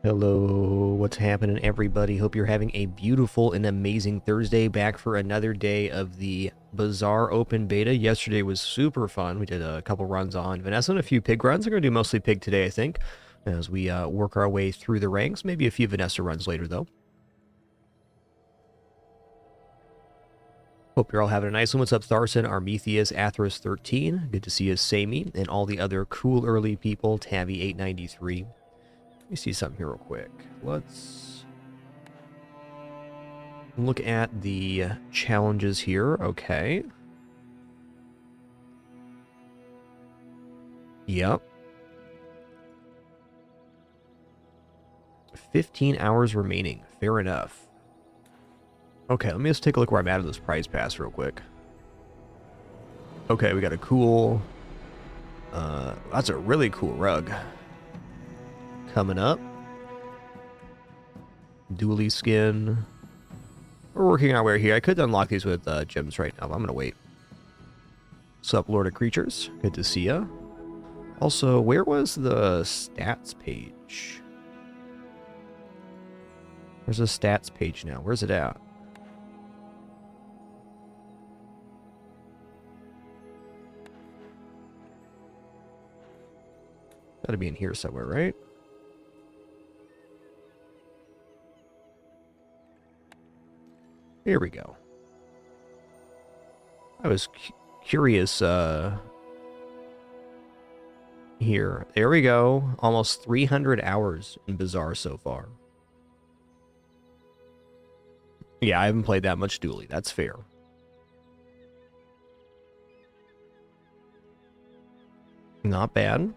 Hello, what's happening, everybody? Hope you're having a beautiful and amazing Thursday. Back for another day of the Bazaar Open Beta. Yesterday was super fun. We did a couple runs on Vanessa and a few pig runs. We're going to do mostly pig today, I think, as we work our way through the ranks. Maybe a few Vanessa runs later, though. Hope you're all having a nice one. What's up, Tharson, Armethius, Athros13? Good to see you, Samey, and all the other cool early people. Tabby893. Let me see something here real quick. Let's look at the challenges here. Okay. Yep. 15 hours remaining. Fair enough. Okay, let me just take a look where I'm at in this prize pass real quick. Okay, we got a cool... that's a really cool rug. Coming up. Dually skin. We're working our way here. I could unlock these with gems right now, but I'm going to wait. Sup, Lord of Creatures? Good to see ya. Also, where was the stats page? There's a stats page now. Where's it at? Gotta be in here somewhere, right? Here we go. I was curious, here. There we go. Almost 300 hours in Bazaar so far. Yeah, I haven't played that much Dually. That's fair. Not bad.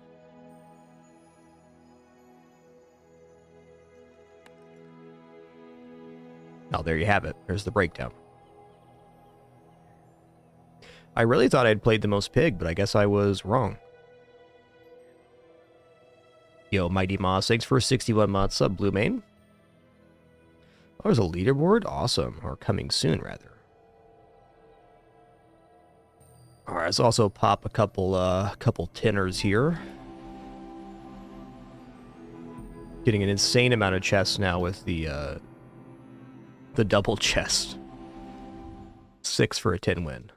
Oh, there you have it. There's the breakdown. I really thought I'd played the most pig, but I guess I was wrong. Yo, Mighty Moss, thanks for 61 months. Sub, Blue Main. Oh, there's a leaderboard? Awesome. Or coming soon, rather. Alright, let's also pop a couple tinners here. Getting an insane amount of chests now with the double chest. 6 for a 10 win.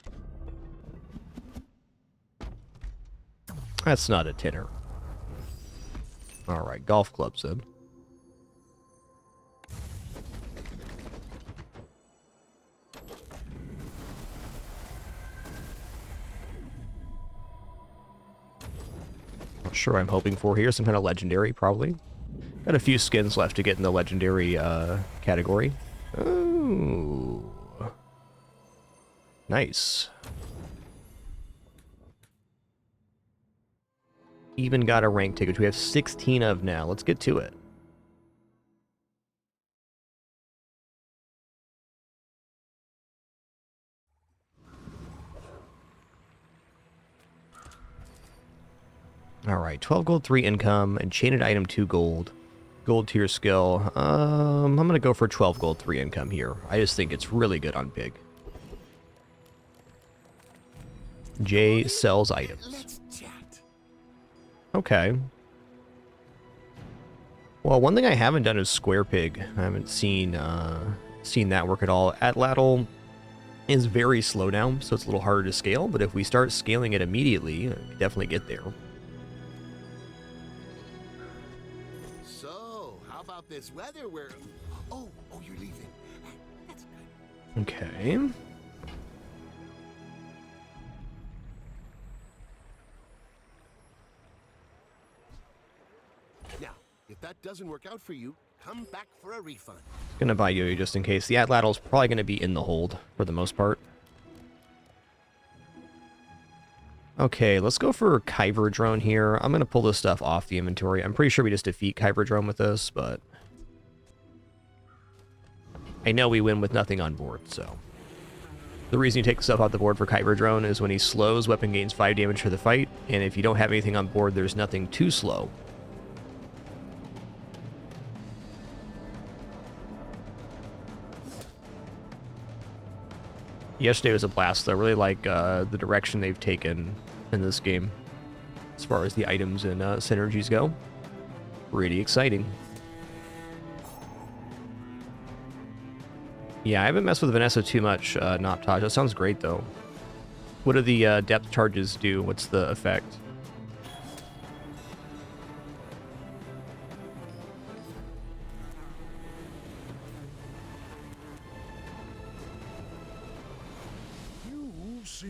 That's not a tinner. Alright, golf clubs then. Not sure I'm hoping for here. Some kind of legendary, probably. Got a few skins left to get in the legendary category. Ooh. Nice. Even got a rank ticket, which we have 16 of now. Let's get to it. Alright, 12 gold, 3 income, enchanted item, 2 gold. Gold tier skill. I'm going to go for 12 gold, 3 income here. I just think it's really good on pig. J sells items. Okay. Well, one thing I haven't done is square pig. I haven't seen that work at all. Atlatl is very slow now, so it's a little harder to scale, but if we start scaling it immediately, we can definitely get there. This weather where oh you're leaving. That's good. Okay. Now, if that doesn't work out for you, come back for a refund. Gonna buy you just in case. The Atlatl's probably gonna be in the hold for the most part. Okay, let's go for Kyber Drone here. I'm gonna pull this stuff off the inventory. I'm pretty sure we just defeat Kyber Drone with this, but I know we win with nothing on board, so. The reason you take stuff off the board for Kyber Drone is when he slows, weapon gains 5 damage for the fight, and if you don't have anything on board, there's nothing to slow. Yesterday was a blast, though. I really like the direction they've taken in this game as far as the items and synergies go. Pretty exciting. Yeah, I haven't messed with Vanessa too much, Noptaj. That sounds great, though. What do the depth charges do? What's the effect?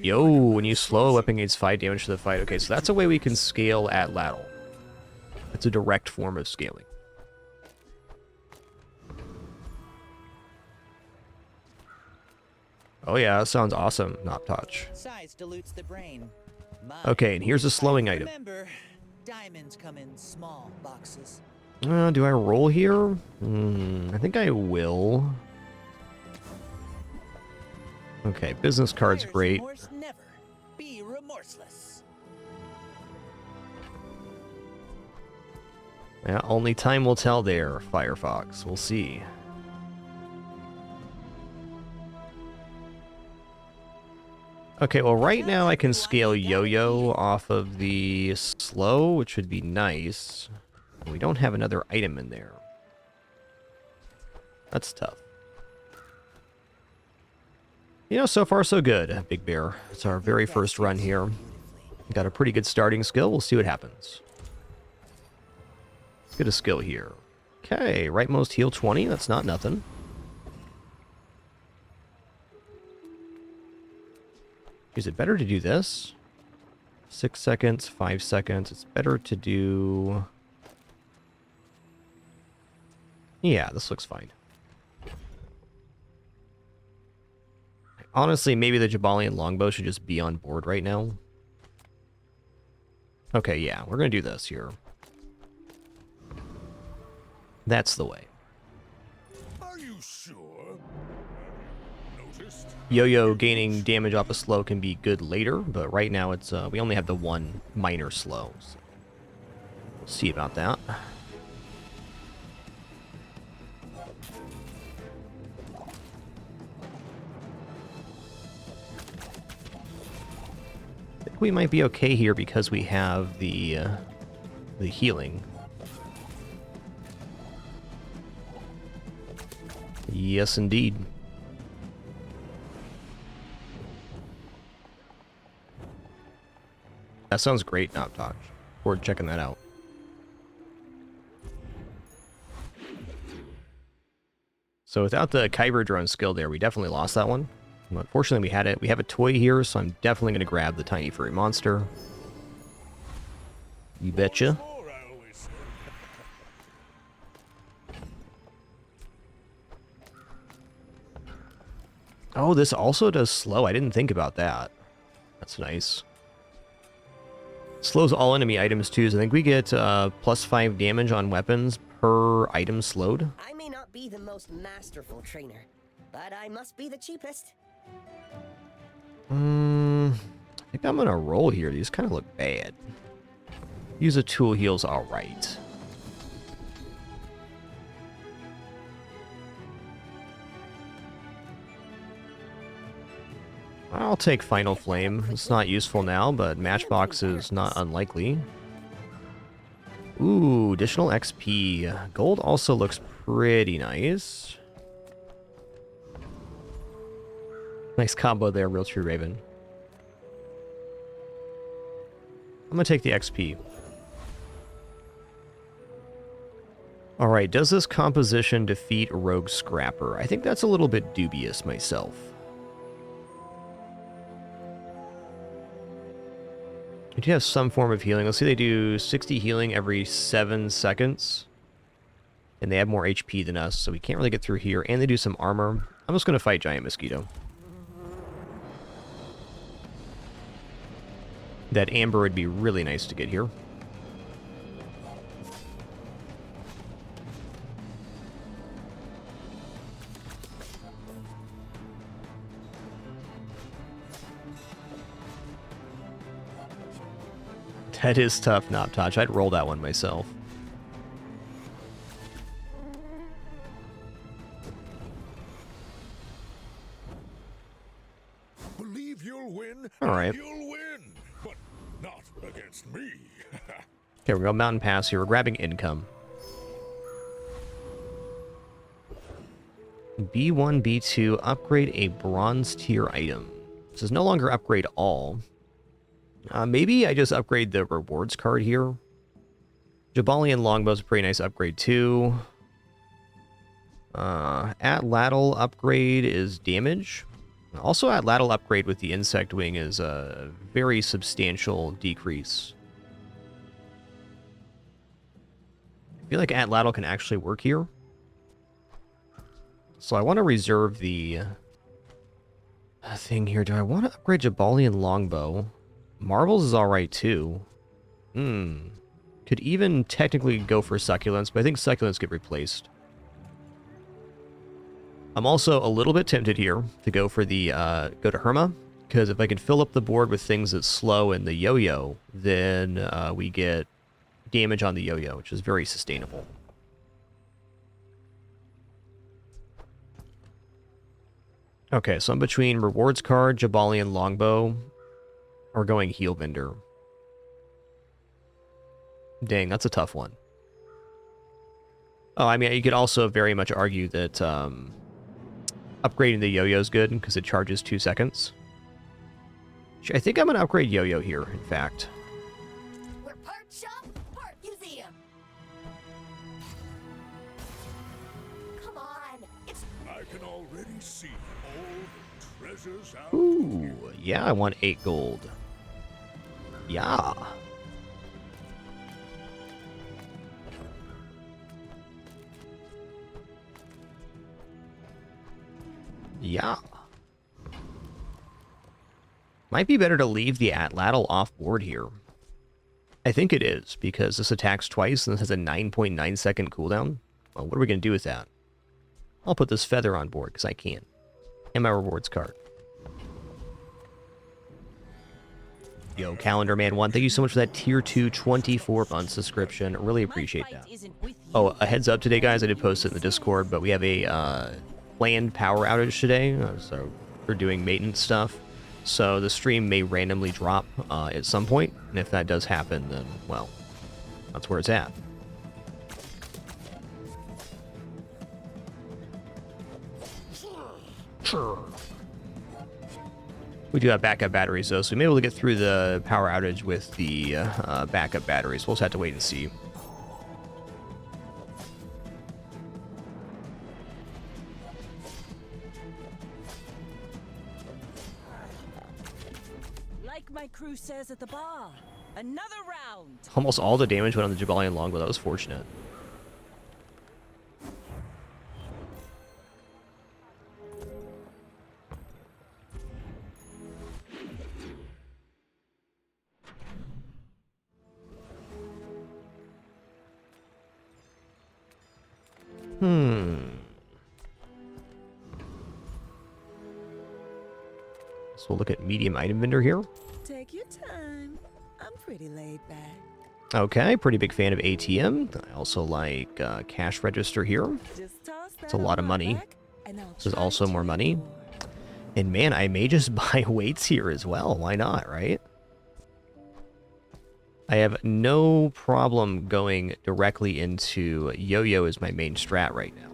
Yo, when you slow, a weapon gains 5 damage to the fight. Okay, so that's a way we can scale at Lattle. It's a direct form of scaling. Oh yeah, that sounds awesome, Noptaj. Size dilutes the brain. Okay, and here's a slowing item. Remember, diamonds come in small boxes. Do I roll here? I think I will. Okay, business card's Buyer's great. remorse never. Be remorseless. Yeah, only time will tell there, Firefox. We'll see. Okay, well right now I can scale Yo-Yo off of the slow, which would be nice. We don't have another item in there. That's tough. You know, so far so good, Big Bear. It's our very first run here. Got a pretty good starting skill. We'll see what happens. Let's get a skill here. Okay, rightmost heal 20. That's not nothing. Is it better to do this? 6 seconds, 5 seconds. It's better to do... Yeah, this looks fine. Honestly, maybe the Jabalian longbow should just be on board right now. Okay, yeah, we're going to do this here. That's the way. Are you sure? Noticed? Yo-Yo gaining damage off a slow can be good later, but right now it's we only have the one minor slow. So we'll see about that. I think we might be okay here because we have the healing. Yes, indeed. That sounds great, Noptaj. We're checking that out. So without the Kyber drone skill there, we definitely lost that one. Unfortunately, we had it. We have a toy here, so I'm definitely going to grab the tiny furry monster. You betcha. Oh, this also does slow. I didn't think about that. That's nice. Slows all enemy items too, so I think we get +5 damage on weapons per item slowed. I may not be the most masterful trainer, but I must be the cheapest. I think I'm gonna roll here. These kind of look bad. Use a tool heal's alright. I'll take Final Flame. It's not useful now, but Matchbox is not unlikely. Ooh, additional XP. Gold also looks pretty nice. Nice combo there, Real True Raven. I'm gonna take the XP. Alright, does this composition defeat Rogue Scrapper? I think that's a little bit dubious myself. They do have some form of healing. Let's see, they do 60 healing every 7 seconds. And they have more HP than us, so we can't really get through here. And they do some armor. I'm just going to fight Giant Mosquito. That amber would be really nice to get here. That is tough, Noptaj. I'd roll that one myself. Believe you'll win. All right. You'll win, but not against me. Okay, we're going Mountain Pass here. We're grabbing income. B1, B2, upgrade a bronze tier item. This is no longer upgrade all. Maybe I just upgrade the rewards card here. Jabalian Longbow's a pretty nice upgrade too. Atlatl upgrade is damage. Also, Atlatl upgrade with the insect wing is a very substantial decrease. I feel like Atlatl can actually work here. So I want to reserve the thing here. Do I want to upgrade Jabalian Longbow? Marvels is alright too. Could even technically go for Succulents, but I think Succulents get replaced. I'm also a little bit tempted here to go for the go to Herma, because if I can fill up the board with things that slow in the yo-yo, then we get damage on the yo-yo, which is very sustainable. Okay, so I'm between rewards card, Jabalian Longbow, or going Heal Vendor. Dang, that's a tough one. Oh, I mean, you could also very much argue that upgrading the yo-yo is good because it charges 2 seconds. I think I'm going to upgrade yo-yo here, in fact. We're part shop, part museum. Come on, it's I can already see all the treasures out. Ooh, yeah, I want 8 gold. Yeah. Yeah. Might be better to leave the Atlatl off board here. I think it is, because this attacks twice and this has a 9.9 second cooldown. Well, what are we going to do with that? I'll put this feather on board, because I can. And my rewards card. Yo, Calendar Man 1, thank you so much for that Tier 2 24-month subscription. Really appreciate that. Oh, a heads up today, guys. I did post it in the Discord, but we have a planned power outage today, so we're doing maintenance stuff. So the stream may randomly drop at some point, and if that does happen, then, well, that's where it's at. We do have backup batteries, though, so we may be able to get through the power outage with the backup batteries. We'll just have to wait and see. Like my crew says at the bar, another round. Almost all the damage went on the Jabalian Longbow. That was fortunate. So we'll look at medium item vendor here. Take your time. I'm pretty laid back. Okay, pretty big fan of ATM. I also like cash register here. Just toss that It's a lot of on my money. back, and I'll This is try also to more make money. more. And man, I may just buy weights here as well. Why not, right? I have no problem going directly into yo-yo as my main strat right now.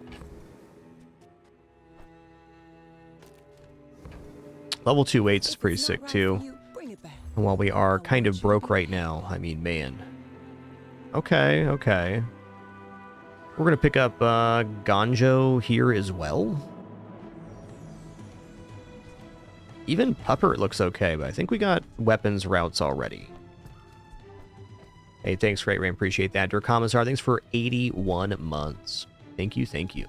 Level 2 weights is If pretty it's not sick right for too. you, bring it back. And while we are I kind of want you to broke be right now, I mean, man. Okay, okay. We're going to pick up Ganjo here as well. Even Puppert looks okay, but I think we got weapons routes already. Hey, thanks, Great Rain. Appreciate that. Durkamazar, thanks for 81 months. Thank you, thank you.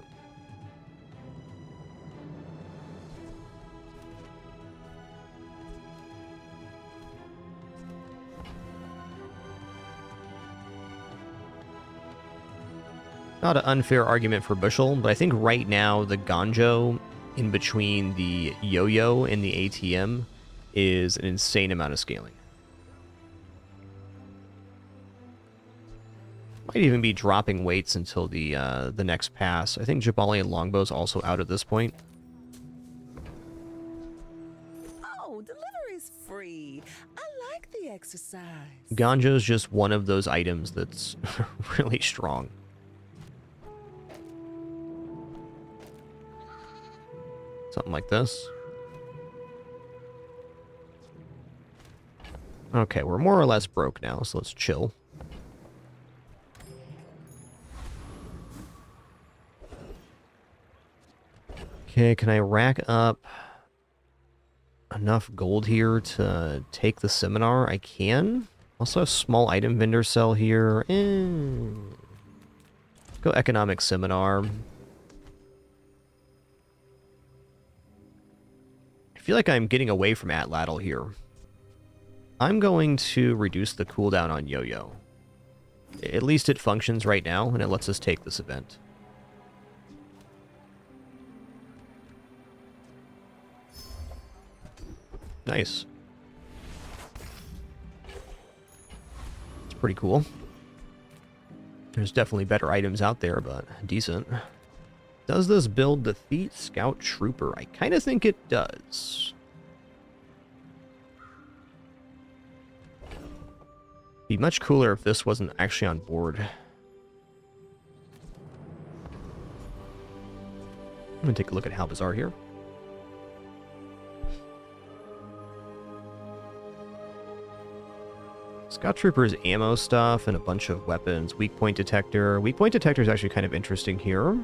Not an unfair argument for Bushel, but I think right now the Ganjo in between the yo-yo and the ATM is an insane amount of scaling. Might even be dropping weights until the next pass. I think Jabalian Longbow's also out at this point. Oh, delivery's free. I like the exercise. Ganjo's just one of those items that's really strong. Something like this. Okay, we're more or less broke now, so let's chill. Okay, can I rack up enough gold here to take the seminar? I can. Also, a small item vendor cell here. Go economic seminar. I feel like I'm getting away from Atlatl here. I'm going to reduce the cooldown on Yo-Yo. At least it functions right now, and it lets us take this event. Nice. It's pretty cool. There's definitely better items out there, but decent. Does this build defeat Scout Trooper? I kind of think it does. Be much cooler if this wasn't actually on board. I'm gonna take a look at how Bazaar here. Scout Trooper's ammo stuff and a bunch of weapons. Weak point detector. Weak point detector is actually kind of interesting here.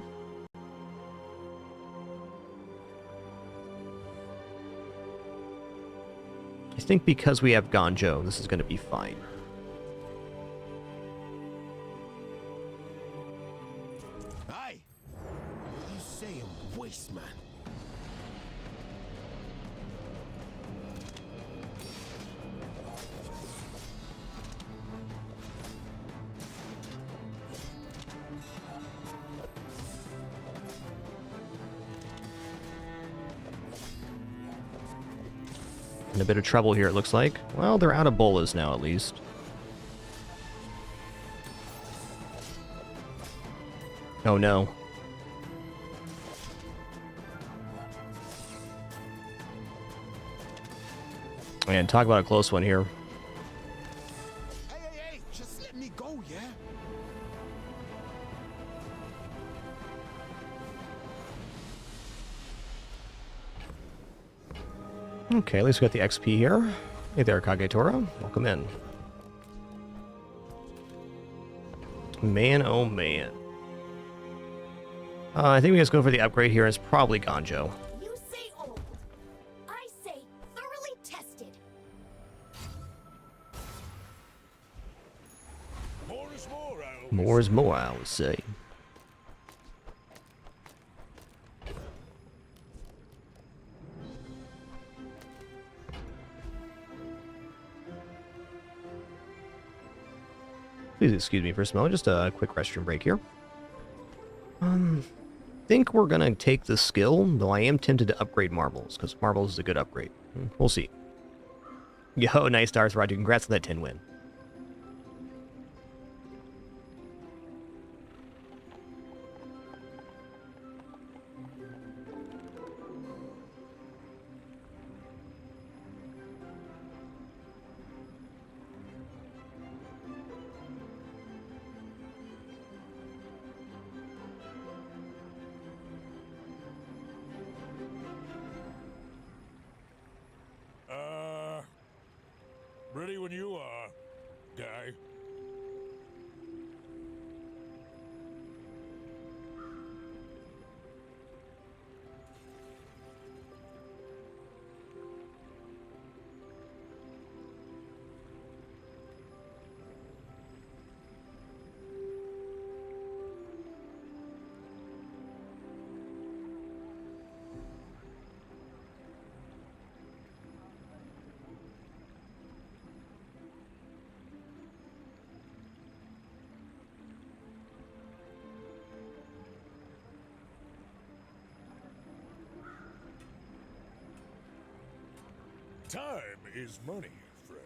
I think because we have Ganjo, this is going to be fine. Aye. What do you say, a waste man? In a bit of trouble here, it looks like. Well, they're out of bolas now, at least. Oh, no. Man, talk about a close one here. Hey, just let me go, yeah? Okay, at least we got the XP here. Hey there, Kagetora. Welcome in. Man, oh man. I think we just go for the upgrade here. It's probably Ganjo. You say old. I say thoroughly tested. More is more, I always More is more, I would say. Please excuse me for a moment. Just a quick restroom break here. Think we're gonna take the skill, though I am tempted to upgrade marbles, because marbles is a good upgrade. We'll see. Yo, nice stars, Roger. Congrats on that 10 win. Ready when you are, guy. Time is money, friend.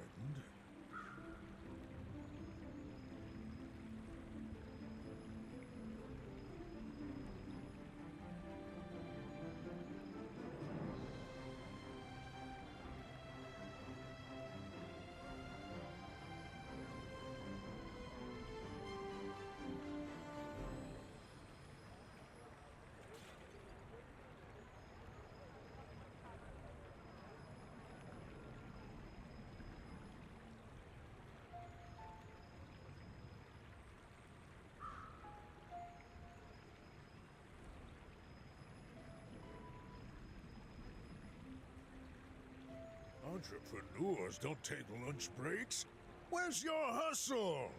Entrepreneurs don't take lunch breaks. Where's your hustle?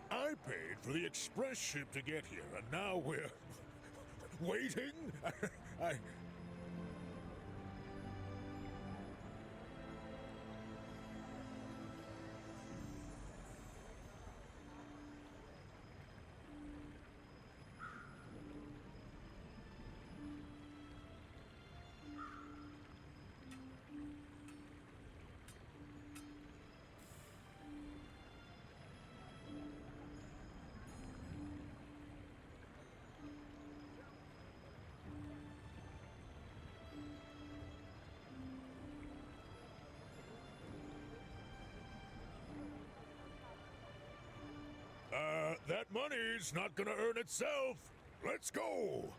I paid for the express ship to get here, and now we're waiting? I... that money's not gonna earn itself. Let's go.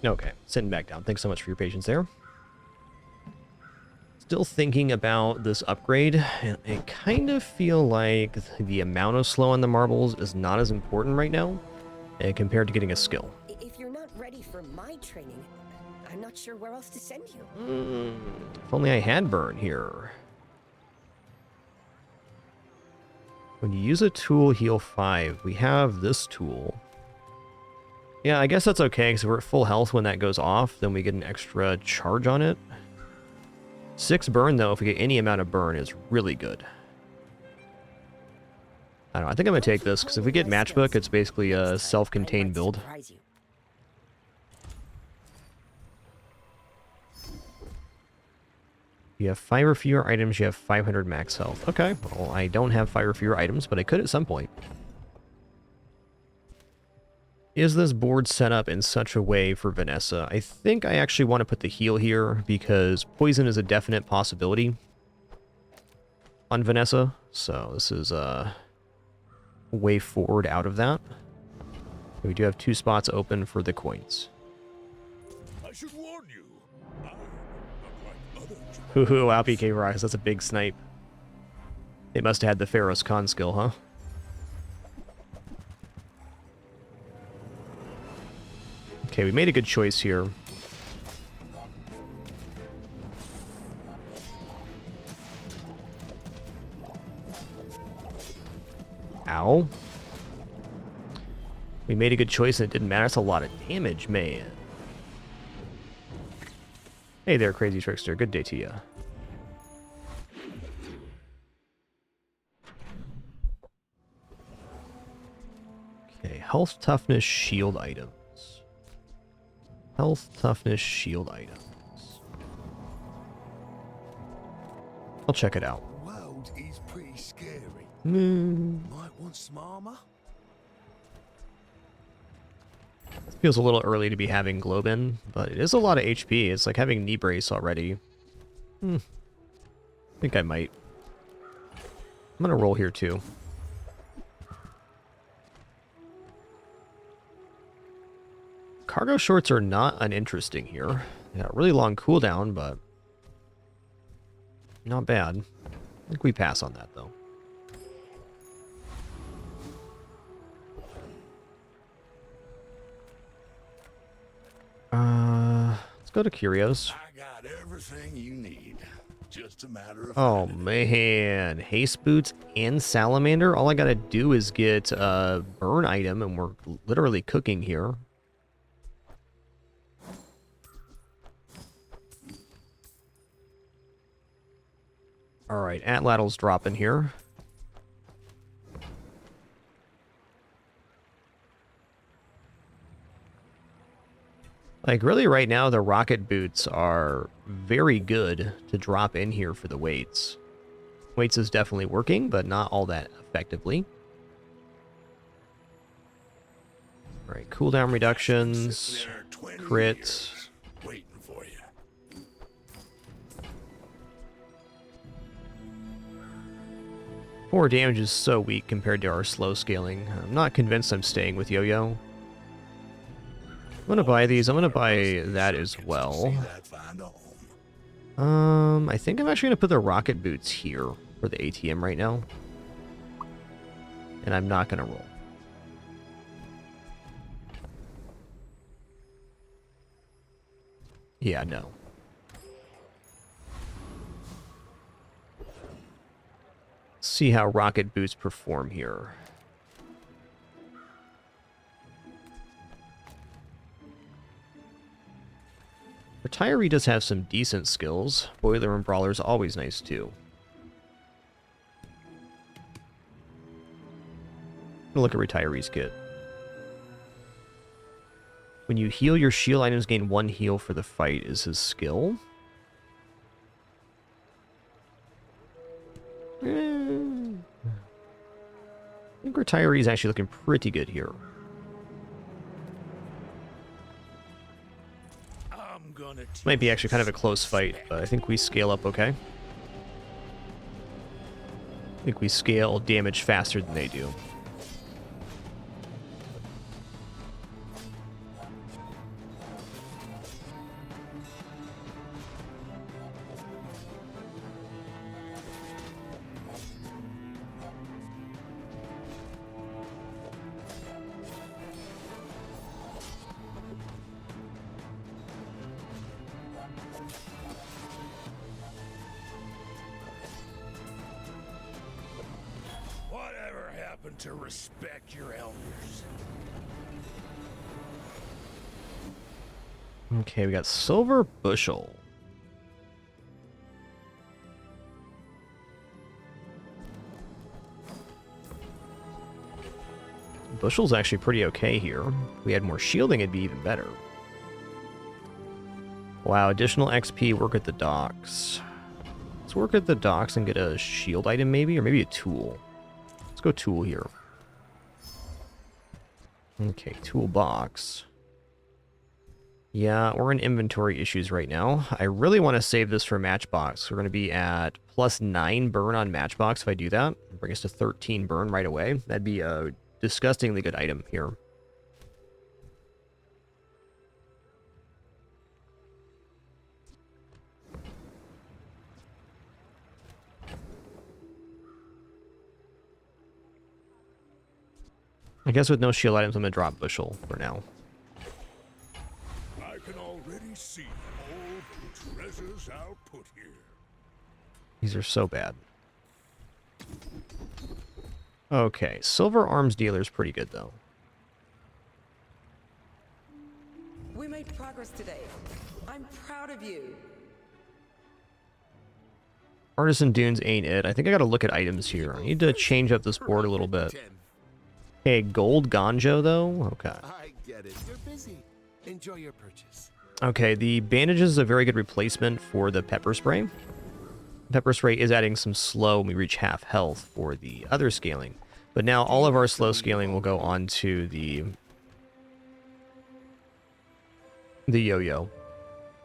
Okay, sitting back down. Thanks so much for your patience there. Still thinking about this upgrade, and I kind of feel like the amount of slow on the marbles is not as important right now compared to getting a skill. If you're not ready for my training, I'm not sure where else to send you. If only I had burn here. When you use a tool, heal 5. We have this tool. Yeah, I guess that's okay, because we're at full health when that goes off, then we get an extra charge on it. 6 burn, though, if we get any amount of burn, is really good. I don't know, I think I'm going to take this, because if we get Matchbook, it's basically a self-contained build. You have 5 or fewer items, you have 500 max health. Okay, well, I don't have 5 or fewer items, but I could at some point. Is this board set up in such a way for Vanessa? I think I actually want to put the heal here because poison is a definite possibility on Vanessa. So this is a way forward out of that. We do have 2 spots open for the coins. I should warn you. I'm unlike other Hoo-hoo, wow, PK Rise, that's a big snipe. They must have had the Pharaoh's Con skill, huh? Okay, we made a good choice here. Ow. We made a good choice and it didn't matter. That's a lot of damage, man. Hey there, Crazy Trickster. Good day to you. Okay, health, toughness, shield items. Health, toughness, shield items. I'll check it out. The world is pretty scary. Might want some armor. Feels a little early to be having Globin, but it is a lot of HP. It's like having knee brace already. I think I might. I'm gonna roll here too. Cargo shorts are not uninteresting here. They got a really long cooldown, but not bad. I think we pass on that though. Let's go to Curios. I got everything you need. just a matter of Oh finding it. man, haste boots and salamander. All I gotta do is get a burn item, and we're literally cooking here. All right, Atlattl's dropping here. Like, really, right now, the rocket boots are very good to drop in here for the weights. Weights is definitely working, but not all that effectively. All right, cooldown reductions, Sitting there 20 crit. years, waiting for you. 4 damage is so weak compared to our slow scaling. I'm not convinced I'm staying with Yo-Yo. I'm gonna buy these. I'm gonna buy that as well. See that find a home. I think I'm actually gonna put the rocket boots here for the ATM right now. And I'm not gonna roll. Yeah, no. See how rocket boots perform here. Retiree does have some decent skills. Boiler and Brawler's always nice too. Look at Retiree's kit. When you heal, your shield items gain 1 heal for the fight is his skill. I think Retiree's actually looking pretty good here. I'm gonna Might be actually kind of a close fight, but I think we scale up okay. I think we scale damage faster than they do. Whatever happened to respect your elders? Okay, we got Silver Bushel. Bushel's actually pretty okay here. If we had more shielding, it'd be even better. Wow, additional XP, work at the docks. Let's work at the docks and get a shield item maybe, or maybe a tool. Let's go tool here. Okay, toolbox. Yeah, we're in inventory issues right now. I really want to save this for Matchbox. We're going to be at +9 burn on Matchbox if I do that. Bring us to 13 burn right away. That'd be a disgustingly good item here. I guess with no shield items, I'm going to drop Bushel for now. I can already see all the treasures I'll put here. These are so bad. Okay, Silver Arms Dealer's pretty good, though. We made progress today. I'm proud of you. Artisan Dunes ain't it. I think I got to look at items here. I need to change up this board a little bit. 10. Okay, Gold Ganjo, though? Okay. I get it. You're busy. Enjoy your purchase. Okay, the bandages is a very good replacement for the pepper spray. Pepper spray is adding some slow when we reach half health for the other scaling. But now all of our slow scaling will go on to the yo-yo.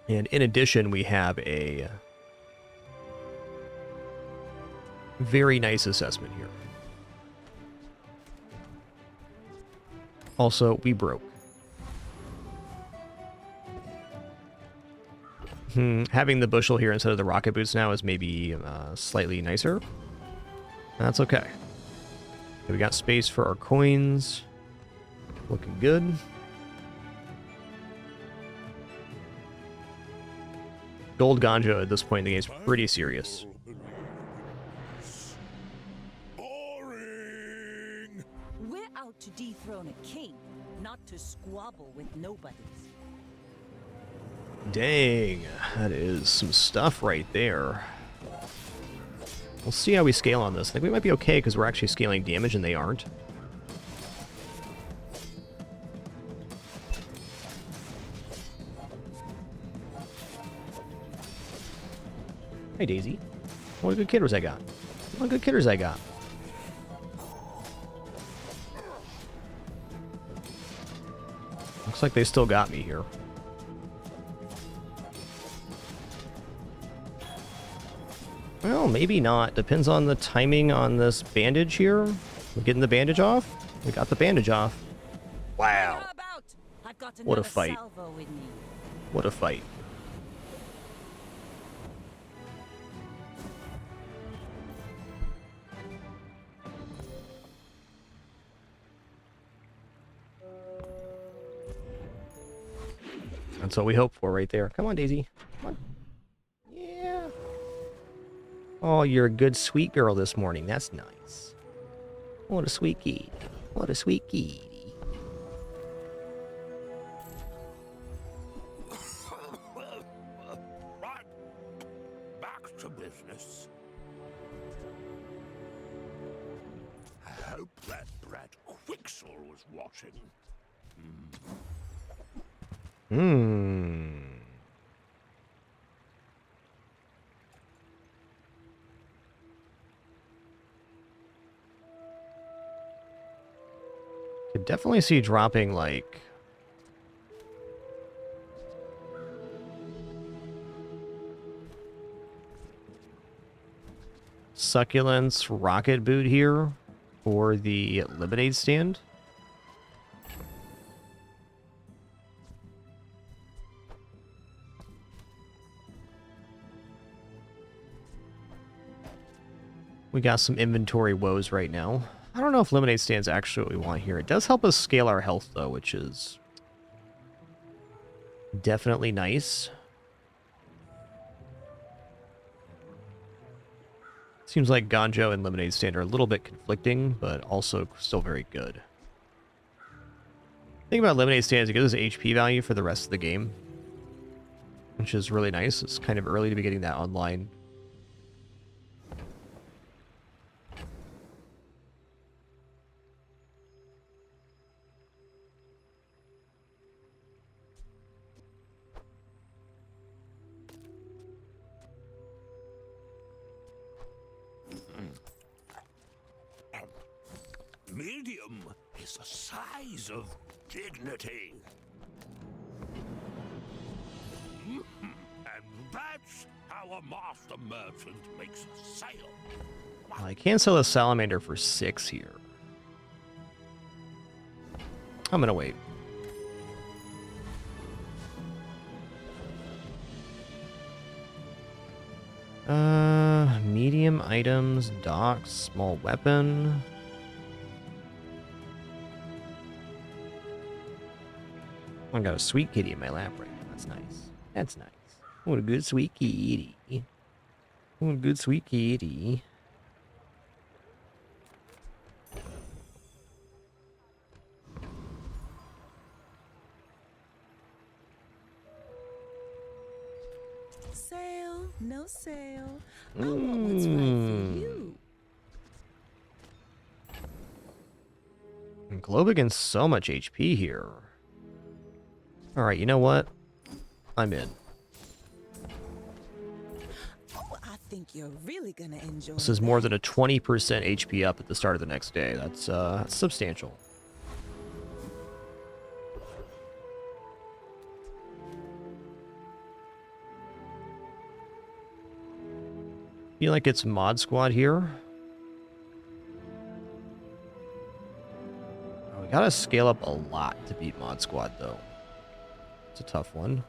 And in addition, we have a very nice assessment here. Also, we broke. Having the bushel here instead of the rocket boots now is maybe slightly nicer. That's okay. Okay, we got space for our coins. Looking good. Gold Ganja at this point in the game is pretty serious. Boring. We're out to dethrone a king, not to squabble with nobodies. Dang, that is some stuff right there. We'll see how we scale on this. I think we might be okay because we're actually scaling damage and they aren't. Hey, Daisy. What good kidders I got. What good kidders I got. Looks like they still got me here. Well, maybe not. Depends on the timing on this bandage here. We're getting the bandage off. We got the bandage off. Wow. How about? I've got What a another fight. salvo with me. What a fight. That's what we hope for right there. Come on, Daisy. Come on. Yeah. Oh, you're a good, sweet girl this morning. That's nice. What a sweet kitty. What a sweet kitty. Right. Back to business. I hope that brat Quixel was watching. Hmm. Could definitely see dropping, like... Succulents rocket boot here for the lemonade stand. We got some inventory woes right now. I don't know if lemonade stand's actually what we want here. It does help us scale our health, though, which is definitely nice. Seems like Ganjo and lemonade stand are a little bit conflicting, but also still very good. The thing about lemonade stand is it gives us HP value for the rest of the game, which is really nice. It's kind of early to be getting that online. Medium is a size of dignity. And that's how a master merchant makes a sale. I can sell a salamander for 6 here. I'm gonna wait. Medium items, docks, small weapon. I got a sweet kitty in my lap right now. That's nice. That's nice. What a good sweet kitty. What a good sweet kitty. Sale, no sale. I want what's right for you. And Globe against so much HP here. Alright, you know what? I'm in. Oh, I think you're really gonna enjoy This is more than a 20% HP up at the start of the next day. That's substantial. Feel like it's Mod Squad here. Oh, we gotta scale up a lot to beat Mod Squad, though. It's a tough one.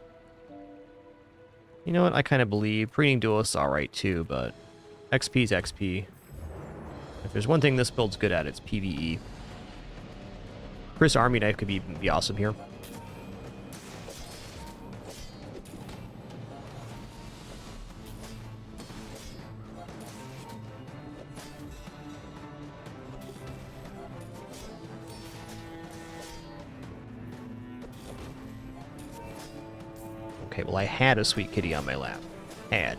You know what? I kind of believe Preening Duelist's alright, too, but XP's XP. If there's one thing this build's good at, it's PvE. Chris Army Knife could be awesome here. Okay, well, I had a sweet kitty on my lap. Had.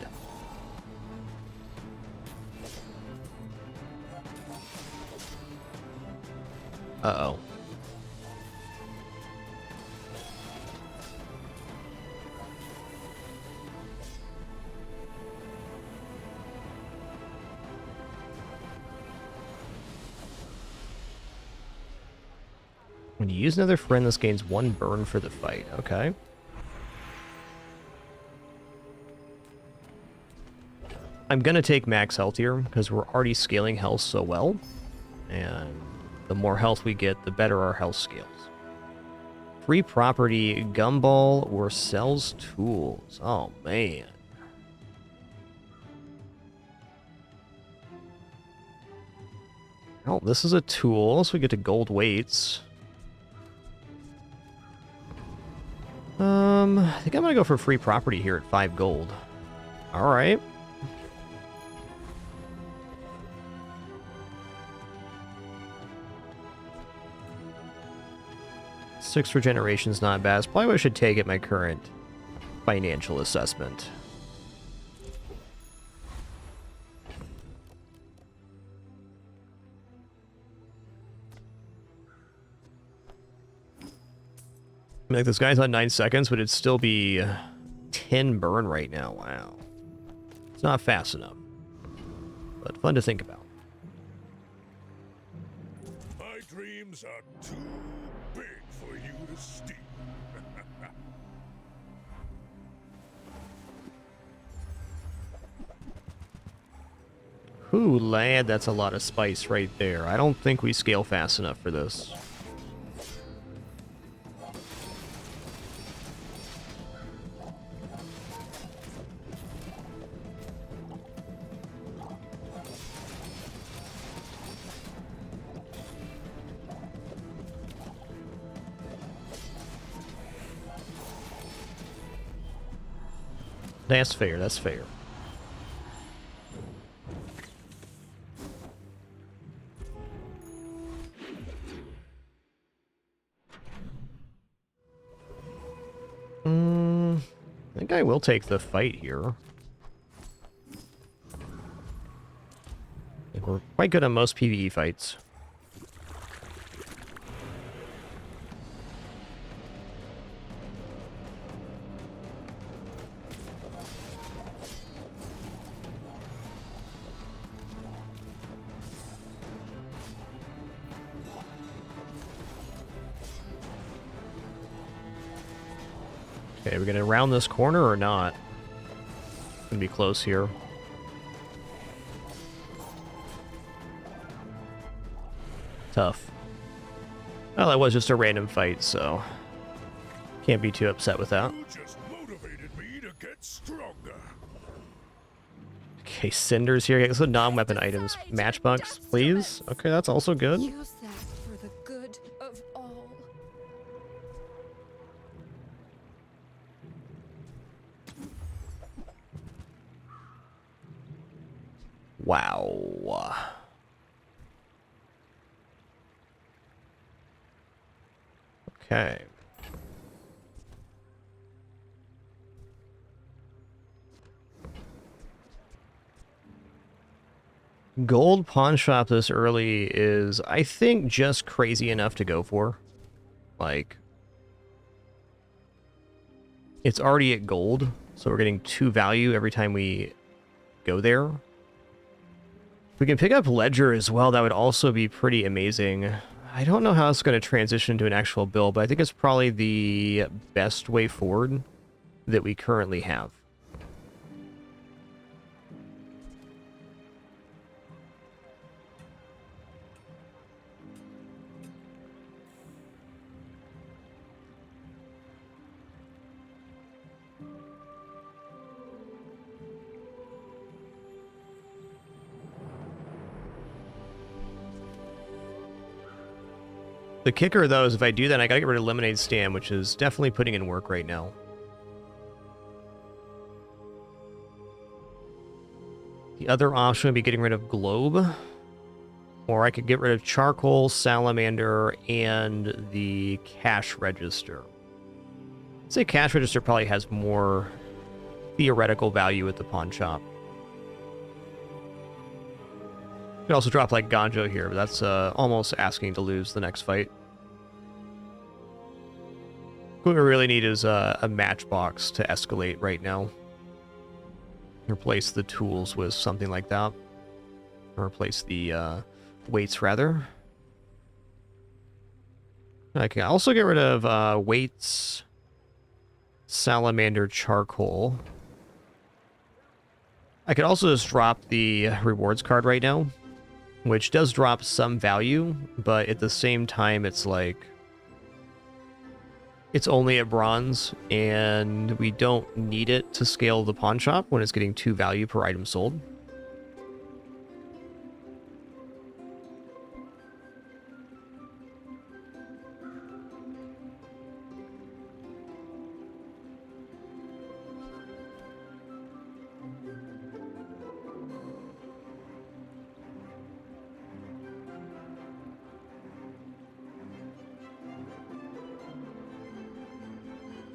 Uh-oh. When you use another friend, this gains 1 burn for the fight. Okay. I'm gonna take max health here, because we're already scaling health so well. And the more health we get, the better our health scales. Free property, gumball, or sells tools. Oh, man. Oh, this is a tool, so we get to gold weights. I think I'm gonna go for free property here at 5 gold. Alright. Six regeneration's not bad. It's probably what I should take at my current financial assessment. I mean, like, this guy's on 9 seconds, but it'd still be 10 burn right now. Wow. It's not fast enough. But fun to think about. My dreams are too big for you to steal. Ooh, lad, that's a lot of spice right there. I don't think we scale fast enough for this. That's fair, that's fair. I think I will take the fight here. I think we're quite good on most PvE fights. Okay, are we gonna round this corner or not? Gonna be close here. Tough. Well, that was just a random fight, so can't be too upset with that. You just motivated me to get stronger. Okay, cinders here. Okay, so non-weapon items. Matchbox, please. Okay, that's also good. Use that for the good of all. Wow. Okay. Gold pawn shop this early is, I think, just crazy enough to go for. Like, it's already at gold, so we're getting 2 value every time we go there. If we can pick up Ledger as well, that would also be pretty amazing. I don't know how it's going to transition to an actual build, but I think it's probably the best way forward that we currently have. The kicker, though, is if I do that, I gotta get rid of Lemonade Stand, which is definitely putting in work right now. The other option would be getting rid of Globe. Or I could get rid of Charcoal, Salamander, and the Cash Register. I'd say cash register probably has more theoretical value at the pawn shop. You could also drop like Ganjo here, but that's almost asking to lose the next fight. What we really need is a matchbox to escalate right now. Replace the tools with something like that. Or replace the weights, rather. I can also get rid of weights, salamander, charcoal. I could also just drop the rewards card right now, which does drop some value, but at the same time, it's like... It's only a bronze, and we don't need it to scale the pawn shop when it's getting 2 value per item sold.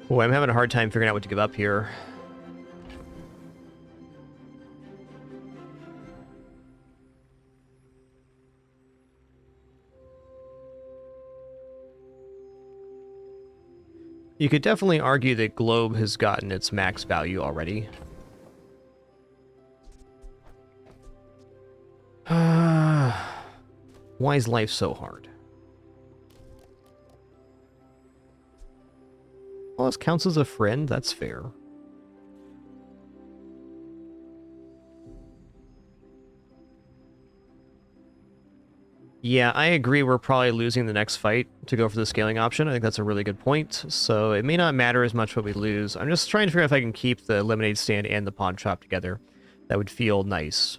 Boy, I'm having a hard time figuring out what to give up here. You could definitely argue that Globe has gotten its max value already. Why is life so hard? Well, this counts as a friend, that's fair. Yeah, I agree we're probably losing the next fight to go for the scaling option. I think that's a really good point. So it may not matter as much what we lose. I'm just trying to figure out if I can keep the lemonade stand and the pawn shop together. That would feel nice.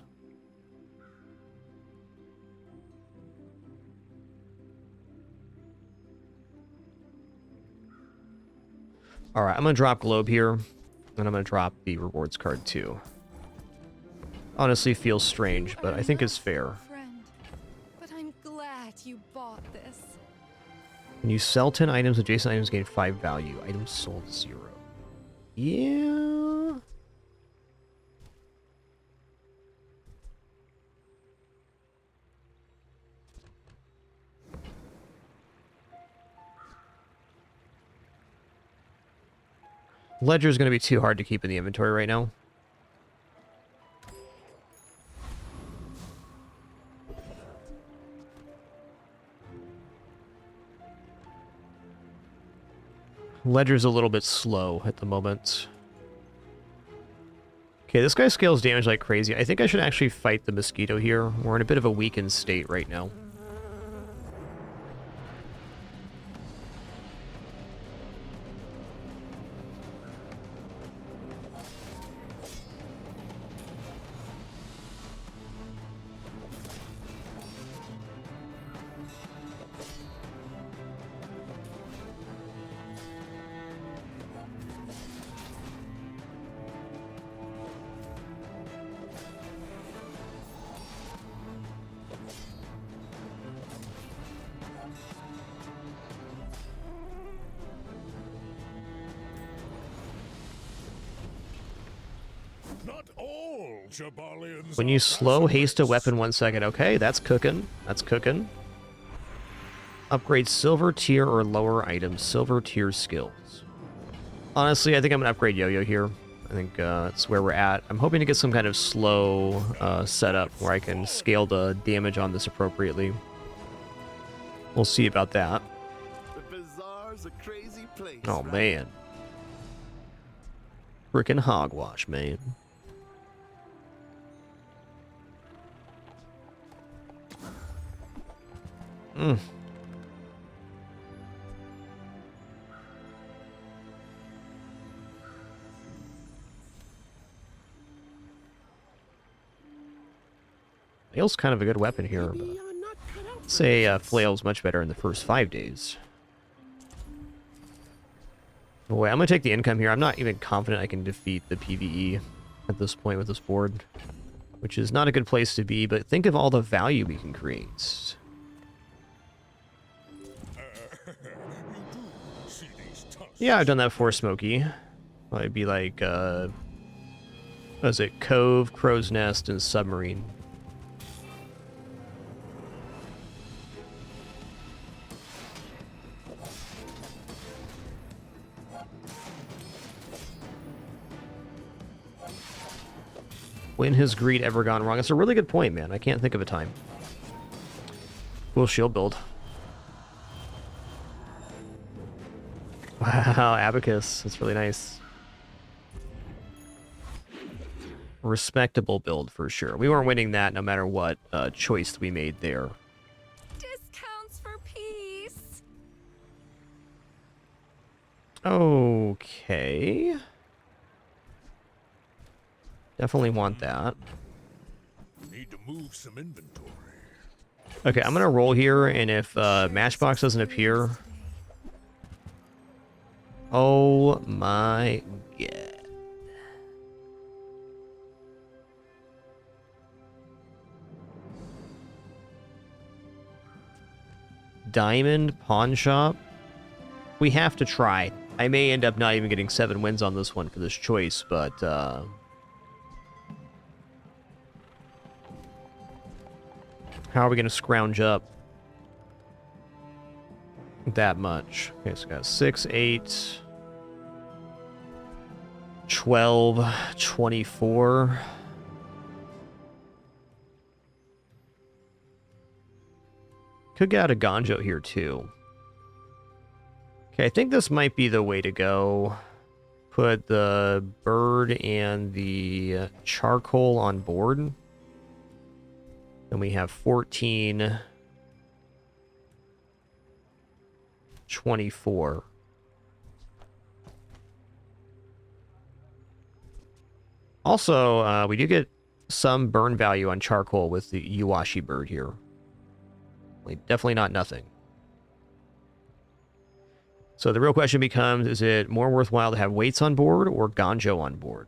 Alright, I'm going to drop Globe here, and I'm going to drop the rewards card too. Honestly feels strange, but I think it's fair. Friend, but I'm glad you bought this. When you sell 10 items, adjacent items gain 5 value. Items sold 0. Yeah... Ledger's going to be too hard to keep in the inventory right now. Ledger's a little bit slow at the moment. Okay, this guy scales damage like crazy. I think I should actually fight the mosquito here. We're in a bit of a weakened state right now. Not all Jabalians When are you slow haste a pacifists. weapon 1 second, okay, that's cooking. That's cooking. Upgrade silver tier or lower items, silver tier skills. Honestly, I think I'm gonna upgrade Yo-Yo here. I think that's where we're at. I'm hoping to get some kind of slow setup where I can scale the damage on this appropriately. We'll see about that. The Bazaar's a crazy place. Oh, right? man. Frickin' hogwash, man. Mm. Flail's kind of a good weapon here, but Maybe I'm not cut out I'd for say this. Flail's much better in the first 5 days. Boy, I'm gonna take the income here. I'm not even confident I can defeat the PvE at this point with this board, which is not a good place to be, but think of all the value we can create. You do see these tunnels Yeah, I've done that before, Smokey. Well, it'd be like, what is it? Cove, Crow's Nest, and Submarine. When has greed ever gone wrong? That's a really good point, man. I can't think of a time. Cool shield build. Wow, Abacus. That's really nice. Respectable build for sure. We weren't winning that no matter what choice we made there. Discounts for peace. Okay. Definitely want that. Need to move some inventory. Okay, I'm gonna roll here, and if Matchbox doesn't appear... Oh my god. Diamond Pawn Shop? We have to try. I may end up not even getting 7 wins on this one for this choice, but how are we going to scrounge up that much? Okay, so we got 6, 8, 12, 24. Could get out a Ganjo here, too. Okay, I think this might be the way to go. Put the bird and the charcoal on board. Then we have 14, 24. Also, we do get some burn value on charcoal with the Yuwashi bird here. Definitely not nothing. So the real question becomes, is it more worthwhile to have weights on board or Ganjo on board?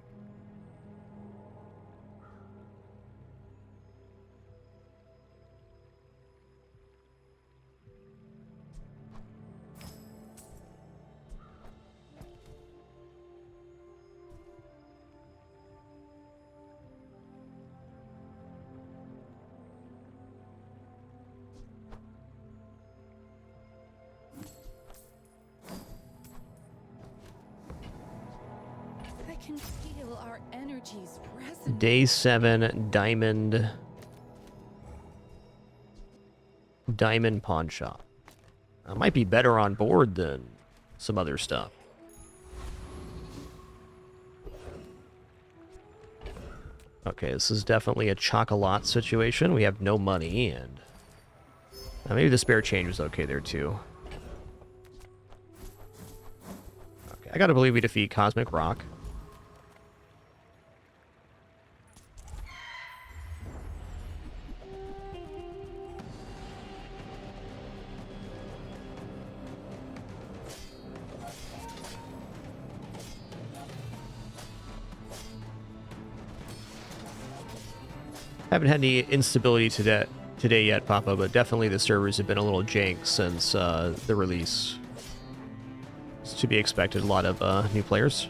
I can feel our energies resonate. Day 7, Diamond Pawn Shop. Might be better on board than some other stuff. Okay, this is definitely a chocolate situation. We have no money, and maybe the spare change was okay there too. Okay, I gotta believe we defeat Cosmic Rock. Haven't had any instability today yet, Papa, but definitely the servers have been a little jank since the release. It's to be expected, a lot of new players.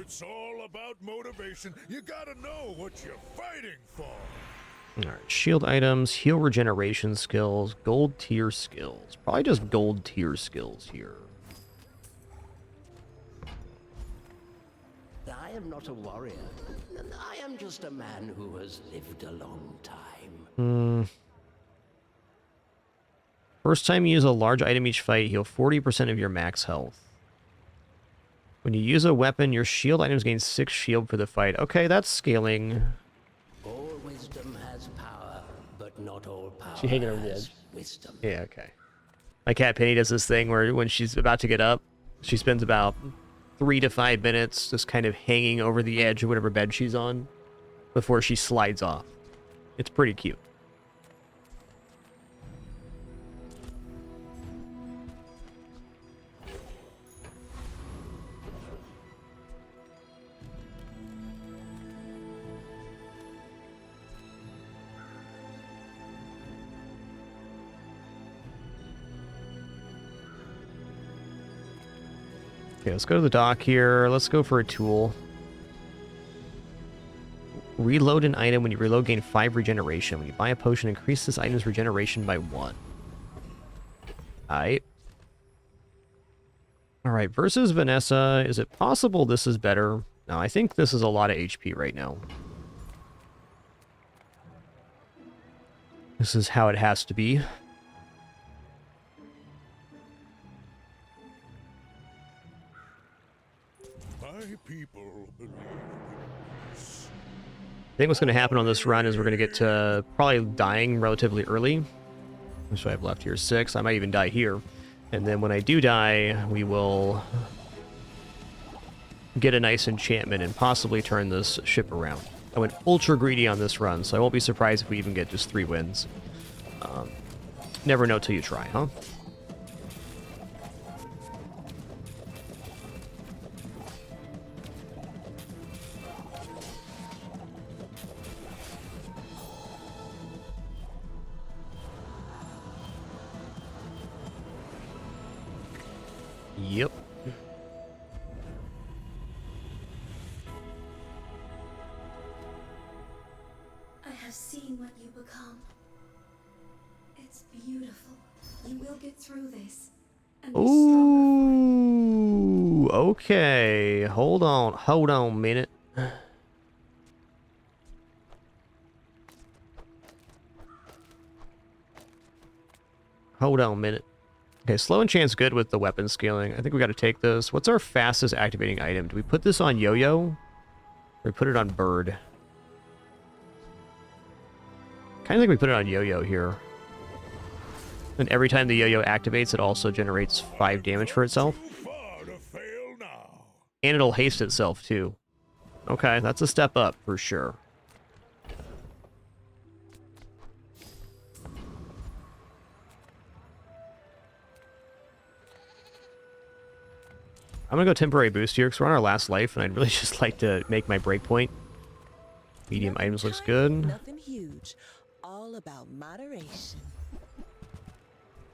It's all about motivation. You gotta know what you're fighting for. Alright, shield items, heal regeneration skills, gold tier skills. Probably just gold tier skills here. I am not a warrior. I am just a man who has lived a long time. First time you use a large item each fight, heal 40% of your max health. When you use a weapon, your shield items gain 6 shield for the fight. Okay, that's scaling. All wisdom has power, but not all power She hanging over the has edge. wisdom. Yeah, okay. My cat Penny does this thing where when she's about to get up, she spends about 3 to 5 minutes just kind of hanging over the edge of whatever bed she's on before she slides off. It's pretty cute. Okay, let's go to the dock here. Let's go for a tool. Reload an item. When you reload, gain 5 regeneration. When you buy a potion, increase this item's regeneration by 1. Alright. Alright, versus Vanessa. Is it possible this is better? No, I think this is a lot of HP right now. This is how it has to be. People believe I think what's going to happen on this run is we're going to get to probably dying relatively early. Which I have left here? 6. I might even die here. And then when I do die, we will get a nice enchantment and possibly turn this ship around. I went ultra greedy on this run, so I won't be surprised if we even get just 3 wins. Never know till you try, huh? Yep. I have seen what you become. It's beautiful. You will get through this. And be stronger. Ooh, okay. Hold on a minute. Hold on a minute. Okay, slow enchant's good with the weapon scaling. I think we got to take this. What's our fastest activating item? Do we put this on Yo-Yo? Or we put it on Bird? Kind of think we put it on Yo-Yo here. And every time the Yo-Yo activates, it also generates 5 damage for itself. far to fail now. And it'll haste itself, too. Okay, that's a step up, for sure. I'm gonna go temporary boost here because we're on our last life, and I'd really just like to make my breakpoint. Medium Nothing items looks tiny, good. Nothing huge. All about moderation.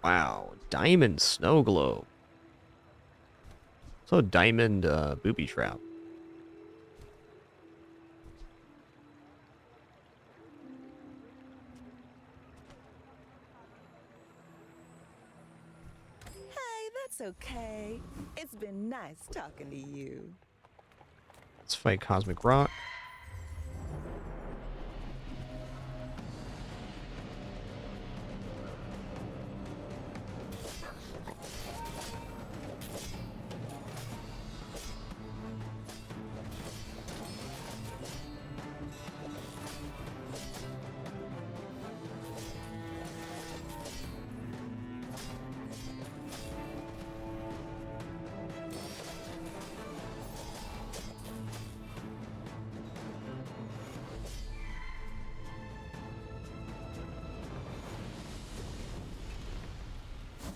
Wow, diamond snow globe. So diamond booby trap. Hey, that's okay. It's been nice talking to you. Let's fight Cosmic Rock.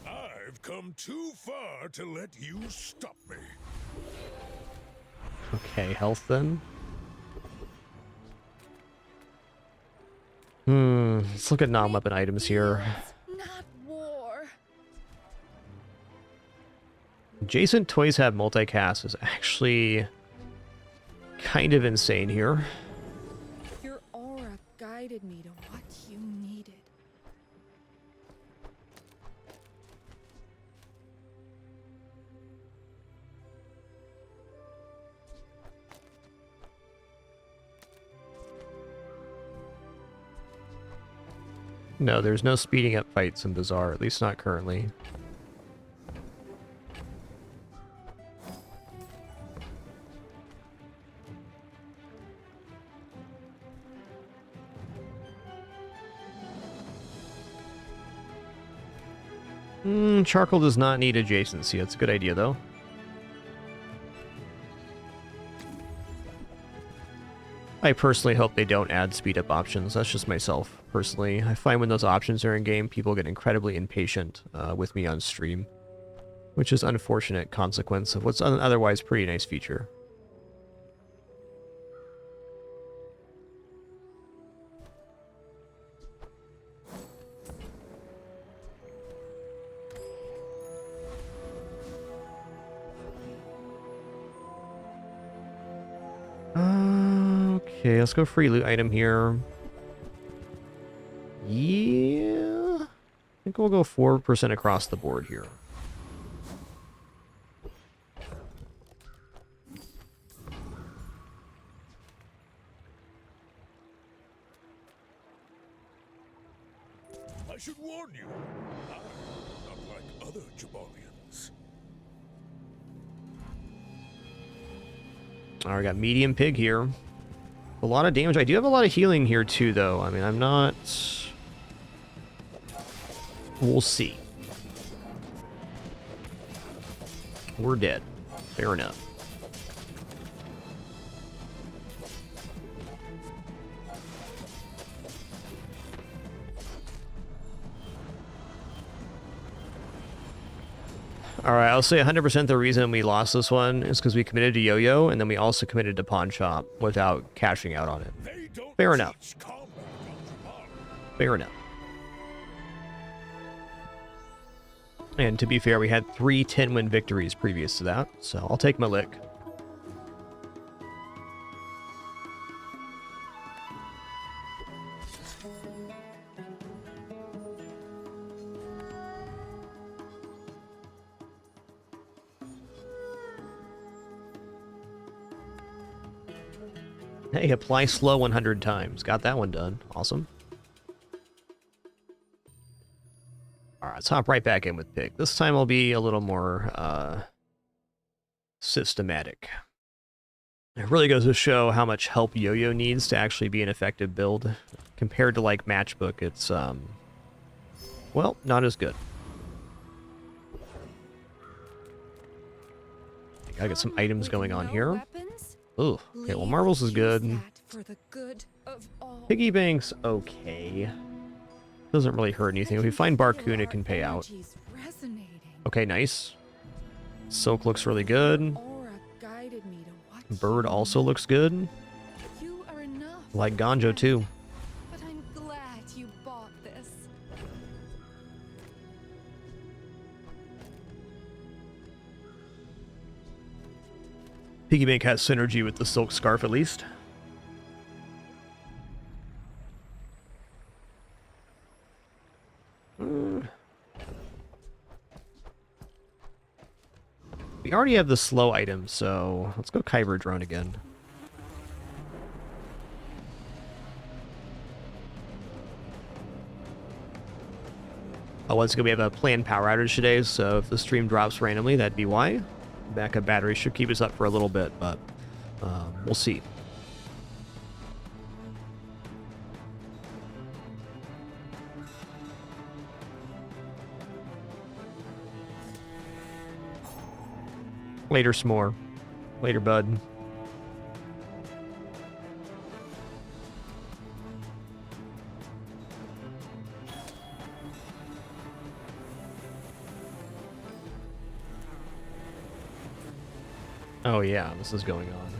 I've come too far to let you stop me. Okay, health then. Let's look at non-weapon items here. Not war. Adjacent toys have multicast is actually kind of insane here. Your aura guided me to what you needed. No, there's no speeding up fights in Bazaar, at least not currently. Charcoal does not need adjacency. That's a good idea, though. I personally hope they don't add speed up options. That's just myself, personally. I find when those options are in game, people get incredibly impatient with me on stream, which is unfortunate consequence of what's an otherwise pretty nice feature. Okay, let's go free loot item here. Yeah, I think we'll go 4% across the board here. I should warn you, I'm not like other Jabalians. Alright, got medium pig here. A lot of damage. I do have a lot of healing here too, though. I mean, I'm not... We'll see. We're dead. Fair enough. Alright, I'll say 100% the reason we lost this one is because we committed to Yo-Yo, and then we also committed to Pawn Shop without cashing out on it. Fair enough. Fair enough. And to be fair, we had 3 10-win victories previous to that, so I'll take my lick. Hey, apply slow 100 times. Got that one done. Awesome. Alright, let's hop right back in with Pig. This time will be a little more systematic. It really goes to show how much help Yo-Yo needs to actually be an effective build. Compared to, like, Matchbook, it's, well, not as good. Gotta get some items going on here. Ooh, okay, well, Marbles is good. Piggy Bank's okay. Doesn't really hurt anything. If we find Barcoon, it can pay out. Okay, nice. Silk looks really good. Bird also looks good. Like Ganjo, too. But I'm glad you bought this. Piggy Bank has synergy with the Silk Scarf, at least. We already have the slow item, so let's go Kyber Drone again. Oh, once again, we have a planned power outage today, so if the stream drops randomly, that'd be why. Backup battery should keep us up for a little bit, but we'll see. Later, S'more. Later, bud. Oh yeah, this is going on.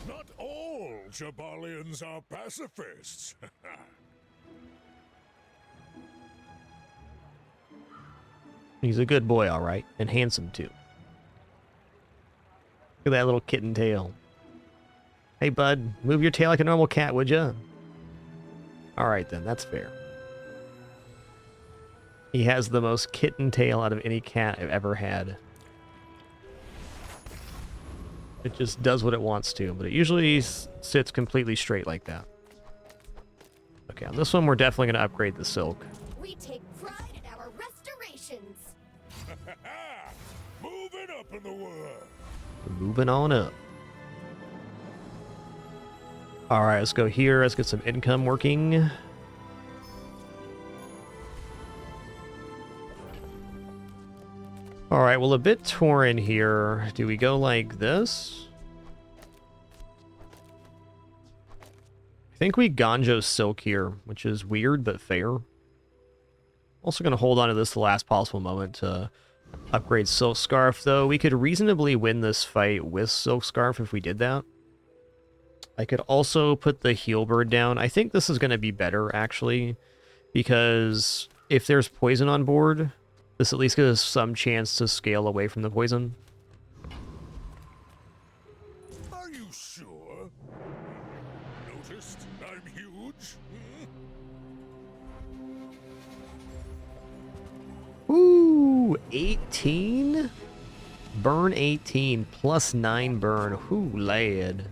Not all Jabalians are pacifists. He's a good boy, all right, and handsome too. Look at that little kitten tail. Hey, bud, move your tail like a normal cat, would ya? All right, then, that's fair. He has the most kitten tail out of any cat I've ever had. It just does what it wants to, but it usually sits completely straight like that. Okay, on this one, we're definitely going to upgrade the silk. We take pride in our restorations. Moving up in the world. Moving on up. All right, let's go here. Let's get some income working. All right, well, a bit torn here. Do we go like this? think we Ganjo Silk here, which is weird but fair. Also going to hold on to this the last possible moment to upgrade Silk Scarf, though. We could reasonably win this fight with Silk Scarf if we did that. I could also put the Heal Bird down. I think this is going to be better, actually, because if there's poison on board, this at least gives us some chance to scale away from the poison. Are you sure? Noticed I'm huge? Ooh, 18? Burn 18, plus 9 burn. Ooh, lad.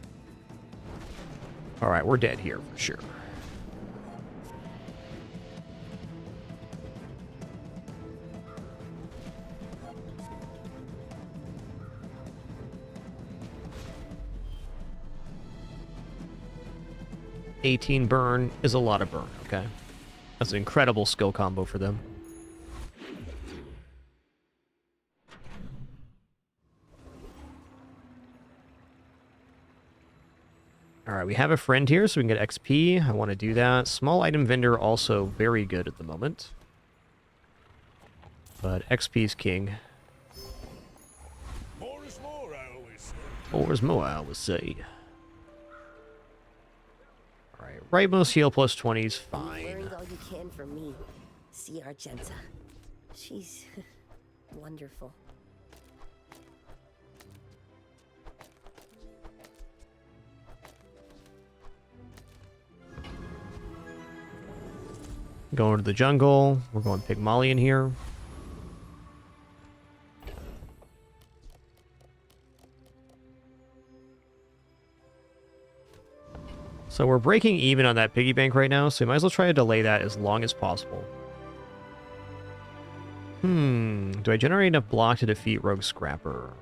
Alright, we're dead here for sure. $18 burn is a lot of burn, okay? That's an incredible skill combo for them. Alright, we have a friend here, so we can get XP. I want to do that. Small item vendor also very good at the moment. But XP's king. More is more, I always say. More is more, I always say. Alright, rightmost heal plus 20 is fine. Learned all you can from me. See Argenta. She's wonderful. Going to the jungle. We're going Pygmalion here. So we're breaking even on that piggy bank right now, so we might as well try to delay that as long as possible. Do I generate enough block to defeat Rogue Scrapper?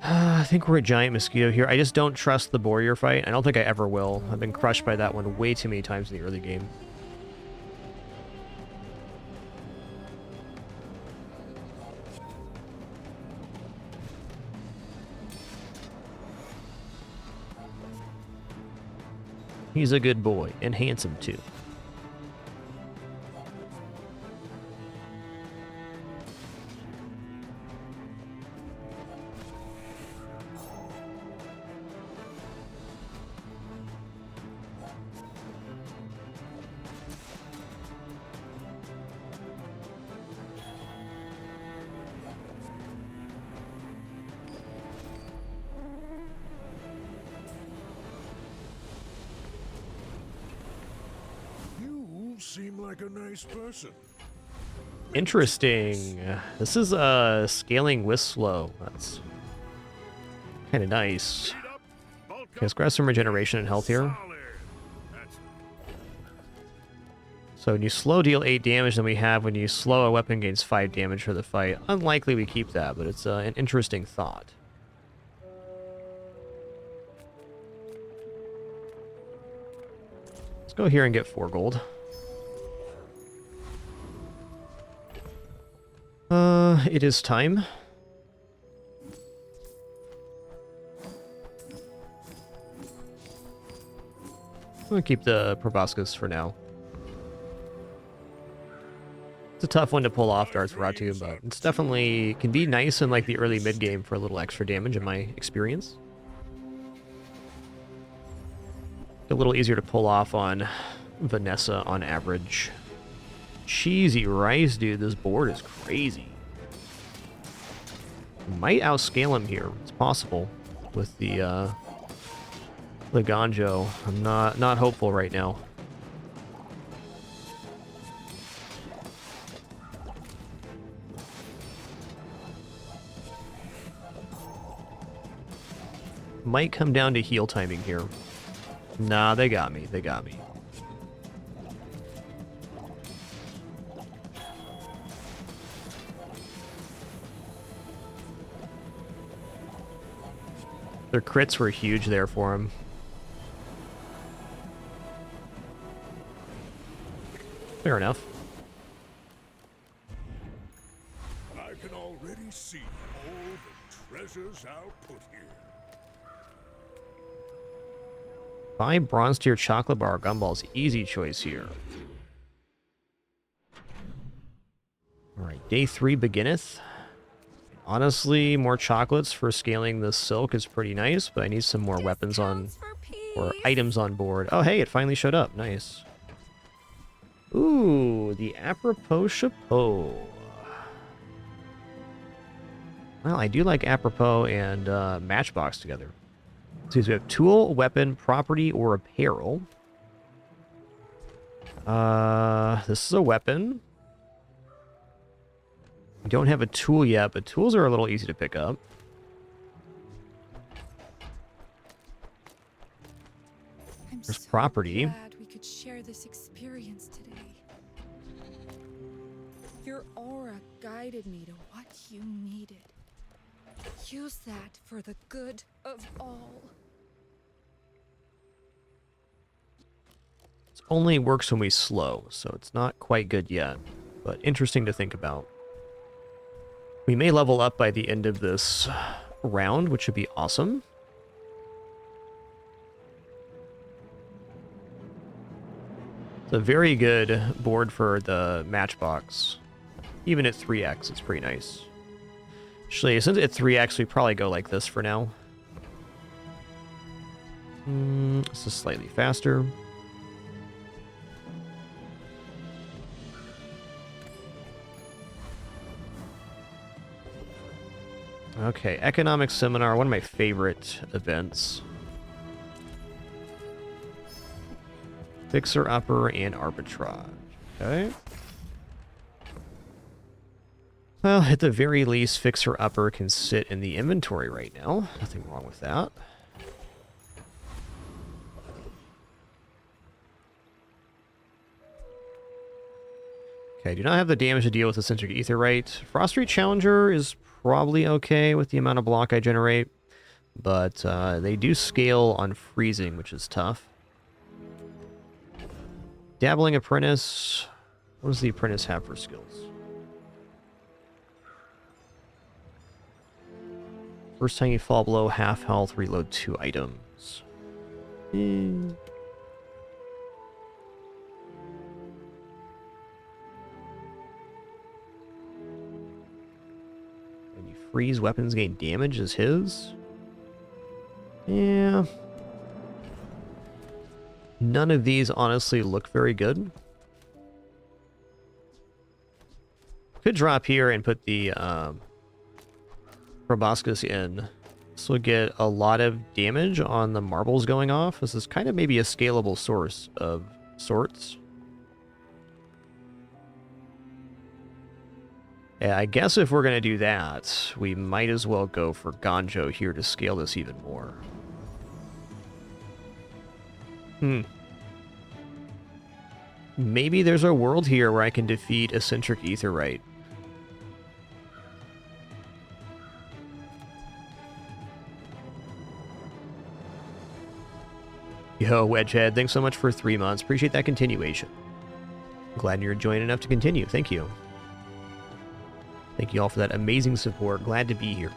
I think we're a giant mosquito here. I just don't trust the Warrior fight. I don't think I ever will. I've been crushed by that one way too many times in the early game. He's a good boy, and handsome too. Seem like a nice person. Interesting. This is scaling with slow. That's kind of nice. Okay, let's grab some regeneration and health here. So when you slow deal 8 damage, then we have when you slow a weapon gains 5 damage for the fight. Unlikely we keep that, but it's an interesting thought. Let's go here and get 4 gold. It is time. I'm gonna keep the proboscis for now. It's a tough one to pull off, Dartsratu, but it's definitely can be nice in like the early mid game for a little extra damage in my experience. A little easier to pull off on Vanessa on average. Cheesy rice, dude. This board is crazy. Might outscale him here. It's possible with the Ganjo. I'm not hopeful right now. Might come down to heal timing here. Nah, they got me. They got me. Their crits were huge there for him. Fair enough. I can already see all the treasures I'll put here. Buy bronze tier chocolate bar gumballs. Easy choice here. Alright, day 3 beginneth. Honestly, more chocolates for scaling the silk is pretty nice, but I need some more weapons on, or items on board. Oh, hey, it finally showed up. Nice. Ooh, the apropos chapeau. Well, I do like apropos and matchbox together. So we have tool, weapon, property, or apparel. This is a weapon. We don't have a tool yet, but tools are a little easy to pick up. There's property. Glad we could share this experience today. Your aura guided me to what you needed. Use that for the good of all. It only works when we slow, so it's not quite good yet, but interesting to think about. We may level up by the end of this round, which would be awesome. It's a very good board for the matchbox. Even at 3x, it's pretty nice. Actually, since at 3x, we probably go like this for now. This is slightly faster. Okay, economic seminar, one of my favorite events. Fixer upper and arbitrage. Okay. Well, at the very least, fixer upper can sit in the inventory right now. Nothing wrong with that. Okay, do not have the damage to deal with eccentric etherite. Frost Street Challenger is probably okay with the amount of block I generate, but they do scale on freezing, which is tough. Dabbling Apprentice. What does the Apprentice have for skills? First time you fall below half health, reload 2 items. When you freeze, weapons gain damage is his. Yeah. None of these honestly look very good. Could drop here and put the proboscis in. This will get a lot of damage on the marbles going off. This is kind of maybe a scalable source of sorts. Yeah, I guess if we're going to do that, we might as well go for Ganjo here to scale this even more. Maybe there's a world here where I can defeat eccentric etherite. Yo, Wedgehead, thanks so much for 3 months. Appreciate that continuation. Glad you're enjoying enough to continue. Thank you. Thank you all for that amazing support. Glad to be here.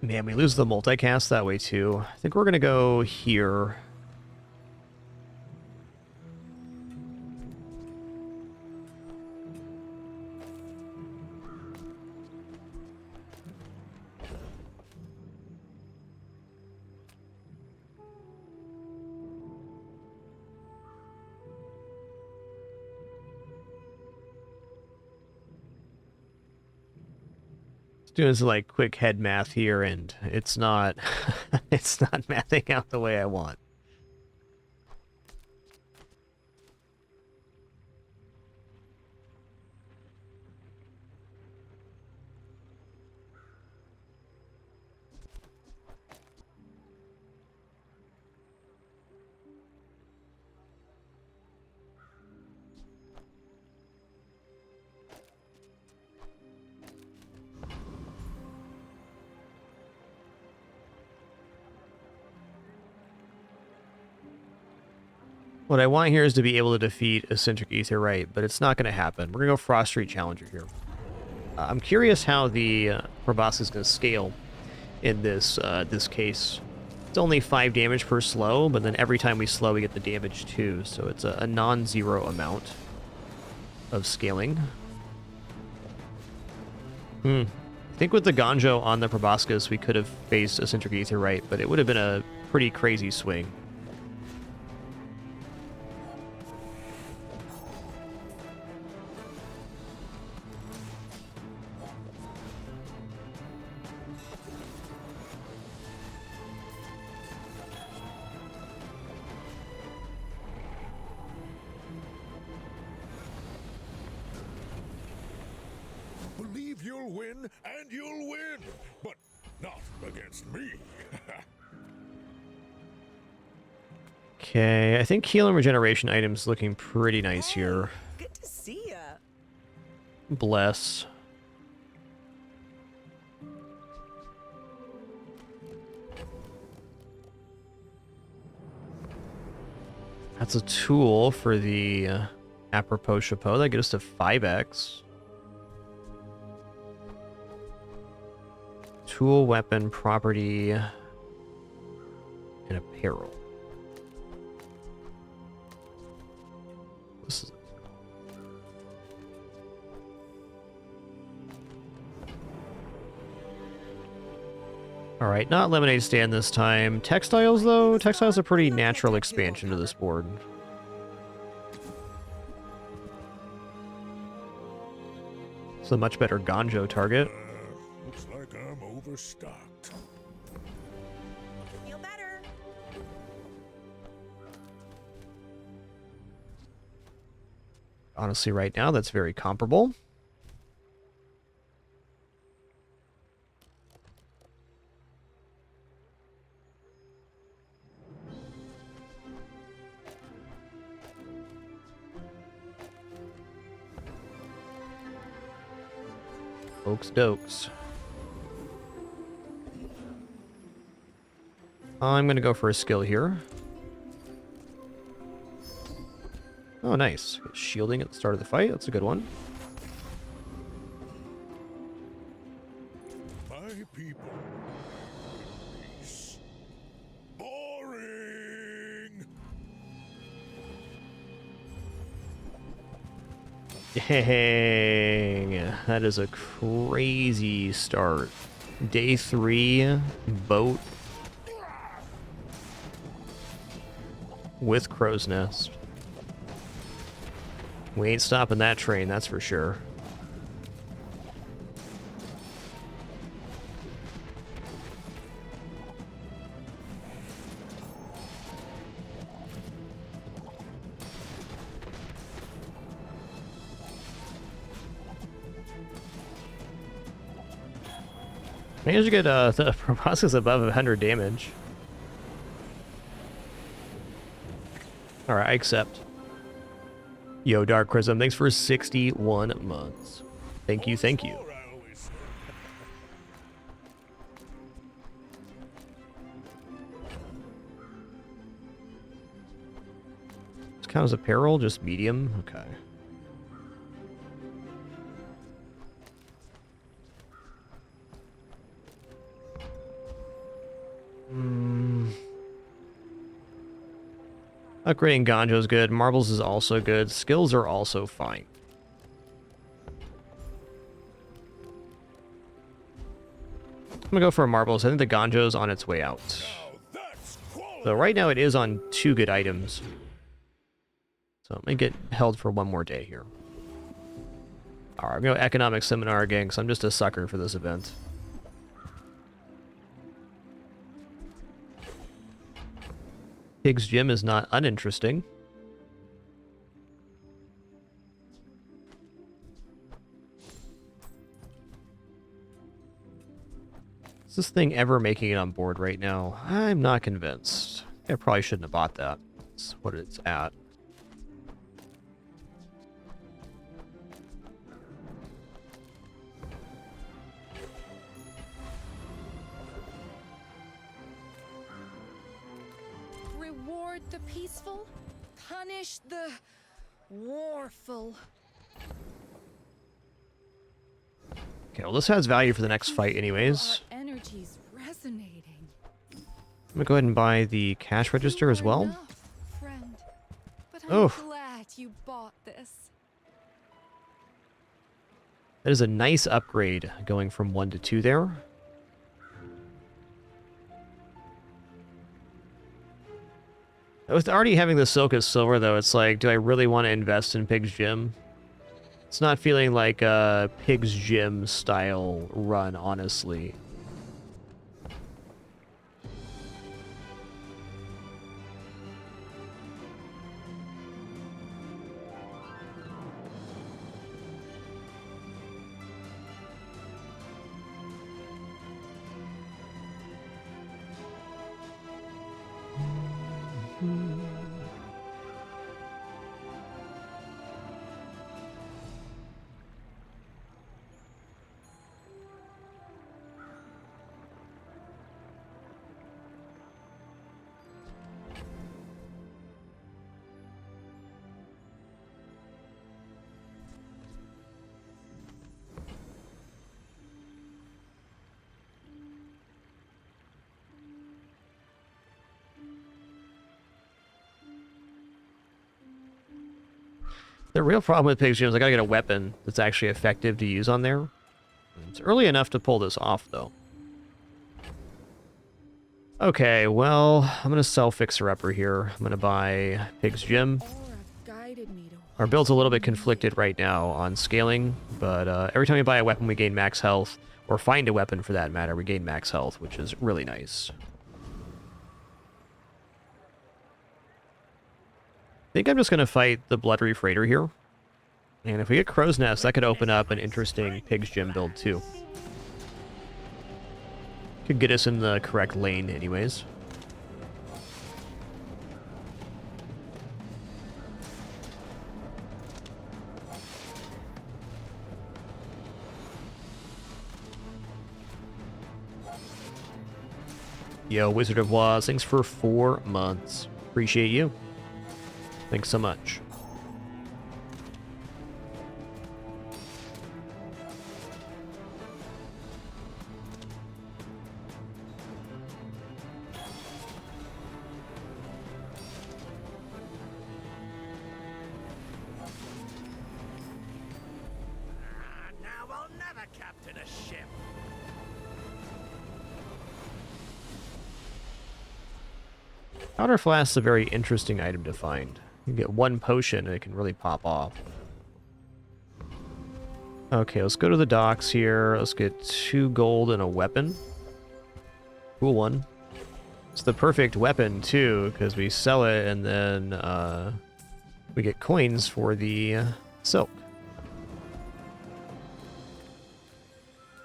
Man, we lose the multicast that way too. I think we're going to go here. Doing some like quick head math here, and it's not it's not mathing out the way I want. What I want here is to be able to defeat Eccentric Aetheryte, but it's not going to happen. We're going to go Frost Street Challenger here. I'm curious how the Proboscis is going to scale in this this case. It's only 5 damage per slow, but then every time we slow, we get the damage too. So it's a non-zero amount of scaling. I think with the Ganjo on the Proboscis, we could have faced Eccentric Aetheryte, but it would have been a pretty crazy swing. Believe you'll win, and you'll win, but not against me. Okay, I think heal and regeneration items looking pretty nice here. Good to see ya. Bless. That's a tool for the apropos chapeau. That gets us to 5x. Tool, weapon, property, and apparel. This is... Alright, not lemonade stand this time. Textiles, though? Textiles are a pretty natural expansion to this board. It's a much better Ganjo target. Looks like I'm overstocked. Feel better. Honestly, right now, that's very comparable. Oaks dokes. I'm going to go for a skill here. Oh, nice. Shielding at the start of the fight. That's a good one. My people. Peace. Boring. Dang. That is a crazy start. Day 3, boat with Crow's Nest. We ain't stopping that train, that's for sure. Managed to get the Proboscis above 100 damage. Alright, I accept. Yo, Dark Chrism, thanks for 61 months. Thank you, thank you. More, I always say. This count as apparel, just medium? Okay. Upgrading Ganjo is good. Marbles is also good. Skills are also fine. I'm gonna go for a Marbles. I think the Ganjo's on its way out. Now that's quality. So right now it is on 2 good items. So it may get held for 1 more day here. Alright, I'm going to Economic Seminar again, because I'm just a sucker for this event. Pig's Gym is not uninteresting. Is this thing ever making it on board right now? I'm not convinced. I probably shouldn't have bought that. That's what it's at. Reward the peaceful, punish the warful. Okay, well, this has value for the next fight anyways. Our energy's resonating. I'm gonna go ahead and buy the cash register as well. Enough, friend. But I'm Oh. glad you bought this. That is a nice upgrade going from 1 to 2 there. With already having the Silk as silver, though, it's like, do I really want to invest in Pig's Gym? It's not feeling like a Pig's Gym style run, honestly. The real problem with Pig's Gym is I gotta get a weapon that's actually effective to use on there. It's early enough to pull this off, though. Okay, well, I'm gonna sell Fixer Upper here. I'm gonna buy Pig's Gym. Aura guided me to Our build's a little bit conflicted right now on scaling, but every time we buy a weapon, we gain max health, or find a weapon for that matter, we gain max health, which is really nice. I think I'm just going to fight the Blood Reef Raider here. And if we get Crow's Nest, that could open up an interesting Pig's Gym build too. Could get us in the correct lane anyways. Yo, Wizard of Waz, thanks for 4 months. Appreciate you. Thanks so much. Now we'll never captain a ship. Powder Flask's a very interesting item to find. You can get 1 potion and it can really pop off. Okay, let's go to the docks here. Let's get 2 gold and a weapon. Cool one. It's the perfect weapon too, because we sell it and then we get coins for the silk.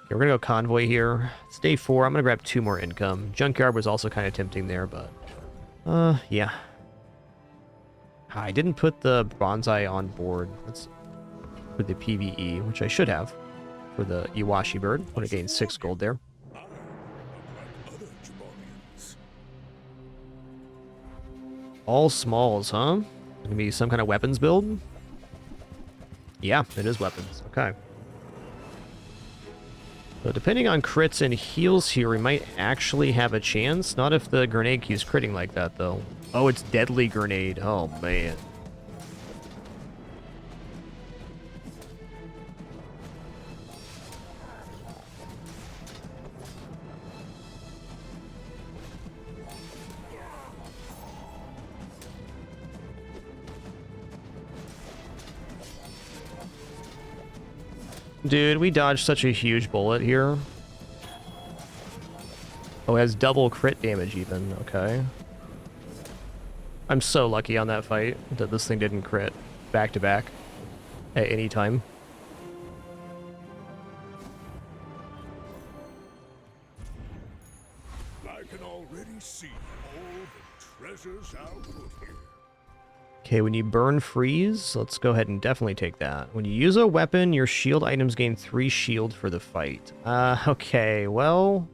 Okay, we're gonna go convoy here. It's day 4. I'm gonna grab 2 more income. Junkyard was also kind of tempting there, but yeah. I didn't put the bonsai on board. That's for the PvE, which I should have for the Iwashi bird. I would have gained 6 gold there. I am like other Jamorians. All smalls, huh? Gonna be some kind of weapons build? Yeah, it is weapons. Okay. So depending on crits and heals here, we might actually have a chance. Not if the grenade keeps critting like that, though. Oh, it's deadly grenade. Oh, man. Dude, we dodged such a huge bullet here. Oh, it has double crit damage even. Okay. I'm so lucky on that fight that this thing didn't crit back to back at any time. I can already see all the treasures I'll put here. Okay, when you burn freeze, let's go ahead and definitely take that. When you use a weapon, your shield items gain 3 shield for the fight. Okay, well...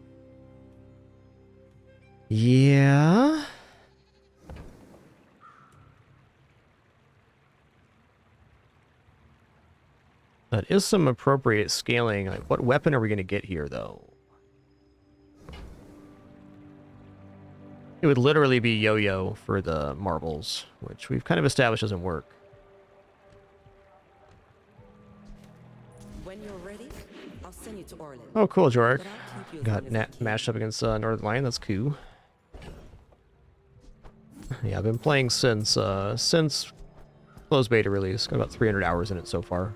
yeah... That is some appropriate scaling. Like, what weapon are we going to get here, though? It would literally be yo-yo for the marbles, which we've kind of established doesn't work. When you're ready, I'll send you to Orland. Oh, cool, Jork. But I'll keep you as Got long as I can. matched up against Northern Lion. That's cool. Yeah, I've been playing since closed beta release. Got about 300 hours in it so far.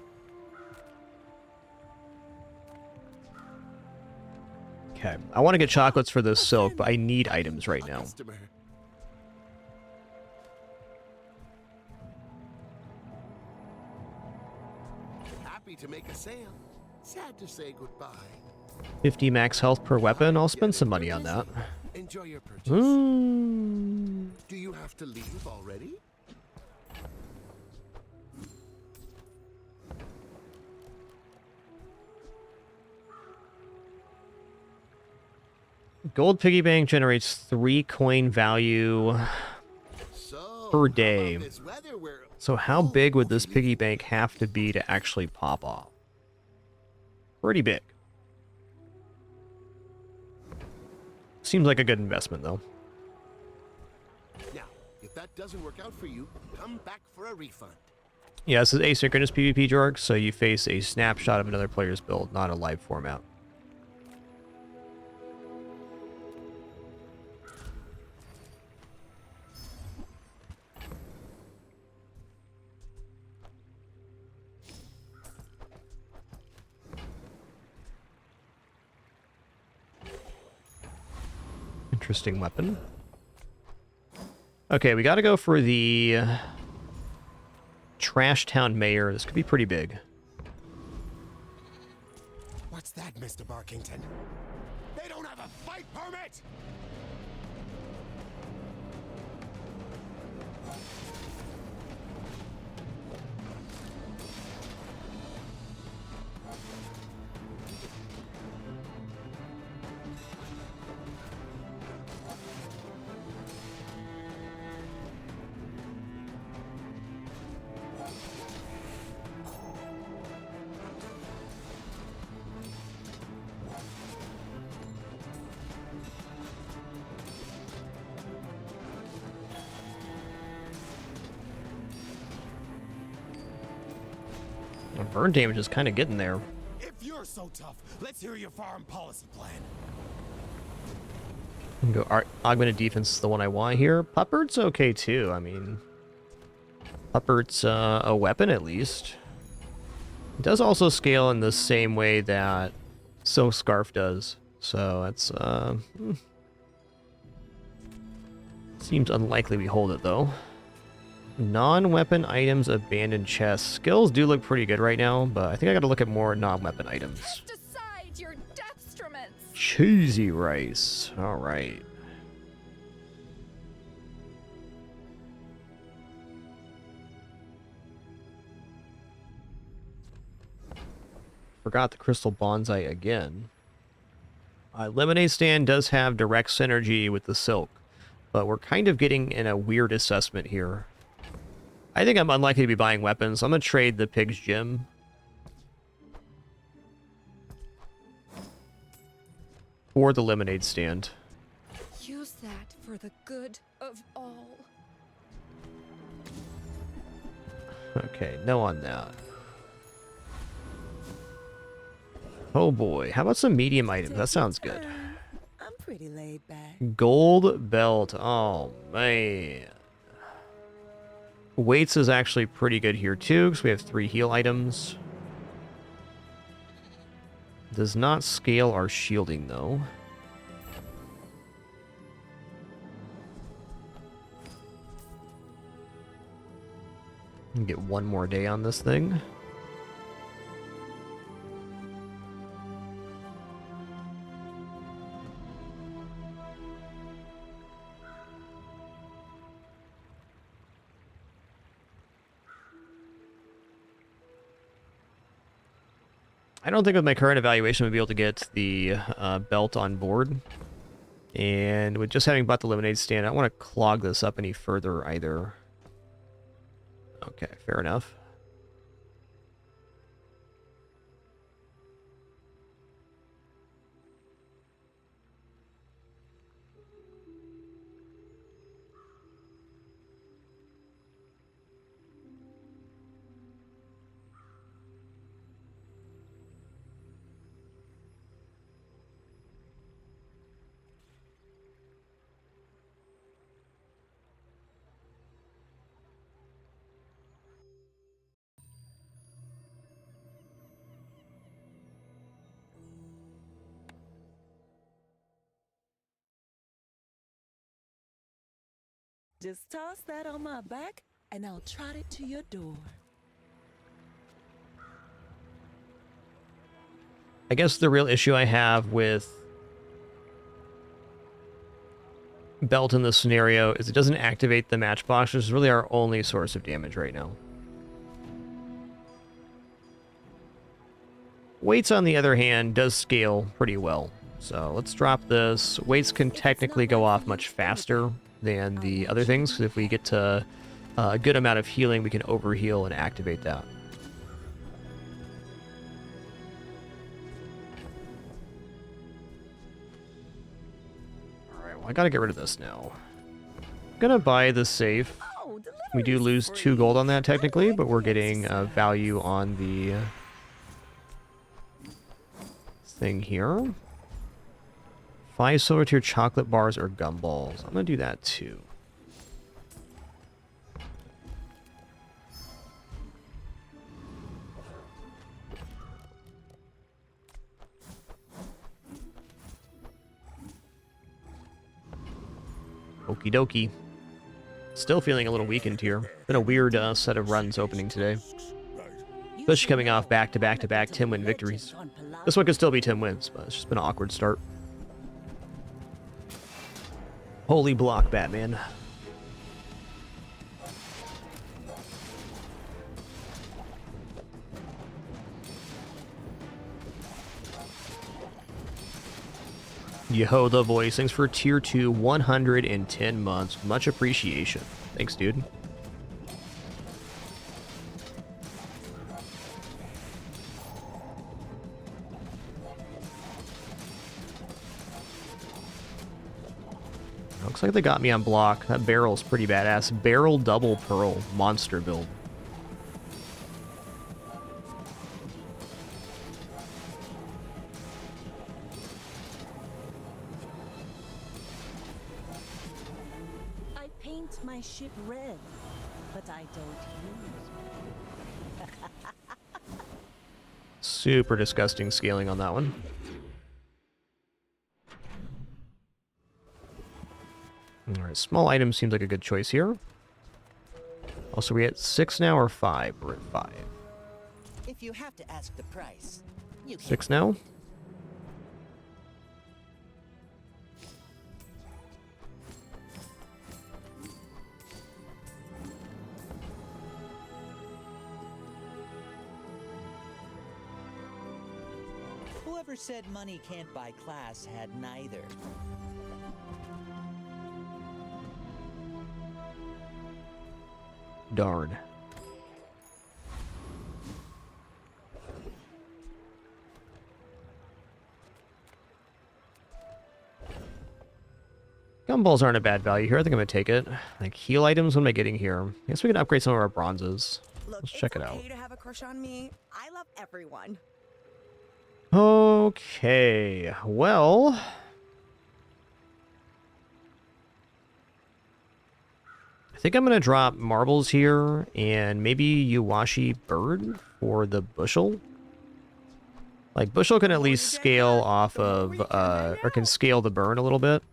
Okay, I want to get chocolates for this silk, but I need items right now. Customer. Happy to make a sale. Sad to say goodbye. 50 max health per weapon. I'll spend some money on that. Enjoy your purchase. Mm. Do you have to leave already? Gold piggy bank generates 3 coin value So, per how day. about this weather where- So how big would this piggy bank have to be to actually pop off? Pretty big. Seems like a good investment, though. Now, if that doesn't work out for you, come back for a refund. Yeah, this is asynchronous PvP, Jorg, so you face a snapshot of another player's build, not a live format. Interesting weapon. Okay, we got to go for the Trash Town Mayor. This could be pretty big. What's that, Mr. Barkington? They don't have a fight permit! Burn damage is kind of getting there. If you're so tough, let's hear your foreign policy plan. Go augmented defense is the one I want here. Puppert's okay too. I mean, Puppert's a weapon at least. It does also scale in the same way that Silk Scarf does. So that's seems unlikely we hold it though. Non-weapon items, abandoned chests. Skills do look pretty good right now, but I think I gotta look at more non-weapon items. Cast aside your deathstruments. Cheesy rice. Alright. Forgot the crystal bonsai again. Lemonade stand does have direct synergy with the silk, but we're kind of getting in a weird assessment here. I think I'm unlikely to be buying weapons. I'm going to trade the pig's gym. For the lemonade stand. Use that for the good of all. Okay, no on that. Oh boy, how about some medium items? That sounds good. I'm pretty laid back. Gold belt. Oh, man. Weights is actually pretty good here, too, because we have 3 heal items. Does not scale our shielding, though. Get one more day on this thing. I don't think with my current evaluation we'll be able to get the belt on board. And with just having bought the lemonade stand, I don't want to clog this up any further either. Okay, fair enough. Just toss that on my back, and I'll trot it to your door. I guess the real issue I have with Belt in this scenario is it doesn't activate the matchbox, which is really our only source of damage right now. Weights, on the other hand, does scale pretty well. So let's drop this. Weights can technically go off much faster than the other things, because if we get to a good amount of healing, we can overheal and activate that. Alright, well, I gotta get rid of this now. I'm gonna buy the safe. We do lose 2 gold on that technically, but we're getting value on the thing here. 5 silver tier chocolate bars or gumballs. I'm gonna do that too. Okie dokie. Still feeling a little weakened here. Been a weird set of runs opening today. Especially coming off back-to-back-to-back 10-win victories. This one could still be 10 wins, but it's just been an awkward start. Holy block, Batman. Yo, the voice. Thanks for tier 2, 110 months. Much appreciation. Thanks, dude. Looks like they got me on block. That barrel's pretty badass. Barrel double pearl monster build. I paint my ship red, but I don't use. Super disgusting scaling on that one. Alright, small item seems like a good choice here. Also, we at 6 now or 5? We're at 5. If you have to ask the price, you 6 now? Whoever said money can't buy class had neither. Darn. Gumballs aren't a bad value here. I think I'm going to take it. Like, heal items, what am I getting here? I guess we can upgrade some of our bronzes. Look, Let's check it out. It's okay to have a crush on me. I love everyone. Okay, well... I think I'm going to drop marbles here, and maybe Yuwashi Bird for the bushel. Like, bushel can at least scale off of, or can scale the burn a little bit.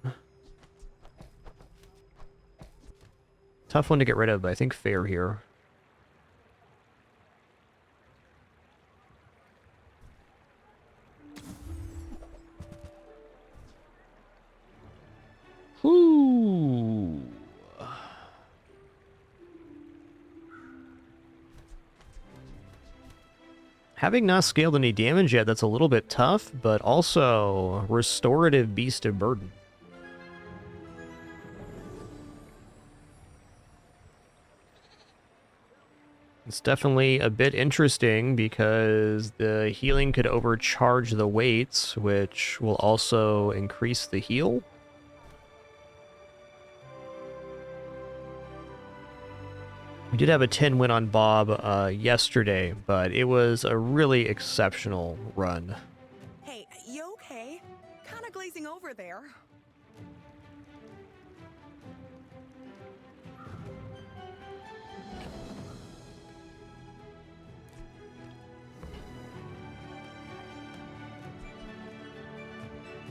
Tough one to get rid of, but I think fair here. Whoo! Having not scaled any damage yet, that's a little bit tough, but also restorative Beast of Burden. It's definitely a bit interesting because the healing could overcharge the weights, which will also increase the heal. We did have a 10 win on Bob yesterday, but it was a really exceptional run. Hey, you okay? Kinda glazing over there.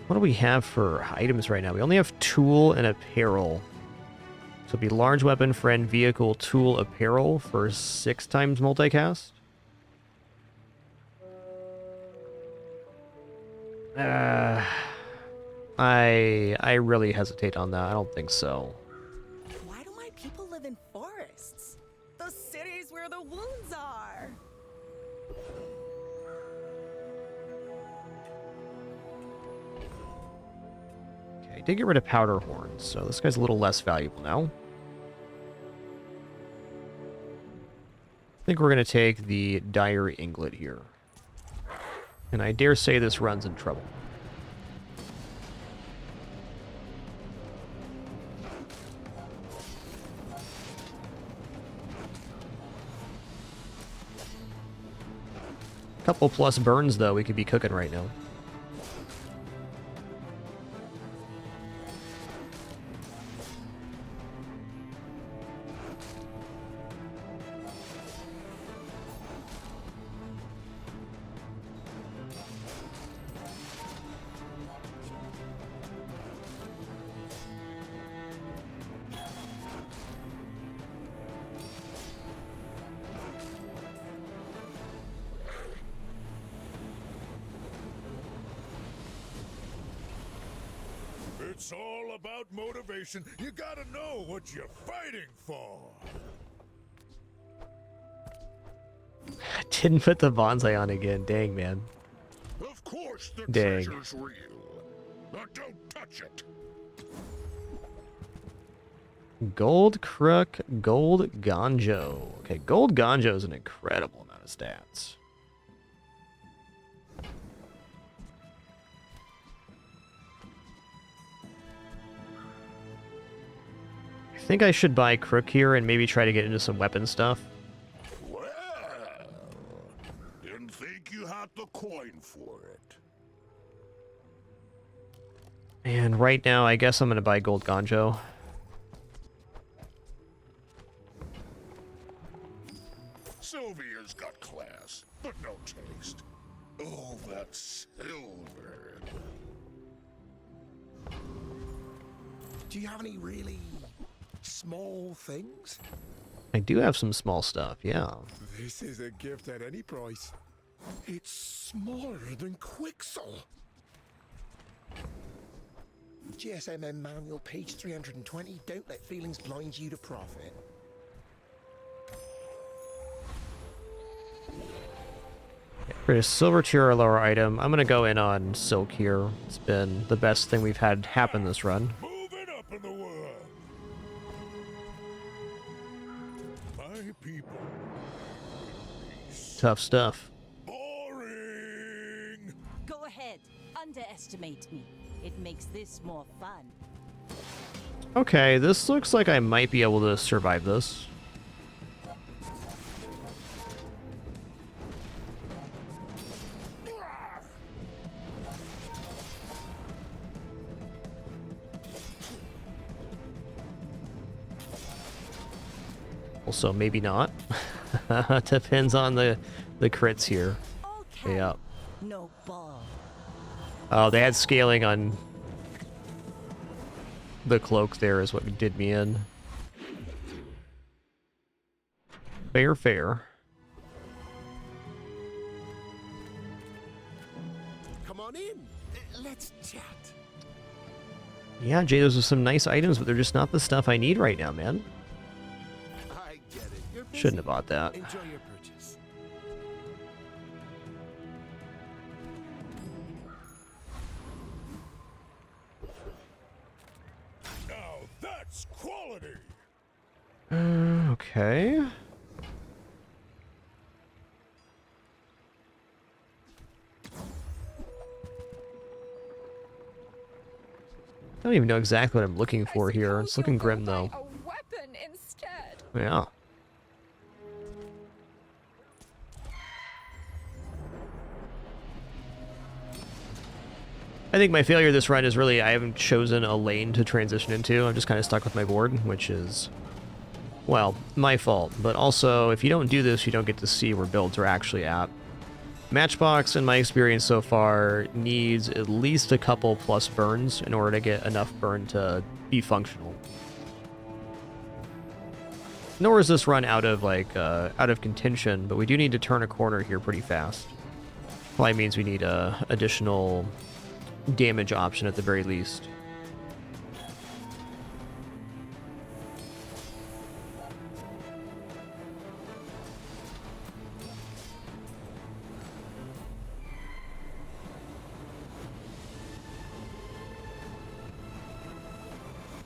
What do we have for items right now? We only have tool and apparel. So So it'll be large weapon, friend, vehicle, tool, apparel for 6 times multicast. I really hesitate on that. I don't think so. Why do my people live in forests? The cities where the wounds are. Okay, did get rid of powder horns, so this guy's a little less valuable now. I think we're going to take the diary inglet here. And I dare say this run's in trouble. Couple plus burns, though, we could be cooking right now. It's all about motivation. You gotta know what you're fighting for. Didn't put the bonsai on again. Dang, man. Of course the Dang. treasure's real. Now don't touch it. Gold Crook, Gold Ganjo. Okay, Gold Ganjo is an incredible amount of stats. I think I should buy Crook here and maybe try to get into some weapon stuff. Well, didn't think you had the coin for it. And right now, I guess I'm going to buy Gold Ganjo. Sylvia's got class, but no taste. Oh, that silver. Do you have any really small things? I do have some small stuff, yeah. This is a gift at any price. It's smaller than Quixel. GSMM manual, page 320. Don't let feelings blind you to profit. For a silver tier or lower item, I'm going to go in on Silk here. It's been the best thing we've had happen this run. Moving up in the world. My people. Tough stuff. Boring. Go ahead, underestimate me. It makes this more fun. Okay, this looks like I might be able to survive this. Also, maybe not. Depends on the crits here. Okay. Yeah. No ball. Oh, they had scaling on the cloak there is what did me in. Fair, fair. Come on in. Let's chat. Yeah, Jay, those are some nice items, but they're just not the stuff I need right now, man. I get it. You're busy. Shouldn't have bought that. Enjoy your purchase. Now that's quality. Okay. I don't even know exactly what I'm looking for here. It's looking grim, though. A weapon instead. Yeah. I think my failure this run is really I haven't chosen a lane to transition into. I'm just kind of stuck with my board, which is, well, my fault. But also, if you don't do this, you don't get to see where builds are actually at. Matchbox, in my experience so far, needs at least a couple plus burns in order to get enough burn to be functional. Nor is this run out of like out of contention, but we do need to turn a corner here pretty fast. Probably means we need a additional damage option at the very least.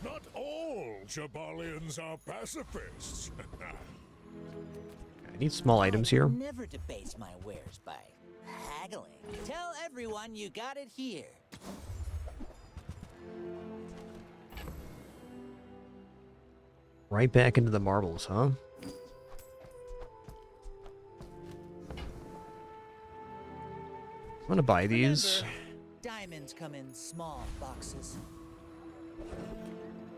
Not all Jabalians are pacifists. I need small items here. Never debase my wares by haggling. Tell everyone you got it here. Right back into the marbles, huh? I'm gonna buy these. Remember, diamonds come in small boxes.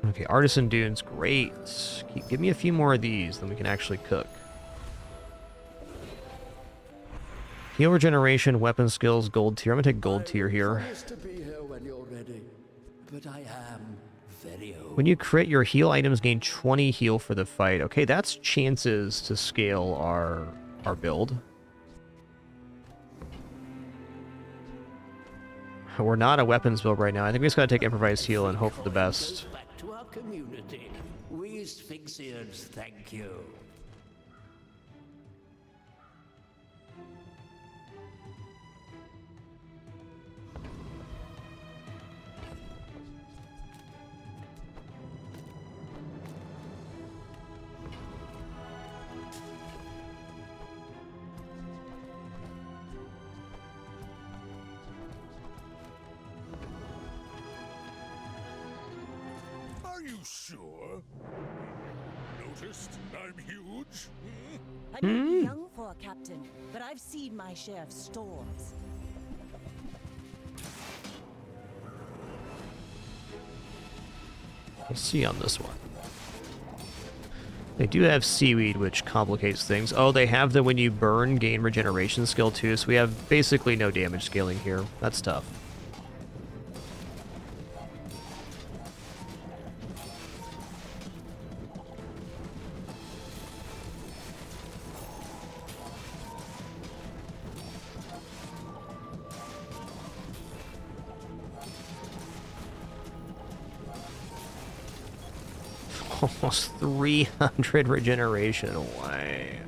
Okay, Artisan Dunes, great. Give me a few more of these, then we can actually cook. Heal regeneration, weapon skills, gold tier. I'm gonna take gold tier here. Promise to be here when you're ready, but I am very old. When you crit, your heal items gain 20 heal for the fight. Okay, that's chances to scale our build. We're not a weapons build right now. I think we just gotta take improvised heal and hope for the best. Goes back to our community. We Sphinxians thank you. Are you sure? Noticed I'm huge? Hmm? I may be young for a captain, but I've seen my share of storms. We'll see on this one. They do have seaweed, which complicates things. Oh, they have the when you burn, gain regeneration skill too, so we have basically no damage scaling here. That's tough. Almost 300 regeneration. Why?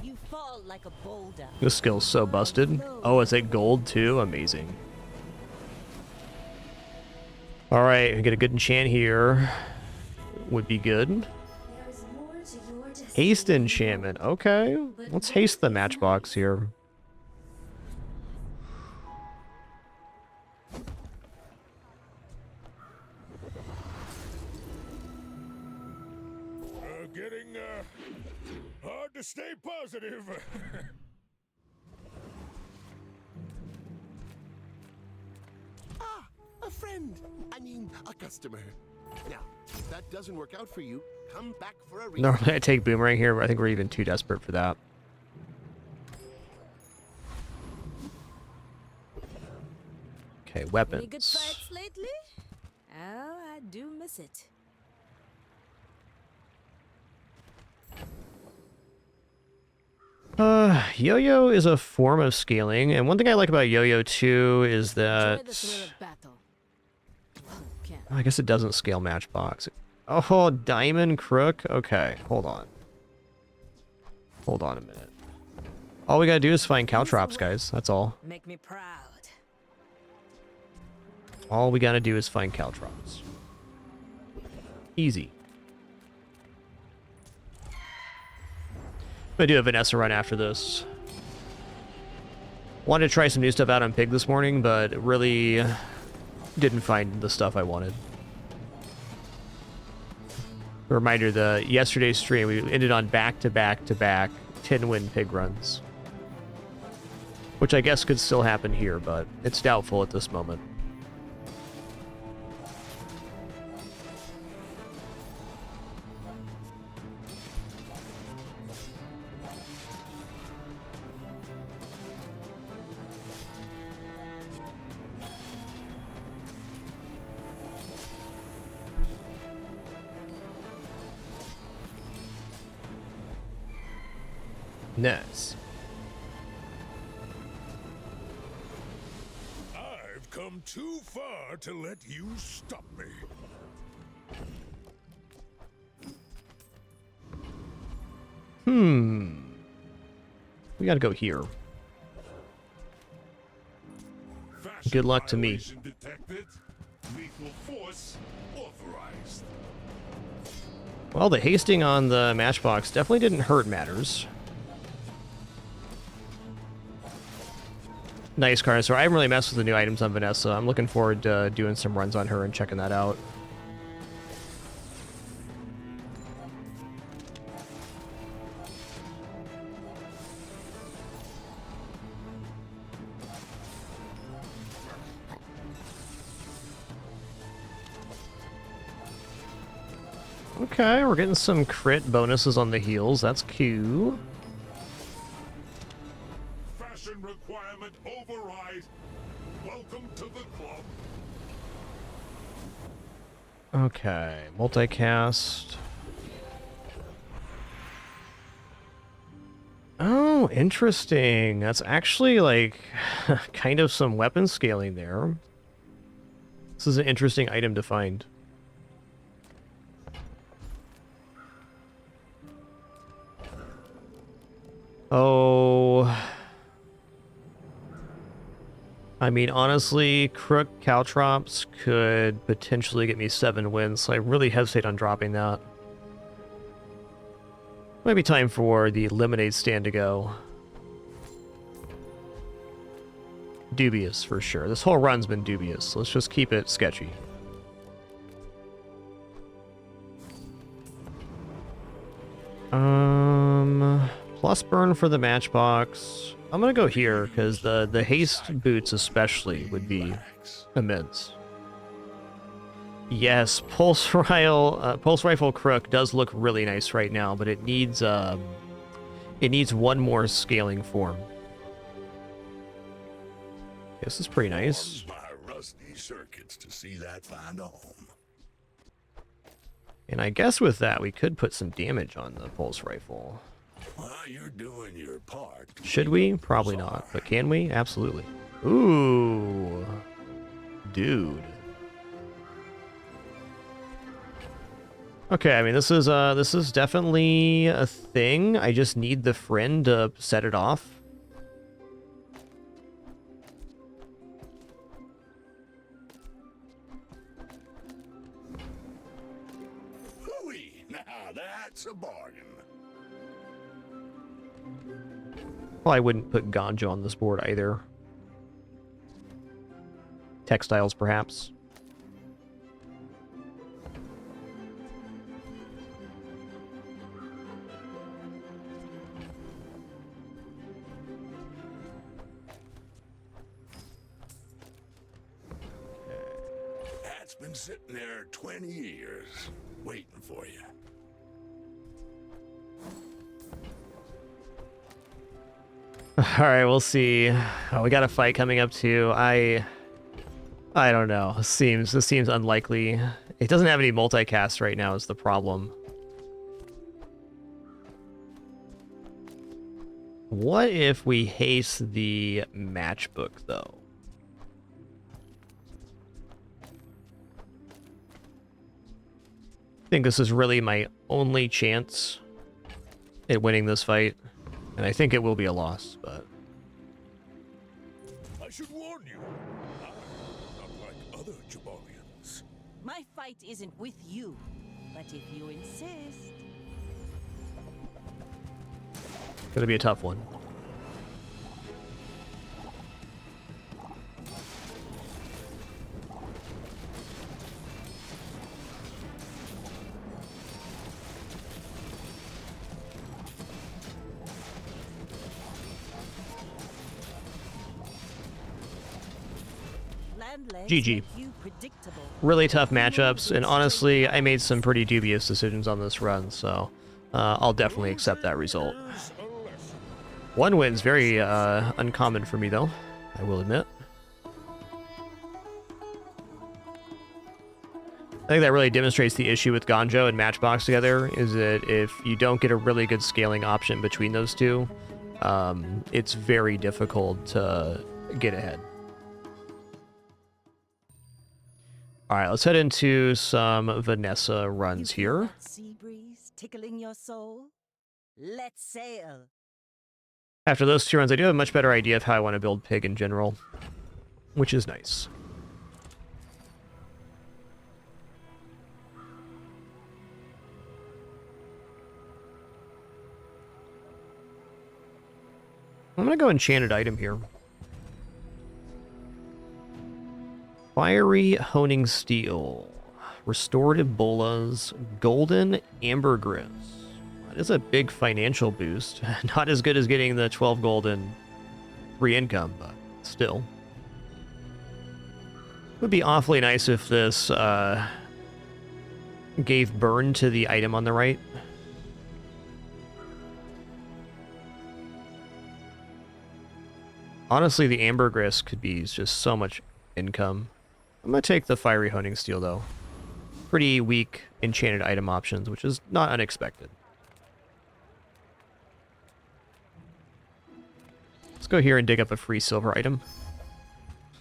You fall like a boulder. This skill's so busted. Oh, it's at gold too? Amazing. Alright, we get a good enchant here. Would be good. There is more to your destiny. Haste enchantment. Okay. Let's haste the matchbox here. Getting hard to stay positive. Ah, a friend. I mean, a customer. Now, if that doesn't work out for you, come back for a refund. Normally I take Boomerang here, but I think we're even too desperate for that. Okay, Any good weapons. fights lately? Oh, I do miss it. Yo-yo is a form of scaling, and one thing I like about yo-yo too is Try that this little battle. Can't. I guess it doesn't scale matchbox. Oh, diamond crook. Okay, hold on. Hold on a minute. All we gotta do is find caltrops, guys. That's all. Make me proud. All we gotta do is find caltrops. Easy. I'm gonna do a Vanessa run after this. Wanted to try some new stuff out on Pig this morning, but really didn't find the stuff I wanted. A reminder, the yesterday's stream, we ended on back-to-back-to-back 10-win Pig runs. Which I guess could still happen here, but it's doubtful at this moment. Nice. I've come too far to let you stop me. We gotta go here. Good luck to me. Detected. Lethal force authorized. Well, the hasting on the matchbox definitely didn't hurt matters. Nice Carnosaur. I haven't really messed with the new items on Vanessa. I'm looking forward to doing some runs on her and checking that out. Okay, we're getting some crit bonuses on the heals. That's cool. Fashion requirement override. Welcome to the club. Okay, multicast. Oh, interesting. That's actually like kind of some weapon scaling there. This is an interesting item to find. Oh, I mean, honestly, Crook Caltrops could potentially get me 7 wins, so I really hesitate on dropping that. Might be time for the Lemonade stand to go. Dubious, for sure. This whole run's been dubious, so let's just keep it sketchy. Plus burn for the matchbox. I'm gonna go here, because the haste boots especially would be immense. Yes, Pulse Rifle Crook does look really nice right now, but it needs one more scaling form. This is pretty nice. My rusty circuits to see that find a home. And I guess with that, we could put some damage on the Pulse Rifle. Well, you're doing your part. Should we? Probably not. But can we? Absolutely. Ooh. Dude. Okay, I mean, this is definitely a thing. I just need the friend to set it off. Hooey! Now that's a bargain. Well, I wouldn't put Ganja on this board either. Textiles, perhaps. That's been sitting there 20 years, waiting for you. Alright, we'll see. Oh, we got a fight coming up too. I don't know. This seems unlikely. It doesn't have any multicast right now is the problem. What if we haste the matchbook though? I think this is really my only chance at winning this fight. And I think it will be a loss, but... I should warn you, I'm not like other Jabarians. My fight isn't with you, but if you insist... Gonna be a tough one. GG. Really tough matchups, and honestly, I made some pretty dubious decisions on this run, so I'll definitely accept that result. 1 win's very uncommon for me, though, I will admit. think that really demonstrates the issue with Ganjo and Matchbox together, is that if you don't get a really good scaling option between those two, it's very difficult to get ahead. All right, let's head into some Vanessa runs here. That sea breeze tickling your soul? Let's sail. After those 2 runs, I do have a much better idea of how I want to build Pig in general, which is nice. I'm going to go enchanted item here. Fiery Honing Steel. Restorative Bolas. Golden Ambergris. That is a big financial boost. Not as good as getting the 12 gold and 3 income, but still. It would be awfully nice if this gave burn to the item on the right. Honestly, the Ambergris could be just so much income. I'm going to take the Fiery Honing Steel, though. Pretty weak enchanted item options, which is not unexpected. Let's go here and dig up a free silver item.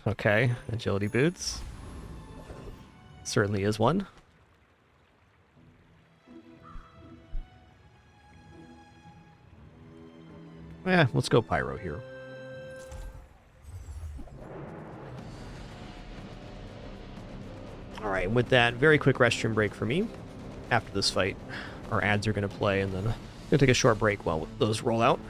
Okay, agility boots. Certainly is one. Yeah, let's go Pyro here. Alright, with that, very quick restroom break for me. After this fight, our ads are going to play, and then I'm going to take a short break while those roll out.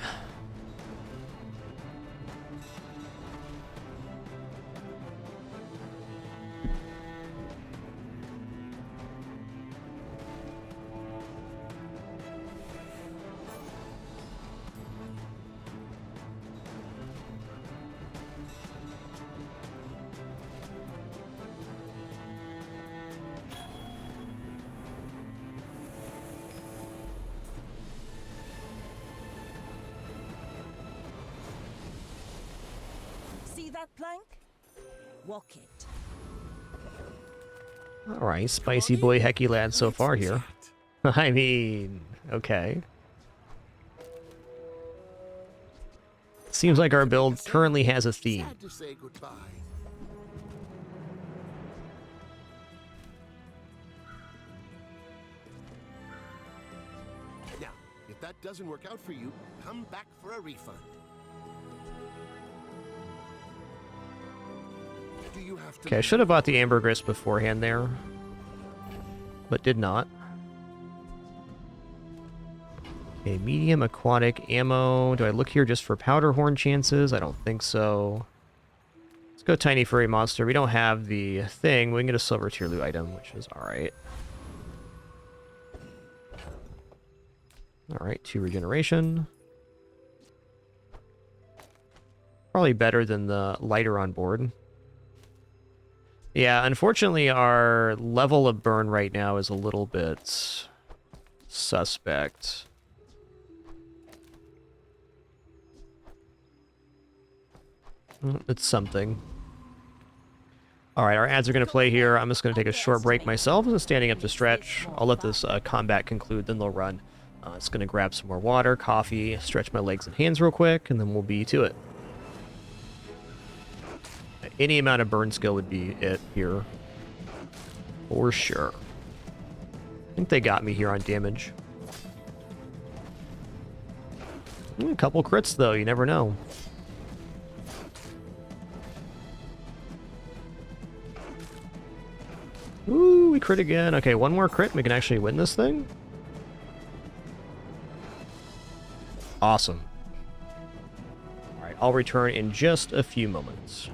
That plank? Walk it. Alright, spicy boy Hecky lad so far here. I mean, okay. Seems like our build currently has a theme. Sad to say goodbye. Now, if that doesn't work out for you, come back for a refund. Okay, I should have bought the Ambergris beforehand there, but did not. Okay, medium aquatic ammo. Do I look here just for powder horn chances? I don't think so. Let's go tiny furry monster. We don't have the thing. We can get a silver tier loot item, which is alright. Alright, 2 regeneration. Probably better than the lighter on board. Yeah, unfortunately, our level of burn right now is a little bit suspect. It's something. Alright, our ads are going to play here. I'm just going to take a short break myself. I'm standing up to stretch. I'll let this combat conclude, then they'll run. It's going to grab some more water, coffee, stretch my legs and hands real quick, and then we'll be to it. Any amount of burn skill would be it here. For sure. I think they got me here on damage. A couple crits, though. You never know. Ooh, we crit again. Okay, one more crit and we can actually win this thing. Awesome. Alright, I'll return in just a few moments.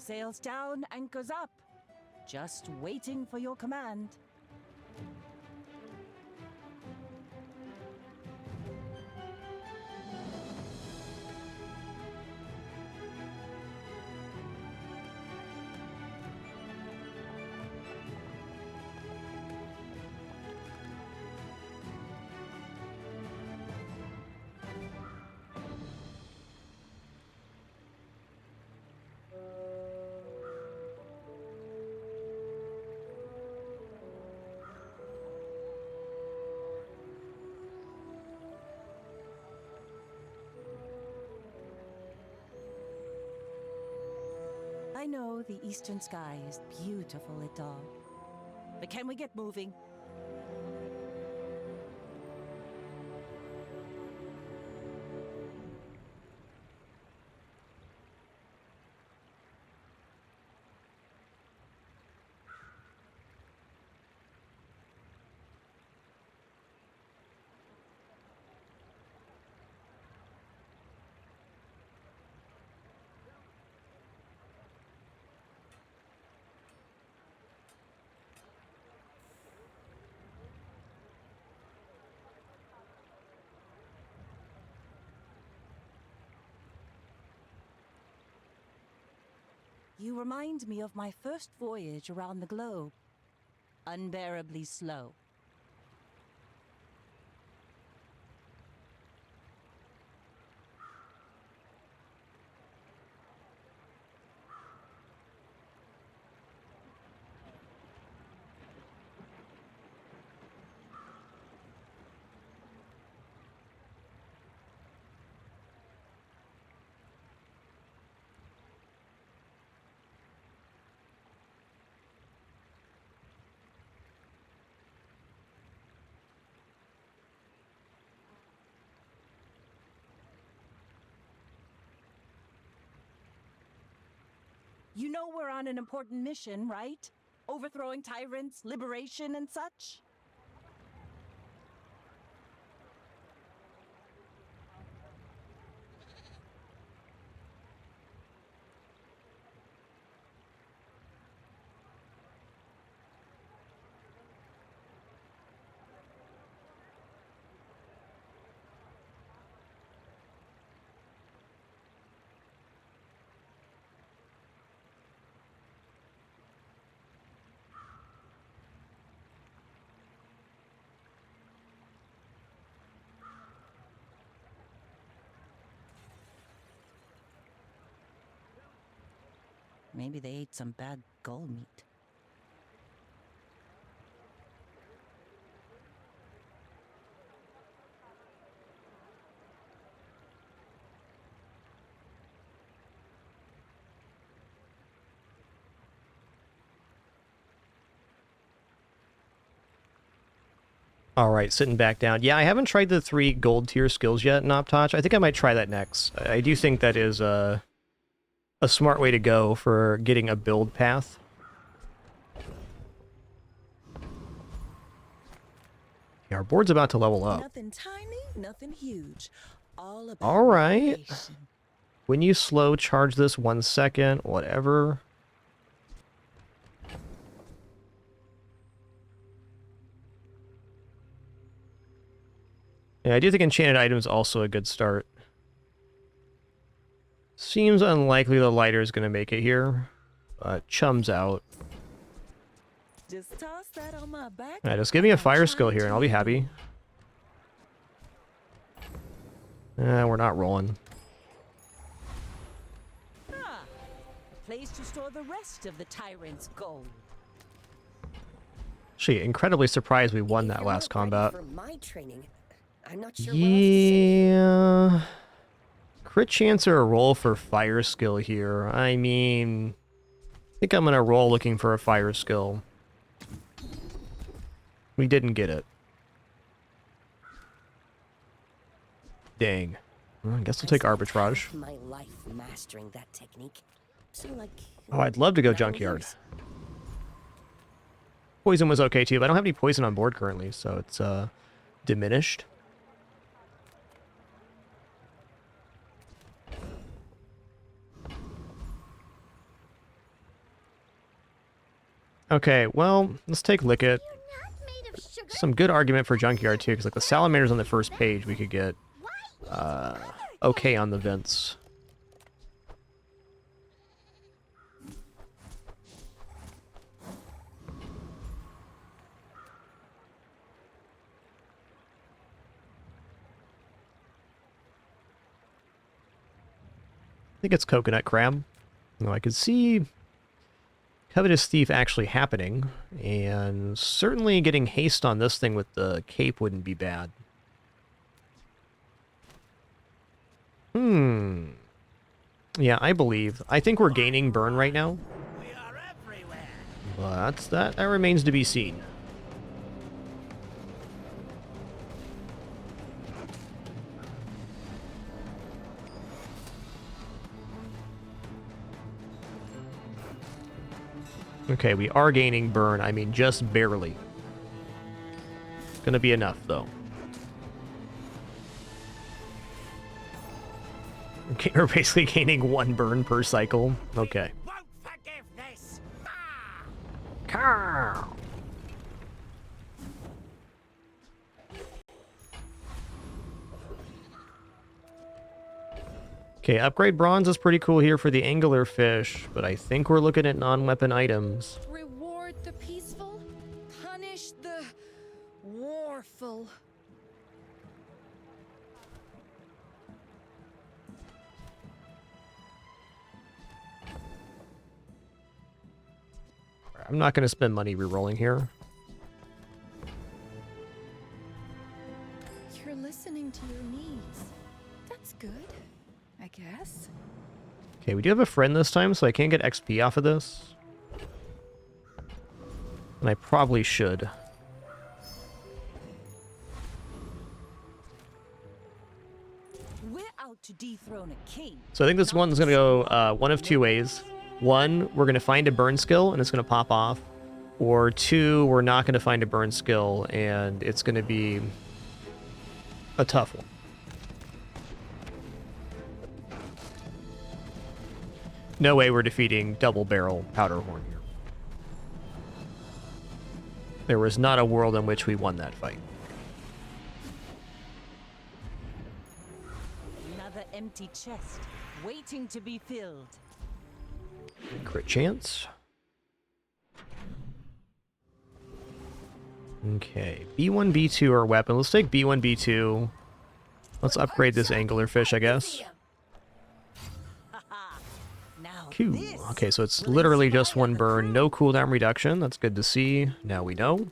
Sails down, anchors up. Just waiting for your command. I know the eastern sky is beautiful at dawn. But can we get moving? You remind me of my first voyage around the globe. Unbearably slow. You know we're on an important mission, right? Overthrowing tyrants, liberation, and such? Maybe they ate some bad gull meat. All right, sitting back down. Yeah, I haven't tried the 3 gold tier skills yet in Optach. I think I might try that next. I do think that is a smart way to go for getting a build path. Yeah, our board's about to level up. Nothing tiny, nothing huge. All about All right. moderation. When you slow charge this 1 second, whatever. Yeah, I do think enchanted item is also a good start. Seems unlikely the lighter is going to make it here. Chum's out. Just toss that on my back. Alright, just give me a fire skill here and I'll be happy. We're not rolling. Ah, a place to store the rest of the tyrant's gold. Actually, incredibly surprised we won that last combat. For my training, I'm not sure what else to say. Yeah. Crit chance or a roll for fire skill here. I mean, I think I'm gonna roll looking for a fire skill. We didn't get it. Dang. Well, I guess we'll take arbitrage. My life mastering that technique. So like, Oh, I'd love to go 9 junkyard. years. Poison was okay too, but I don't have any poison on board currently, so it's diminished. Okay, well, let's take Lickit. Some good argument for Junkyard too, because like the salamanders on the first page we could get okay on the vents. I think it's coconut crab. No, I could see Covetous Thief actually happening, and certainly getting haste on this thing with the cape wouldn't be bad. Yeah, I believe. I think we're gaining burn right now. But that remains to be seen. Okay, we are gaining burn. I mean, just barely. Gonna be enough, though. Okay, we're basically gaining 1 burn per cycle. Okay. Cow. Okay, upgrade bronze is pretty cool here for the angular fish, but I think we're looking at non-weapon items. Reward the peaceful, punish the warful. I'm not going to spend money rerolling here. You're listening to your needs. That's good, I guess. Okay, we do have a friend this time, so I can't get XP off of this. And I probably should. We're out to dethrone a king. So I think this one's going to go one of 2 ways. 1, we're going to find a burn skill, and it's going to pop off. Or 2, we're not going to find a burn skill, and it's going to be a tough one. No way we're defeating double barrel powder horn here. There was not a world in which we won that fight. Another empty chest, waiting to be filled. Crit chance. Okay, B1, B2 are weapon. Let's take B1, B2. Let's upgrade this angular fish, I guess. Cool. Okay, so it's literally just 1 burn, no cooldown reduction. That's good to see. Now we know.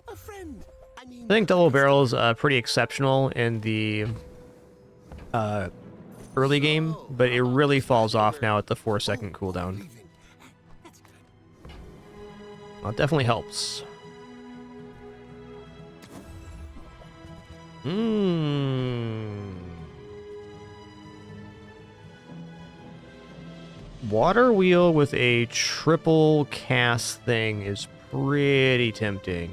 A friend. I mean, I think double barrel's pretty exceptional in the early game, but it really falls off now at the 4-second cooldown. Well, it definitely helps. Water wheel with a triple cast thing is pretty tempting.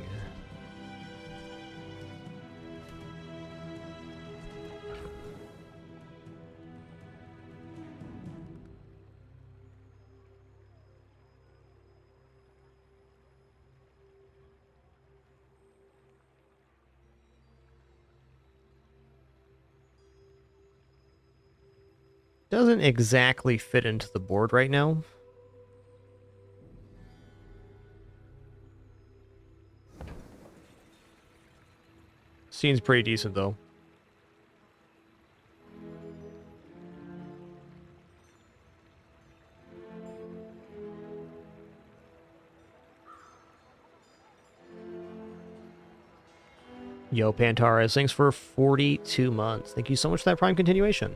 Doesn't exactly fit into the board right now. Seems pretty decent, though. Yo, Pantaras, thanks for 42 months. Thank you so much for that Prime continuation.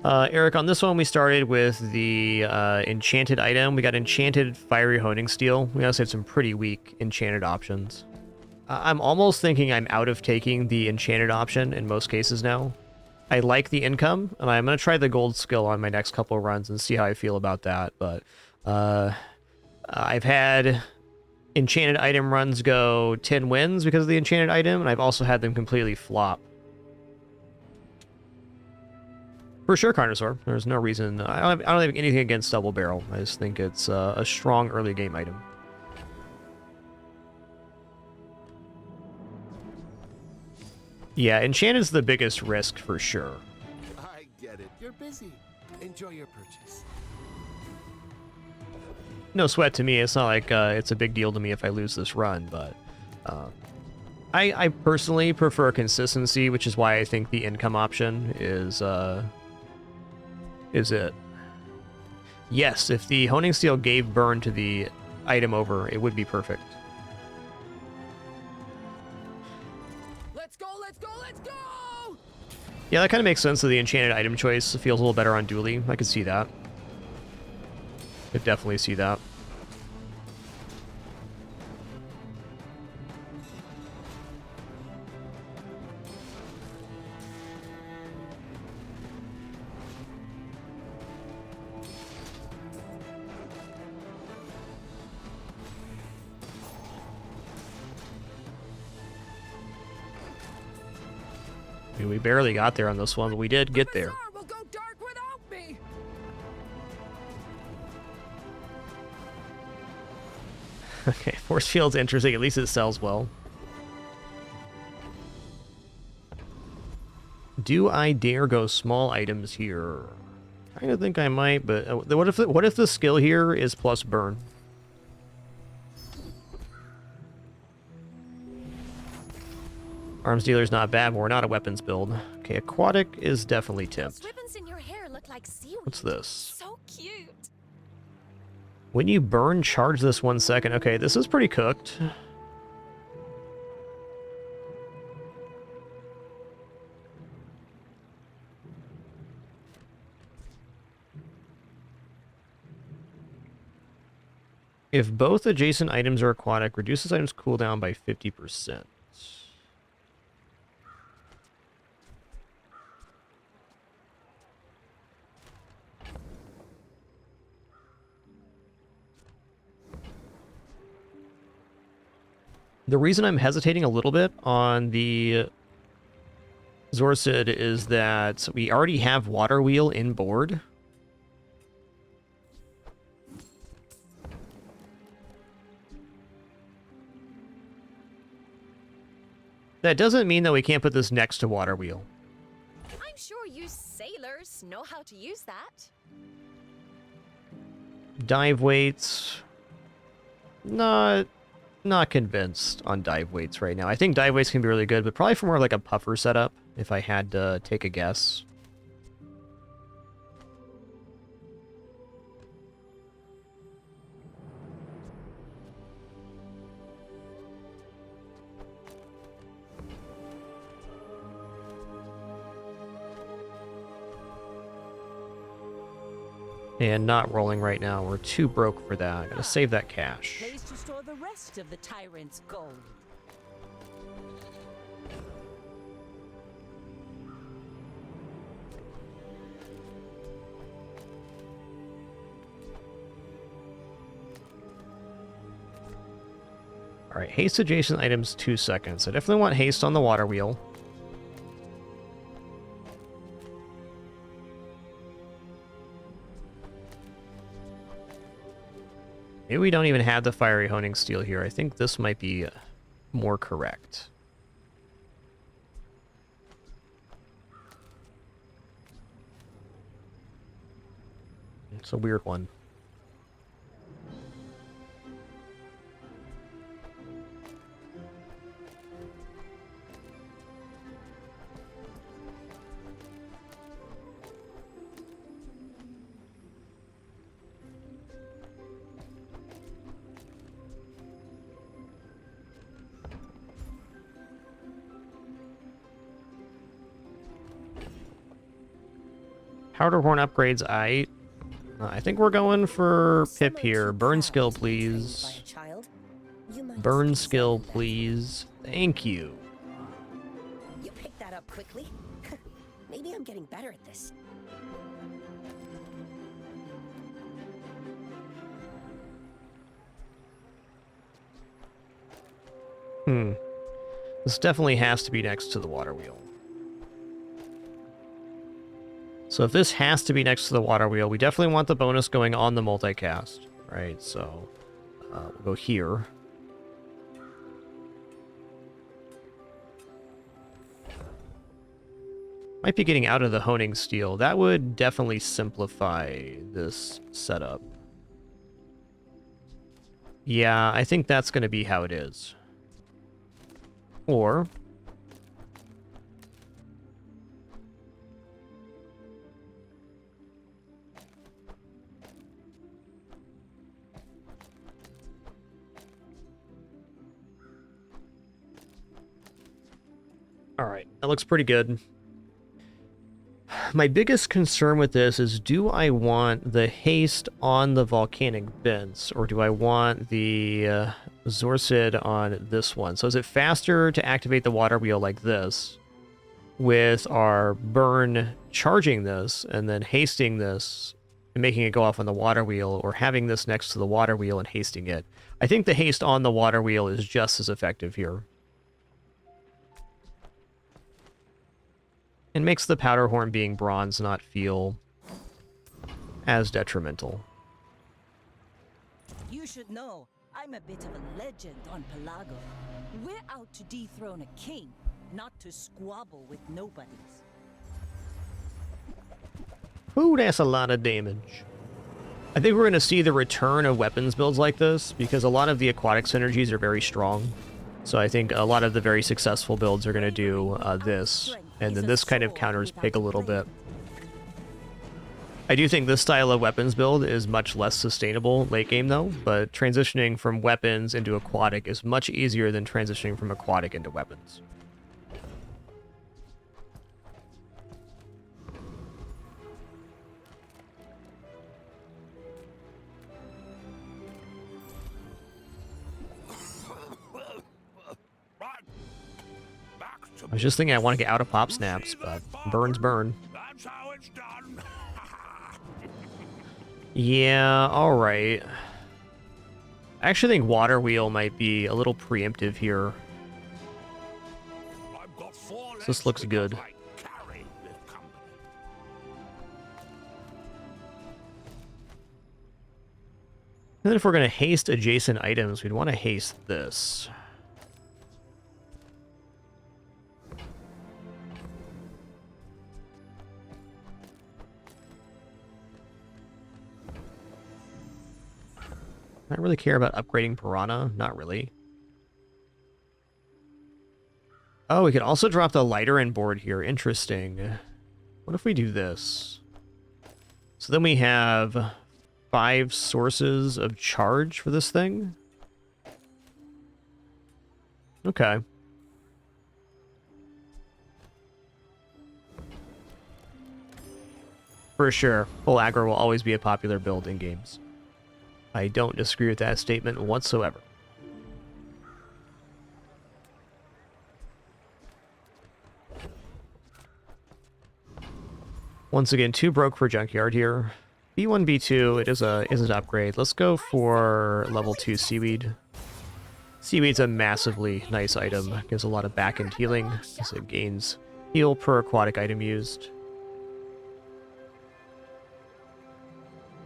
Eric, on this one we started with the enchanted item. We got enchanted fiery honing steel. We also had some pretty weak enchanted options. I'm almost thinking I'm out of taking the enchanted option in most cases now. I like the income, and I'm going to try the gold skill on my next couple of runs and see how I feel about that. But I've had enchanted item runs go 10 wins because of the enchanted item, and I've also had them completely flop. For sure, Carnosaur. There's no reason. I don't have anything against double barrel. I just think it's a strong early game item. Yeah, Enchanted's the biggest risk for sure. I get it. You're busy. Enjoy your purchase. No sweat to me. It's not like it's a big deal to me if I lose this run, but I personally prefer consistency, which is why I think the income option is it. Yes, if the Honing Steel gave burn to the item over, it would be perfect. Let's go, let's go, let's go! Yeah, that kind of makes sense that the enchanted item choice feels a little better on Dually. I could see that. Could definitely see that. I mean, we barely got there on this one, but we did get there. Bazaar will go dark without me. Okay, Force Field's interesting. At least it sells well. Do I dare go small items here? I kind of think I might, but what if the skill here is plus burn? Arms dealer's not bad, but we're not a weapons build. Okay, aquatic is definitely Those tempt. ribbons in your hair look like seaweed. What's this? So cute. When you burn, charge this 1 second. Okay, this is pretty cooked. If both adjacent items are aquatic, reduces items cooldown by 50%. The reason I'm hesitating a little bit on the Zorsid is that we already have Water Wheel in board. That doesn't mean that we can't put this next to Water Wheel. I'm sure you sailors know how to use that. Dive weights. Not convinced on dive weights right now. I think dive weights can be really good, but probably for more like a puffer setup, if I had to take a guess. And not rolling right now. We're too broke for that. I gotta save that cash. Place to store the rest of the tyrant's gold. Alright, haste adjacent items 2 seconds. I definitely want haste on the water wheel. Maybe we don't even have the fiery honing steel here. I think this might be more correct. It's a weird one. Powderhorn upgrades, I think we're going for Pip here. Burn skill, please. Burn skill, please. Thank you. You picked that up quickly. Maybe I'm getting better at this. This definitely has to be next to the water wheel. So if this has to be next to the water wheel, we definitely want the bonus going on the multicast, right? So we'll go here. Might be getting out of the honing steel. That would definitely simplify this setup. Yeah, I think that's going to be how it is. Or... Alright, that looks pretty good. My biggest concern with this is, do I want the haste on the volcanic vents, or do I want the Zorcid on this one? So is it faster to activate the water wheel like this, with our burn charging this, and then hasting this, and making it go off on the water wheel, or having this next to the water wheel and hasting it? I think the haste on the water wheel is just as effective here. It makes the powder horn being bronze not feel as detrimental. You should know, I'm a bit of a legend on Pelago. We're out to dethrone a king, not to squabble with nobodies. Ooh, that's a lot of damage. I think we're going to see the return of weapons builds like this, because a lot of the aquatic synergies are very strong. So I think a lot of the very successful builds are going to do this, and then this kind of counters Pig a little bit. I do think this style of weapons build is much less sustainable late game though, but transitioning from weapons into aquatic is much easier than transitioning from aquatic into weapons. I was just thinking I want to get out of pop snaps, but burns burn. That's how it's done. Yeah, alright. I actually think water wheel might be a little preemptive here. So this looks good. And then if we're going to haste adjacent items, we'd want to haste this. I don't really care about upgrading Piranha. Not really. Oh, we could also drop the lighter in board here. Interesting. What if we do this? So then we have 5 sources of charge for this thing? Okay. For sure. Full aggro will always be a popular build in games. I don't disagree with that statement whatsoever. Once again, 2 broke for Junkyard here. B1, B2, it is an upgrade. Let's go for level 2 Seaweed. Seaweed's a massively nice item. Gives a lot of back-end healing, as it gains heal per aquatic item used.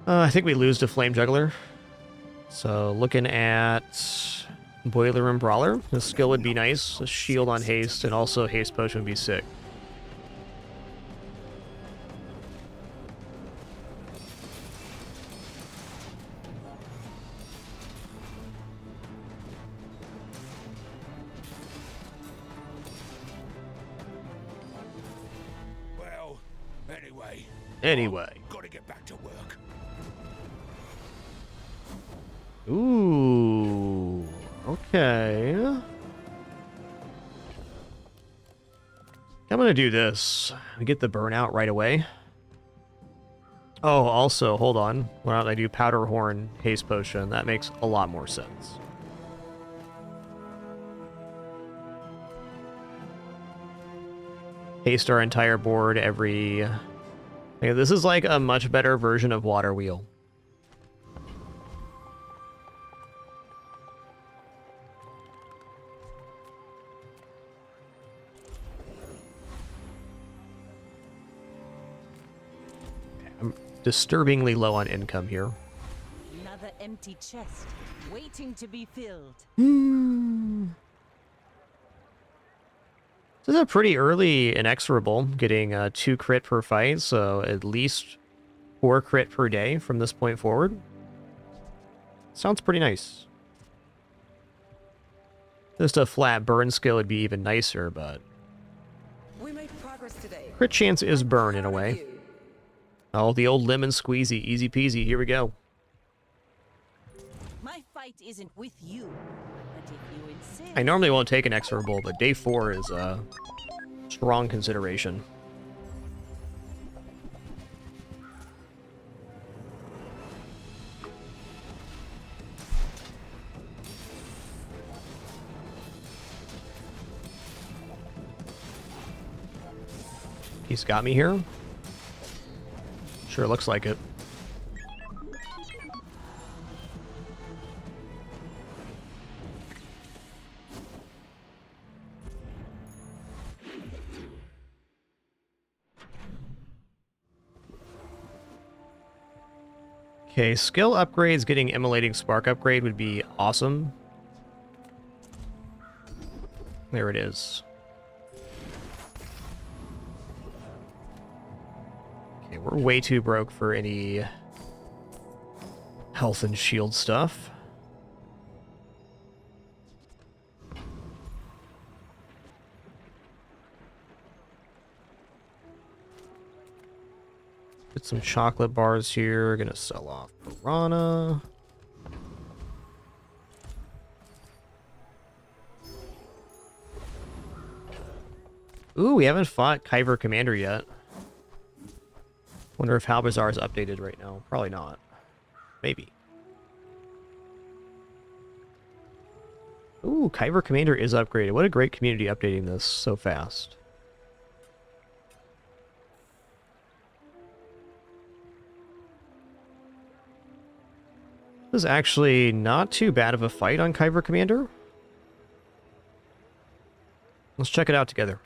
I think we lose to Flame Juggler. So looking at Boiler and Brawler, the skill would be nice. A shield on haste, and also haste potion would be sick. Well, Anyway. Gotta get back to work. Ooh, okay. I'm gonna do this. We get the burnout right away. Oh, also, hold on. Why don't I do Powder Horn Haste Potion? That makes a lot more sense. Haste our entire board every... Yeah, this is like a much better version of Water Wheel. I'm disturbingly low on income here. Another empty chest, waiting to be filled. This is a pretty early inexorable, getting 2 crit per fight, so at least 4 crit per day from this point forward. Sounds pretty nice. Just a flat burn skill would be even nicer, but We made progress today. crit chance is burn in a Proud of way. you. Oh, the old lemon squeezy, easy peasy, here we go. My fight isn't with you, but if you insist. I normally won't take an exorable, but day 4 is a strong consideration. He's got me here. Sure looks like it. Okay, skill upgrades, getting Immolating Spark upgrade would be awesome. There it is. Okay, we're way too broke for any health and shield stuff. Get some chocolate bars here. Gonna sell off Piranha. Ooh, we haven't fought Kyver Commander yet. Wonder if Bazaar is updated right now. Probably not. Maybe. Ooh, Kyver Commander is upgraded. What a great community updating this so fast. This is actually not too bad of a fight on Kyver Commander. Let's check it out together.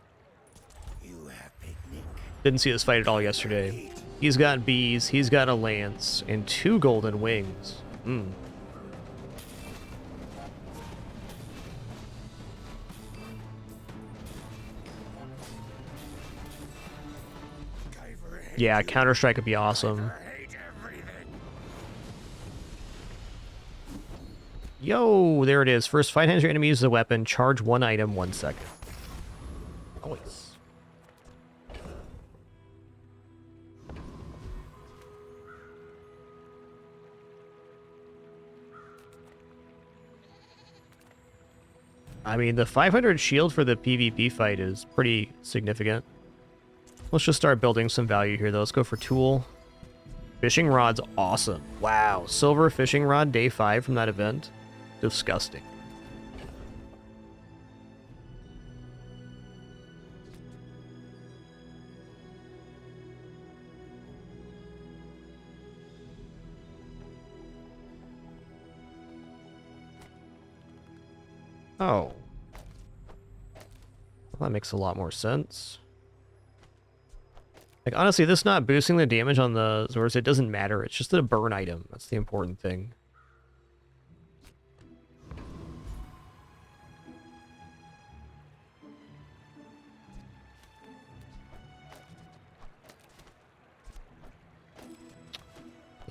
Didn't see this fight at all yesterday. He's got bees, he's got a lance, and 2 golden wings. Yeah, Counter-Strike would be awesome. Yo, there it is. First, fight hands your enemy uses a weapon. Charge 1 item 1 second. Nice. I mean, the 500 shield for the PvP fight is pretty significant. Let's just start building some value here, though. Let's go for tool. Fishing rod's awesome. Wow, silver fishing rod, day 5 from that event. Disgusting. Oh. Well, that makes a lot more sense. Like, honestly, this not boosting the damage on the Zors, it doesn't matter. It's just a burn item. That's the important thing.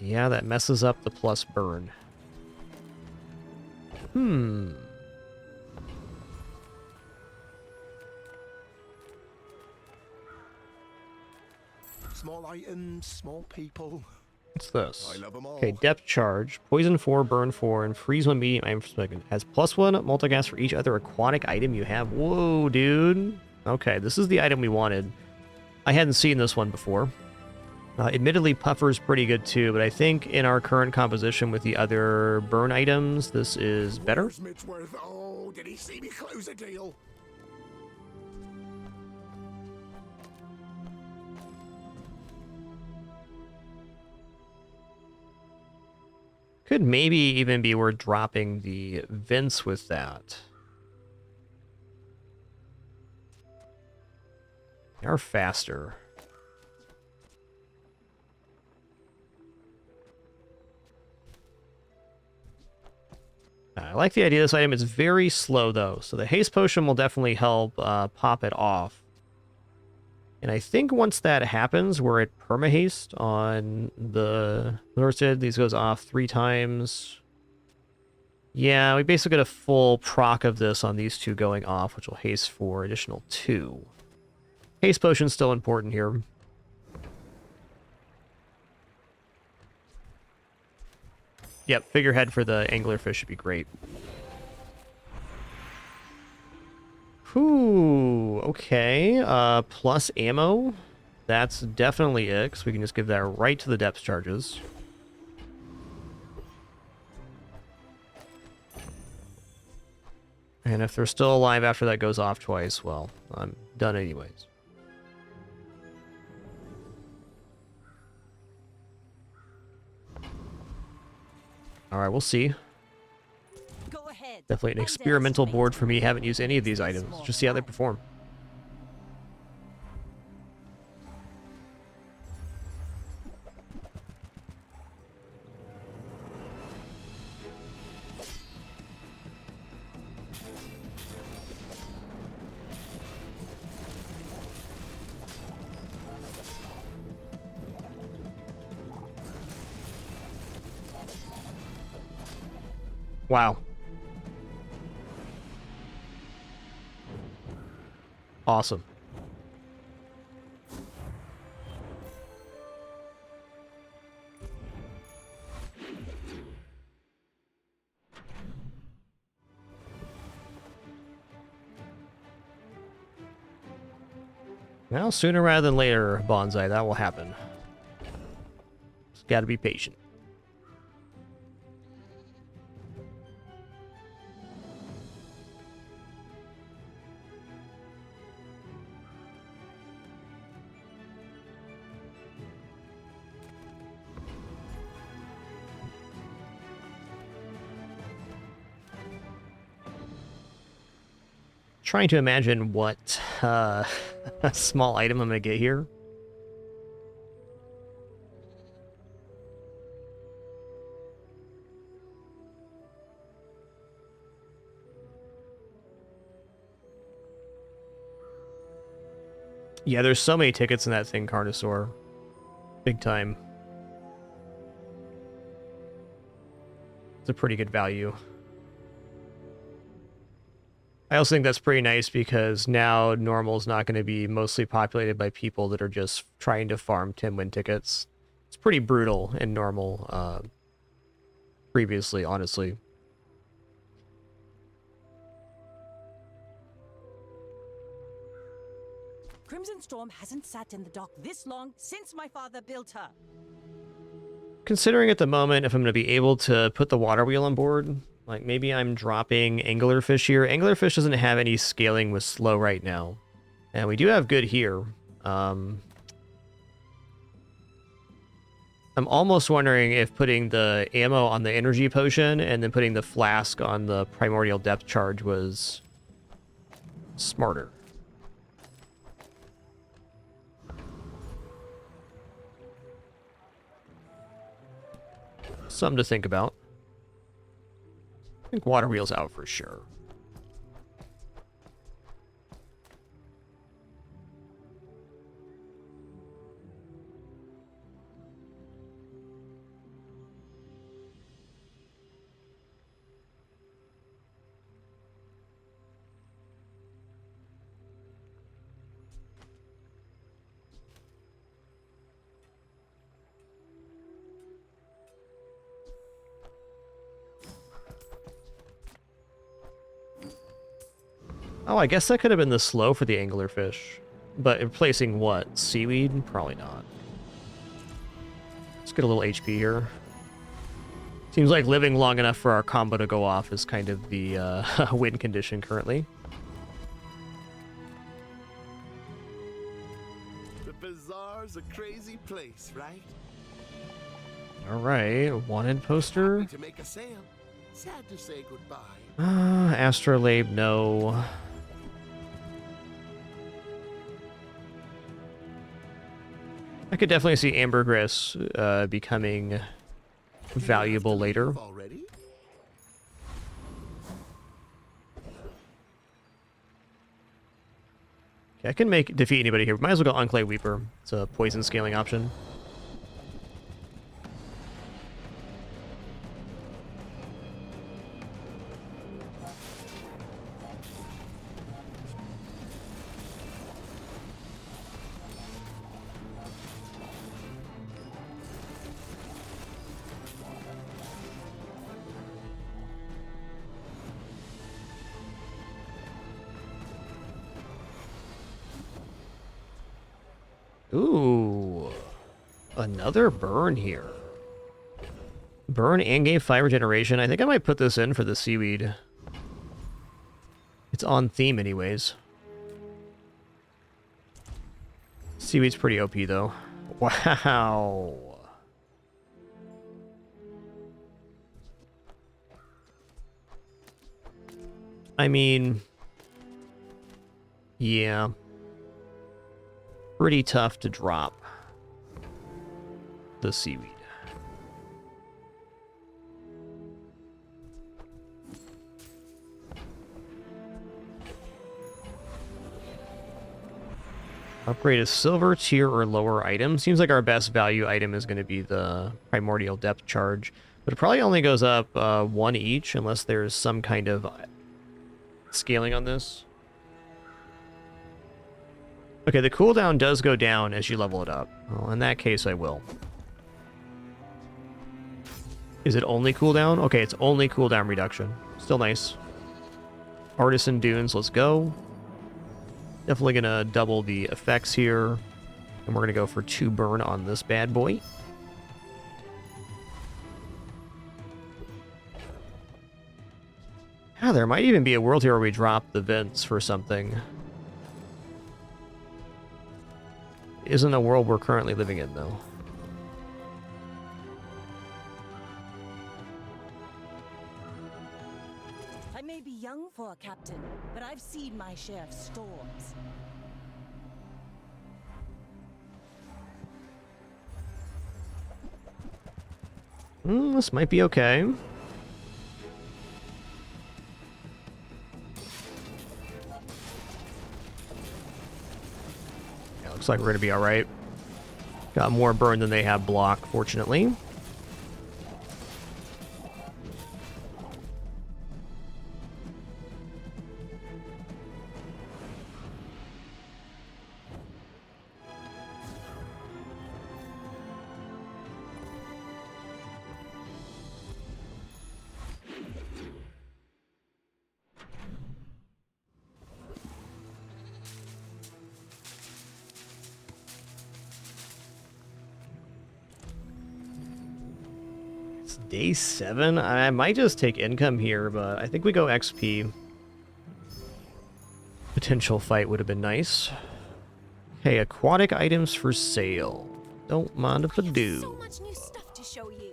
Yeah, that messes up the plus burn. Small items, small people. What's this? I love them all. Okay, depth charge. Poison 4, burn 4, and freeze 1 medium item per second. Has +1 multicast for each other aquatic item you have. Whoa, dude. Okay, this is the item we wanted. I hadn't seen this one before. Admittedly, Puffer's pretty good too, but I think in our current composition with the other burn items, this is better. Where's Mitchworth? Oh, did he see me close a deal? Could maybe even be worth dropping the Vince with that. They are faster. I like the idea of this item. It's very slow, though, so the haste potion will definitely help pop it off. And I think once that happens, we're at perma-haste on the Norsid. These goes off 3 times. Yeah, we basically get a full proc of this on these 2 going off, which will haste for additional 2. Haste potion's still important here. Yep, figurehead for the anglerfish should be great. Whew, okay. Plus ammo. That's definitely it, because we can just give that right to the depth charges. And if they're still alive after that goes off twice, well, I'm done anyways. Alright, we'll see. Go ahead. Definitely an experimental board for me. Haven't used any of these items. Just see how they perform. Wow. Awesome. Well, sooner rather than later, Bonsai, that will happen. Just gotta be patient. Trying to imagine what small item I'm gonna get here. Yeah, there's so many tickets in that thing, Carnosaur. Big time. It's a pretty good value. I also think that's pretty nice because now normal's not going to be mostly populated by people that are just trying to farm 10-win tickets. It's pretty brutal in normal previously, honestly. Crimson Storm hasn't sat in the dock this long since my father built her. Considering at the moment if I'm going to be able to put the water wheel on board, like maybe I'm dropping anglerfish here. Anglerfish doesn't have any scaling with slow right now. And we do have good here. I'm almost wondering if putting the ammo on the energy potion and then putting the flask on the primordial depth charge was smarter. Something to think about. I think water wheel's out for sure. Oh, I guess that could have been the slow for the anglerfish. But replacing what? Seaweed? Probably not. Let's get a little HP here. Seems like living long enough for our combo to go off is kind of the win condition currently. The Bazaar's a crazy place, right? Alright, wanted poster. Happy to make a sale. Sad to say goodbye. Astrolabe, no. I could definitely see ambergris becoming valuable later. Already? Okay, I can defeat anybody here. Might as well go Unclay Weeper. It's a poison scaling option. Ooh, another burn here. Burn and gain 5 regeneration. I think I might put this in for the seaweed. It's on theme anyways. Seaweed's pretty OP though. Wow. I mean, yeah. Pretty tough to drop the seaweed. Upgrade a silver tier or lower item. Seems like our best value item is going to be the primordial depth charge, but it probably only goes up 1 each unless there's some kind of scaling on this. Okay, the cooldown does go down as you level it up. Well, in that case, I will. Is it only cooldown? Okay, it's only cooldown reduction. Still nice. Artisan Dunes, let's go. Definitely gonna double the effects here. And we're gonna go for 2 burn on this bad boy. Ah, there might even be a world here where we drop the vents for something. Isn't a world we're currently living in, though. I may be young for a captain, but I've seen my share of storms. This might be okay. Looks like we're going to be alright. Got more burn than they have block, fortunately. Day 7? I might just take income here, but I think we go XP. Potential fight would have been nice. Okay, aquatic items for sale. Don't mind if I do. So much new stuff to show you.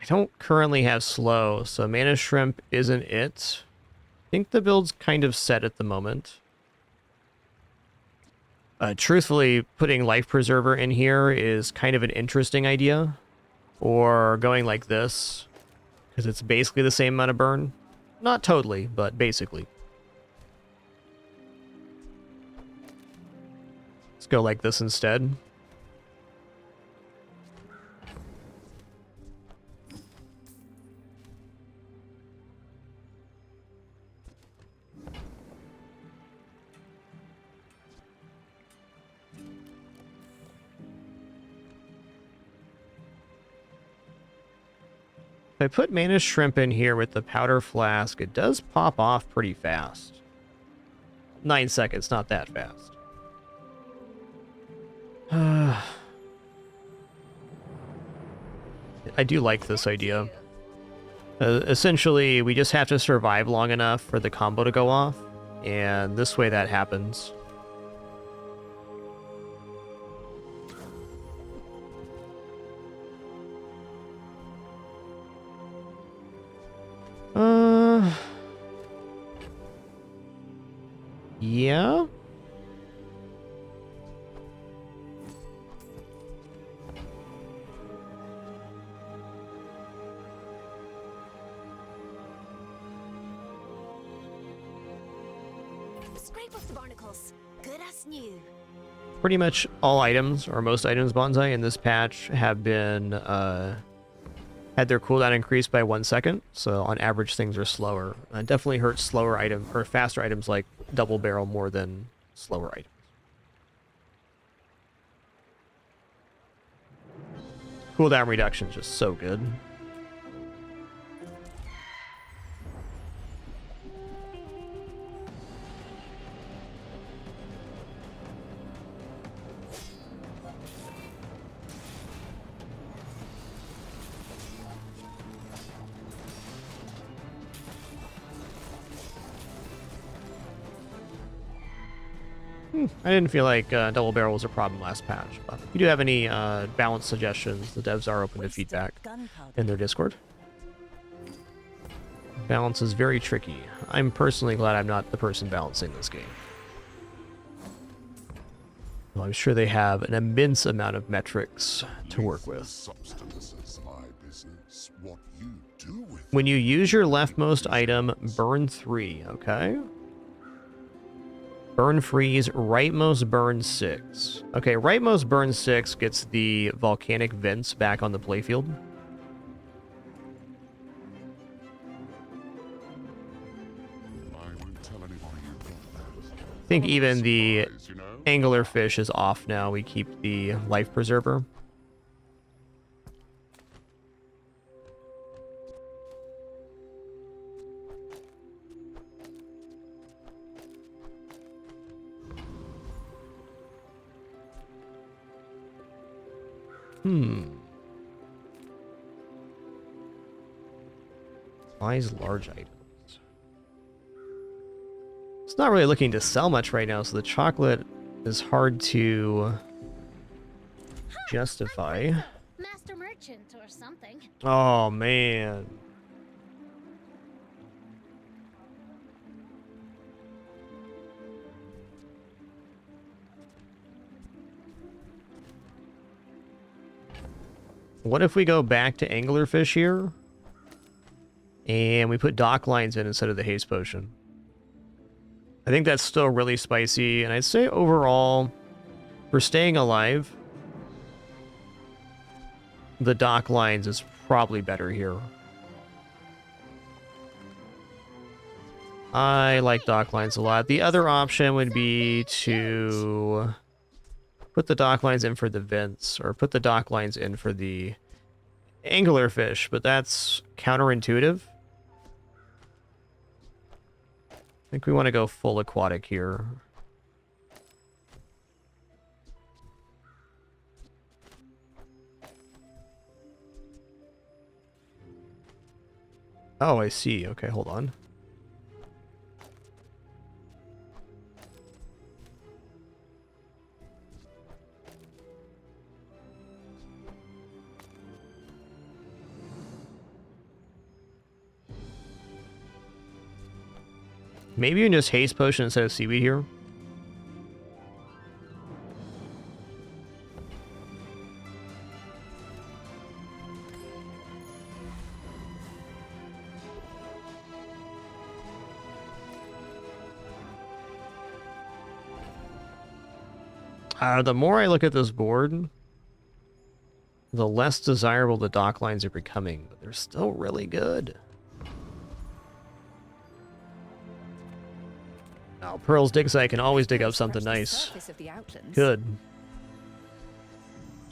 I don't currently have slow, so mana shrimp isn't it. I think the build's kind of set at the moment. Truthfully, putting life preserver in here is kind of an interesting idea. Or going like this, because it's basically the same amount of burn. Not totally, but basically. Let's go like this instead. If I put mana shrimp in here with the powder flask, it does pop off pretty fast. 9 seconds, not that fast. I do like this idea. Essentially, we just have to survive long enough for the combo to go off, and this way that happens. Yeah. Scrape off the barnacles. Good as new. Pretty much all items, or most items, Bonsai, in this patch have been, had their cooldown increased by 1 second, so on average things are slower. It definitely hurts slower item, or faster items like double barrel more than slower items. Cooldown reduction is just so good. I didn't feel like double barrel was a problem last patch, but if you do have any balance suggestions, the devs are open to feedback in their Discord. Balance is very tricky. I'm personally glad I'm not the person balancing this game. Well, I'm sure they have an immense amount of metrics to work with. When you use your leftmost item, burn 3, okay? Burn freeze, rightmost burn 6. Okay, rightmost burn 6 gets the volcanic vents back on the playfield. I think even the anglerfish is off now. We keep the life preserver. Buys large items. It's not really looking to sell much right now, so the chocolate is hard to justify. Master merchant or something. Oh, man. What if we go back to anglerfish here? And we put dock lines in instead of the haste potion. I think that's still really spicy, and I'd say overall, for staying alive, the dock lines is probably better here. I like dock lines a lot. The other option would be to put the dock lines in for the vents, or put the dock lines in for the anglerfish, but that's counterintuitive. I think we want to go full aquatic here. Oh, I see. Okay, hold on. Maybe you can just haste potion instead of seaweed here. The more I look at this board, the less desirable the dock lines are becoming, but they're still really good. Now, Pearl's dig site can always dig up something nice. Good.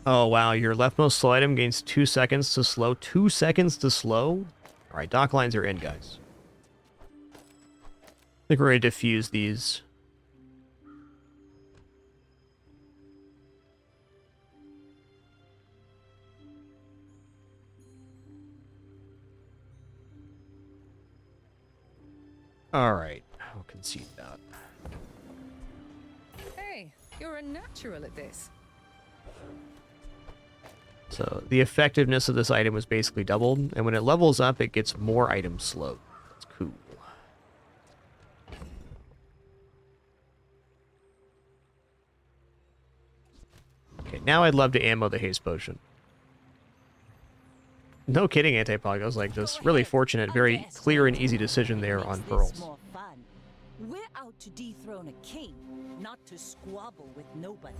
Oh, wow. Your leftmost slow item gains 2 seconds to slow. 2 seconds to slow? Alright, dock lines are in, guys. I think we're going to diffuse these. Alright, I'll concede that. Hey, you're a natural at this. So the effectiveness of this item was basically doubled, and when it levels up, it gets more items slowed. That's cool. Okay, now I'd love to ammo the haste potion. No kidding, Antipog. I was like, just really fortunate, very clear and easy decision there on Pearls. We're out out to dethrone a king, not to squabble with nobodies.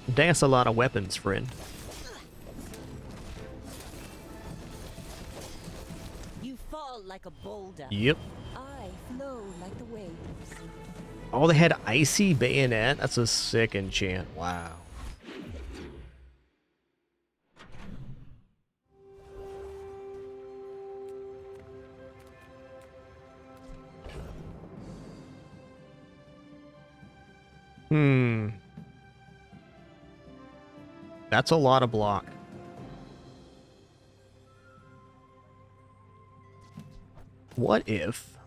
That's a lot of weapons, friend. You fall like a boulder. Yep. I flow like the waves. Oh, they had Icy Bayonet? That's a sick enchant. Wow. That's a lot of block. What if...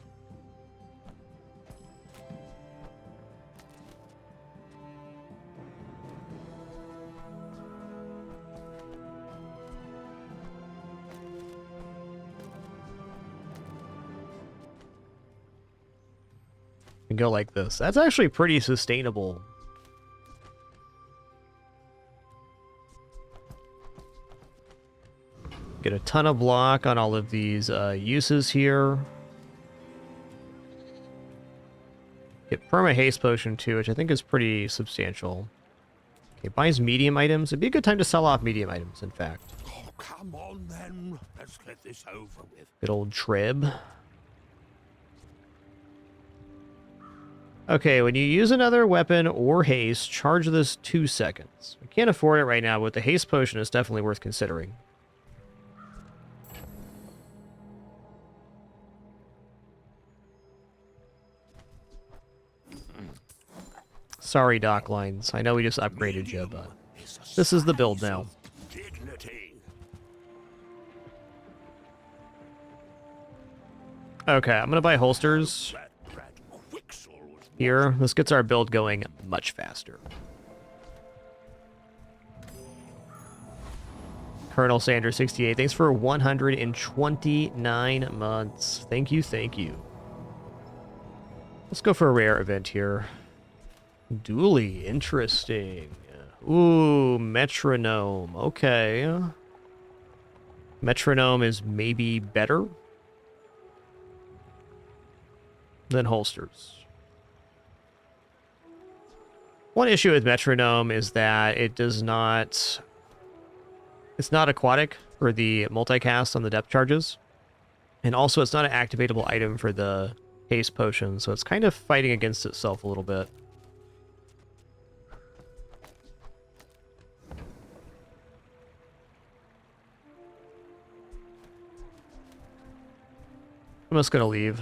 we go like this? That's actually pretty sustainable. Get a ton of block on all of these uses here. Get perma haste potion too, which I think is pretty substantial. Okay, buys medium items. It'd be a good time to sell off medium items, in fact. Oh, come on then. Let's get this over with. Good old Trib. Okay, when you use another weapon or haste, charge this 2 seconds. We can't afford it right now, but the haste potion is definitely worth considering. Sorry, Dock Lines. I know we just upgraded you, but this is the build now. Okay, I'm gonna buy holsters. Here, this gets our build going much faster. Colonel Sanders 68, thanks for 129 months. Thank you, thank you. Let's go for a rare event here. Dually, interesting. Ooh, metronome. Okay. Metronome is maybe better than holsters. One issue with metronome is that it does not... it's not aquatic for the multicast on the depth charges. And also it's not an activatable item for the haste potion, so it's kind of fighting against itself a little bit. I'm just going to leave.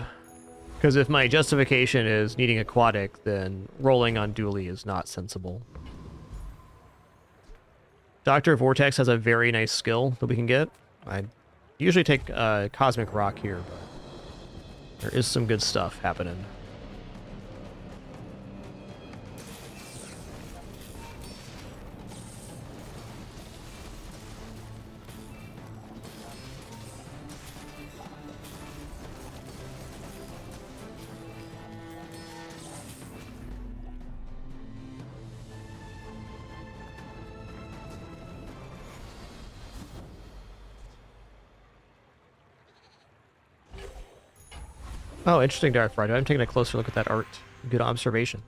Because if my justification is needing aquatic, then rolling on dually is not sensible. Dr. Vortex has a very nice skill that we can get. I usually take Cosmic Rock here, but there is some good stuff happening. Oh, interesting, Dark Friday. I'm taking a closer look at that art. Good observation.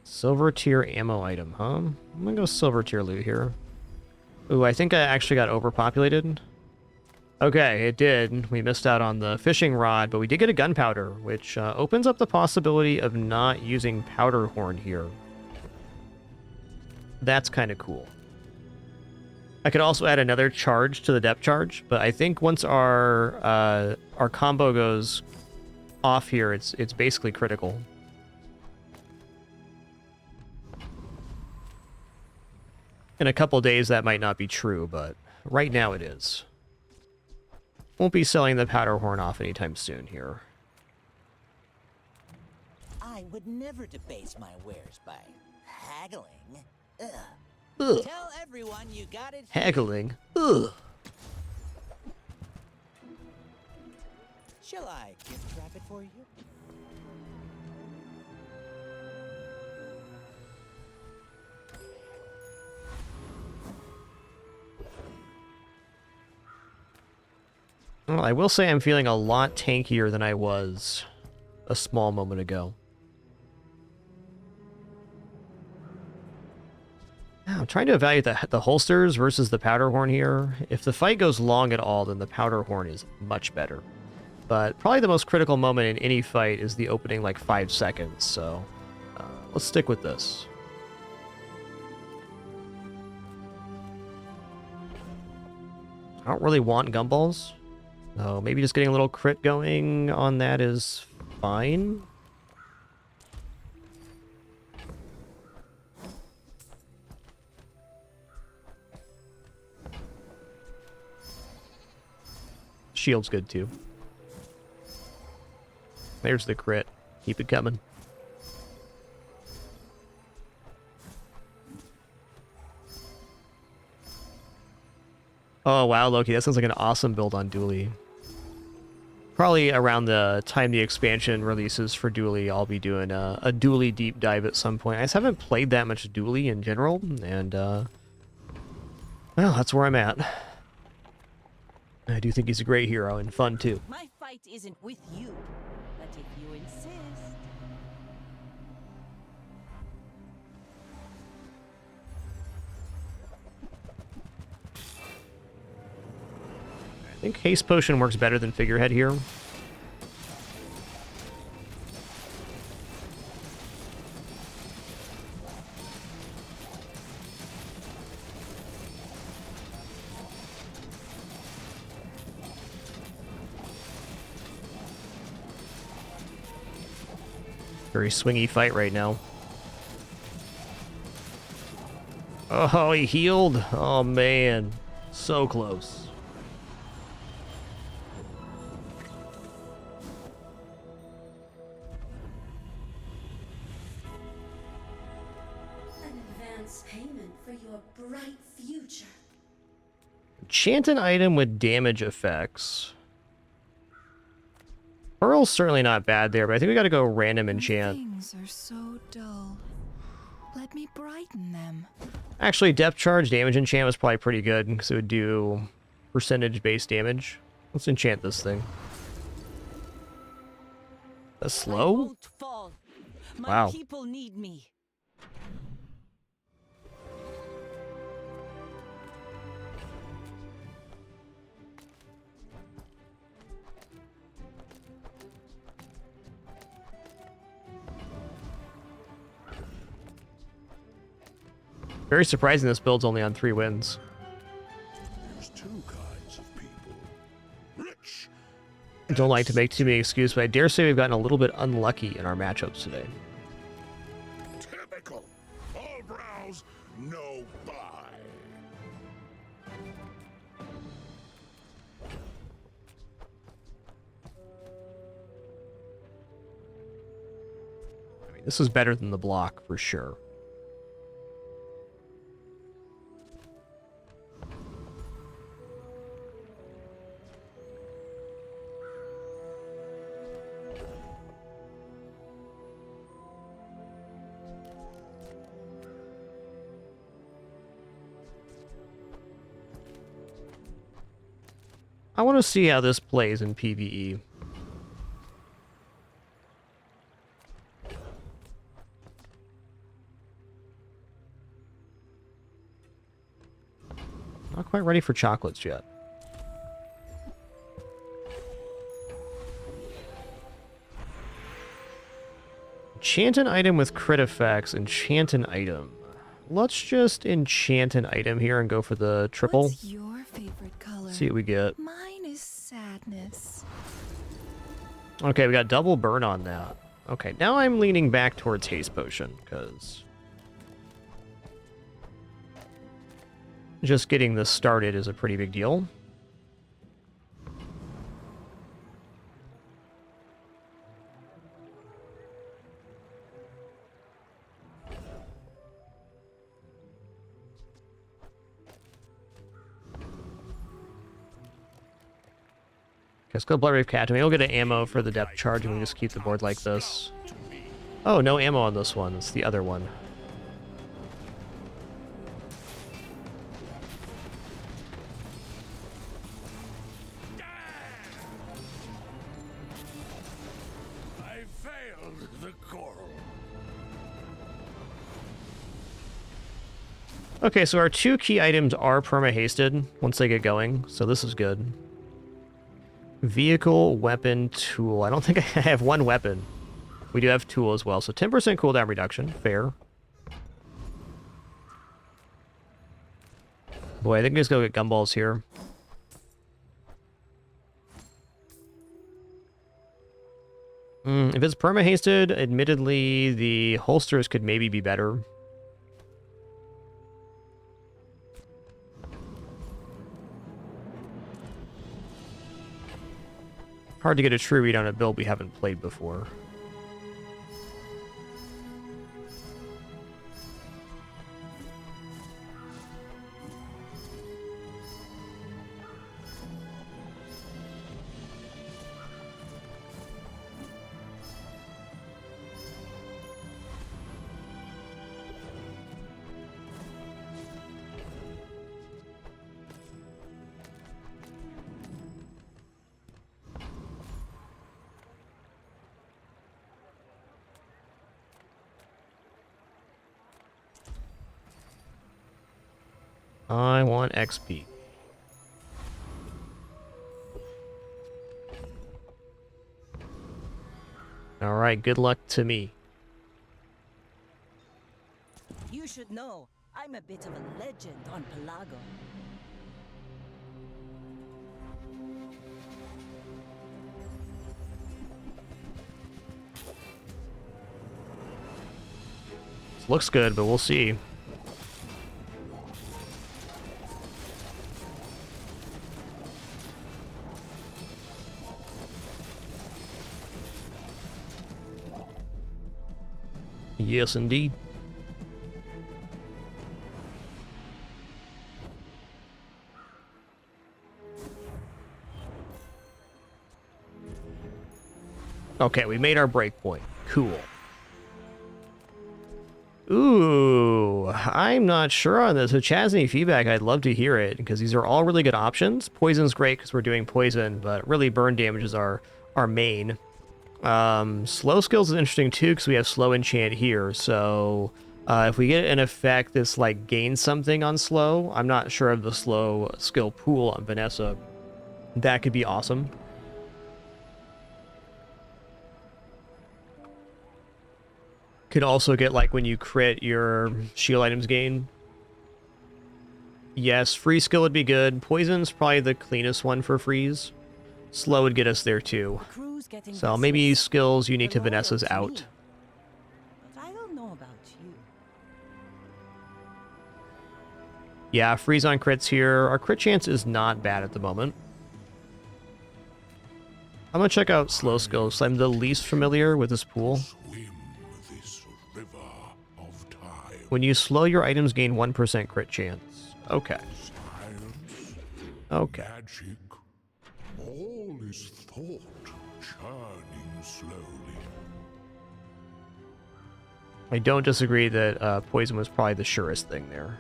Silver tier ammo item, huh? I'm gonna go silver tier loot here. Ooh, I think I actually got overpopulated. Okay, it did. We missed out on the fishing rod, but we did get a gunpowder, which opens up the possibility of not using powder horn here. That's kind of cool. I could also add another charge to the depth charge, but I think once our combo goes off here, it's basically critical. In a couple days, that might not be true, but right now it is. Won't be selling the powder horn off anytime soon here. I would never debase my wares by haggling. Ugh. Ugh. Tell everyone you got it. Haggling. Ugh. Shall I gift wrap it for you? Well, I will say I'm feeling a lot tankier than I was a small moment ago. I'm trying to evaluate the holsters versus the powder horn here. If the fight goes long at all, then the powder horn is much better. But probably the most critical moment in any fight is the opening, like, 5 seconds, so let's stick with this. I don't really want gumballs. So maybe just getting a little crit going on that is fine. Shield's good too. There's the crit. Keep it coming. Oh wow, Loki, that sounds like an awesome build on Dooley. Probably around the time the expansion releases for Dooley, I'll be doing a Dooley deep dive at some point. I just haven't played that much Dooley in general, and well, that's where I'm at. I do think he's a great hero and fun too. My fight isn't with you, but if you insist. I think Haste Potion works better than Figurehead here. Very swingy fight right now. Oh, he healed. Oh, man. So close. An advance payment for your bright future. Enchant an item with damage effects. Pearl's certainly not bad there, but I think we gotta go random enchant. Things are so dull. Let me brighten them. Actually, depth charge damage enchant was probably pretty good, because it would do percentage-based damage. Let's enchant this thing. That's I slow? won't fall. My Wow. people need me. Very surprising this build's only on 3 wins. There's two kinds of people. Rich. I don't like to make too many excuses, but I dare say we've gotten a little bit unlucky in our matchups today. Typical. All browse, no buy. I mean, this is better than the block, for sure. I want to see how this plays in PvE. Not quite ready for chocolates yet. Enchant an item with crit effects. Enchant an item. Let's just enchant an item here and go for the triple. What's your favorite color? See what we get. Mine is sadness. Okay, we got double burn on that. Okay, now I'm leaning back towards Haste Potion, because just getting this started is a pretty big deal. Let's go Blood Rave Cat. We'll get an ammo for the depth charge and we just keep the board like this. Oh, no ammo on this one. It's the other one. Okay, so our 2 key items are perma-hasted once they get going, so this is good. Vehicle, weapon, tool. I don't think I have 1 weapon. We do have tool as well, so 10% cooldown reduction. Fair. Boy, I think we just go get gumballs here. If it's perma-hasted, admittedly, the holsters could maybe be better. Hard to get a true read on a build we haven't played before. I want XP. Alright, good luck to me. You should know, I'm a bit of a legend on Pelago. Looks good, but we'll see. Yes, indeed. Okay, we made our breakpoint. Cool. Ooh, I'm not sure on this. If Chaz has any feedback, I'd love to hear it, because these are all really good options. Poison's great because we're doing poison, but really burn damage is our main. Slow skills is interesting too because we have slow enchant here, so if we get an effect that's like gains something on slow, I'm not sure of the slow skill pool on Vanessa. That could be awesome. Could also get like when you crit your shield items gain. Yes, freeze skill would be good. Poison's probably the cleanest one for freeze. Slow would get us there too. So maybe skills unique to Vanessa's out. But I don't know about you. Yeah, freeze on crits here. Our crit chance is not bad at the moment. I'm gonna check out slow skills. I'm the least familiar with this pool. When you slow, your items gain 1% crit chance. Okay. Okay. Magic. All is thought, churning slowly. I don't disagree that poison was probably the surest thing there.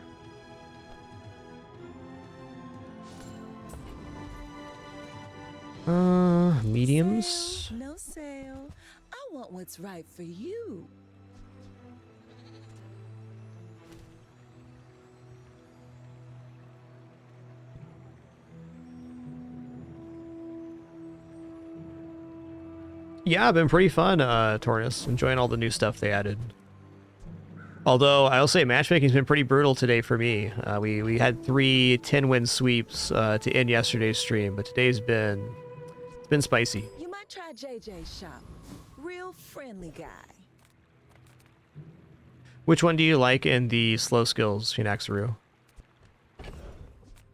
Mediums. No sale. I want what's right for you. Yeah, been pretty fun, Tornus. Enjoying all the new stuff they added. Although, I'll say matchmaking's been pretty brutal today for me. We had 3 10-win sweeps to end yesterday's stream, but today's been spicy. You might try JJ's shop. Real friendly guy. Which one do you like in the slow skills, Finaxaru?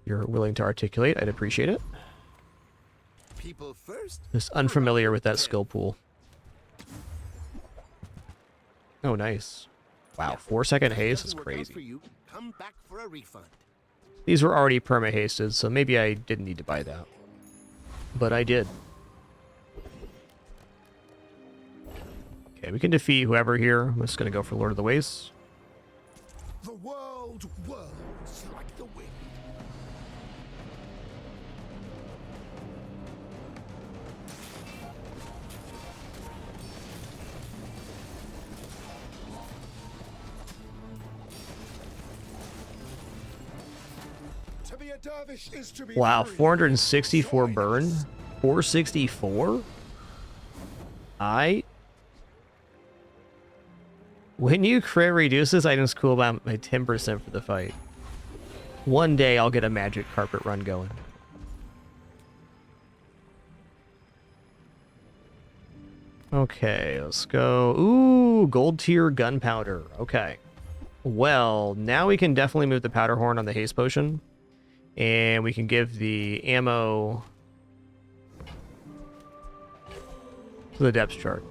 You're willing to articulate, I'd appreciate it. People first. Just unfamiliar with that skill pool. Oh, nice. Wow, 4-second haste is crazy. For you, come back for a refund. These were already perma-hasted, so maybe I didn't need to buy that. But I did. Okay, we can defeat whoever here. I'm just going to go for Lord of the Wastes. The world whirls like the wind. be a dervish is to be Wow, free. 464 burn? 464? When you crit, reduces items cooldown by 10% for the fight. One day I'll get a magic carpet run going. Okay, let's go. Ooh, gold tier gunpowder. Okay. Well, now we can definitely move the powder horn on the haste potion. And we can give the ammo to the depth chart.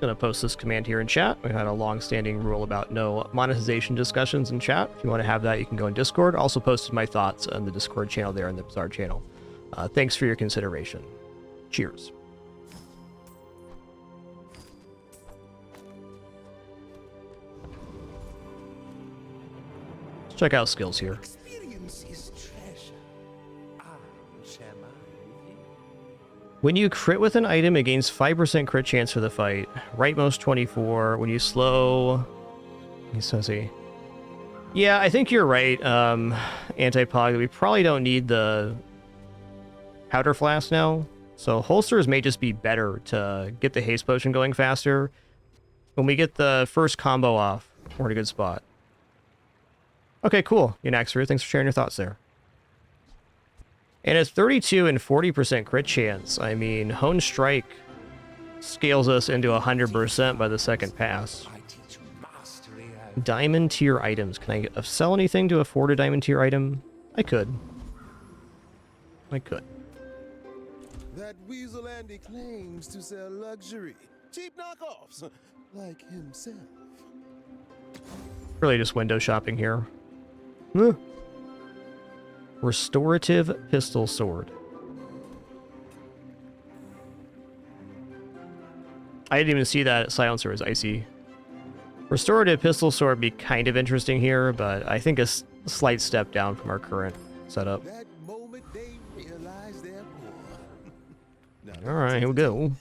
Gonna post this command here in chat. We had a long-standing rule about no monetization discussions in chat. If you want to have that, you can go in Discord. Also posted my thoughts on the Discord channel there and the Bazaar channel. Thanks for your consideration. Cheers. Let's check out skills here. Experience is treasure. Ah, shall I? When you crit with an item, it gains 5% crit chance for the fight. Rightmost 24. When you slow... Let's see. Yeah, I think you're right, Antipog. We probably don't need the powder flask now. So holsters may just be better to get the haste potion going faster. When we get the first combo off, we're in a good spot. Okay, cool. Yunaxuru, thanks for sharing your thoughts there. And it's 32 and 40% crit chance. I mean, Hone Strike scales us into 100% by the second pass. Diamond tier items. Can I sell anything to afford a diamond tier item? I could. I could. That Weasel Andy claims to sell luxury. Cheap knockoffs, like himself. Really just window shopping here. Huh. Restorative pistol sword. I didn't even see that silencer is icy. Restorative pistol sword would be kind of interesting here, but I think a slight step down from our current setup. That moment they realize they're poor. All right, here we go.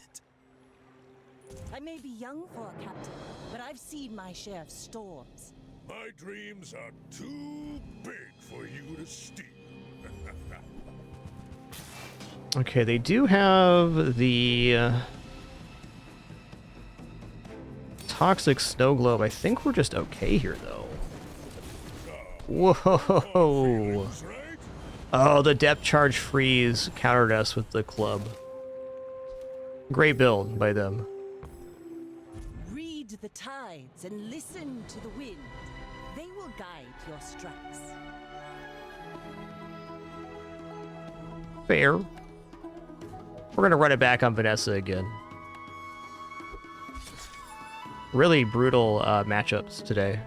I may be young for a captain, but I've seen my share of storms. My dreams are too big for you to steal. Okay, they do have the toxic snow globe. I think we're just okay here, though. Whoa! Oh, the depth charge freeze countered us with the club. Great build by them. Read the tides and listen to the wind. They will guide your strikes. Fair. We're gonna run it back on Vanessa again. Really brutal matchups today.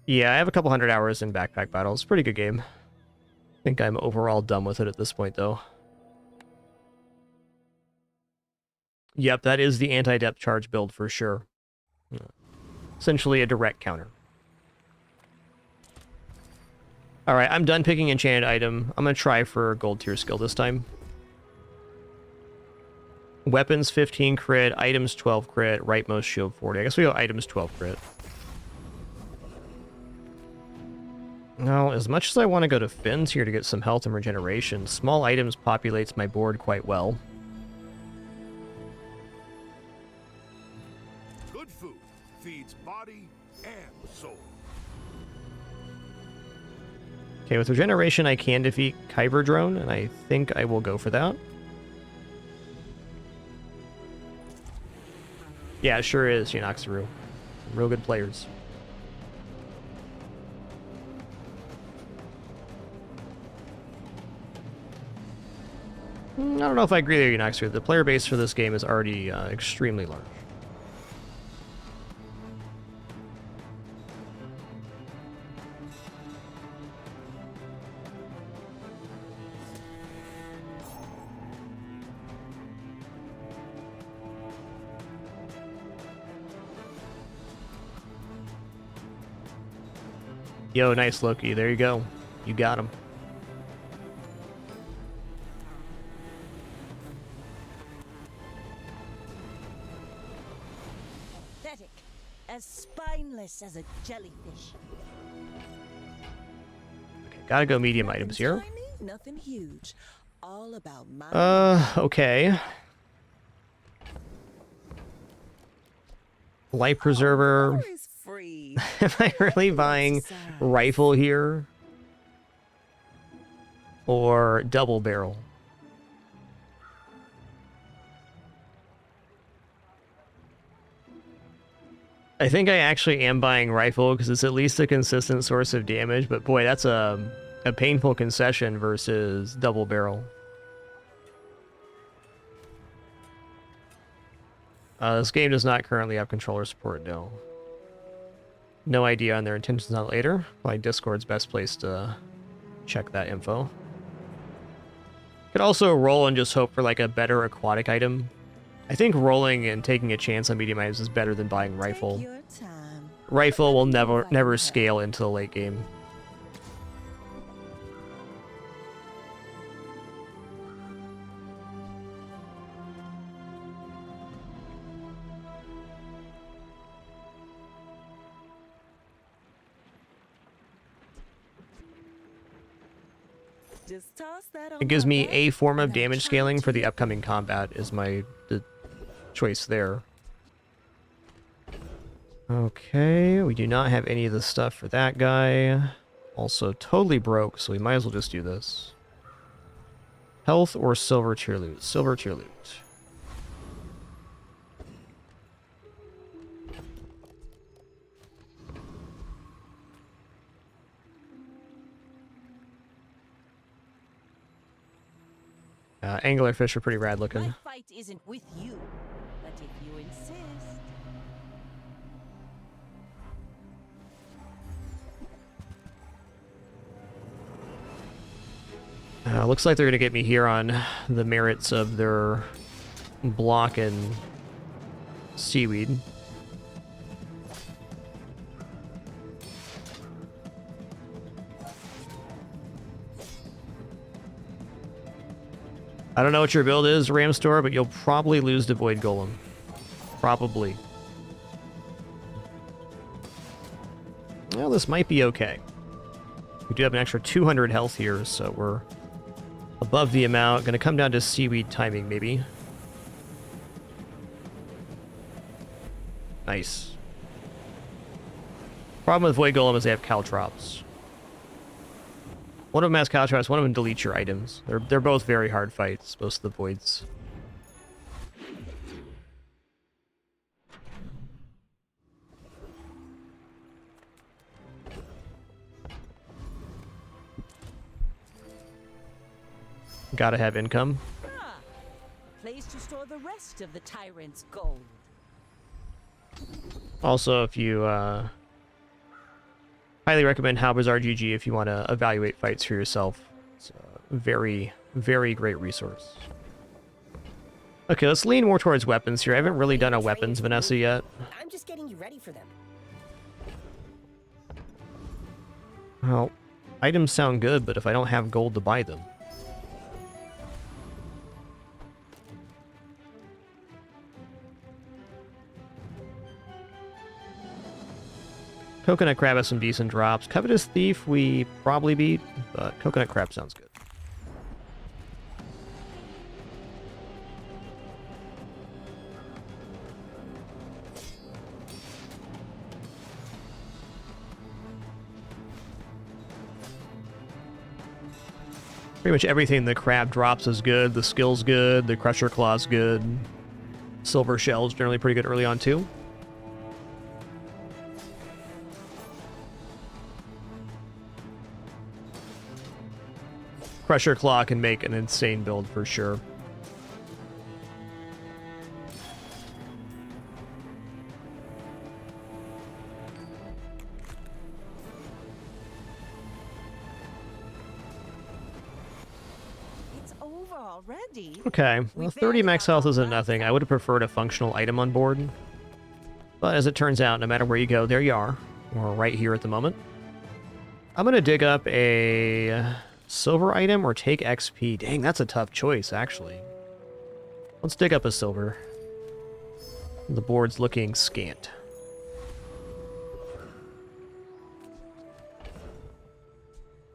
Yeah, I have a couple hundred hours in backpack battles. Pretty good game. I think I'm overall done with it at this point, though. Yep, that is the anti-depth charge build for sure. Essentially a direct counter. Alright, I'm done picking enchanted item. I'm going to try for gold tier skill this time. Weapons 15 crit, items 12 crit, rightmost shield 40. I guess we go items 12 crit. Now, as much as I want to go to Fins here to get some health and regeneration, small items populates my board quite well. Good food feeds body and soul. Okay, with regeneration, I can defeat Kyber Drone, and I think I will go for that. Yeah, it sure is, Yunaxuru. Real good players. I don't know if I agree with you, Yunaxuru. The player base for this game is already extremely large. Yo, nice Loki. There you go. You got him. pathetic, as spineless as a jellyfish. Okay, gotta go medium items here. Tiny, nothing huge. All about my Okay. Life preserver. War is free. Am I really buying rifle here? Or double barrel? I think I actually am buying rifle because it's at least a consistent source of damage, but boy, that's a painful concession versus double barrel. This game does not currently have controller support, no. No idea on their intentions on it later. My Discord's best place to check that info. Could also roll and just hope for like a better aquatic item. I think rolling and taking a chance on medium items is better than buying rifle. Take your time. Rifle will never scale into the late game. Just toss that on It gives my me back a form of and I'll damage try scaling for to- the upcoming combat is the choice there. Okay, we do not have any of the stuff for that guy. Also totally broke, so we might as well just do this. Health or silver tier loot? Silver tier loot. Anglerfish are pretty rad looking. My fight isn't with you, but if you insist. Looks like they're going to get me here on the merits of their block and seaweed. I don't know what your build is, Ramstore, but you'll probably lose to Void Golem. Probably. Well, this might be okay. We do have an extra 200 health here, so we're above the amount. Gonna come down to seaweed timing, maybe. Nice. Problem with Void Golem is they have caltrops. One of them has caltrops, one of them deletes your items. They're both very hard fights, most of the voids. Gotta have income. Ah, place to store the rest of the tyrant's gold. Also, if you highly recommend Bazaar GG if you want to evaluate fights for yourself. It's a very, very great resource. Okay, let's lean more towards weapons here. I haven't really done a weapons Vanessa yet. I'm just getting you ready for them. Well, items sound good, but if I don't have gold to buy them. Coconut Crab has some decent drops. Covetous Thief we probably beat, but Coconut Crab sounds good. Pretty much everything the crab drops is good. The skill's good. The Crusher Claw's good. Silver Shell's generally pretty good early on too. Crusher Claw can make an insane build for sure. It's over already. Okay, well, 30 max health isn't nothing. I would have preferred a functional item on board. But as it turns out, no matter where you go, there you are. We're right here at the moment. I'm going to dig up a silver item or take XP. Dang, that's a tough choice, actually. Let's dig up a silver. The board's looking scant.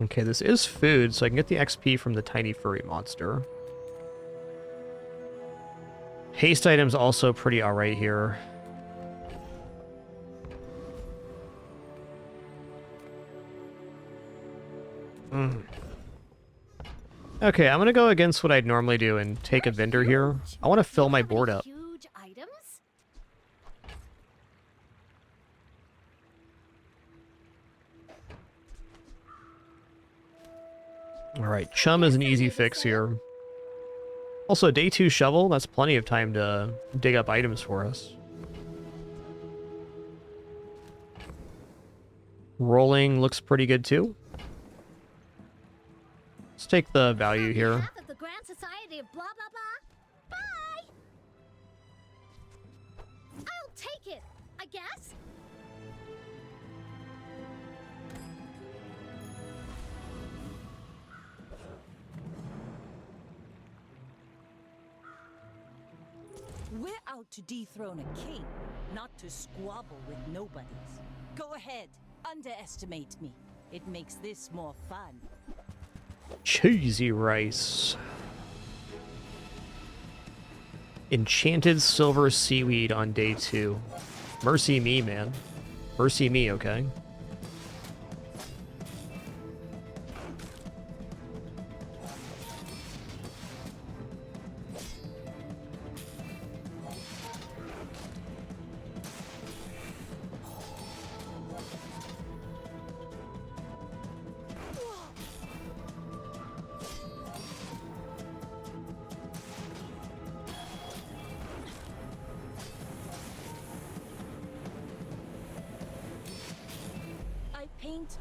Okay, this is food, so I can get the XP from the tiny furry monster. Haste items also pretty alright here. Okay, I'm gonna go against what I'd normally do and take a vendor here. I want to fill my board up. Huge items? Alright, Chum is an easy fix here. Also, day 2 shovel, that's plenty of time to dig up items for us. Rolling looks pretty good too. Let's take the value here. Half of the Grand Society of blah blah blah. Bye. I'll take it, I guess. We're out to dethrone a king, not to squabble with nobodies. Go ahead, underestimate me. It makes this more fun. Cheesy rice. Enchanted silver seaweed on day 2. Mercy me, man. Mercy me, okay?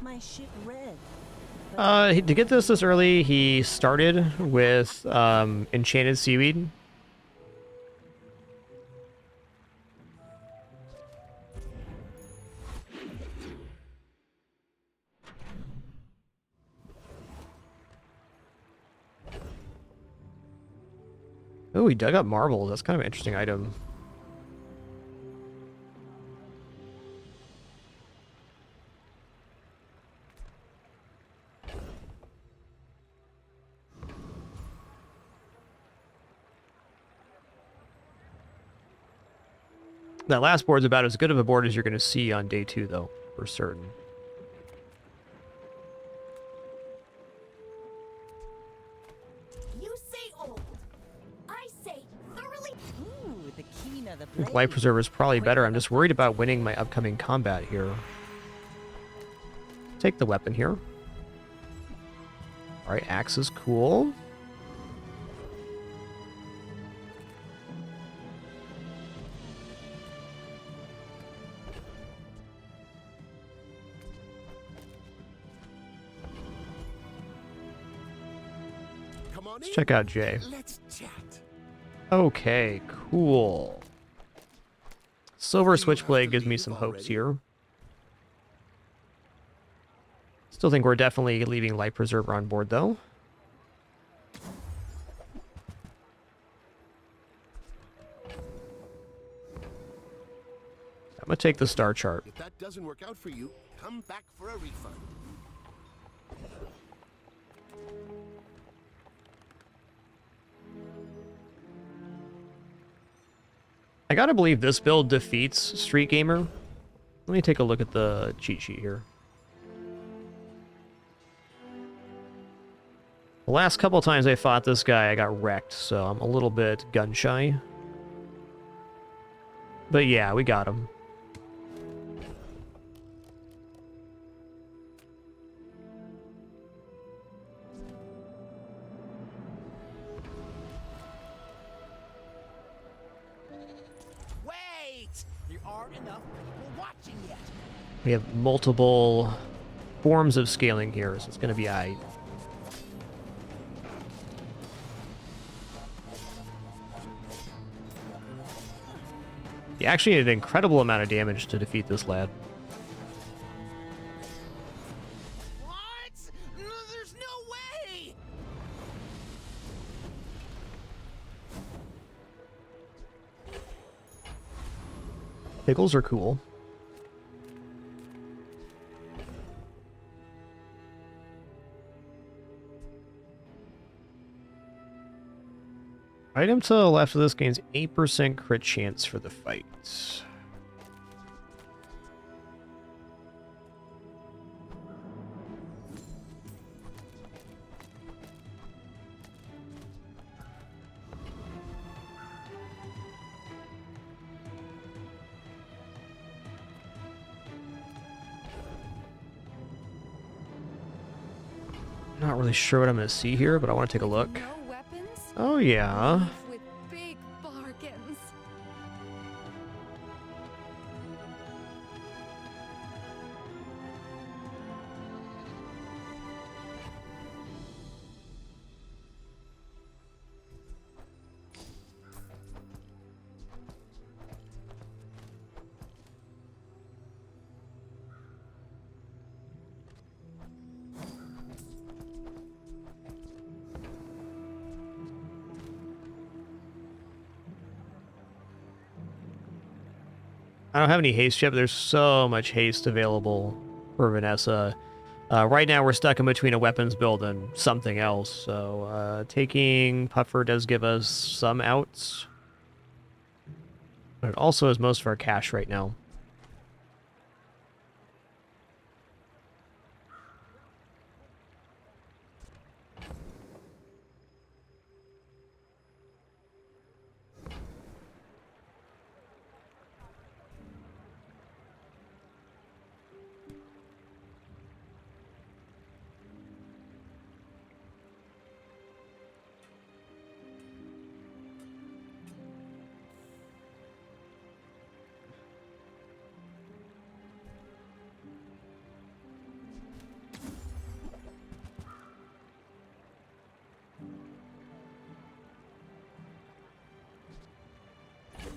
My ship red. To get this early, he started with enchanted seaweed. Oh, he dug up marble. That's kind of an interesting item. That last board's about as good of a board as you're going to see on day 2, though, for certain. You say old. I say thoroughly. Ooh, the keen of the blade. Life Preserver is probably better. I'm just worried about winning my upcoming combat here. Take the weapon here. Alright, axe is cool. Let's check out Jay. Let's chat. Okay, cool. Silver Switchblade gives me some hopes here. Still think we're definitely leaving Life Preserver on board, though. I'm gonna take the star chart. If that doesn't work out for you, come back for a refund. I gotta believe this build defeats Street Gamer. Let me take a look at the cheat sheet here. The last couple times I fought this guy, I got wrecked, so I'm a little bit gun-shy. But yeah, we got him. Wait! There aren't enough people watching yet. We have multiple forms of scaling here, so it's going to be aight. He actually did an incredible amount of damage to defeat this lad. What? No, there's no way! Piggles are cool. Item to the left of this gains 8% crit chance for the fight. Not really sure what I'm going to see here, but I want to take a look. No weapons? Oh, yeah. Leave with big bargains. I don't have any haste yet, but there's so much haste available for Vanessa. Right now, we're stuck in between a weapons build and something else. So taking Puffer does give us some outs. But it also has most of our cash right now.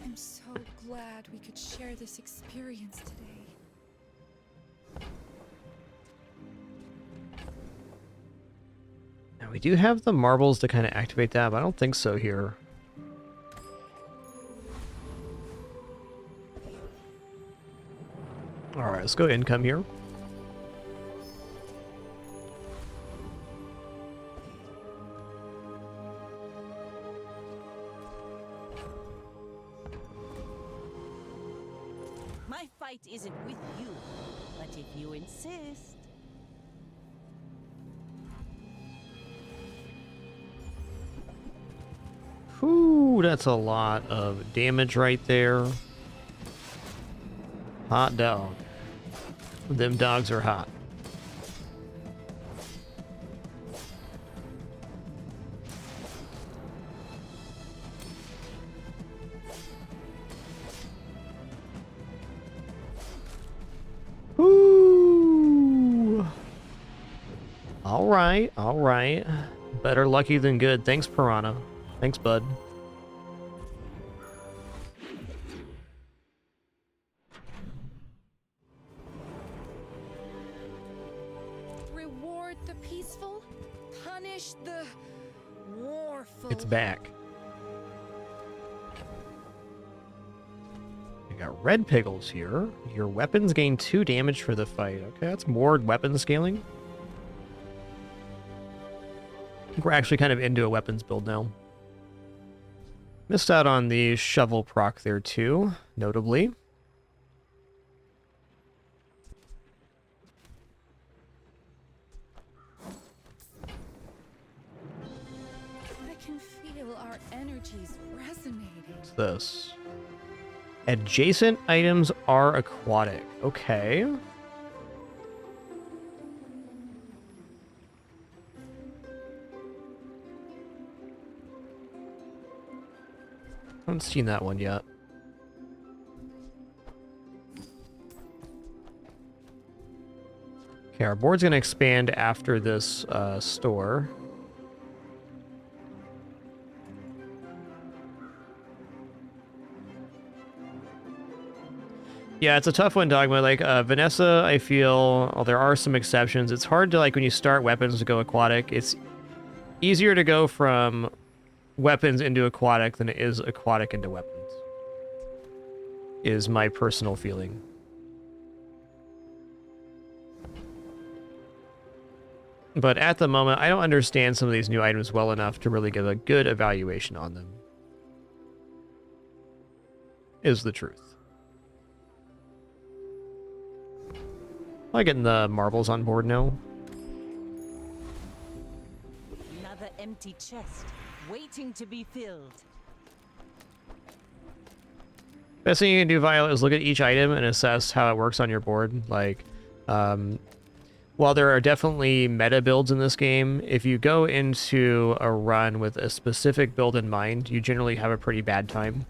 I'm so glad we could share this experience today. Now, we do have the marbles to kind of activate that, but I don't think so here. Alright, let's go income here. My fight isn't with you, but if you insist. Whew, that's a lot of damage right there. Hot dog. Them dogs are hot. Woo! All right, all right. Better lucky than good. Thanks, Piranha. Thanks, bud. Reward the peaceful, punish the warful. It's back. You got red Piggles here. Your weapons gain 2 damage for the fight. Okay, that's more weapon scaling. I think we're actually kind of into a weapons build now. Missed out on the shovel proc there too, notably. I can feel our energies resonating. What's this? Adjacent items are aquatic. Okay. I haven't seen that one yet. Okay, our board's going to expand after this store. Yeah, it's a tough one, Dogma. Like, Vanessa, I feel, well, there are some exceptions. It's hard to, like, when you start weapons to go aquatic, it's easier to go from weapons into aquatic than it is aquatic into weapons, is my personal feeling. But at the moment, I don't understand some of these new items well enough to really give a good evaluation on them. is the truth. I like getting the marbles on board now. Another empty chest, waiting to be filled. Best thing you can do, Violet, is look at each item and assess how it works on your board. Like, while there are definitely meta builds in this game, if you go into a run with a specific build in mind, you generally have a pretty bad time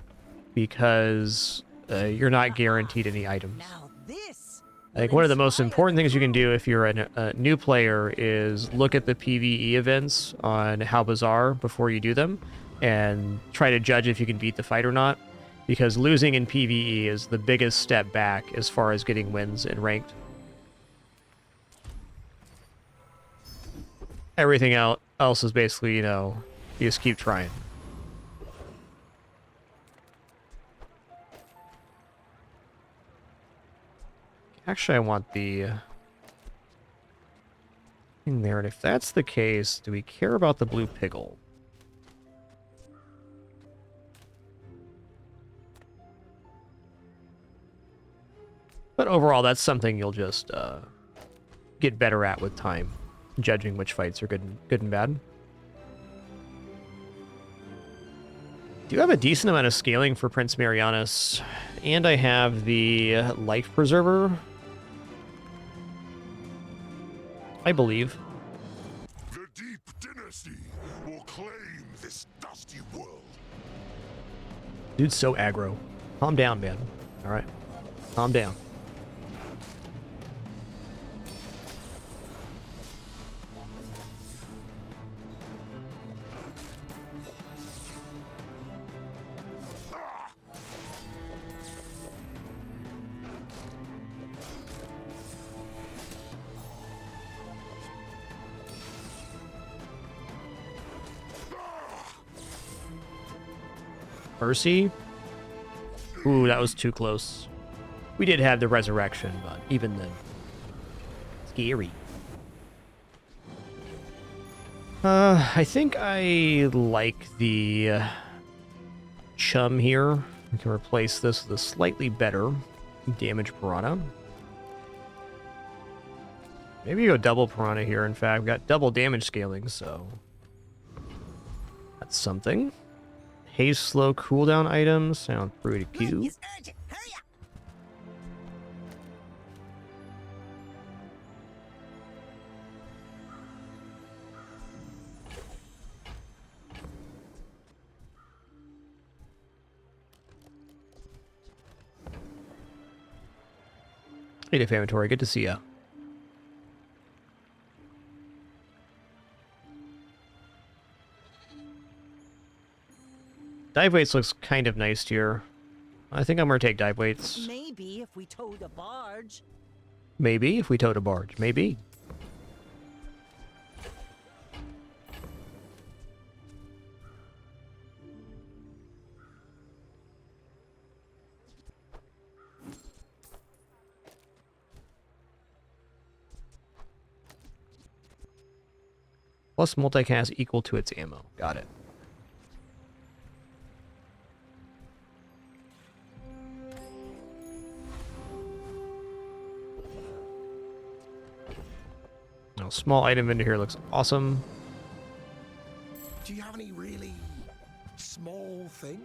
because you're not guaranteed any items. Now this. Like, one of the most important things you can do if you're a new player is look at the PvE events on how Bazaar before you do them and try to judge if you can beat the fight or not, because losing in PvE is the biggest step back as far as getting wins in ranked. Everything else is basically, you know, you just keep trying. Actually, I want the thing there, and if that's the case, do we care about the blue Piggle? But overall, that's something you'll just get better at with time, judging which fights are good and bad. Do have a decent amount of scaling for Prince Marianus, and I have the Life Preserver, I believe. The Deep Dynasty will claim this dusty world. Dude's so aggro. Calm down, man. All right, calm down. Mercy? Ooh, that was too close. We did have the resurrection, but even then. Scary. I think I like the chum here. We can replace this with a slightly better damage piranha. Maybe go double piranha here. In fact, we've got double damage scaling, so that's something. Haste slow cooldown items sound pretty cute. It's urgent. Hurry up. Hey, Defamatory, good to see ya. Dive weights looks kind of nice here. I think I'm gonna take dive weights. Maybe if we towed a barge. Maybe if we towed a barge. Maybe. Plus multicast equal to its ammo. Got it. Now, small item into here looks awesome. Do you have any really small things?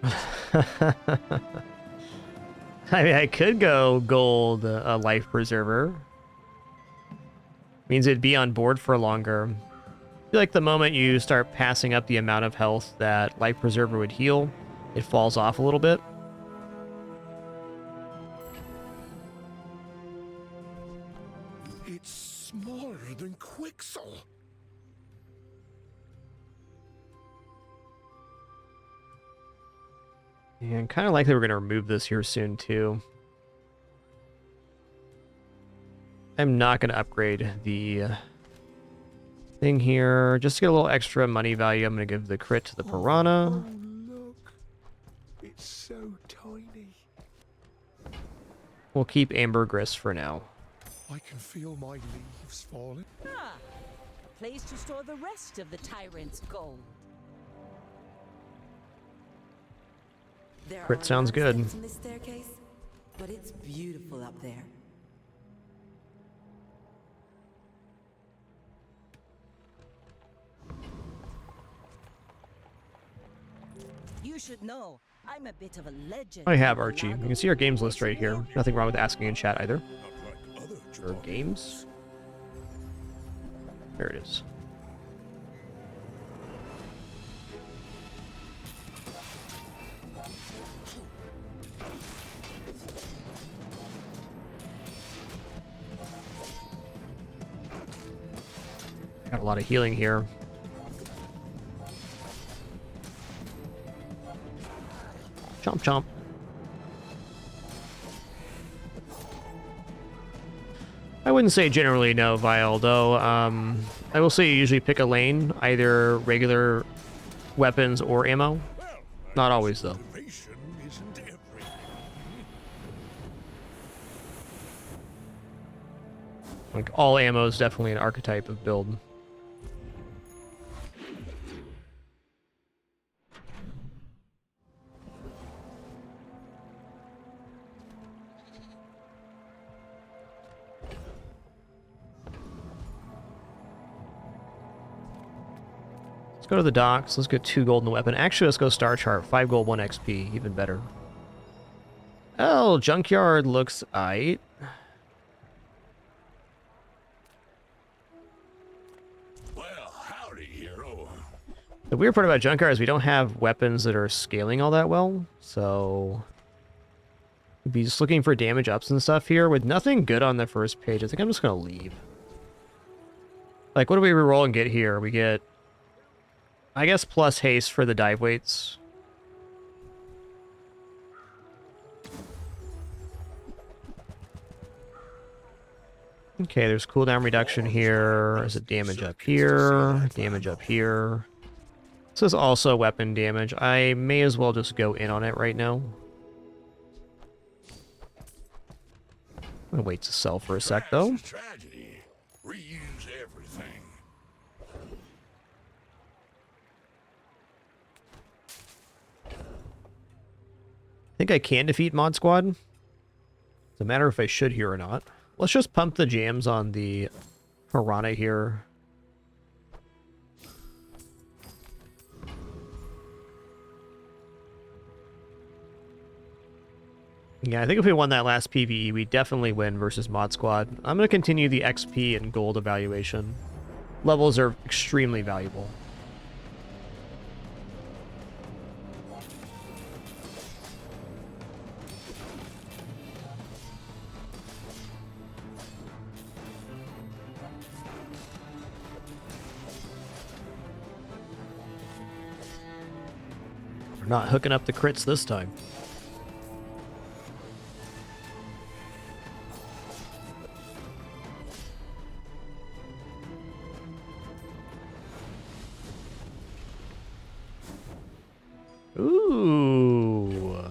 I mean, I could go gold a life preserver. Means it'd be on board for longer. I feel like the moment you start passing up the amount of health that life preserver would heal, it falls off a little bit. It's smaller than Quixel. And kind of likely we're going to remove this here soon, too. I'm not going to upgrade the thing here. Just to get a little extra money value, I'm going to give the crit to the piranha. Oh, look. It's so tiny. We'll keep ambergris for now. I can feel my leaves falling. Ah, a place to store the rest of the tyrant's gold. There Crit are sounds no good. steps in this staircase, but it's beautiful up there. You should know, I'm a bit of a legend. I have in Archie. You Balago. can see our games list right here. Nothing wrong with asking in chat either. Not like other Or games. There it is. Got a lot of healing here. Chomp chomp. I wouldn't say generally no, Vile, though. I will say you usually pick a lane, either regular weapons or ammo. Not always, though. Motivation isn't everything. Like, all ammo is definitely an archetype of build. Let's go to the docks. Let's get 2 gold in the weapon. Actually, let's go star chart. 5 gold, 1 XP. Even better. Oh, junkyard looks aight. Well, howdy, hero. The weird part about junkyard is we don't have weapons that are scaling all that well, so we'd be just looking for damage ups and stuff here with nothing good on the first page. I think I'm just gonna leave. Like, what do we reroll and get here? We get, I guess, plus haste for the dive weights. Okay, there's cooldown reduction here. There's a damage up here. Damage up here. This is also weapon damage. I may as well just go in on it right now. I'm gonna wait to sell for a sec, though. Tragedy. Reuse everything. I think I can defeat Mod Squad. It's a matter if I should here or not. Let's just pump the jams on the Piranha here. Yeah, I think if we won that last PvE, we definitely win versus Mod Squad. I'm going to continue the XP and gold evaluation. Levels are extremely valuable. We're not hooking up the crits this time. Ooh.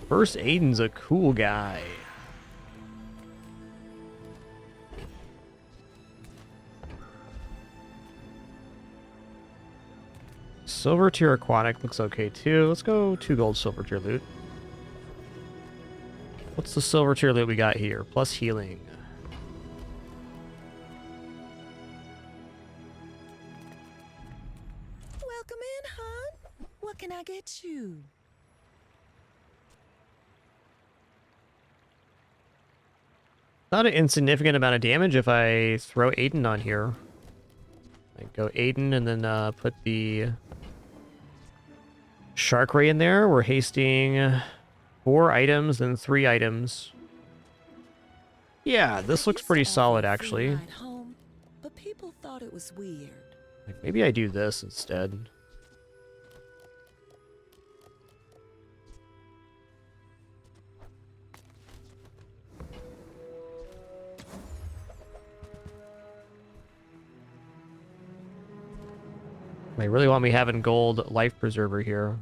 First Aiden's a cool guy. Silver tier aquatic looks okay too. Let's go 2 gold silver tier loot. What's the silver tier loot we got here? Plus healing. Welcome in, hon. What can I get you? Not an insignificant amount of damage if I throw Aiden on here. I go Aiden and then put the Shark Ray in there. We're hasting 4 items and 3 items. Yeah, this looks pretty solid actually. Ride home, but people thought it was weird. Like, maybe I do this instead. They really want me having gold life preserver here.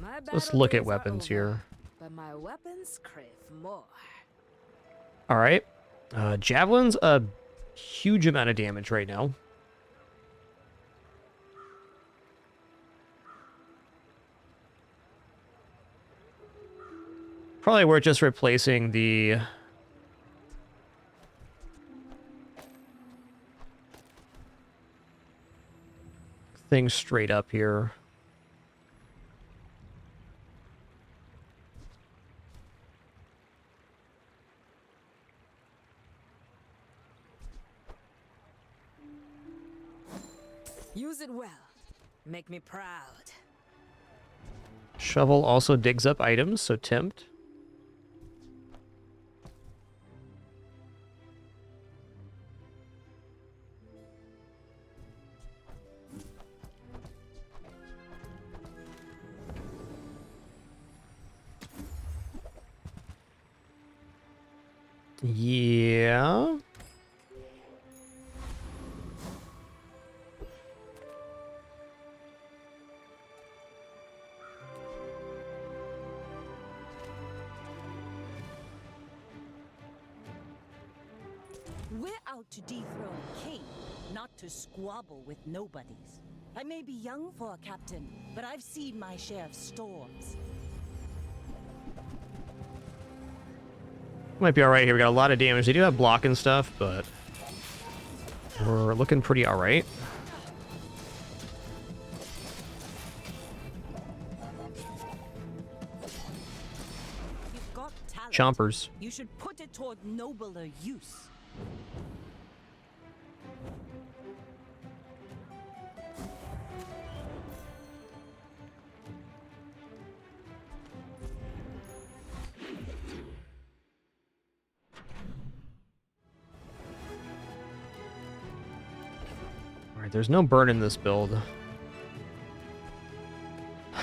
My Let's battle look at days are weapons over, here. but my weapons crave more. All right. Javelin's a huge amount of damage right now. Probably worth just replacing the thing straight up here. Use it well. Make me proud. Shovel also digs up items, so tempt. Yeah. We're out to dethrone a king, not to squabble with nobodies. I may be young for a captain, but I've seen my share of storms. Might be alright here. We got a lot of damage. They do have block and stuff, but we're looking pretty alright. You've got talent. Chompers. You should put it toward nobler use. Alright, there's no burn in this build.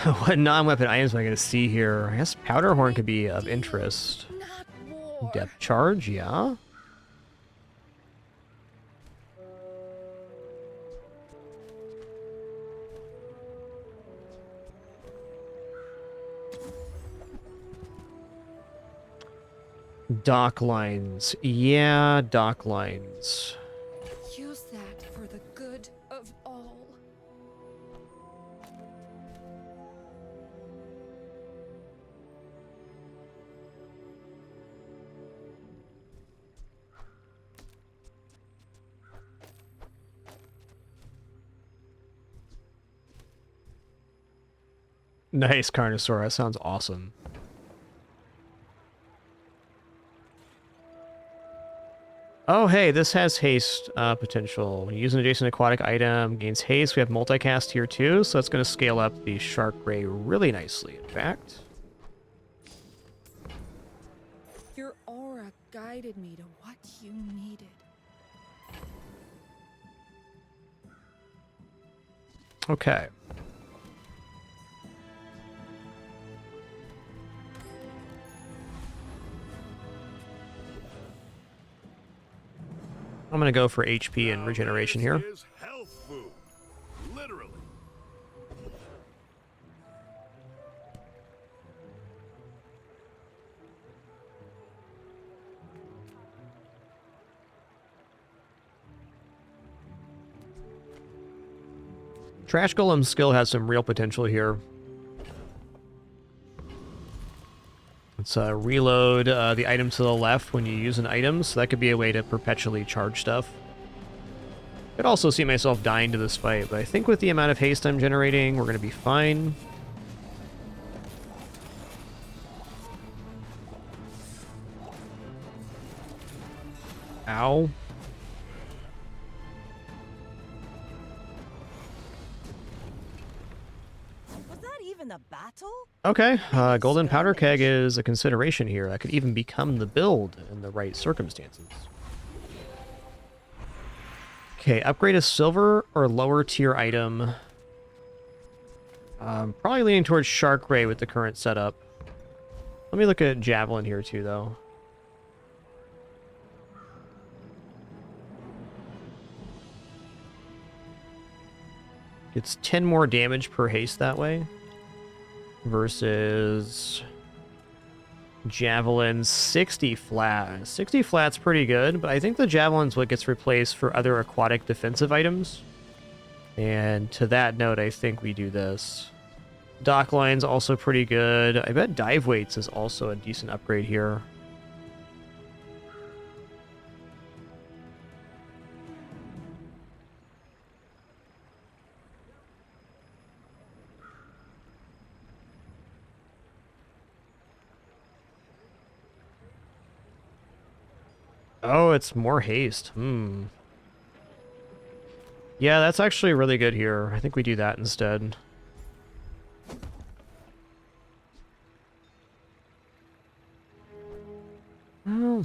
What non-weapon items am I going to see here? I guess Powder Horn could be of interest. Depth Charge, yeah. Dock lines. Yeah, dock lines. Use that for the good of all. Nice, Carnosaur. That sounds awesome. Oh, hey, this has haste potential. When you use an adjacent aquatic item, gains haste. We have multicast here too, so that's going to scale up the Shark Ray really nicely, in fact. Your aura guided me to what you needed. Okay. I'm going to go for HP and regeneration here. Is health food. Literally. Trash Golem's skill has some real potential here. Let's reload the item to the left when you use an item, so that could be a way to perpetually charge stuff. Could also see myself dying to this fight, but I think with the amount of haste I'm generating, we're going to be fine. Ow. Was that even a battle? Okay, Golden Powder Keg is a consideration here. That could even become the build in the right circumstances. Okay, upgrade a silver or lower tier item. Probably leaning towards Shark Ray with the current setup. Let me look at Javelin here too, though. It's 10 more damage per haste that way. versus Javelin 60 flat. 60 flat's pretty good, but I think the Javelin's what gets replaced for other aquatic defensive items. And to that note, I think we do this. Dock line's also pretty good. I bet dive weights is also a decent upgrade here. Oh, it's more haste. Yeah, that's actually really good here. I think we do that instead. Oh.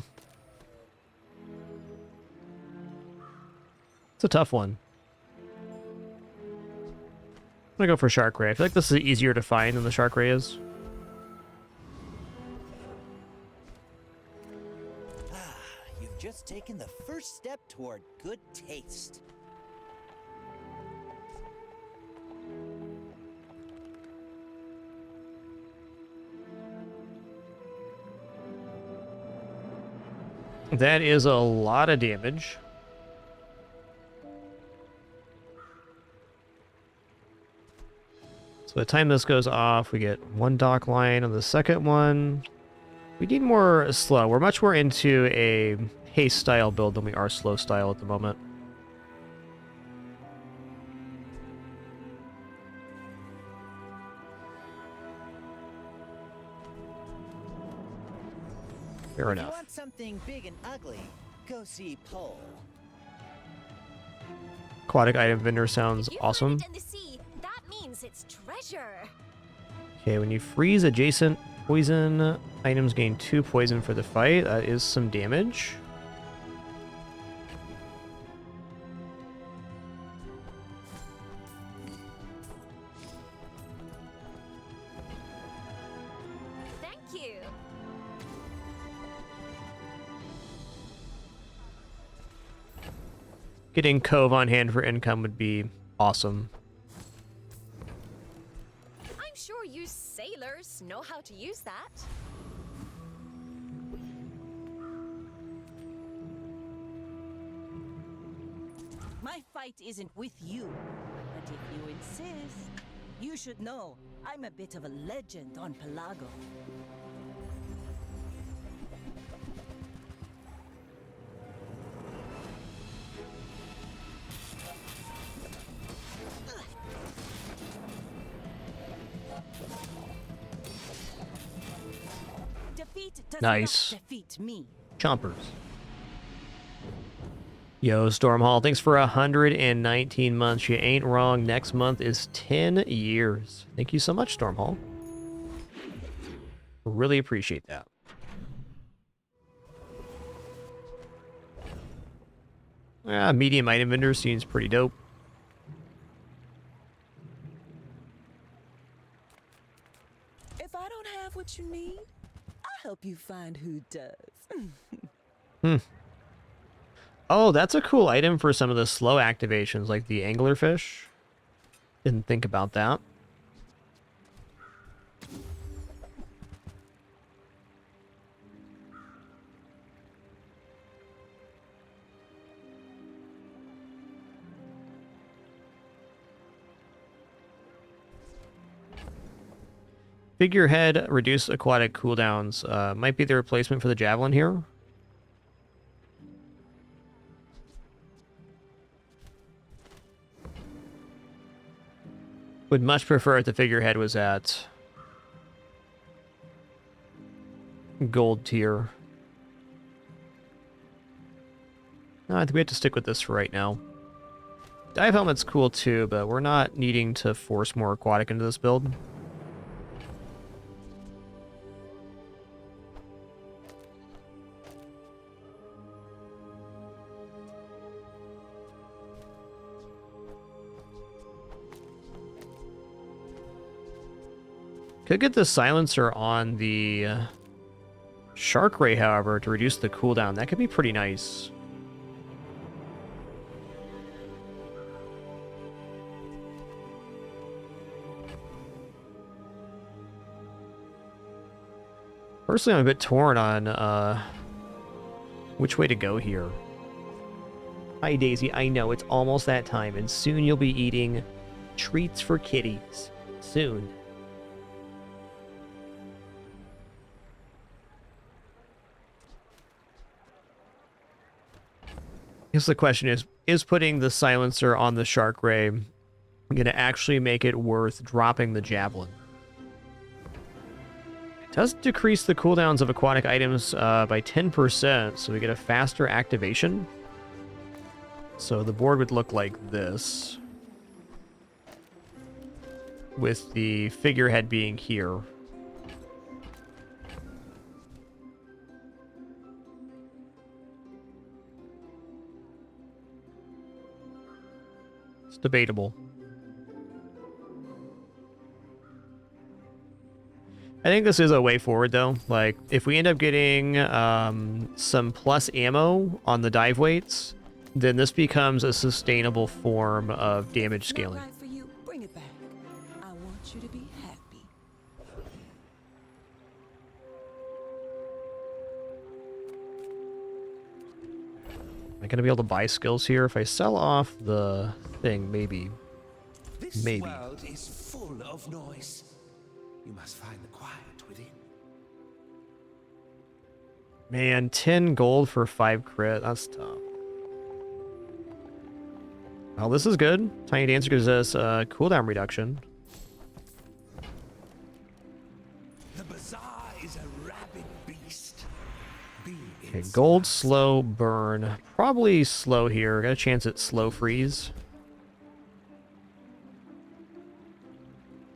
It's a tough one. I'm gonna go for Shark Ray. I feel like this is easier to find than the Shark Ray is. You've just taken the first step toward good taste. That is a lot of damage. So by the time this goes off, we get one dock line on the second one. We need more slow. We're much more into a haste style build than we are slow style at the moment. Fair enough. If you want something big and ugly, go see Pole. Aquatic item vendor sounds awesome. In the sea, that means it's treasure. Okay, when you freeze adjacent poison, items gain 2 poison for the fight. That is some damage. Thank you. Getting Cove on hand for income would be awesome. I'm sure you sailors know how to use that. My fight isn't with you, but if you insist, you should know I'm a bit of a legend on Pelago. Defeat does Nice. not defeat me. Chompers. Yo, Stormhall, thanks for 119 months. You ain't wrong. Next month is 10 years. Thank you so much, Stormhall. Really appreciate that. Medium item vendor seems pretty dope. If I don't have what you need, I'll help you find who does. Oh, that's a cool item for some of the slow activations, like the anglerfish. Didn't think about that. Figurehead, reduce aquatic cooldowns. Might be the replacement for the javelin here. Would much prefer if the figurehead was at gold tier. No, I think we have to stick with this for right now. Dive helmet's cool too, but we're not needing to force more aquatic into this build. Could get the silencer on the Shark Ray, however, to reduce the cooldown. That could be pretty nice. Personally, I'm a bit torn on which way to go here. Hi, Daisy. I know it's almost that time, and soon you'll be eating treats for kitties. Soon. I guess the question is putting the silencer on the shark ray going to actually make it worth dropping the javelin? It does decrease the cooldowns of aquatic items by 10%, so we get a faster activation. So the board would look like this, with the figurehead being here. It's debatable. I think this is a way forward, though. Like, if we end up getting some plus ammo on the dive weights, then this becomes a sustainable form of damage scaling. Right for you. Bring it back. I want you to be happy. Am I going to be able to buy skills here? If I sell off the thing, maybe. This world is full of noise. You must find the quiet within. Man, 10 gold for 5 crit. That's tough. Well, this is good. Tiny Dancer gives us cooldown reduction. The Bazaar is a rabid beast. Okay, gold, slow, burn. Probably slow here. Got a chance at slow freeze.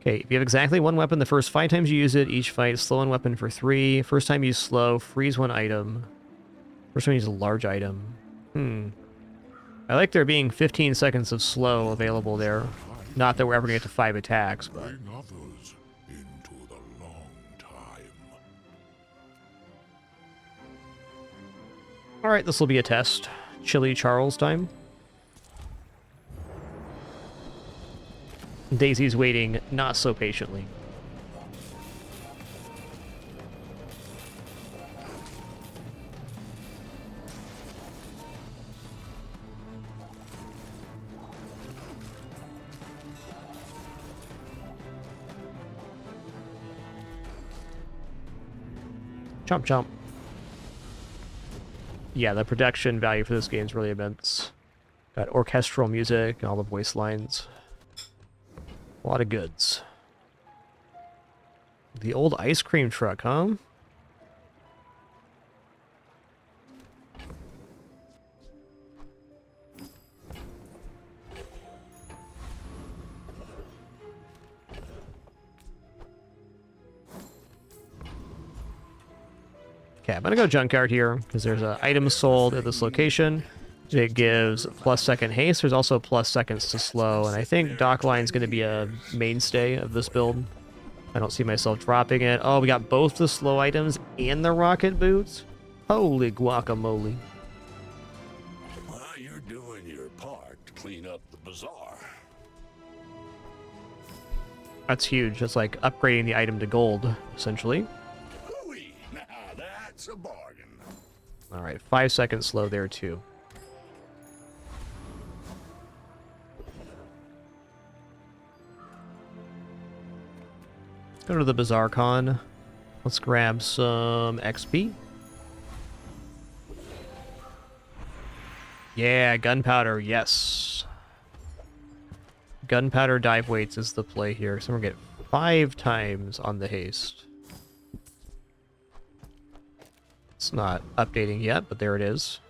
Okay, if you have exactly one weapon, the first 5 times you use it, each fight, slow on weapon for 3. First time you use slow, freeze 1 item. First time you use a large item. I like there being 15 seconds of slow available there. Not that we're ever going to get to 5 attacks, but... Bring others into the long time. Alright, this will be a test. Chili Charles time. Daisy's waiting not so patiently. Chomp chomp. Yeah, the production value for this game is really immense. Got orchestral music and all the voice lines. A lot of goods. The old ice cream truck, huh? Okay, I'm gonna go junkyard here because there's an item sold at this location. It gives plus second haste. There's also plus seconds to slow, and I think dock line's going to be a mainstay of this build. I don't see myself dropping it. Oh, we got both the slow items and the rocket boots. Holy guacamole! Well, you're doing your part to clean up the bazaar. That's huge. That's like upgrading the item to gold, essentially. Hooey! Now that's a bargain. All right, 5 seconds slow there too. Go to the Bazaar Con. Let's grab some XP. Yeah, gunpowder, yes. Gunpowder dive weights is the play here. So we're going to get 5 times on the haste. It's not updating yet, but there it is.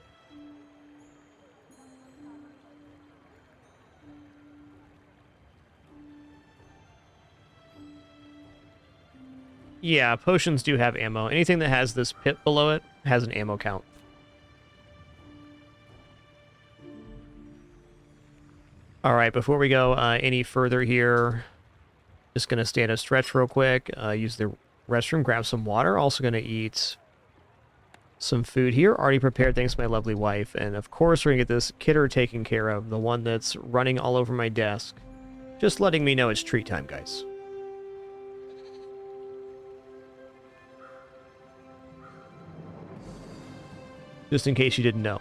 Yeah, potions do have ammo. Anything that has this pit below it has an ammo count. Alright, before we go any further here, just going to stand a stretch real quick, use the restroom, grab some water. Also going to eat some food here, already prepared thanks to my lovely wife. And of course we're going to get this kidder taken care of, the one that's running all over my desk. Just letting me know it's treat time, guys. just in case you didn't know.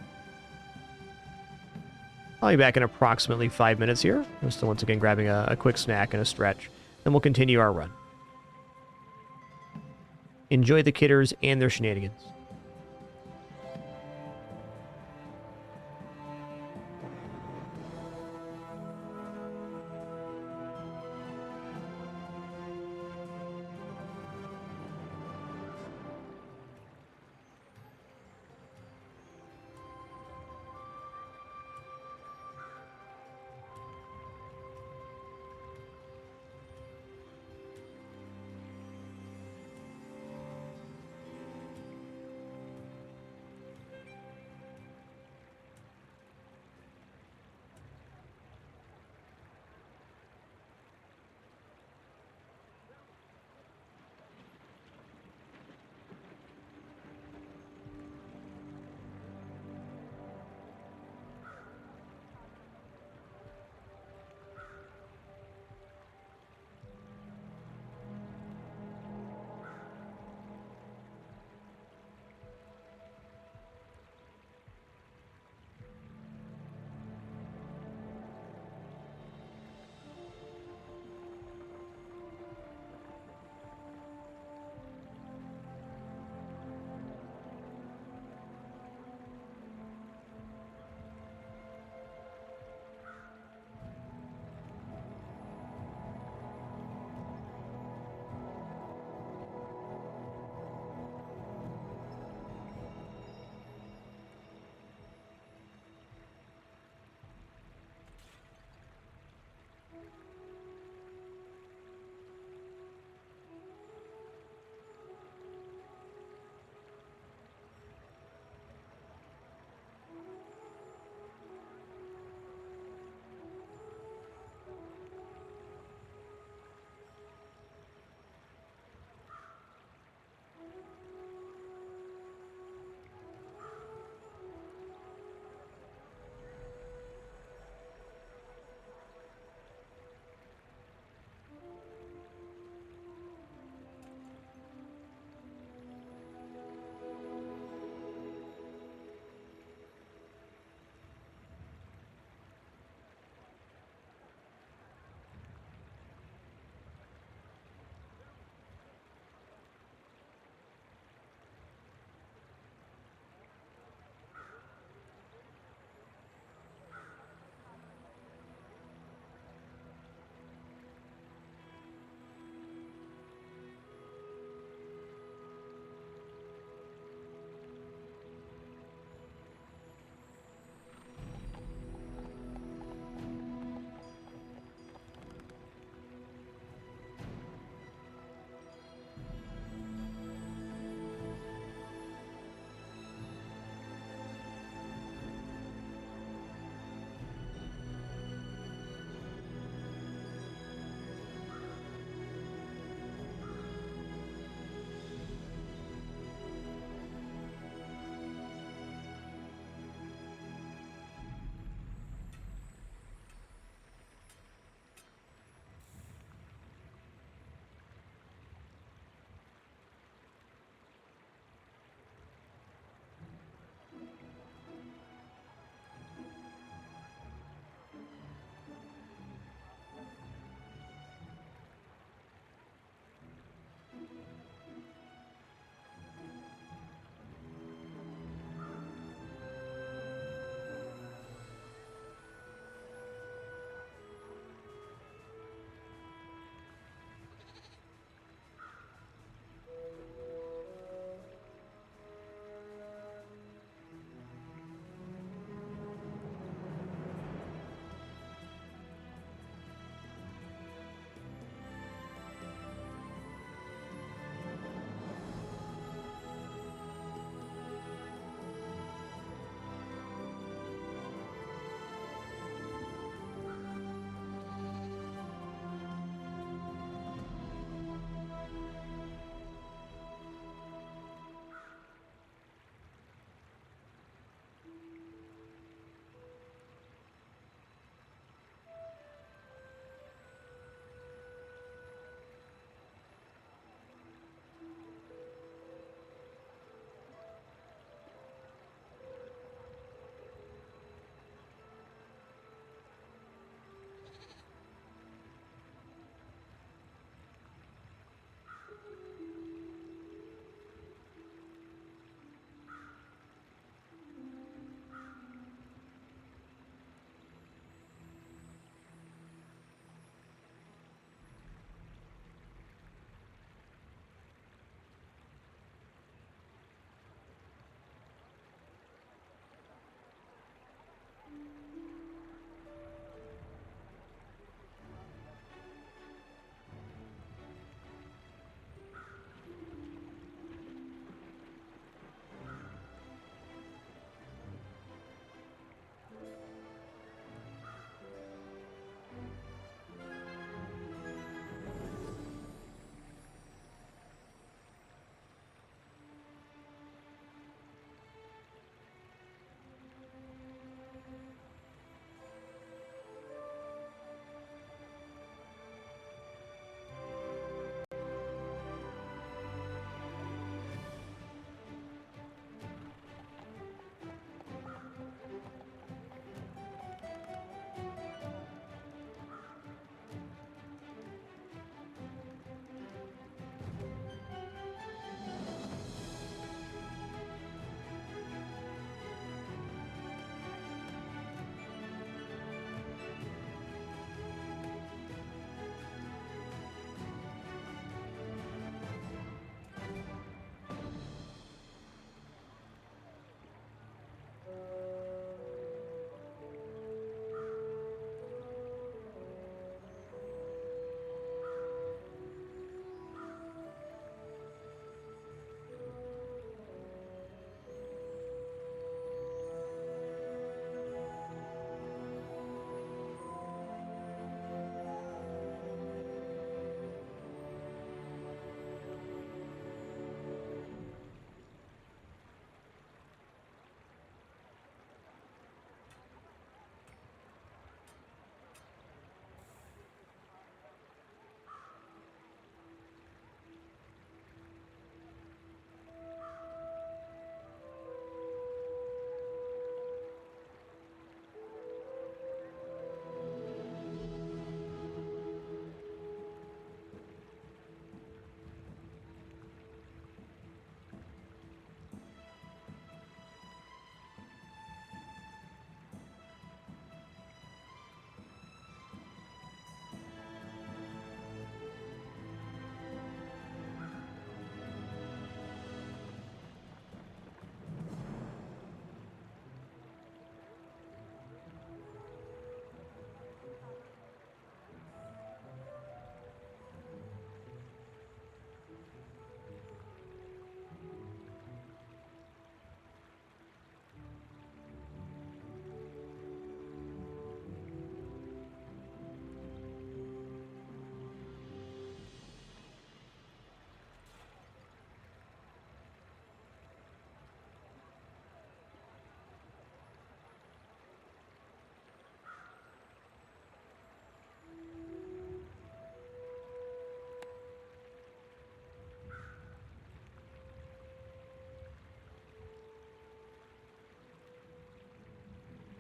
I'll be back in approximately 5 minutes here. I'm still once again grabbing a quick snack and a stretch. Then we'll continue our run. Enjoy the kidders and their shenanigans.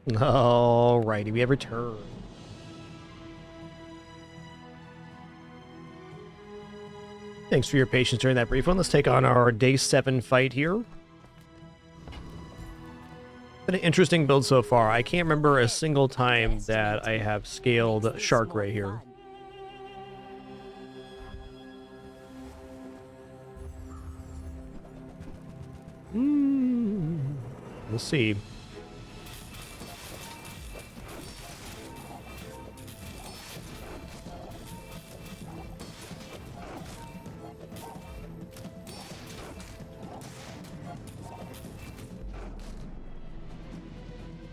Alrighty, we have returned. Thanks for your patience during that brief one. Let's take on our day 7 fight here. Been an interesting build so far. I can't remember a single time that I have scaled Shark Ray here. We'll see.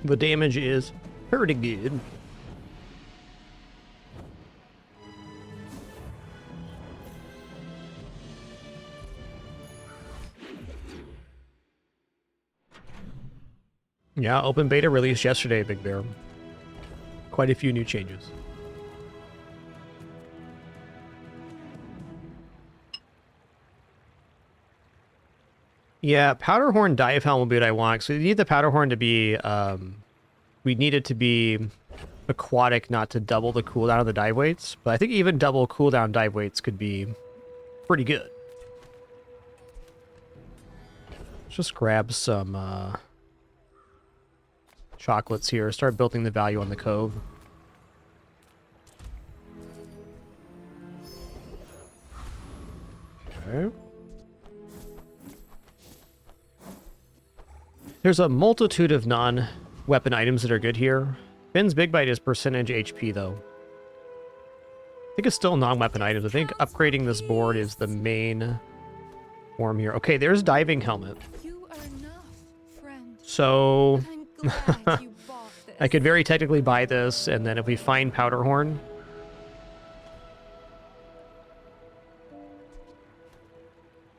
The damage is pretty good. Yeah, open beta released yesterday, Big Bear. Quite a few new changes. Yeah, Powderhorn Dive Helm will be what I want. So we need the Powderhorn to be, we need it to be aquatic, not to double the cooldown of the dive weights. But I think even double cooldown dive weights could be pretty good. Let's just grab some chocolates here. Start building the value on the cove. Okay. There's a multitude of non-weapon items that are good here. Finn's Big Bite is percentage HP, though. I think it's still non-weapon items. I think upgrading this board is the main form here. Okay, there's Diving Helmet. You are enough, friend. So... I'm glad you bought this. I could very technically buy this, and then if we find Powderhorn...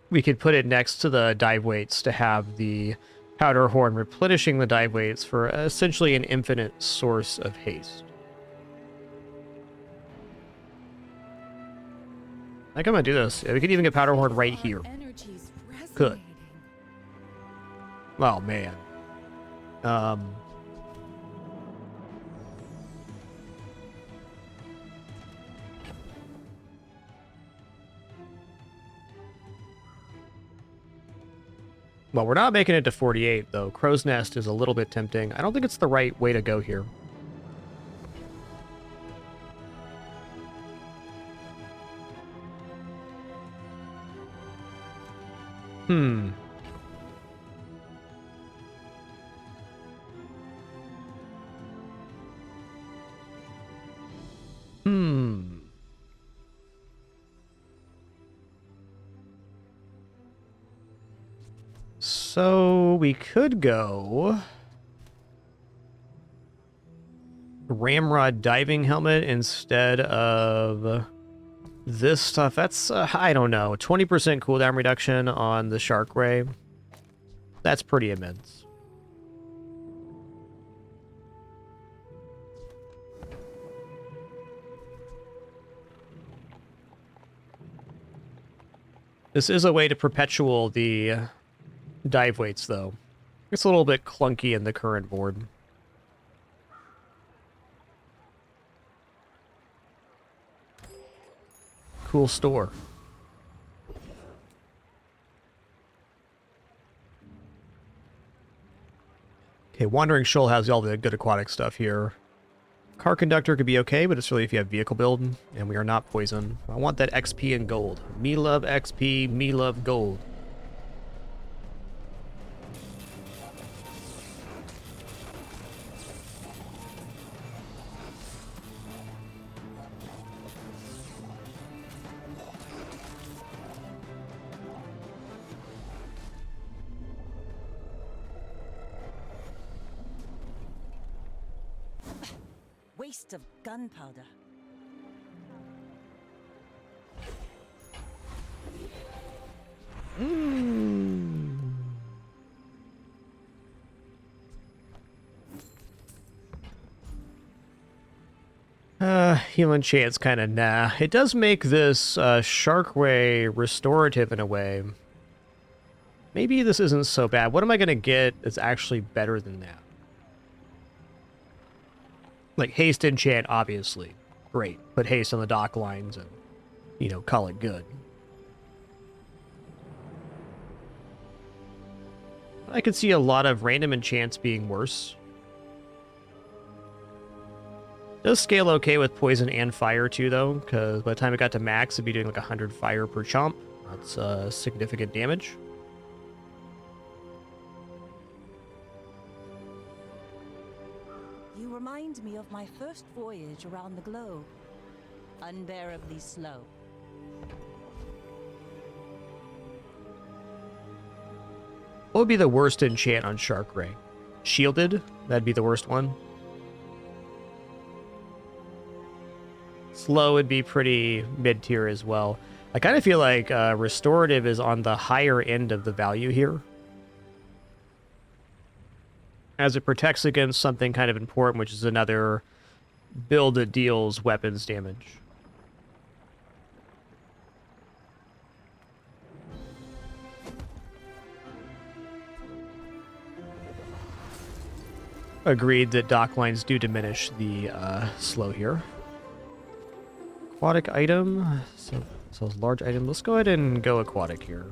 we could put it next to the dive weights to have the Powderhorn replenishing the dive weights for essentially an infinite source of haste. I think I'm gonna do this. We could even get Powderhorn right here. Could. Oh man. Well, we're not making it to 48, though. Crow's Nest is a little bit tempting. I don't think it's the right way to go here. Hmm. So we could go Ramrod Diving Helmet instead of this stuff. That's, I don't know, 20% cooldown reduction on the Shark Ray. That's pretty immense. This is a way to perpetual the dive weights, though. It's a little bit clunky in the current board. Cool store. Okay, Wandering Shoal has all the good aquatic stuff here. Car Conductor could be okay, but it's really if you have vehicle build, and we are not poison. I want that XP and gold. Me love XP, me love gold. Waste of gunpowder. Healing Chance kind of nah. It does make this Shark Ray restorative in a way. Maybe this isn't so bad. What am I going to get that's actually better than that? Like, haste enchant, obviously. Great. Put haste on the dock lines and, you know, call it good. I could see a lot of random enchants being worse. Does scale okay with poison and fire too, though, because by the time it got to max, it'd be doing like 100 fire per chomp. That's significant damage. You remind me of my first voyage around the globe. Unbearably slow. What would be the worst enchant on Shark Ray? Shielded? That'd be the worst one. Slow would be pretty mid-tier as well. I kind of feel like Restorative is on the higher end of the value here, as it protects against something kind of important, which is another build that deals weapons damage. Agreed that dock lines do diminish the slow here. Aquatic item. So large item. Let's go ahead and go aquatic here.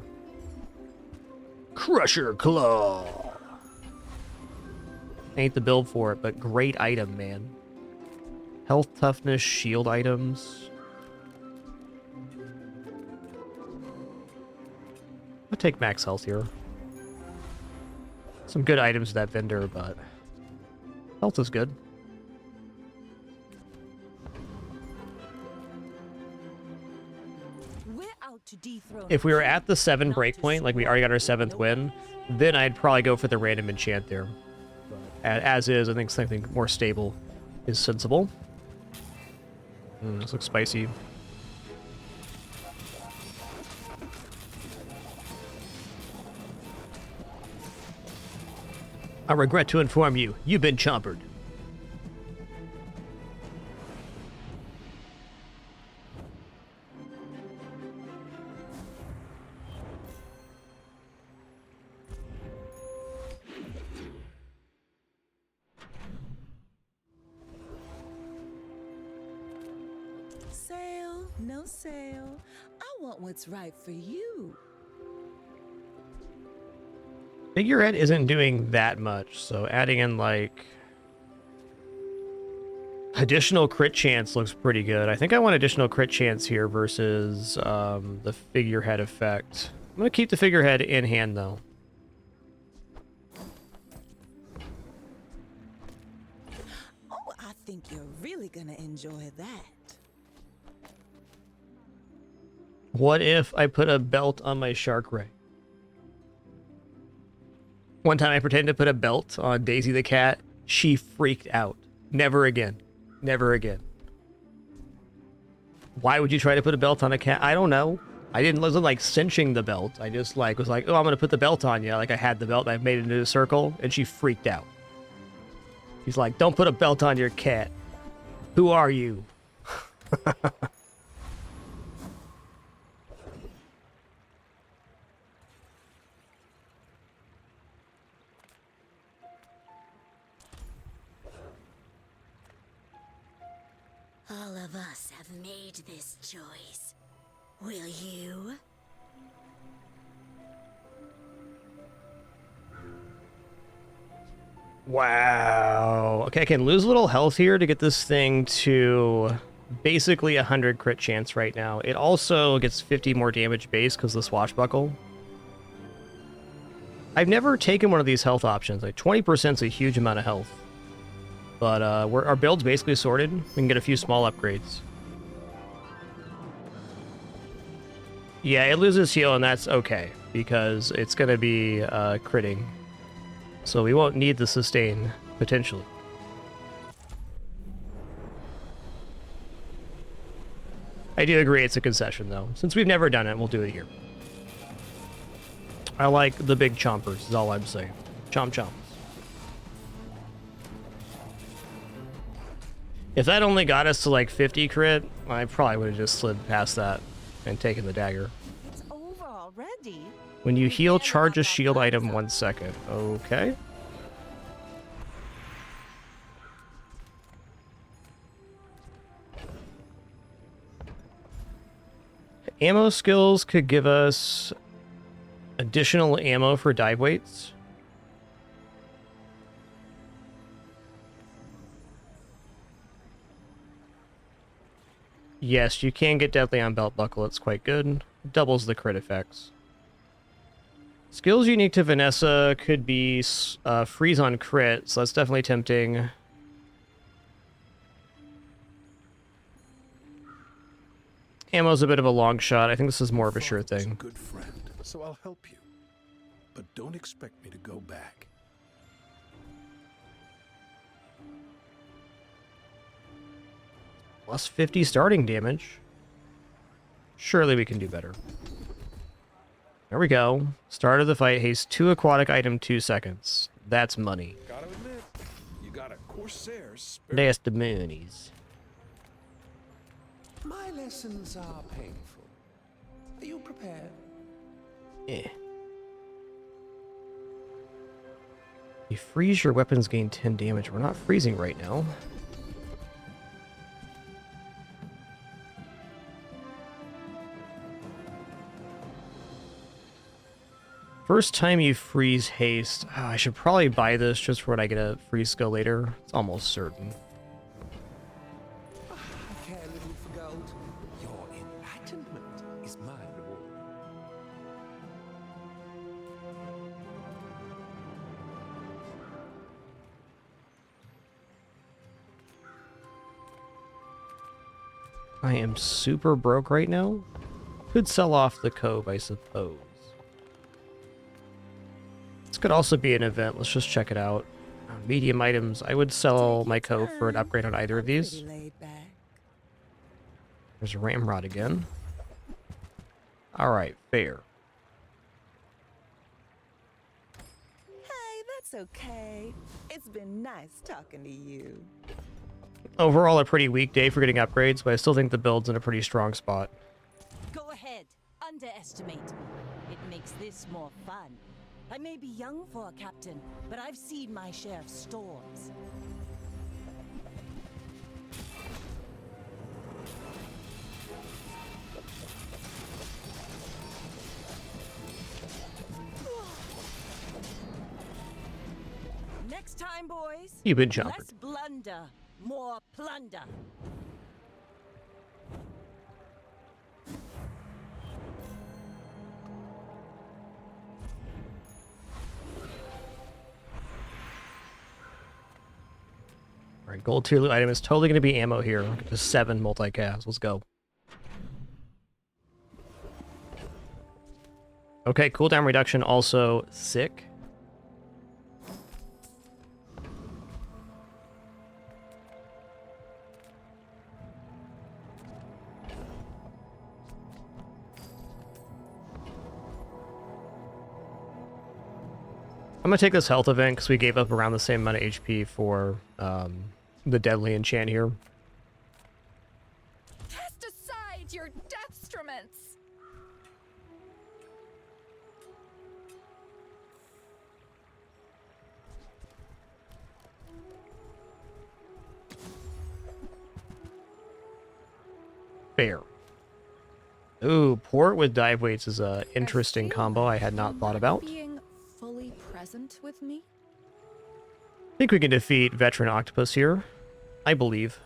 Crusher Claw. Ain't the build for it, but great item, man. Health, toughness, shield items. I'll take max health here. Some good items to that vendor, but health is good. If we were at the 7 breakpoint, like we already got our 7th win, then I'd probably go for the random enchant there. But as is, I think something more stable is sensible. This looks spicy. I regret to inform you, you've been chompered. Sale, no sale. I want what's right for you. Figurehead isn't doing that much, so adding in like additional crit chance looks pretty good. I think I want additional crit chance here versus the figurehead effect. I'm gonna keep the figurehead in hand though. Oh, I think you're really gonna enjoy that. What if I put a belt on my Shark Ray? One time I pretended to put a belt on Daisy the cat. She freaked out. Never again. Never again. Why would you try to put a belt on a cat? I don't know. I wasn't like cinching the belt. I just like was like, oh, I'm gonna put the belt on you. Like I had the belt, and I made it into a circle, and she freaked out. She's like, don't put a belt on your cat. Who are you? All of us have made this choice. Will you? Wow. Okay, I can lose a little health here to get this thing to basically 100 crit chance right now. It also gets 50 more damage base because of the swashbuckle. I've never taken one of these health options. Like 20% is a huge amount of health. But our build's basically sorted. We can get a few small upgrades. Yeah, it loses heal, and that's okay, because it's going to be critting. So we won't need the sustain, potentially. I do agree it's a concession, though. Since we've never done it, we'll do it here. I like the big chompers, is all I'm saying. Chomp chomp. If that only got us to like 50 crit, I probably would have just slid past that and taken the dagger. It's over already. When you heal, charge a shield item 1 second. Okay. Ammo skills could give us additional ammo for dive weights. Yes, you can get deadly on belt buckle. It's quite good. Doubles the crit effects. Skills unique to Vanessa could be freeze on crit, so that's definitely tempting. Ammo's a bit of a long shot. I think this is more of a sure thing. A good friend, so I'll help you. But don't expect me to go back. Plus 50 starting damage. Surely we can do better. There we go. Start of the fight. Haste 2 aquatic item 2 seconds. That's money. Gotta admit, you got a Corsair spirit. That's the moonies. My lessons are painful. Are you prepared? Eh. You freeze, your weapons gain 10 damage. We're not freezing right now. First time you freeze haste. Oh, I should probably buy this just for when I get a freeze skill later. It's almost certain. I care little for gold. Your enlightenment is my reward. I am super broke right now. Could sell off the cove, I suppose. This could also be an event. Let's just check it out. Medium items. I would sell my cove for an upgrade on either of these. There's a ramrod again. Alright, fair. Hey, that's okay. It's been nice talking to you. Overall, a pretty weak day for getting upgrades, but I still think the build's in a pretty strong spot. Go ahead. Underestimate me. It makes this more fun. I may be young for a captain, but I've seen my share of storms. Next time, boys. You've been jumpered. Less blunder, more plunder. Alright, gold tier loot item is totally going to be ammo here. Just 7 multicast. Let's go. Okay, cooldown reduction also sick. I'm gonna take this health event because we gave up around the same amount of HP for the deadly enchant here. Cast aside your deathstruments! Fair. Ooh, port with dive weights is a interesting combo I had not thought about. Being fully present with me? I think we can defeat Veteran Octopus here. I believe.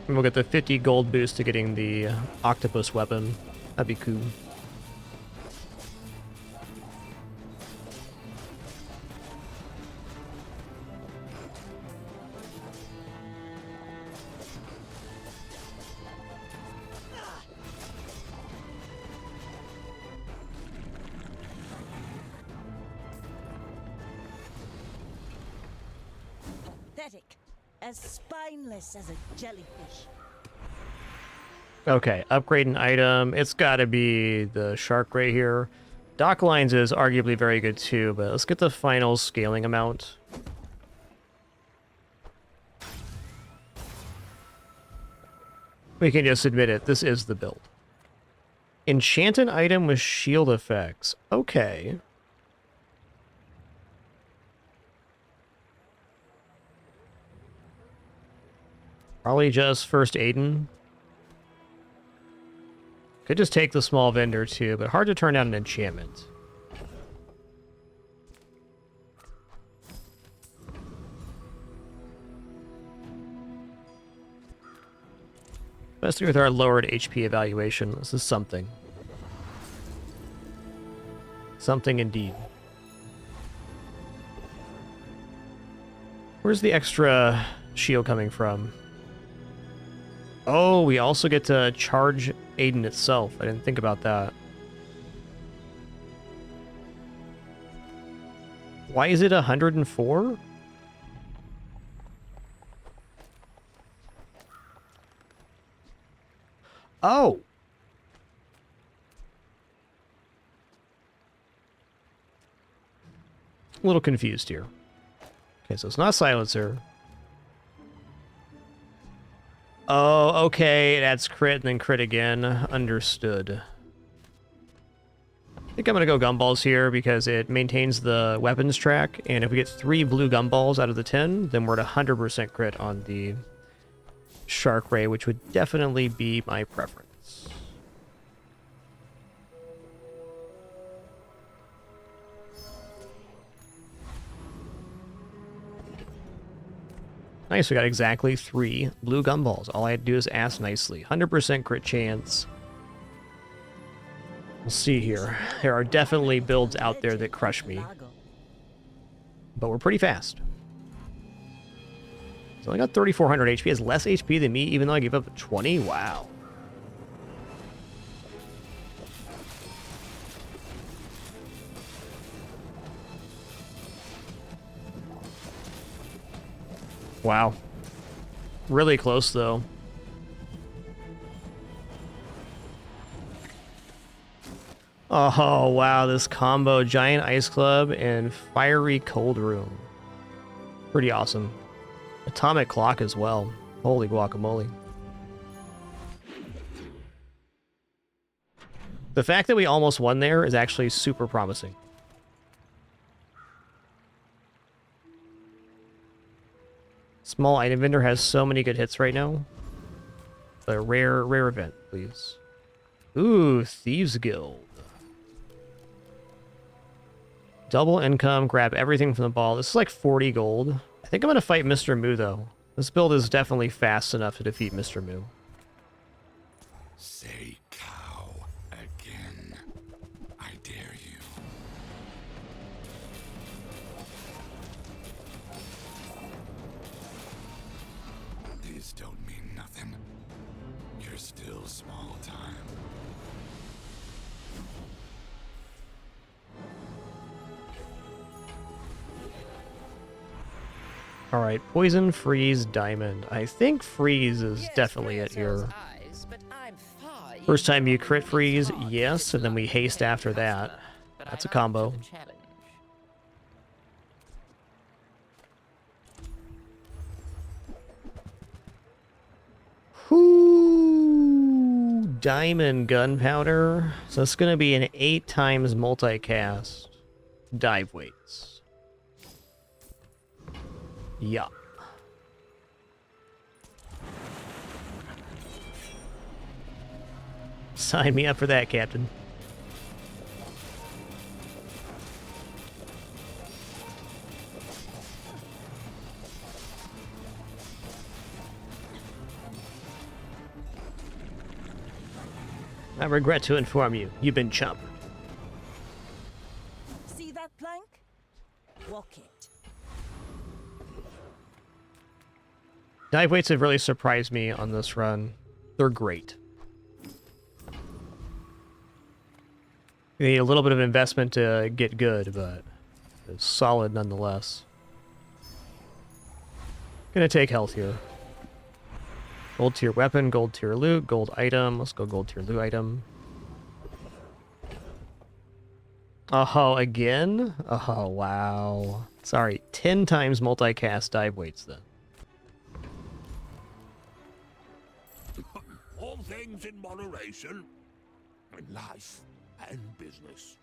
And we'll get the 50 gold boost to getting the Octopus weapon. That'd be cool. Pathetic. As spineless as a jellyfish. Okay, upgrade an item. It's gotta be the shark right here. Dock lines is arguably very good too, but let's get the final scaling amount. We can just admit it, this is the build. Enchant an item with shield effects. Okay. Probably just first Aiden. Could just take the small vendor too, but hard to turn down an enchantment. Especially with our lowered HP evaluation, this is something. Something indeed. Where's the extra shield coming from? Oh, we also get to charge Aiden itself. I didn't think about that. Why is it 104? Oh! A little confused here. Okay, so it's not silencer. Oh, okay, it adds crit and then crit again. Understood. I think I'm gonna go gumballs here because it maintains the weapons track, and if we get 3 blue gumballs out of the 10, then we're at 100% crit on the Shark Ray, which would definitely be my preference. Nice, we got exactly 3 blue gumballs. All I had to do is ask nicely. 100% crit chance. We'll see here. There are definitely builds out there that crush me. But we're pretty fast. So I got 3,400 HP. Has less HP than me, even though I gave up 20? Wow. Wow. Really close, though. Oh, wow. This combo, Giant Ice Club and Fiery Cold Room. Pretty awesome. Atomic Clock as well. Holy guacamole. The fact that we almost won there is actually super promising. Small item vendor has so many good hits right now. A rare event, please. Ooh, Thieves Guild. Double income, grab everything from the ball. This is like 40 gold. I think I'm going to fight Mr. Moo, though. This build is definitely fast enough to defeat Mr. Moo. Say cow again. I dare you. These don't mean nothing. You're still small time. Alright, Poison, Freeze, Diamond. I think Freeze is definitely it here. First time you crit Freeze, yes, and then we haste after that. That's a combo. Whoo! Diamond Gunpowder. So it's going to be an 8 times multicast. Dive weights. Yup. Sign me up for that, Captain. I regret to inform you, you've been chumped. See that plank? Walk it. Dive weights have really surprised me on this run. They're great. You need a little bit of investment to get good, but it's solid nonetheless. Gonna take health here. Gold tier weapon, gold tier loot, gold item. Let's go gold tier loot item. Oh, again? Oh, wow. Sorry, 10 times multicast dive weights then. All things in moderation. In life and business.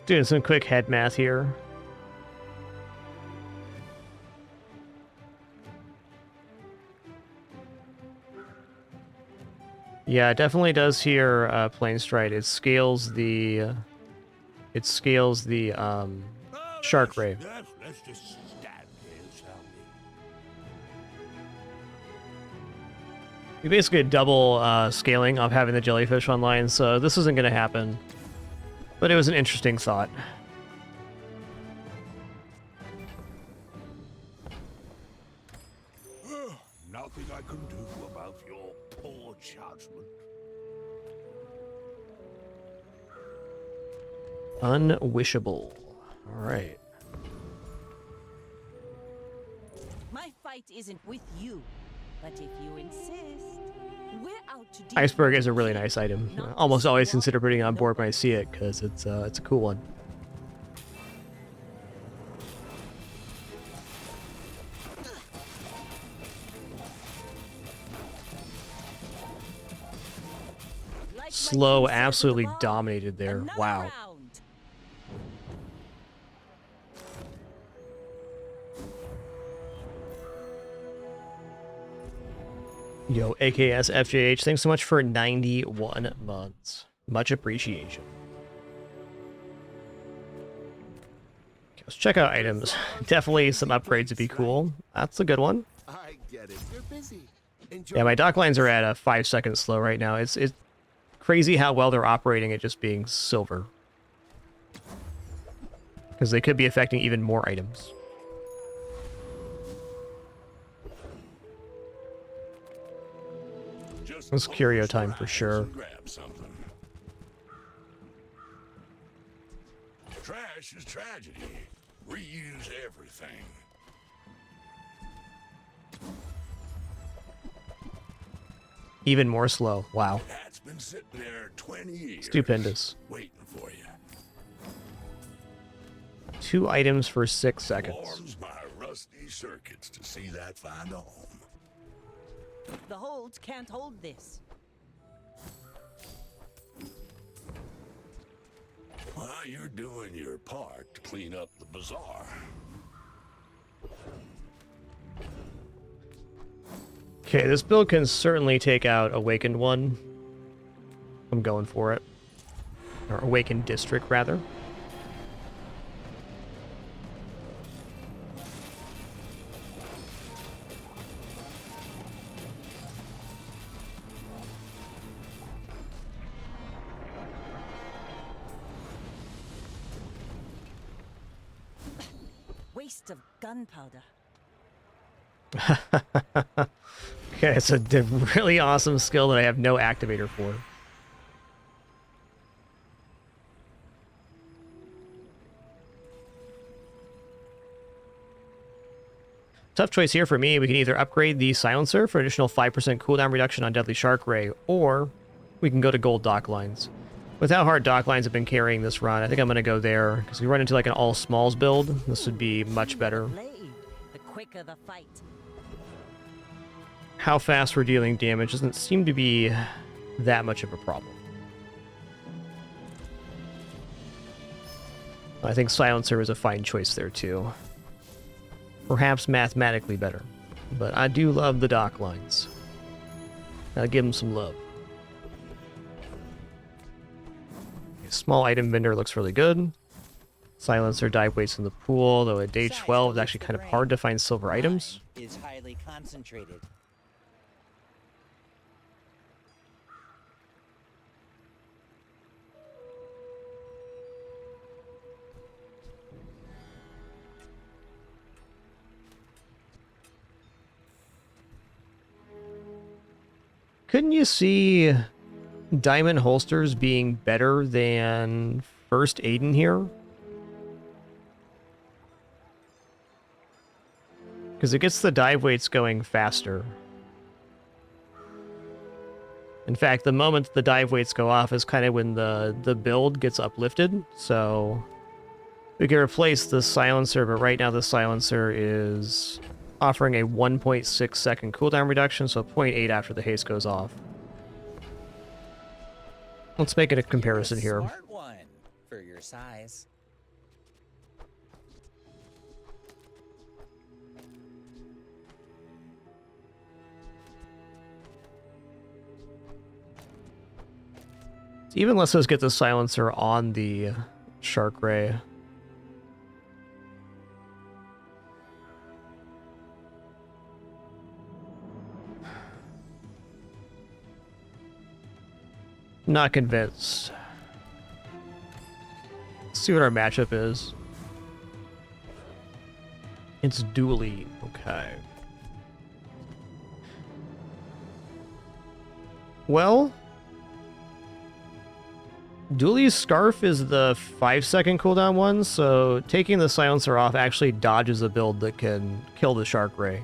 Doing some quick head math here. Yeah, it definitely does here, Plain Stride. It scales the shark ray. Let's just stand here, shall we? You basically get double scaling of having the jellyfish online, so this isn't going to happen. But it was an interesting thought. Nothing I can do about your poor judgment. Unwishable. All right. My fight isn't with you, but if you insist, we're out to Iceberg is a really nice item. I almost always consider putting it on board when I see it because it's a cool one. Slow absolutely dominated there. Wow. Yo, AKS FJH, thanks so much for 91 months. Much appreciation. Okay, let's check out items. Definitely some upgrades would be cool. That's a good one. I get it. You're busy. Yeah, my dock lines are at a 5-second slow right now. It's crazy how well they're operating at just being silver. Because they could be affecting even more items. It's curio time for sure. Grab something. Trash is tragedy. Reuse everything. Even more slow. Wow. That's been sitting there 20 years. Stupendous. Waiting for you. 2 items for 6 seconds. Warms my rusty circuits to see that find a home. The holds can't hold this. Well, you're doing your part to clean up the bazaar. Okay, this build can certainly take out Awakened One. I'm going for it. Or Awakened District, rather. Waste of gunpowder. Okay, it's a really awesome skill that I have no activator for. Tough choice here for me. We can either upgrade the silencer for additional 5% cooldown reduction on Deadly Shark Ray, or we can go to gold dock lines. With how hard dock lines have been carrying this run, I think I'm going to go there, because we run into like an all smalls build. This would be much better. The quicker the fight. How fast we're dealing damage doesn't seem to be that much of a problem. I think silencer is a fine choice there too. Perhaps mathematically better, but I do love the dock lines. Gotta give them some love. Small item vendor looks really good. Silencer dive weights in the pool, though at day 12 it's actually kind of hard to find silver items. Is highly concentrated. Couldn't you see diamond holsters being better than first Aiden here? Because it gets the dive weights going faster. In fact, the moment the dive weights go off is kind of when the build gets uplifted. So we can replace the silencer, but right now the silencer is offering a 1.6 second cooldown reduction, so 0.8 after the haste goes off. Let's make it a comparison here. Smart one for your size. Even lets us get the silencer on the Shark Ray. Not convinced. Let's see what our matchup is. It's Dooley. Okay. Well, Dooley's Scarf is the 5-second cooldown one, so taking the silencer off actually dodges a build that can kill the Shark Ray.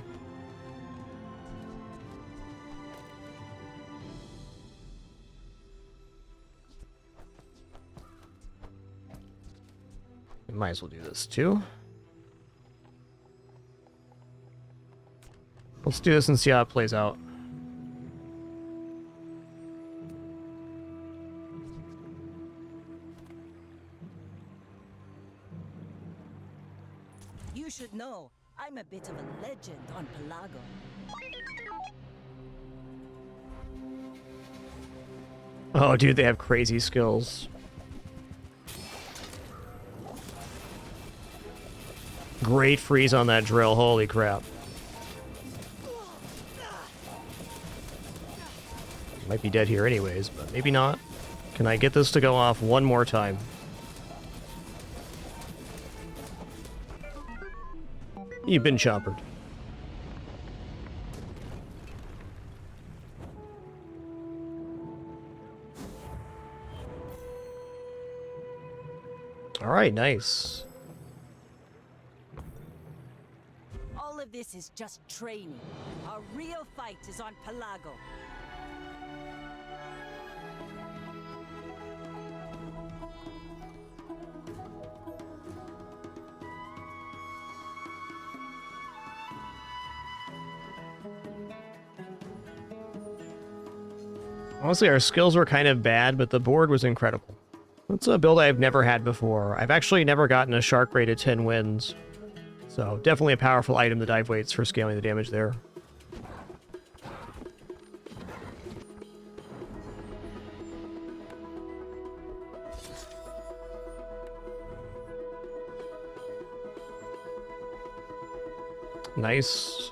Might as well do this too. Let's do this and see how it plays out. You should know, I'm a bit of a legend on Pelago. Oh, dude, they have crazy skills. Great freeze on that drill, holy crap. Might be dead here anyways, but maybe not. Can I get this to go off one more time? You've been choppered. Alright, nice. All of this is just training. Our real fight is on Pelago. Honestly, our skills were kind of bad, but the board was incredible. It's a build I've never had before. I've actually never gotten a Shark Ray to 10 wins. So definitely a powerful item, the dive weights, for scaling the damage there. Nice.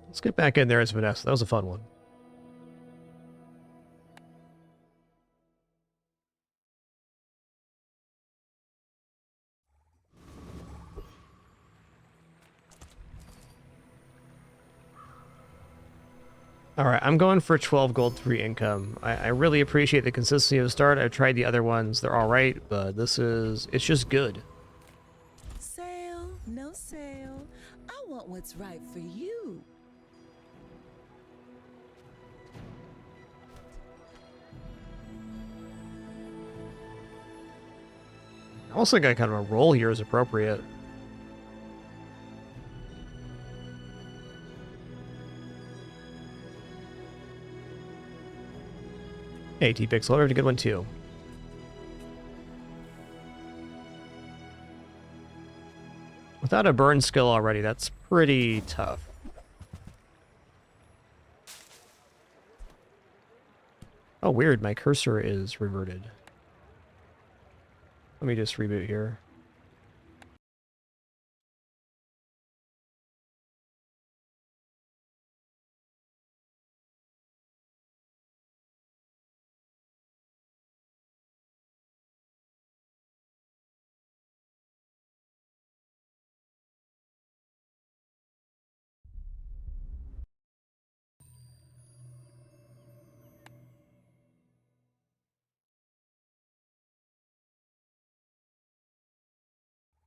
Let's get back in there as Vanessa. That was a fun one. Alright, I'm going for 12 gold, 3 income. I really appreciate the consistency of the start. I've tried the other ones. They're alright, but this is... it's just good. Sale, no sale. I want what's right for you. I also think kind of a roll here is appropriate. Hey, T-Pixel, I have a good one too. Without a burn skill already, that's pretty tough. Oh, weird, my cursor is reverted. Let me just reboot here.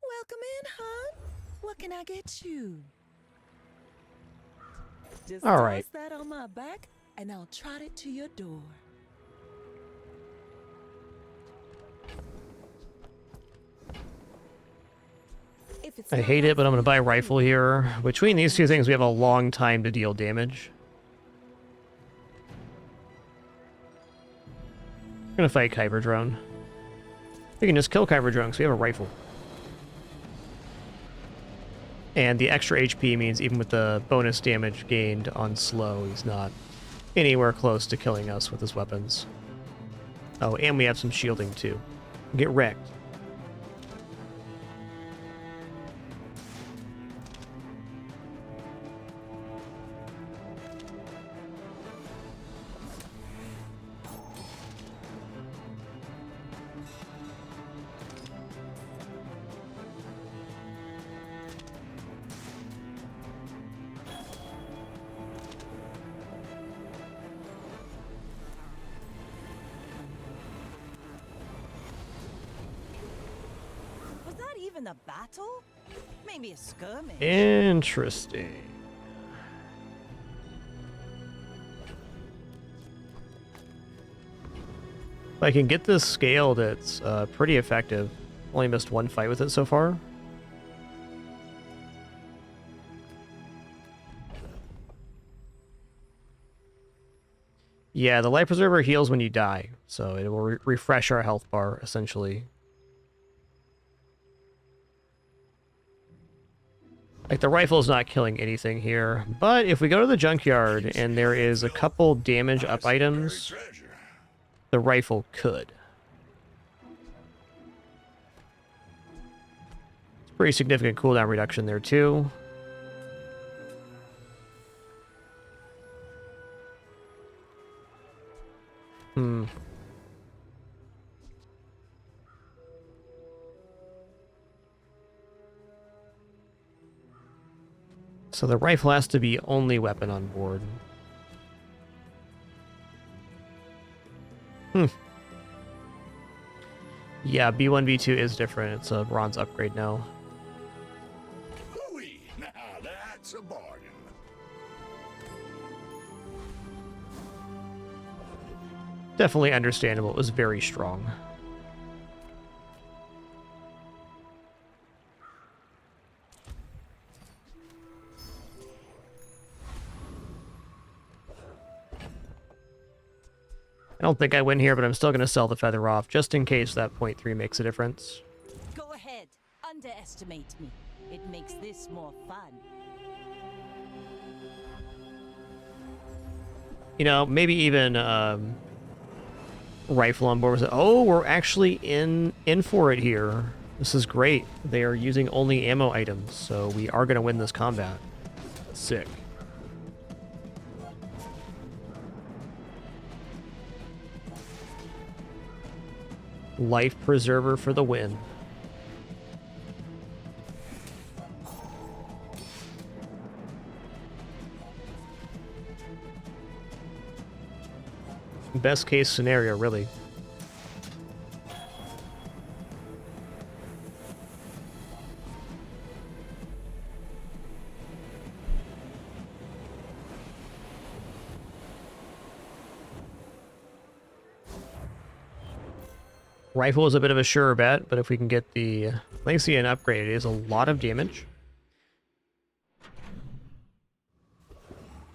Welcome in, hon. What can I get you? Just All right. toss that on my back, and I'll trot it to your door. I hate it, but I'm going to buy a rifle here. Between these two things, we have a long time to deal damage. I'm going to fight Kyber Drone. We can just kill Kyber Drunks. We have a rifle. And the extra HP means even with the bonus damage gained on slow, he's not anywhere close to killing us with his weapons. Oh, and we have some shielding too. Get wrecked. Even a battle? Maybe a skirmish. Interesting. If I can get this scaled, it's pretty effective. Only missed one fight with it so far. Yeah, the Life Preserver heals when you die, so it will refresh our health bar, essentially. Like, the rifle's not killing anything here, but if we go to the junkyard and there is a couple damage up items, the rifle could. It's pretty significant cooldown reduction there, too. So the rifle has to be only weapon on board. Yeah, B1, B2 is different. It's a bronze upgrade now. Hooey! Now that's a bargain. Definitely understandable. It was very strong. I don't think I win here, but I'm still going to sell the feather off, just in case that 0.3 makes a difference. Go ahead. Underestimate me. It makes this more fun. You know, maybe even rifle on board. Oh, we're actually in for it here. This is great. They are using only ammo items, so we are going to win this combat. Sick. Life Preserver for the win. Best case scenario, really. Rifle is a bit of a sure bet, but if we can get the Lancian upgrade, it is a lot of damage.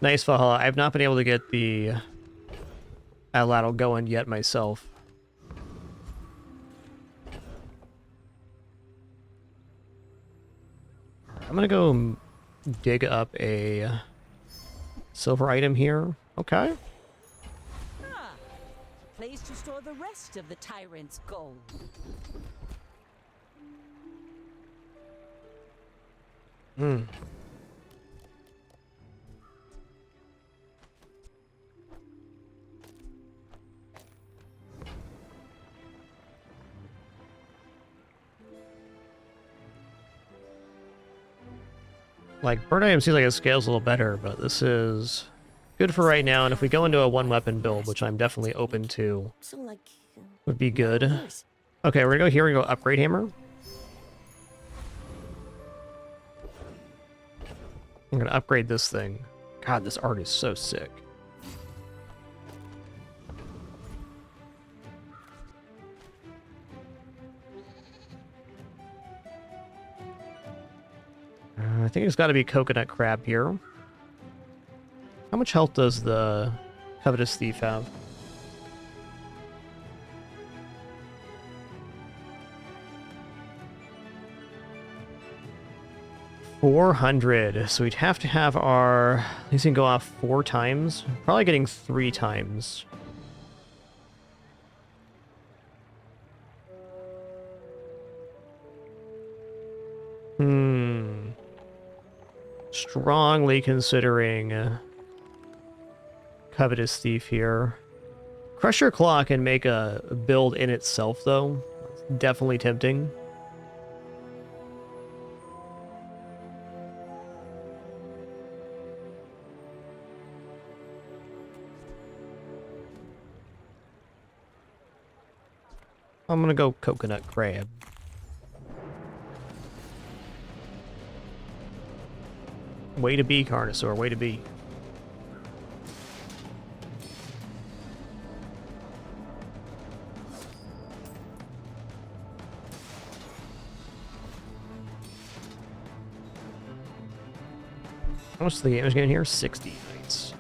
Nice, Valhalla. I've not been able to get the Atlatl going yet myself. I'm gonna go dig up a silver item here. Okay. Place to store the rest of the tyrant's gold. Like, bird item seems like it scales a little better, but this is good for right now, and if we go into a one-weapon build, which I'm definitely open to, would be good. Okay, we're gonna go here and go upgrade hammer. I'm gonna upgrade this thing. God, this art is so sick. I think it's got to be coconut crab here. How much health does the covetous thief have? 400. So we'd have to have our... These can go off 4 times. Probably getting 3 times. Strongly considering Covetous Thief here. Crusher Claw can make a build in itself, though. It's definitely tempting. I'm gonna go Coconut Crab. Way to be, Carnosaur. Way to be. How much is the game is getting here? 60. Nice.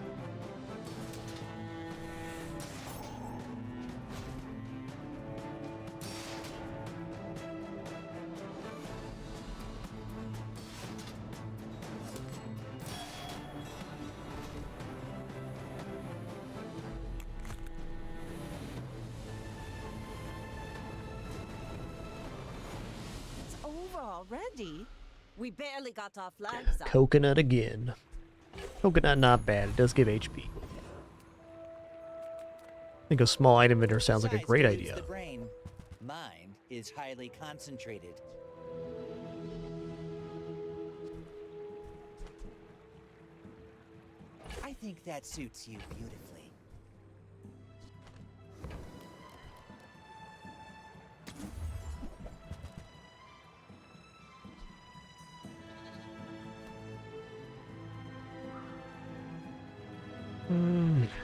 It's over already. We barely got our flags up. Coconut again. Coconut not bad. It does give HP. I think a small item vendor sounds like a great idea. The brain. Mine is highly concentrated. I think that suits you beautifully.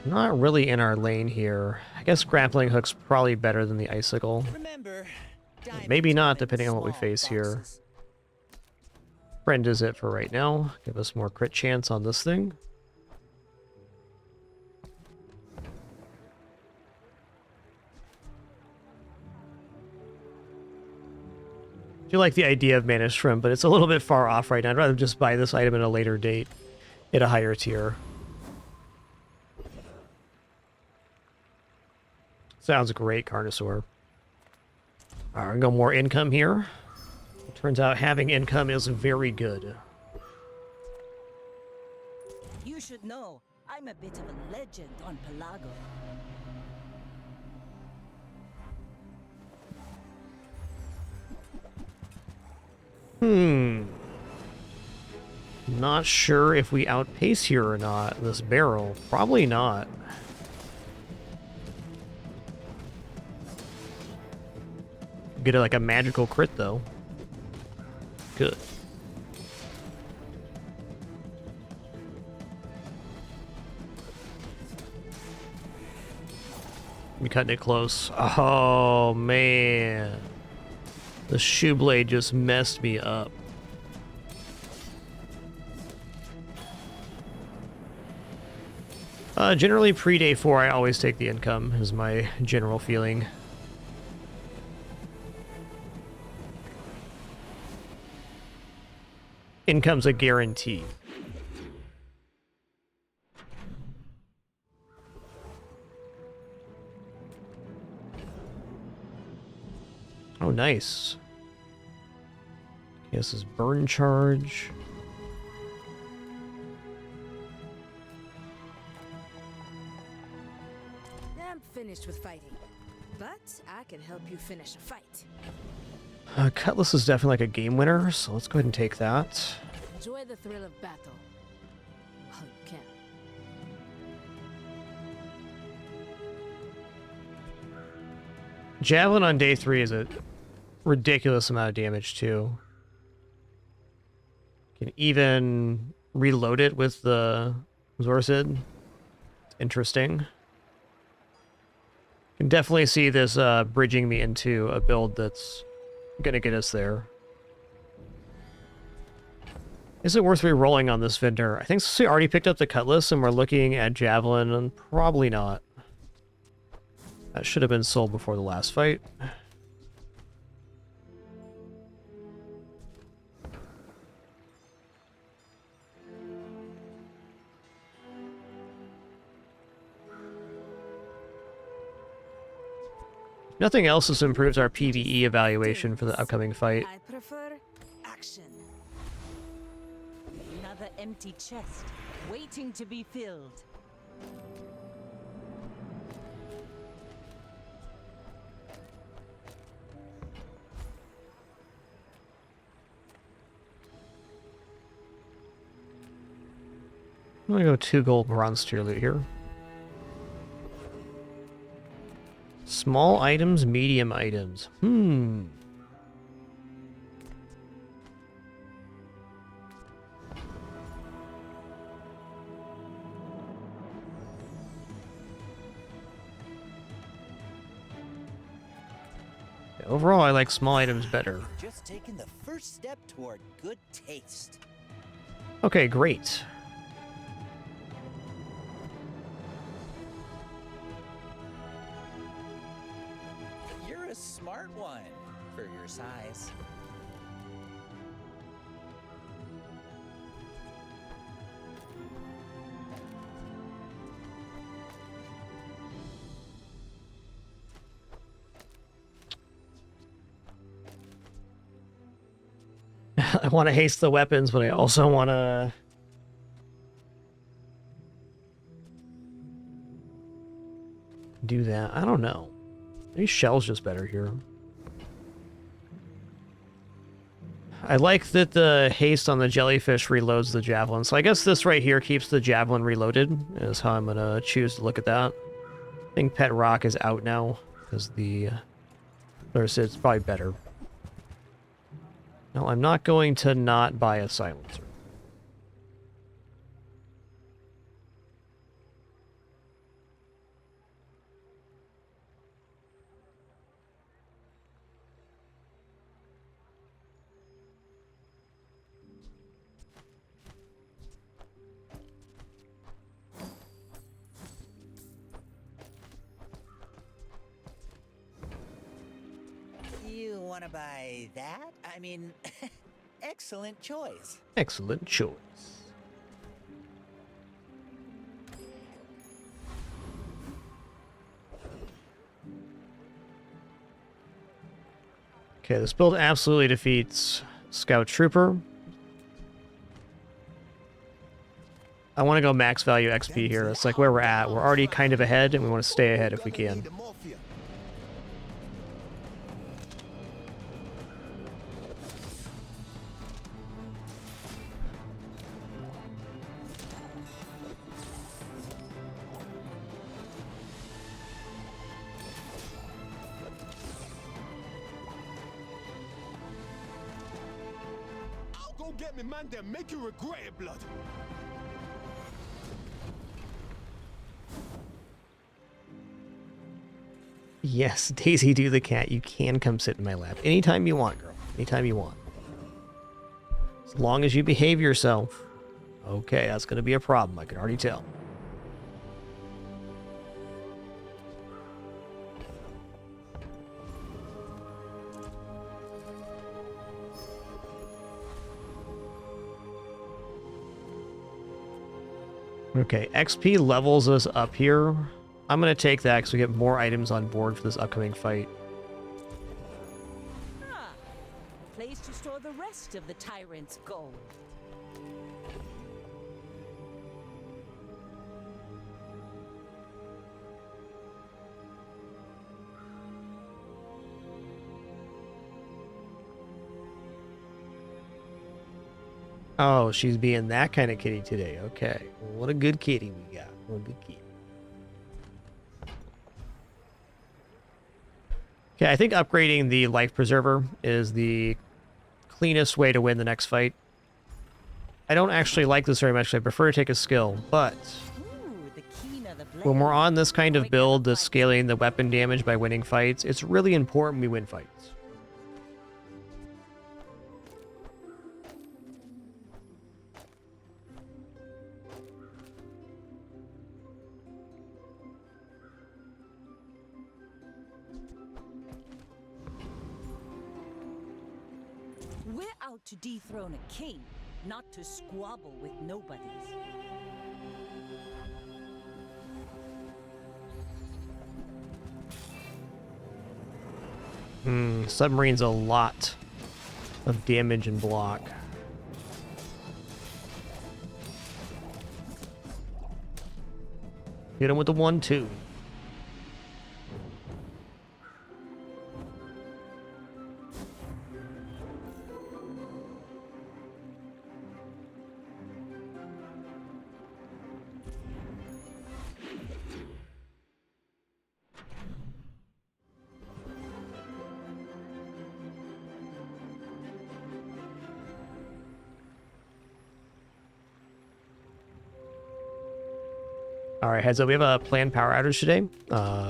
Not really in our lane here. I guess grappling hook's probably better than the icicle. Remember, Maybe not, depending on what we face here. Friend is it for right now. Give us more crit chance on this thing. I do like the idea of Mana Shrimp, but it's a little bit far off right now. I'd rather just buy this item at a later date at a higher tier. Sounds great, Carnosaur. Alright, go more income here. It turns out having income is very good. You should know, I'm a bit of a legend on Pelago. Not sure if we outpace here or not, this barrel. Probably not. Get like a magical crit though. Good. We cutting it close. Oh man. The shoe blade just messed me up. Generally pre-day 4 I always take the income is my general feeling. Income's a guarantee. Oh, nice. This is burn charge. I'm finished with fighting, but I can help you finish a fight. Cutlass is definitely like a game winner, so let's go ahead and take that. Enjoy the thrill of battle. Well, you can. Javelin on day 3 is a ridiculous amount of damage too. Can even reload it with the Zorsid. Interesting. Can definitely see this bridging me into a build that's gonna get us there. Is it worth re-rolling on this vendor? I think since we already picked up the Cutlass and we're looking at Javelin, and probably not. That should have been sold before the last fight. Nothing else this improves our PvE evaluation for the upcoming fight. I prefer action. Another empty chest, waiting to be filled. I'm gonna go 2 gold bronze tier loot here. Small items, medium items. Overall, I like small items better. Just taking the first step toward good taste. Okay, great. You're a smart one for your size. I want to haste the weapons, but I also want to... do that. I don't know. Maybe shell's just better here. I like that the haste on the jellyfish reloads the javelin. So I guess this right here keeps the javelin reloaded, is how I'm going to choose to look at that. I think Pet Rock is out now, because the... or it's probably better. No, I'm not going to not buy a silencer. You want to buy that? I mean, excellent choice. Excellent choice. Okay, this build absolutely defeats Scout Trooper. I want to go max value XP here. It's like where we're at. We're already kind of ahead, and we want to stay ahead if we can. Go get me, man, then make you regret it, blood. Yes, Daisy Do the Cat, you can come sit in my lap. Anytime you want, girl. Anytime you want. As long as you behave yourself. Okay, that's going to be a problem, I can already tell. Okay, XP levels us up here. I'm going to take that because we get more items on board for this upcoming fight. Ah, place to store the rest of the tyrant's gold. Oh, she's being that kind of kitty today. Okay. Well, what a good kitty we got. What a good kitty. Okay, I think upgrading the Life Preserver is the cleanest way to win the next fight. I don't actually like this very much. I prefer to take a skill, but when we're on this kind of build that's scaling the weapon damage by winning fights, it's really important we win fights. We're out to dethrone a king, not to squabble with nobodies. Submarine's a lot of damage and block. Hit him with the 1-2. All right, heads up. We have a planned power outage today,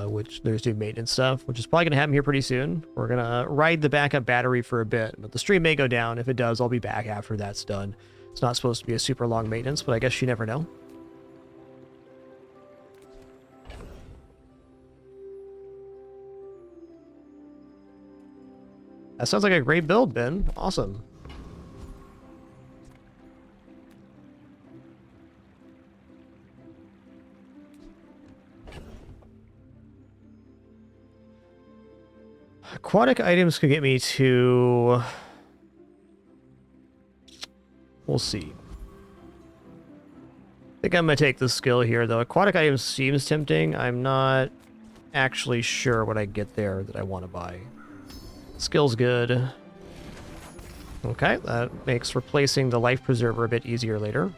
which there's new maintenance stuff, which is probably going to happen here pretty soon. We're going to ride the backup battery for a bit, but the stream may go down. If it does, I'll be back after that's done. It's not supposed to be a super long maintenance, but I guess you never know. That sounds like a great build, Ben. Awesome. Aquatic items could get me to... We'll see. I think I'm going to take the skill here, though. Aquatic items seems tempting. I'm not actually sure what I get there that I want to buy. Skill's good. Okay, that makes replacing the life preserver a bit easier later.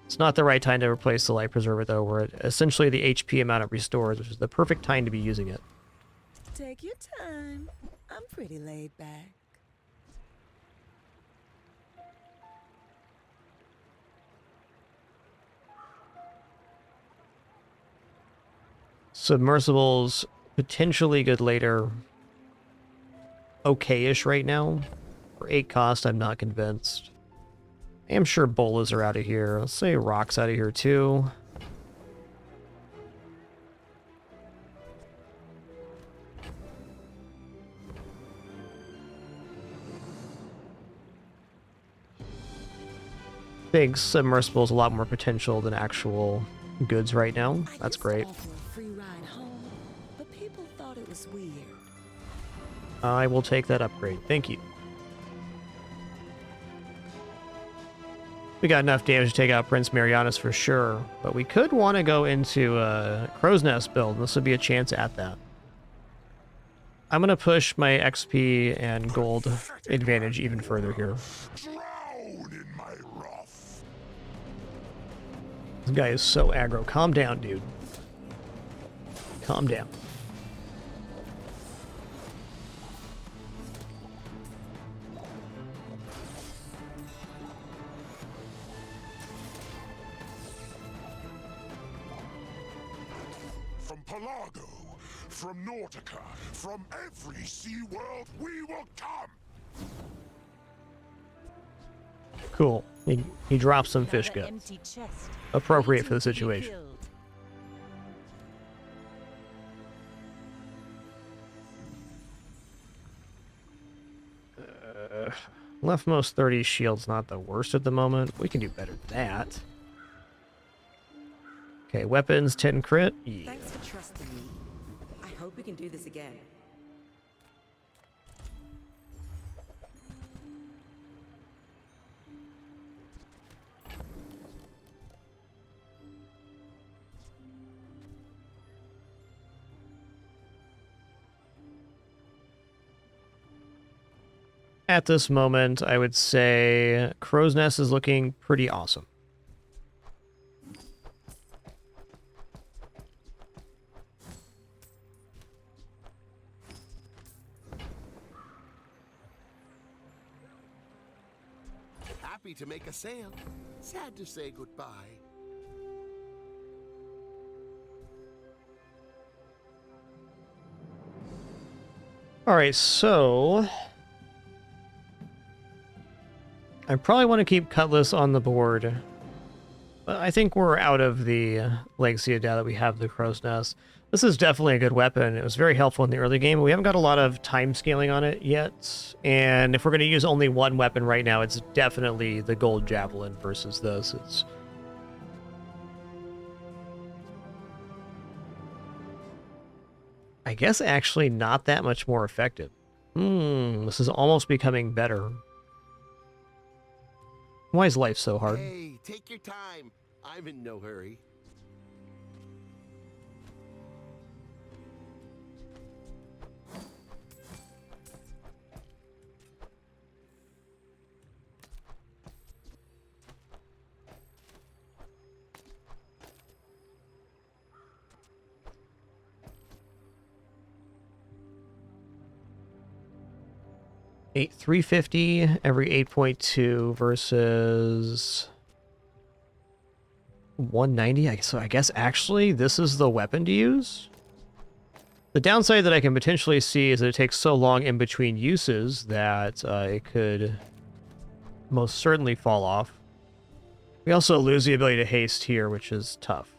It's not the right time to replace the life preserver, though. We're at essentially the HP amount it restores, which is the perfect time to be using it. Take your time. I'm pretty laid back. Submersibles, potentially good later. Okay-ish right now. For 8 cost, I'm not convinced. I am sure bolas are out of here. Let's say rock's out of here too. Big submersible is a lot more potential than actual goods right now. That's great. Free ride home, but people thought it was weird. I will take that upgrade. Thank you. We got enough damage to take out Prince Marianus for sure, but we could want to go into a Crow's Nest build. This would be a chance at that. I'm going to push my XP and gold advantage even further here. This guy is so aggro. Calm down, dude. Calm down. From Pelago, from Nautica, from every sea world, we will come! Cool. He drops some fish guts. Appropriate for the situation. Leftmost 30 shield's not the worst at the moment. We can do better than that. Okay, weapons, 10 crit. Yeah. Thanks for trusting me. I hope we can do this again. At this moment, I would say Crow's Nest is looking pretty awesome. Happy to make a sale. Sad to say goodbye. All right, so I probably want to keep Cutlass on the board. But I think we're out of the Legacy now that we have the Crow's Nest. This is definitely a good weapon. It was very helpful in the early game. We haven't got a lot of time scaling on it yet. And if we're going to use only one weapon right now, it's definitely the Gold Javelin versus this. I guess actually not that much more effective. This is almost becoming better. Why is life so hard? Hey, take your time. I'm in no hurry. Eight 350 every 8.2 versus 190. So I guess actually this is the weapon to use. The downside that I can potentially see is that it takes so long in between uses that it could most certainly fall off. We also lose the ability to haste here, which is tough.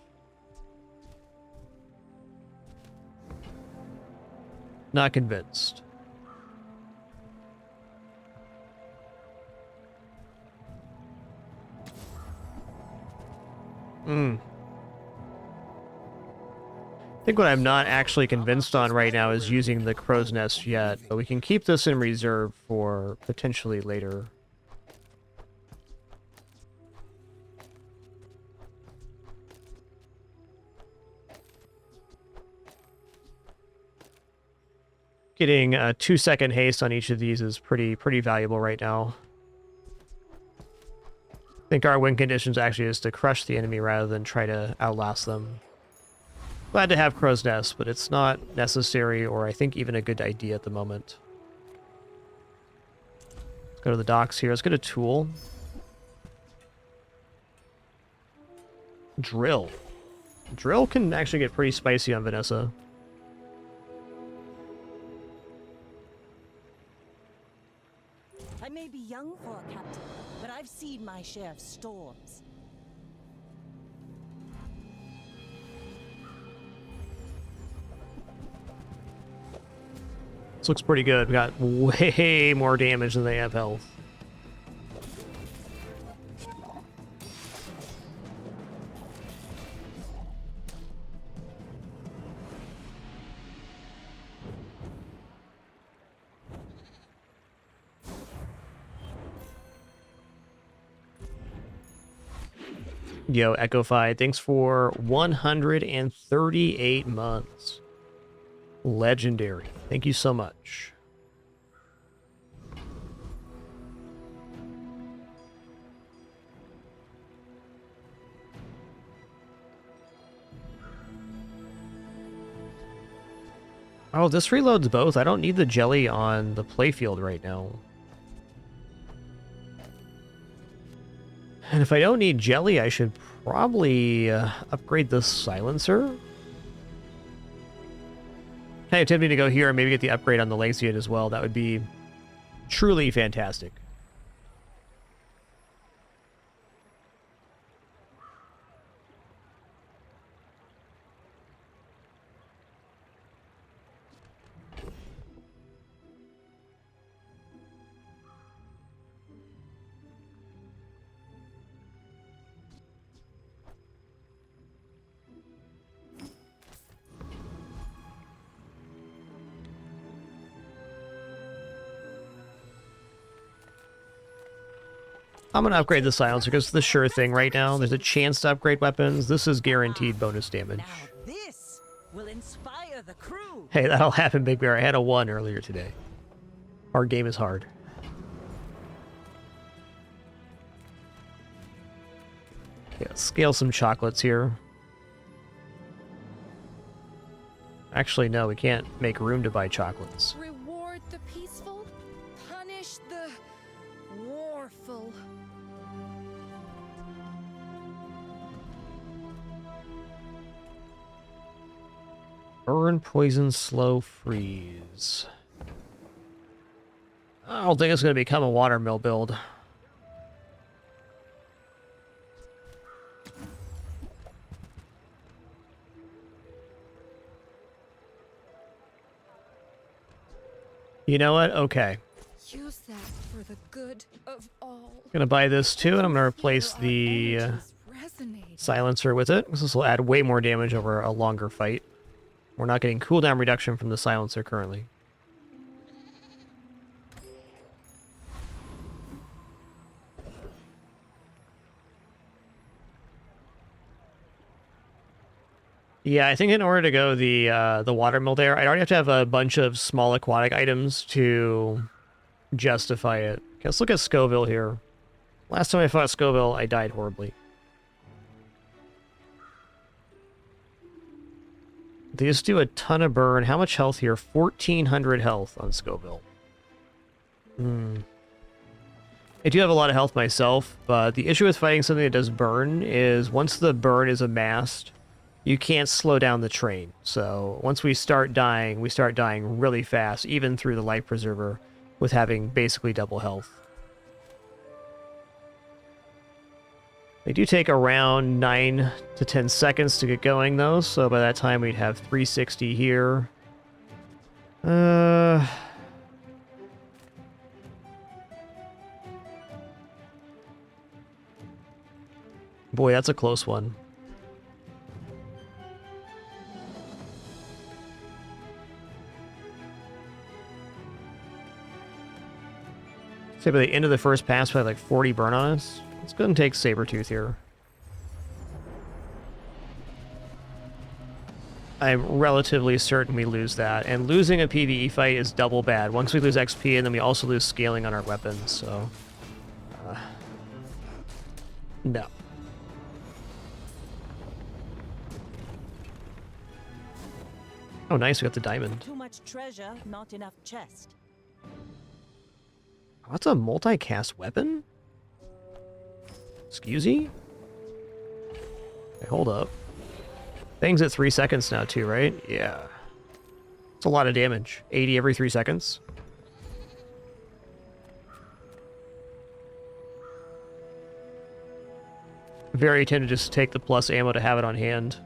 Not convinced. I think what I'm not actually convinced on right now is using the crow's nest yet, but we can keep this in reserve for potentially later. Getting a 2-second haste on each of these is pretty valuable right now. I think our win conditions actually is to crush the enemy rather than try to outlast them. Glad to have crow's nest, but it's not necessary or I think even a good idea at the moment. Let's go to the docks here. Let's get a tool. Drill. Drill can actually get pretty spicy on Vanessa. I may be young for a captain, but I've seen my share of storms. This looks pretty good. We got way more damage than they have health. Yo, EchoFi, thanks for 138 months. Legendary. Thank you so much. Oh, this reloads both. I don't need the jelly on the playfield right now. And if I don't need jelly, I should probably upgrade the silencer. Kind of tempting to go here and maybe get the upgrade on the Legacy as well. That would be truly fantastic. I'm going to upgrade the silencer because it's the sure thing right now. There's a chance to upgrade weapons. This is guaranteed bonus damage. This will inspire the crew. Hey, that'll happen, Big Bear. I had a 1 earlier today. Hard game is hard. Yeah, scale some chocolates here. Actually, no, we can't make room to buy chocolates. Reward the peaceful, punish the warful. Burn, poison, slow, freeze. I don't think it's going to become a watermill build. You know what? Okay. Use that for the good of all. I'm going to buy this too, and I'm going to replace the silencer with it. This will add way more damage over a longer fight. We're not getting cooldown reduction from the silencer currently. Yeah, I think in order to go the watermill there, I'd already have to have a bunch of small aquatic items to justify it. Okay, let's look at Scoville here. Last time I fought Scoville, I died horribly. They just do a ton of burn. How much health here? 1,400 health on Scoville. I do have a lot of health myself, but the issue with fighting something that does burn is once the burn is amassed, you can't slow down the train. So once we start dying really fast, even through the life preserver, with having basically double health. They do take around 9 to 10 seconds to get going, though, so by that time we'd have 360 here. Boy, that's a close one. Say by the end of the first pass, we have like 40 burn on us. Let's go and take Sabretooth here. I'm relatively certain we lose that, and losing a PvE fight is double bad. Once we lose XP, and then we also lose scaling on our weapons, so... no. Oh, nice, we got the diamond. Too much treasure, not enough chest. What's a multicast weapon? Excuse me? Okay, hold up. Thing's at 3 seconds now too, right? Yeah. It's a lot of damage. 80 every 3 seconds. Very tempted to just take the plus ammo to have it on hand.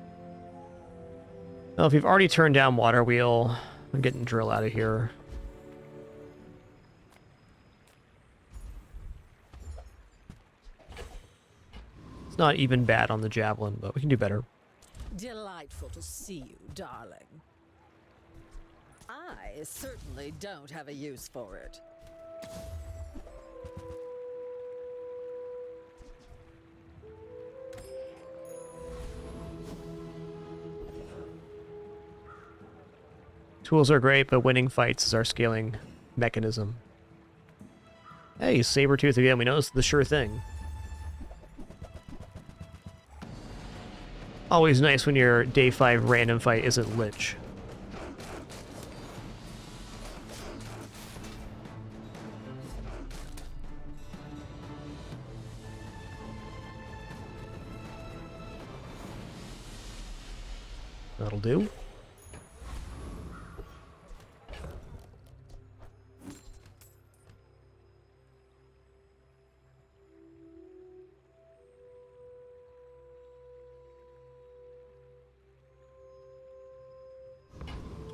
Well, if you've already turned down water wheel, I'm getting drill out of here. It's not even bad on the javelin, but we can do better. Delightful to see you, darling. I certainly don't have a use for it. Tools are great, but winning fights is our scaling mechanism. Hey, Sabretooth again. We know this is the sure thing. Always nice when your day 5 random fight isn't Lich. That'll do.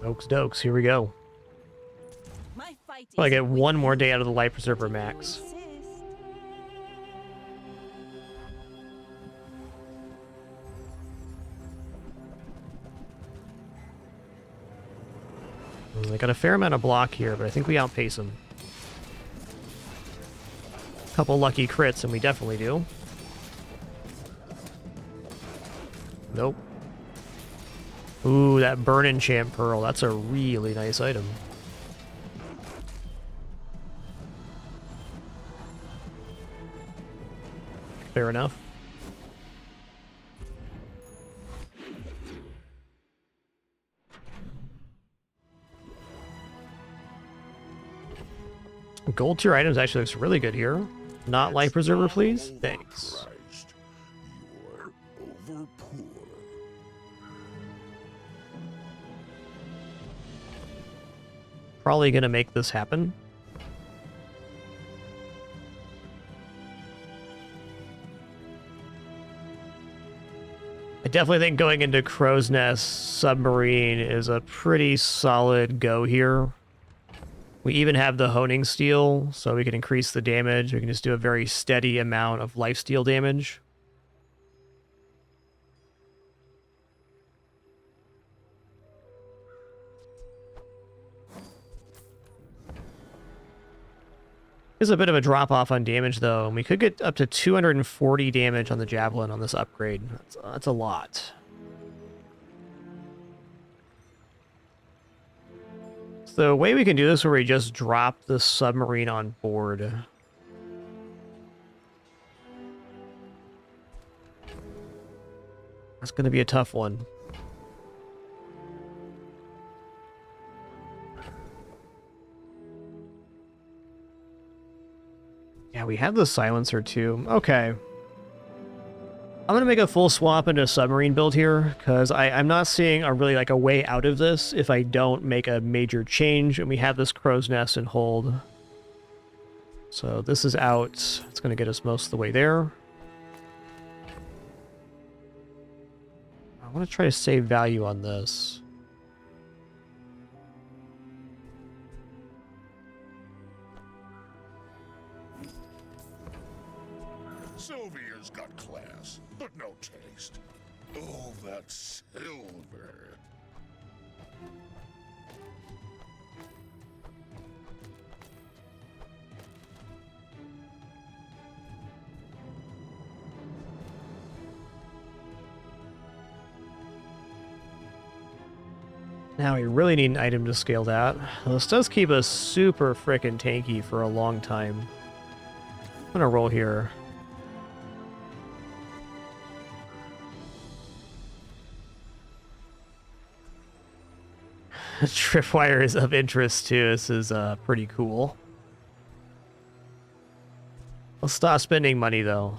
Okes dokes, here we go. I get one more day out of the life preserver max. I got a fair amount of block here, but I think we outpace him. Couple lucky crits, and we definitely do. Nope. Ooh, that burn enchant pearl. That's a really nice item. Fair enough. Gold tier items actually looks really good here. Not life preserver, please. Thanks. Probably gonna make this happen. I definitely think going into Crow's Nest Submarine is a pretty solid go here. We even have the Honing Steel, so we can increase the damage. We can just do a very steady amount of lifesteal damage. Is a bit of a drop off on damage though, and we could get up to 240 damage on the javelin on this upgrade. That's a lot. So the way we can do this where we just drop the submarine on board. That's going to be a tough one. Yeah, we have the silencer too. Okay. I'm going to make a full swap into a submarine build here, because I'm not seeing a really like a way out of this if I don't make a major change, and we have this crow's nest and hold. So this is out. It's going to get us most of the way there. I want to try to save value on this. Sylvia's got class, but no taste. Oh, that silver. Now we really need an item to scale that. This does keep us super frickin' tanky for a long time. I'm gonna roll here. Tripwire is of interest too. This is pretty cool. Let's stop spending money though.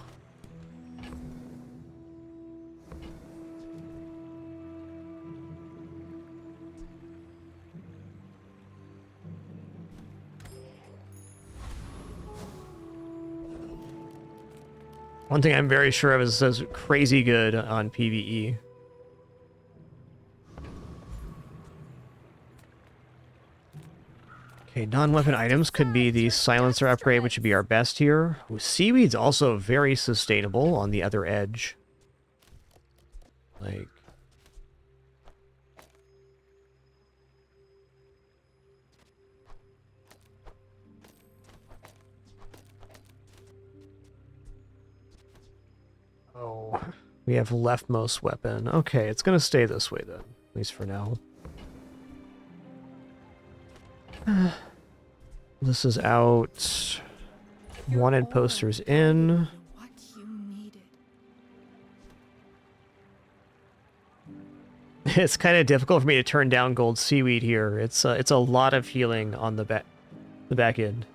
One thing I'm very sure of is it says crazy good on PvE. Okay, non-weapon items could be the silencer upgrade, which would be our best here. Seaweed's also very sustainable on the other edge. Like... Oh, we have leftmost weapon. Okay, it's gonna stay this way then, at least for now. This is out. Wanted posters in. It's kind of difficult for me to turn down gold seaweed here. It's a lot of healing on the back end.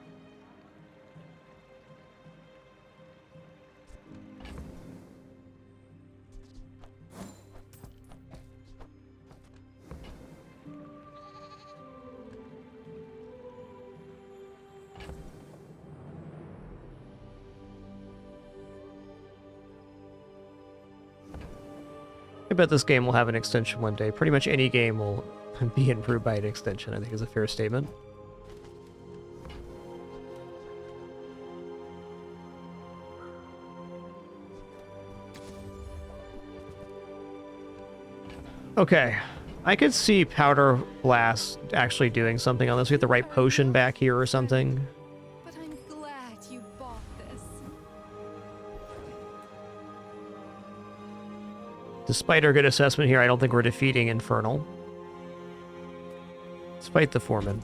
I bet this game will have an extension one day. Pretty much any game will be improved by an extension, I think is a fair statement. Okay. I could see Powder Blast actually doing something on this. We get the right potion back here or something. But I'm glad you bought this. Despite our good assessment here, I don't think we're defeating Infernal. Let's fight the Foreman.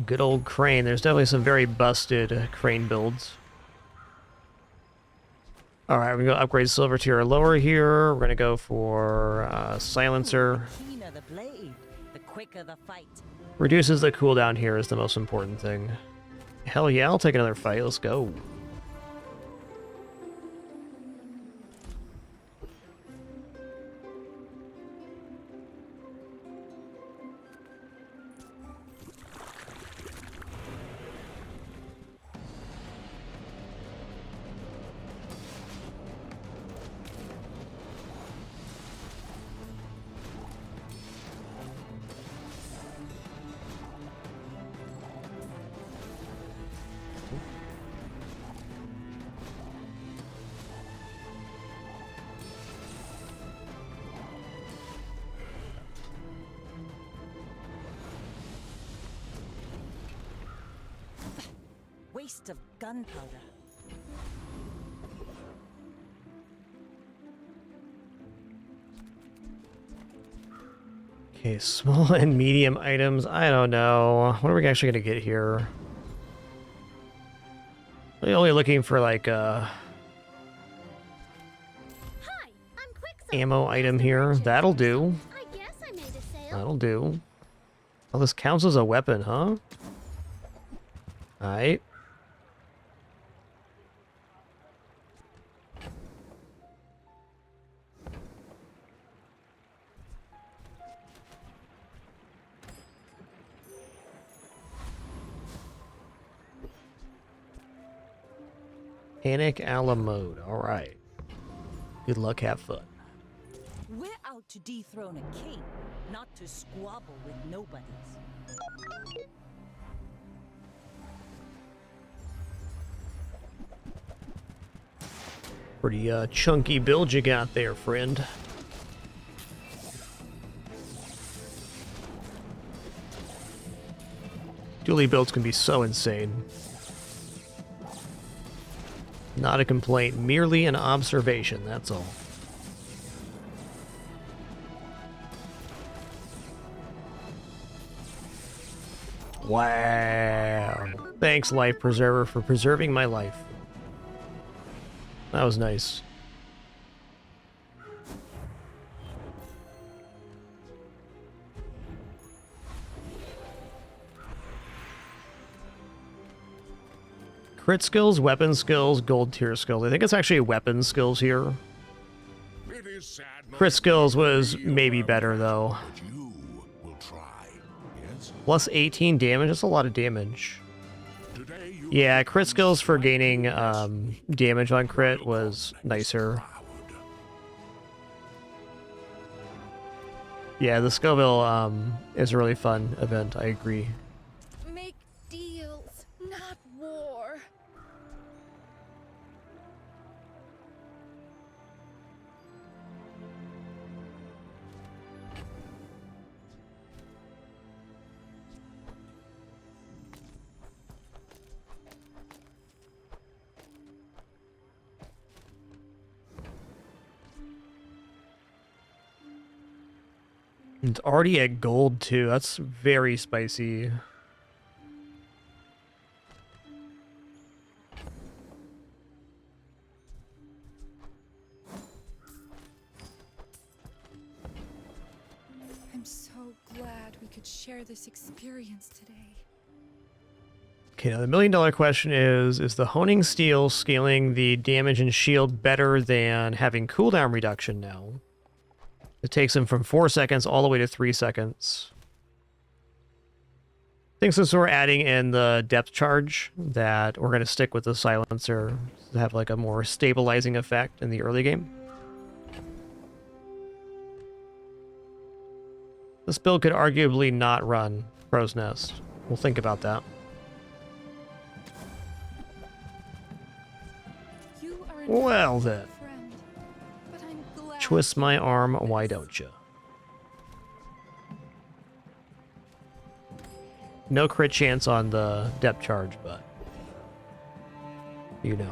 Good old Crane. There's definitely some very busted Crane builds. Alright, we're going to upgrade Silver Tier lower here. We're going to go for Silencer. The keener the blade, the quicker the fight. Reduces the cooldown here is the most important thing. Hell yeah, I'll take another fight. Let's go. waste of gunpowder. Okay, small and medium items. I don't know. What are we actually going to get here? We're only looking for like ammo item here. That'll do. That'll do. Oh, this counts as a weapon, huh? Alright. Panic a la mode. Alright. Good luck, have fun. We're out to dethrone a king, not to squabble with nobodies. Pretty chunky build you got there, friend. Dually builds can be so insane. Not a complaint, merely an observation, that's all. Wow. Thanks, Life Preserver, for preserving my life. That was nice. Crit skills, weapon skills, gold tier skills. I think it's actually weapon skills here. Crit skills was maybe better, though. Plus 18 damage, that's a lot of damage. Yeah, crit skills for gaining damage on crit was nicer. Yeah, the Scoville is a really fun event, I agree. Make deals, not war. It's already at gold, too. That's very spicy. I'm so glad we could share this experience today. Okay, now the million-dollar question is the Honing Steel scaling the damage and shield better than having cooldown reduction now? It takes them from 4 seconds all the way to 3 seconds. I think since we're adding in the depth charge, that we're going to stick with the silencer to have like a more stabilizing effect in the early game. This build could arguably not run Crow's Nest. We'll think about that. Well then. Twist my arm, why don't you? No crit chance on the depth charge, but you know.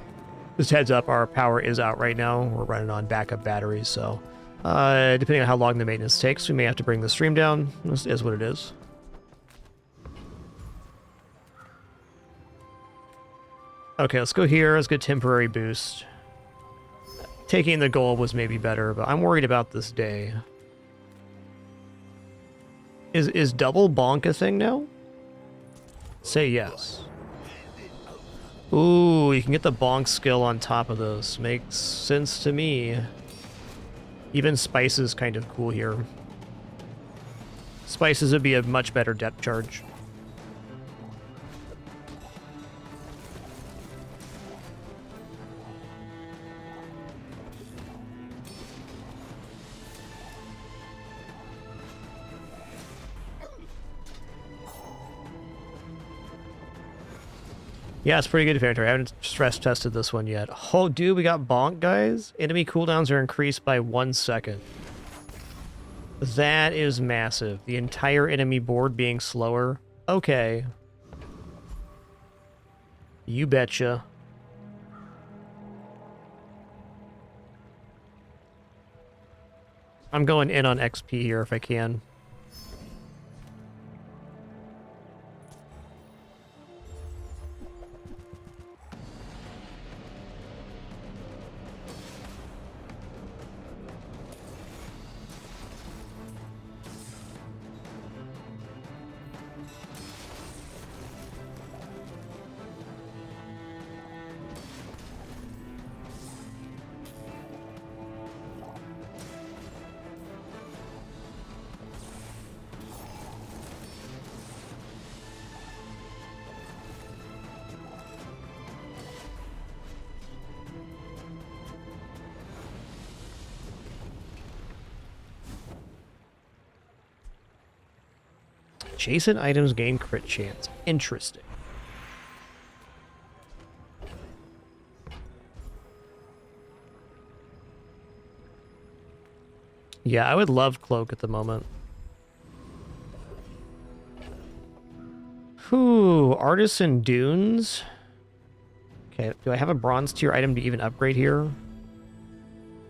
Just heads up, our power is out right now. We're running on backup batteries, so depending on how long the maintenance takes, we may have to bring the stream down. This is what it is. Okay, let's go here. Let's get temporary boost. Taking the goal was maybe better, but I'm worried about this day. Is double bonk a thing now? Say yes. Ooh, you can get the bonk skill on top of this. Makes sense to me. Even Spice is kind of cool here. Spices would be a much better depth charge. Yeah, it's pretty good Fair. I haven't stress tested this one yet. Oh, dude, we got bonk, guys. Enemy cooldowns are increased by 1 second. That is massive. The entire enemy board being slower. Okay. You betcha. I'm going in on XP here if I can. Adjacent items gain crit chance. Interesting. Yeah, I would love Cloak at the moment. Whew, Artisan Dunes. Okay, do I have a bronze tier item to even upgrade here?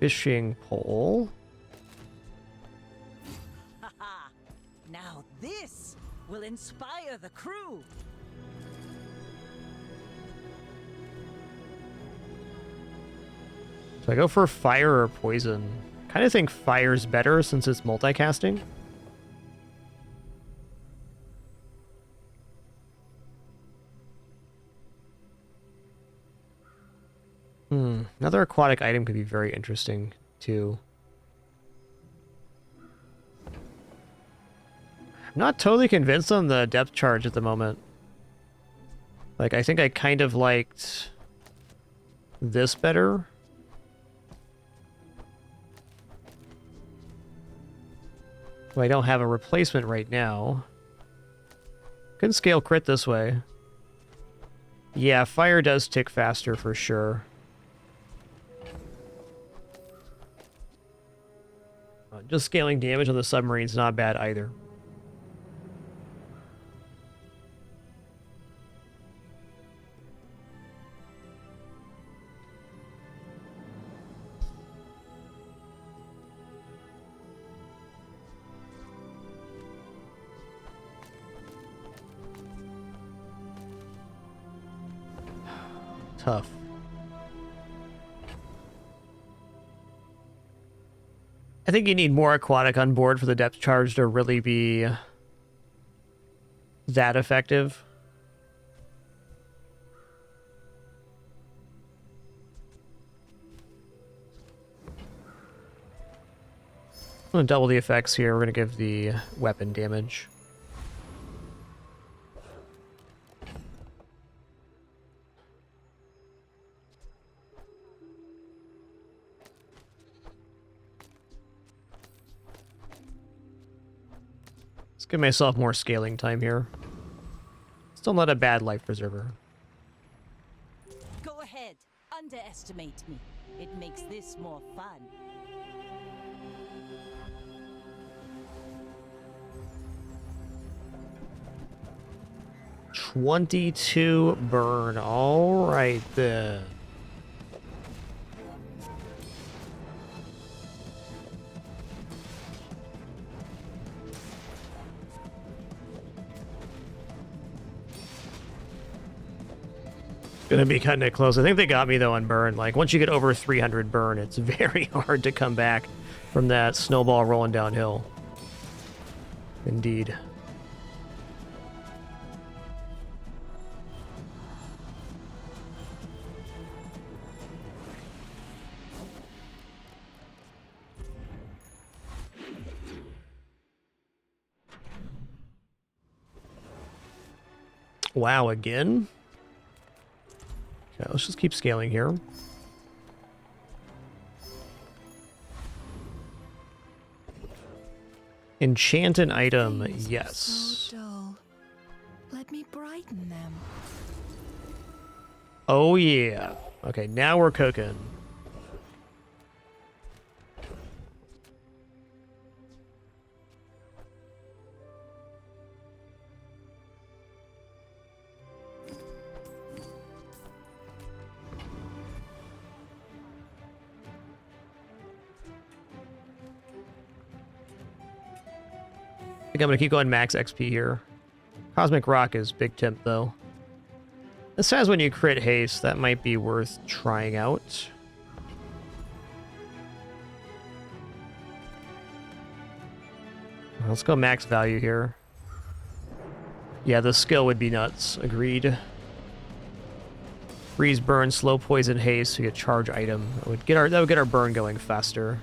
Fishing pole. Haha! Now this will inspire the crew. Do I go for fire or poison? Kind of think fire's better since it's multicasting. Another aquatic item could be very interesting, too. I'm not totally convinced on the depth charge at the moment. Like, I think I kind of liked this better. Well, I don't have a replacement right now. Couldn't scale crit this way. Yeah, fire does tick faster for sure. Just scaling damage on the submarine's not bad either. Tough. I think you need more aquatic on board for the depth charge to really be that effective. I'm going to double the effects here. We're going to give the weapon damage. Let's give myself more scaling time here. Still not a bad life preserver. Go ahead, underestimate me. It makes this more fun. $22 burn. All right then. Gonna be cutting it close. I think they got me though on burn. Like once you get over 300 burn, it's very hard to come back from that snowball rolling downhill. Indeed. Wow, again? Okay, let's just keep scaling here. Enchant an item, yes. So dull. Let me brighten them. Oh yeah. Okay, now we're cooking. think I'm gonna keep going max XP here. Cosmic Rock is big temp though. This has when you crit haste, that might be worth trying out. Let's go max value here. Yeah, the skill would be nuts. Agreed. Freeze, burn, slow poison, haste. So we get charge item. That would get our burn going faster.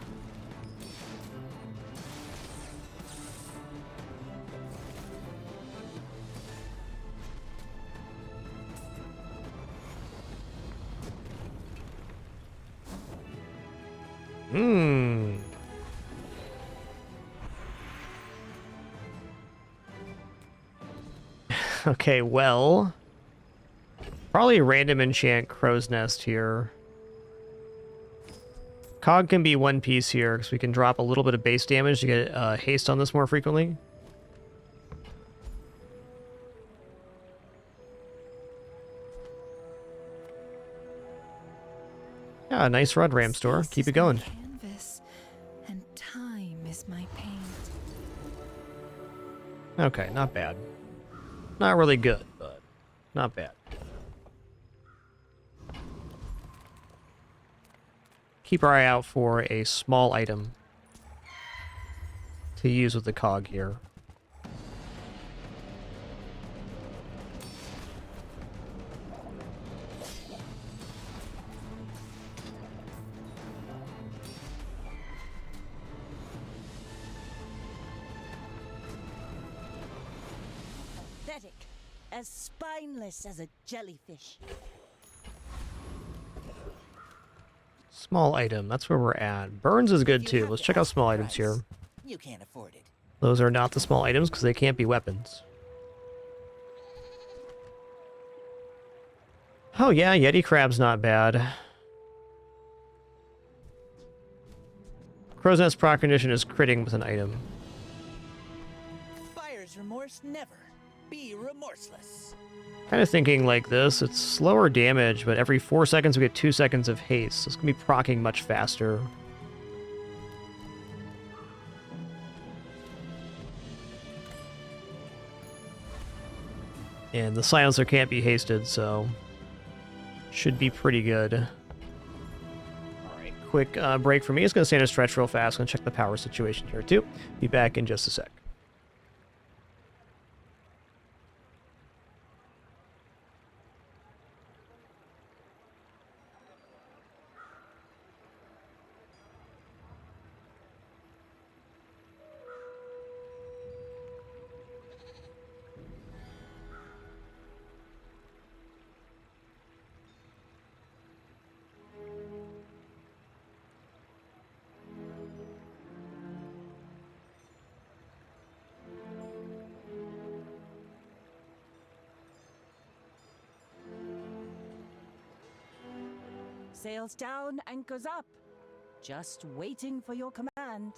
Okay, well, probably random enchant Crow's Nest here. Cog can be one piece here because we can drop a little bit of base damage to get haste on this more frequently. Yeah, nice run, Ramstor. Keep it going. Canvas, and time is my paint. Okay, not bad. Not really good, but not bad. Keep our eye out for a small item to use with the cog here. Pathetic. As spineless as a jellyfish. Small item, that's where we're at. Burns is good too. Let's check out small items here. You can't afford it. Those are not the small items because they can't be weapons. Oh yeah, Yeti Crab's not bad. Crow's Nest Procognition is critting with an item. Buyer's remorse never. Be remorseless. Kind of thinking like this. It's slower damage, but every 4 seconds we get 2 seconds of haste. So it's going to be proccing much faster. And the silencer can't be hasted, so should be pretty good. Alright, quick break for me. It's going to stand and stretch real fast. Going to check the power situation here too. Be back in just a sec. Sails down, anchors up. Just waiting for your command.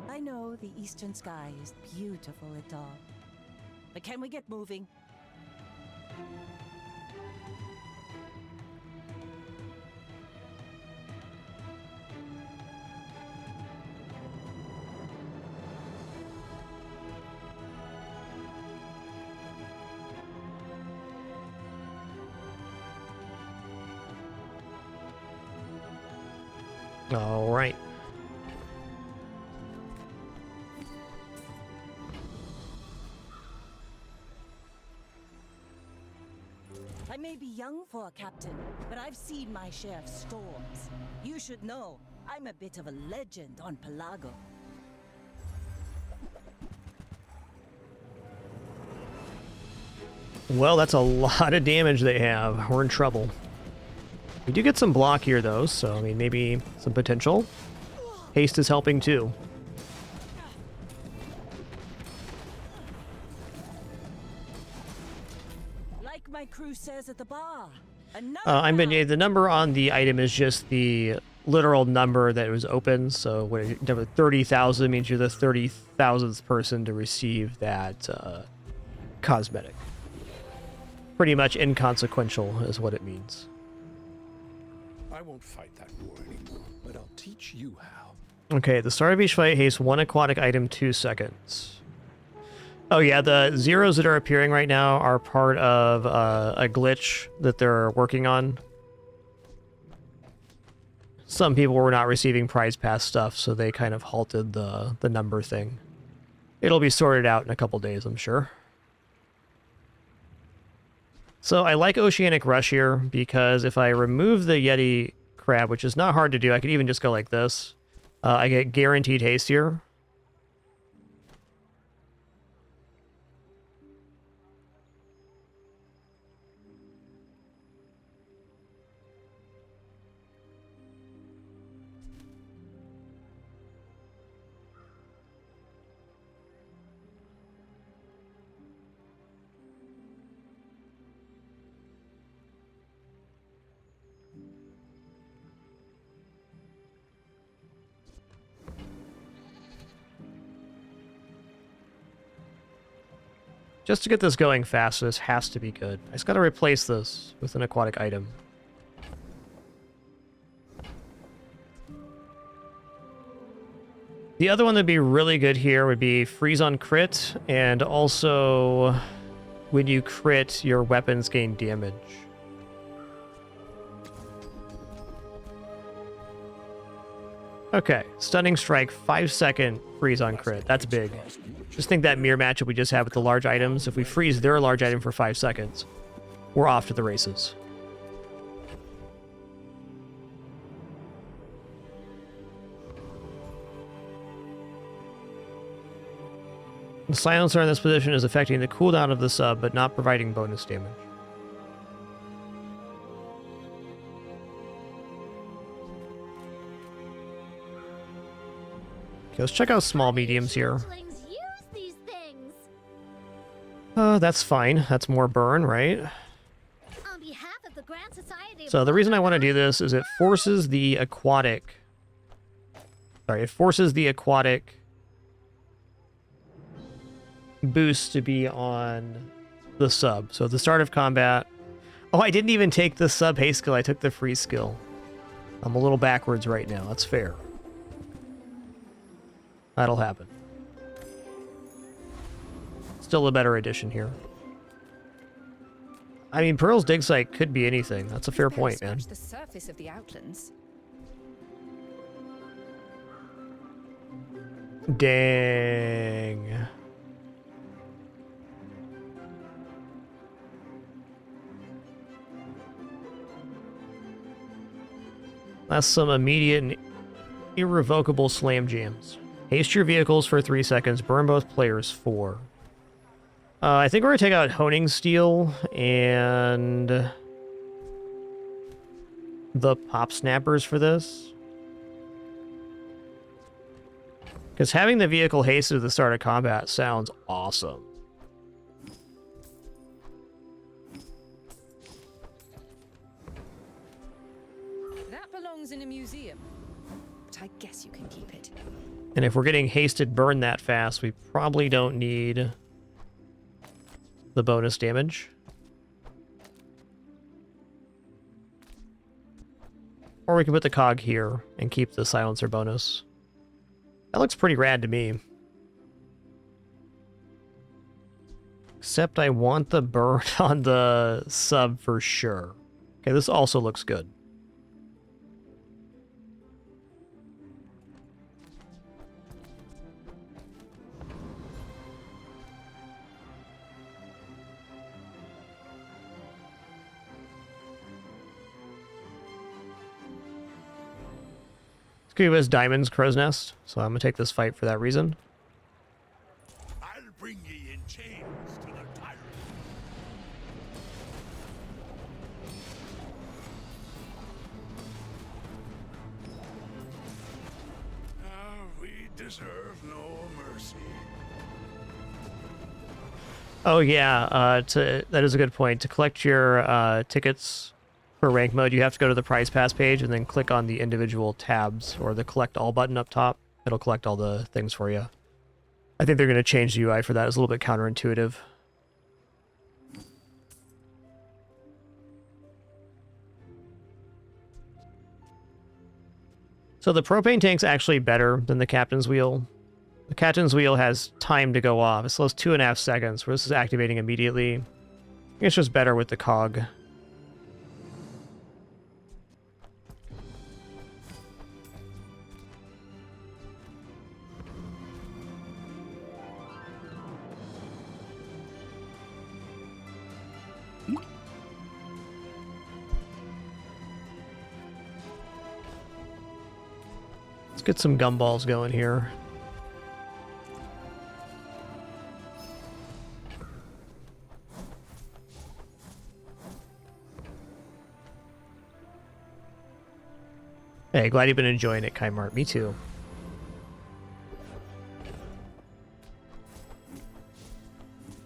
I know the eastern sky is beautiful at dawn. But can we get moving? All right. I may be young for a captain, but I've seen my share of storms. You should know, I'm a bit of a legend on Pelago. Well, that's a lot of damage they have. We're in trouble. We do get some block here, though, so, I mean, maybe some potential. Haste is helping, too. Like my crew says at the bar. I'm Beignet. The number on the item is just the literal number that was open, so when it, number 30,000 means you're the 30,000th person to receive that cosmetic. Pretty much inconsequential is what it means. I won't fight that war anymore, but I'll teach you how. Okay, the start of each fight hastes one aquatic item 2 seconds. Oh yeah, the zeros that are appearing right now are part of a glitch that they're working on. Some people were not receiving prize pass stuff, so they kind of halted the number thing. It'll be sorted out in a couple days, I'm sure. So I like Oceanic Rush here, because if I remove the Yeti crab, which is not hard to do, I could even just go like this. I get guaranteed haste here. Just to get this going fast, this has to be good. I just gotta replace this with an aquatic item. The other one that'd be really good here would be freeze on crit, and also when you crit, your weapons gain damage. Okay, stunning strike, 5-second freeze on crit. That's big. Just think that mirror matchup we just had with the large items. If we freeze their large item for 5 seconds, we're off to the races. The silencer in this position is affecting the cooldown of the sub, but not providing bonus damage. Okay, let's check out small mediums here. That's fine. That's more burn, right? So the reason I want to do this is it forces the aquatic... Sorry, it forces the aquatic boost to be on the sub. So at the start of combat... Oh, I didn't even take the sub haste skill. I took the free skill. I'm a little backwards right now. That's fair. That'll happen. Still a better addition here. I mean, Pearl's dig site could be anything. That's a fair point, man. The surface of the outlands. Dang. That's some immediate and irrevocable slam jams. Haste your vehicles for 3 seconds. Burn both players 4. I think we're going to take out Honing Steel and the Pop Snappers for this. Because having the vehicle hasted at the start of combat sounds awesome. That belongs in a museum, but I guess you can keep it. And if we're getting hasted burn that fast, we probably don't need the bonus damage. Or we can put the cog here and keep the silencer bonus. That looks pretty rad to me. Except I want the burn on the sub for sure. Okay, this also looks good. Give us Diamond's Crow's Nest, so I'm gonna take this fight for that reason. I'll bring ye in chains to the tyrant. deserve no mercy. Oh yeah, that is a good point. To collect your tickets for rank mode, you have to go to the prize pass page and then click on the individual tabs or the collect all button up top. It'll collect all the things for you. I think they're going to change the UI for that. It's a little bit counterintuitive. So the propane tank's actually better than the captain's wheel. The captain's wheel has time to go off. It slows 2.5 seconds, where this is activating immediately. I think it's just better with the cog. Let's get some gumballs going here. Hey, glad you've been enjoying it, Kaimart. Me too.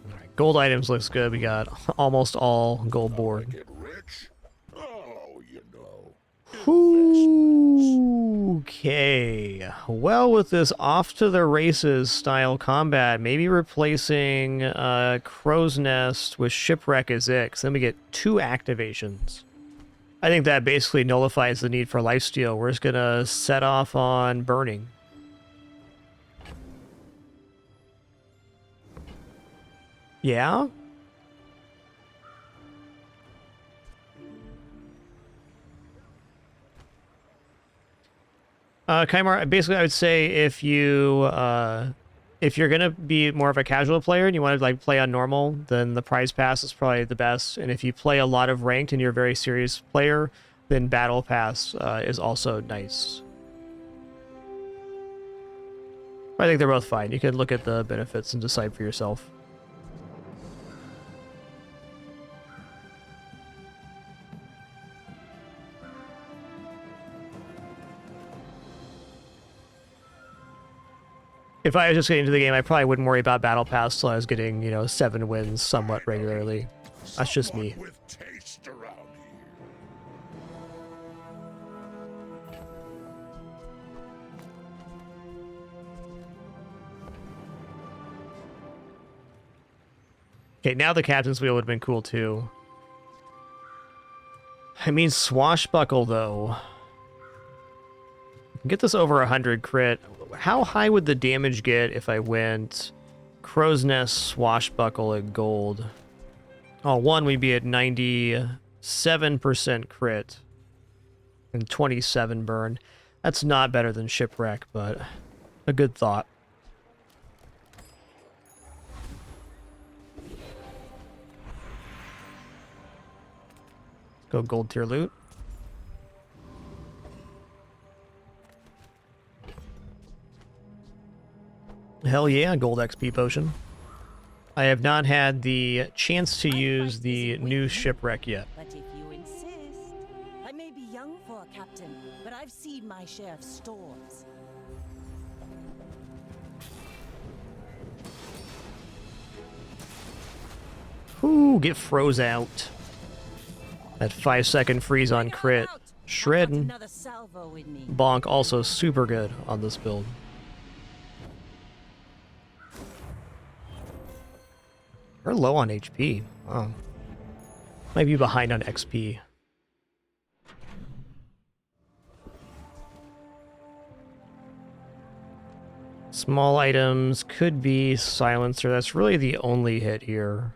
Alright, gold items looks good. We got almost all gold board. Get rich? Oh, you know. Okay. Well, with this off to the races style combat, maybe replacing Crow's Nest with Shipwreck is it, 'cause then we get 2 activations. I think that basically nullifies the need for lifesteal. We're just gonna set off on burning. Yeah? Kaimar, basically I would say if you're gonna be more of a casual player and you want to like play on normal, then the prize pass is probably the best. And if you play a lot of ranked and you're a very serious player, then battle pass is also nice. I think they're both fine. You can look at the benefits and decide for yourself. If I was just getting into the game, I probably wouldn't worry about Battle Pass till I was getting, 7 wins somewhat regularly. That's just me. With taste around here. Okay, now the captain's wheel would have been cool too. I mean, Swashbuckle though. Get this over 100 crit. How high would the damage get if I went Crow's Nest, Swashbuckle at gold? Oh, one, we'd be at 97% crit and 27 burn. That's not better than Shipwreck, but a good thought. Go gold tier loot. Hell yeah, gold XP potion. I have not had the chance to use the new Shipwreck yet. But if you insist, I may be young for a captain, but I've seen my share of storms. Ooh, get froze out. That 5-second freeze on crit. Shredding. Bonk also super good on this build. We're low on HP. Oh. Might be behind on XP. Small items could be silencer. That's really the only hit here.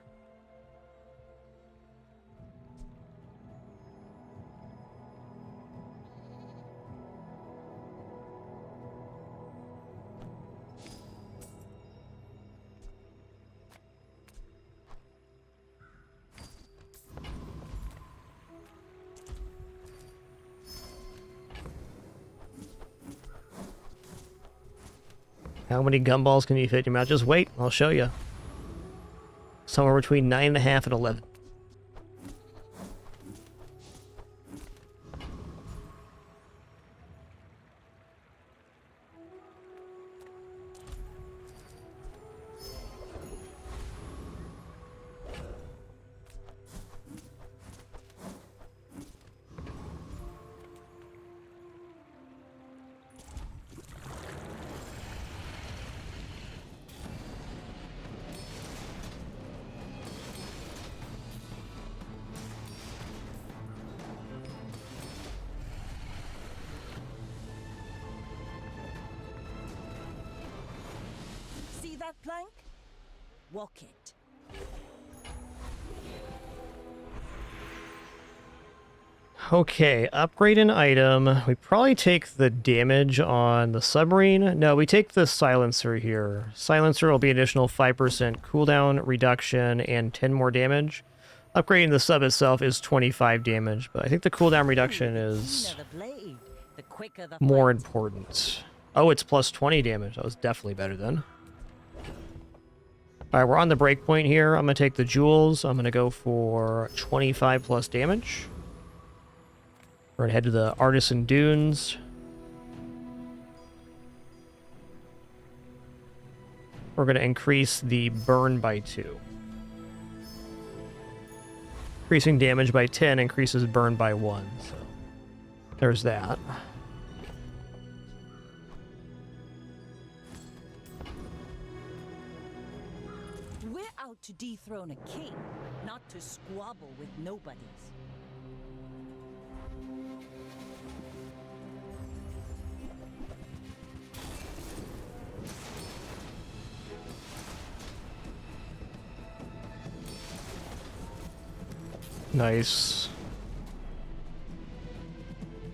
How many gumballs can you fit in your mouth? Just wait, I'll show you. Somewhere between 9.5 and 11. that plank? Walk it. Okay, upgrade an item. We probably take the damage on the submarine. No, we take the silencer here. Silencer will be additional 5% cooldown reduction and 10 more damage. Upgrading the sub itself is 25 damage, but I think the cooldown reduction is more important. Oh, it's plus 20 damage. That was definitely better then. Alright, we're on the break point here. I'm going to take the jewels. I'm going to go for 25 plus damage. We're going to head to the Artisan Dunes. We're going to increase the burn by 2. Increasing damage by 10 increases burn by 1. So there's that. We're out to dethrone a king, not to squabble with nobodies. Nice.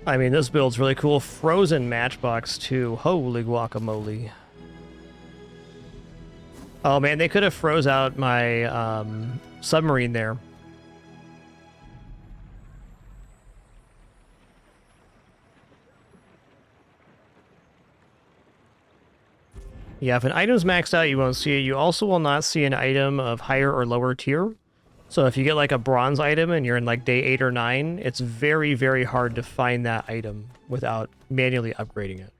I mean, this build's really cool. Frozen Matchbox 2. Holy guacamole. Oh man, they could have froze out my submarine there. Yeah, if an item's maxed out, you won't see it. You also will not see an item of higher or lower tier. So if you get like a bronze item and you're in like day 8 or 9, it's very, very hard to find that item without manually upgrading it.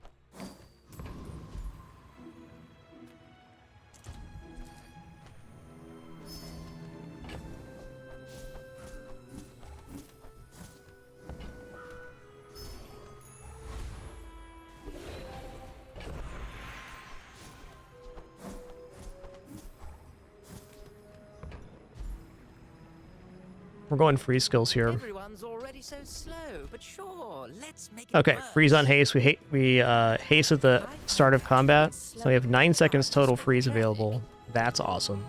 We're going free skills here. Everyone's already so slow, but sure, let's make it Okay, work. freeze on haste. We haste at the start of combat, so we have 9 seconds total freeze available. That's awesome.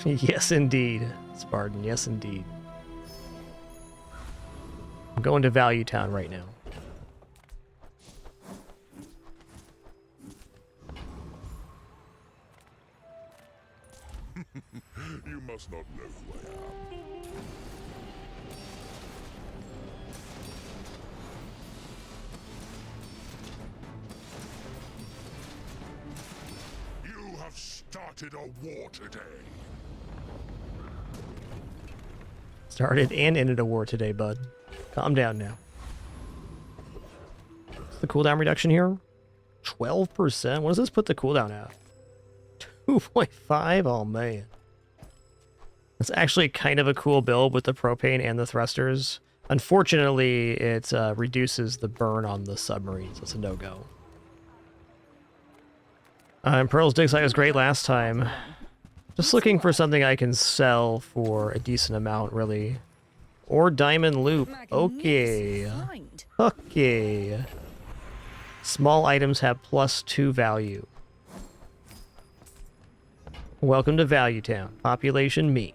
Yes, indeed, Spartan. Yes, indeed. I'm going to Value Town right now. You must not know who I am. You have started a war today. Started and ended a war today, bud. Calm down now. What's the cooldown reduction here? 12%? What does this put the cooldown at? 2.5? Oh, man. It's actually kind of a cool build with the propane and the thrusters. Unfortunately, it reduces the burn on the submarine, so it's a no-go. And Pearl's Dig Site was great last time. Just looking for something I can sell for a decent amount, really. Or Diamond Loop. Okay. Okay. Small items have +2 value. Welcome to Value Town. Population me.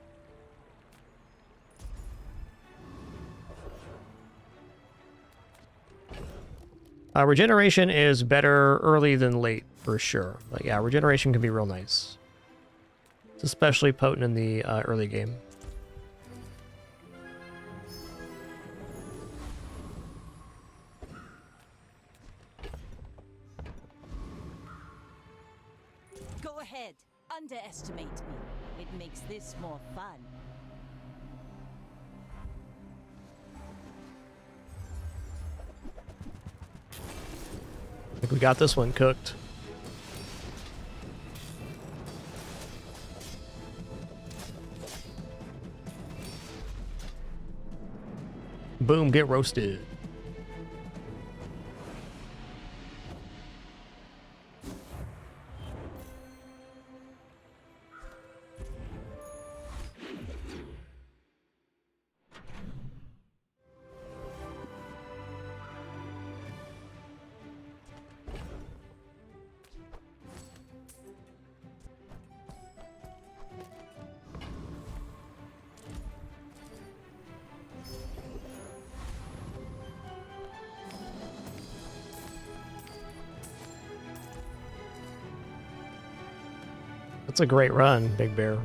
Regeneration is better early than late, for sure. But yeah, regeneration can be real nice. It's especially potent in the early game. Go ahead, underestimate me. It makes this more fun. I think we got this one cooked. Boom, get roasted. That's a great run, Big Bear.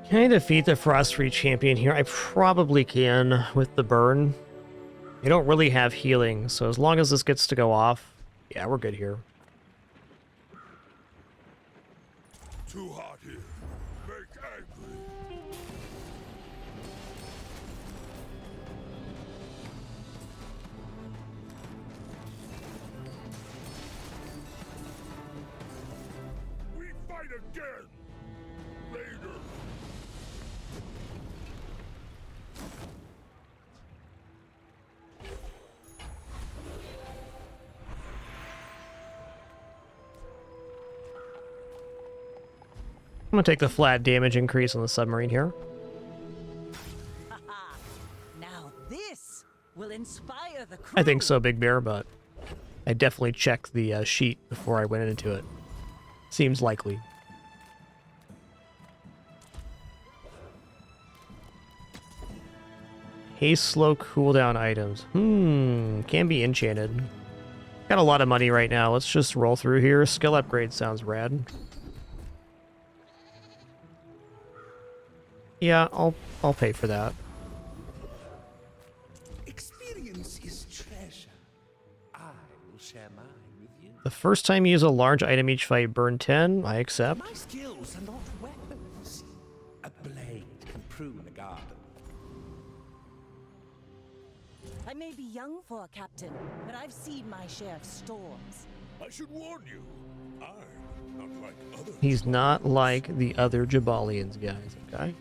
Can I defeat the Frost-Free champion here? I probably can with the burn. I don't really have healing, so as long as this gets to go off, yeah, we're good here. Too hot here. Make angry. We fight again. Later. I'm gonna take the flat damage increase on the submarine here. Now this will inspire the crew. I think so, Big Bear, but I definitely checked the sheet before I went into it. Seems likely. Haste slow cooldown items. Can be enchanted. Got a lot of money right now. Let's just roll through here. Skill upgrade sounds rad. Yeah, I'll pay for that. Experience is treasure. I will share mine with you. The first time you use a large item each fight, burn 10. I accept. My skills are not weapons. A blade can prune a garden. I may be young for a captain, but I've seen my share of storms. I should warn you. I'm not like others. He's not like the other Jabalians, guys, okay?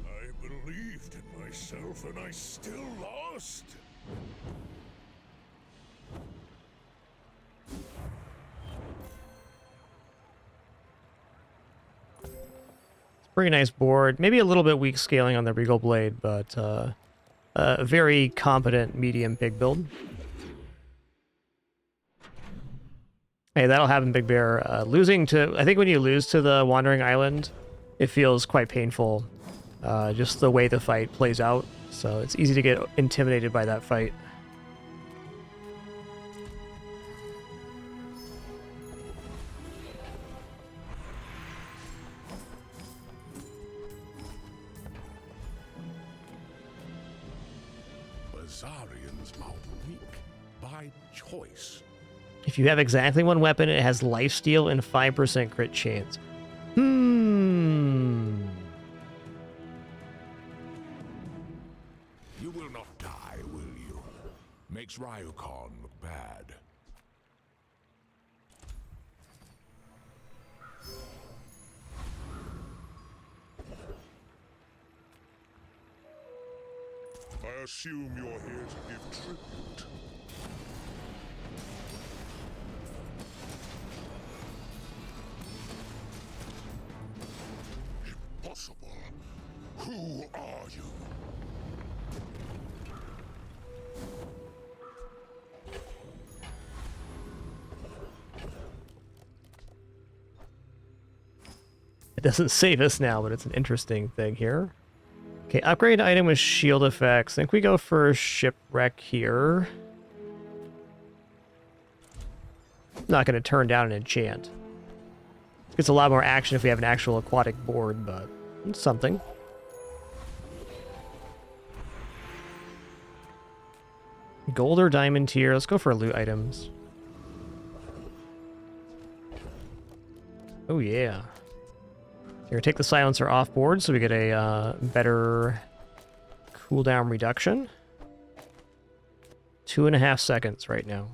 I believed in myself and I still lost. Pretty nice board. Maybe a little bit weak scaling on the Regal Blade, but a very competent medium pig build. Hey, that'll happen, Big Bear. Losing to... I think when you lose to the Wandering Island, it feels quite painful. Just the way the fight plays out. So it's easy to get intimidated by that fight. Bazarians are weak by choice. If you have exactly one weapon, it has lifesteal and 5% crit chance. You will not die, will you? Makes Ryukon look bad. I assume you're here to give tribute. Impossible. Who are you? It doesn't save us now, but it's an interesting thing here. Okay, upgrade item with shield effects. I think we go for shipwreck here. Not going to turn down an enchant. Gets a lot more action if we have an actual aquatic board, but it's something. Gold or diamond tier. Let's go for loot items. Oh yeah. Here, take the silencer off board so we get a better cooldown reduction. 2.5 seconds right now.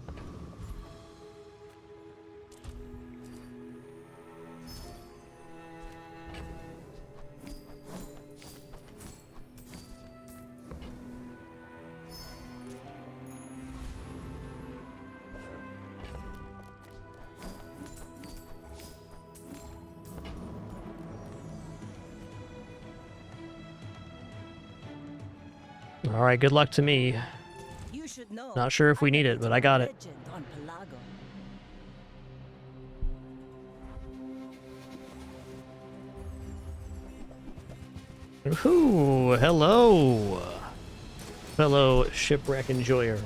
All right, good luck to me. You should know. Not sure if we need it, but I got it. Legend on Pelago. Ooh, hello, fellow shipwreck enjoyer.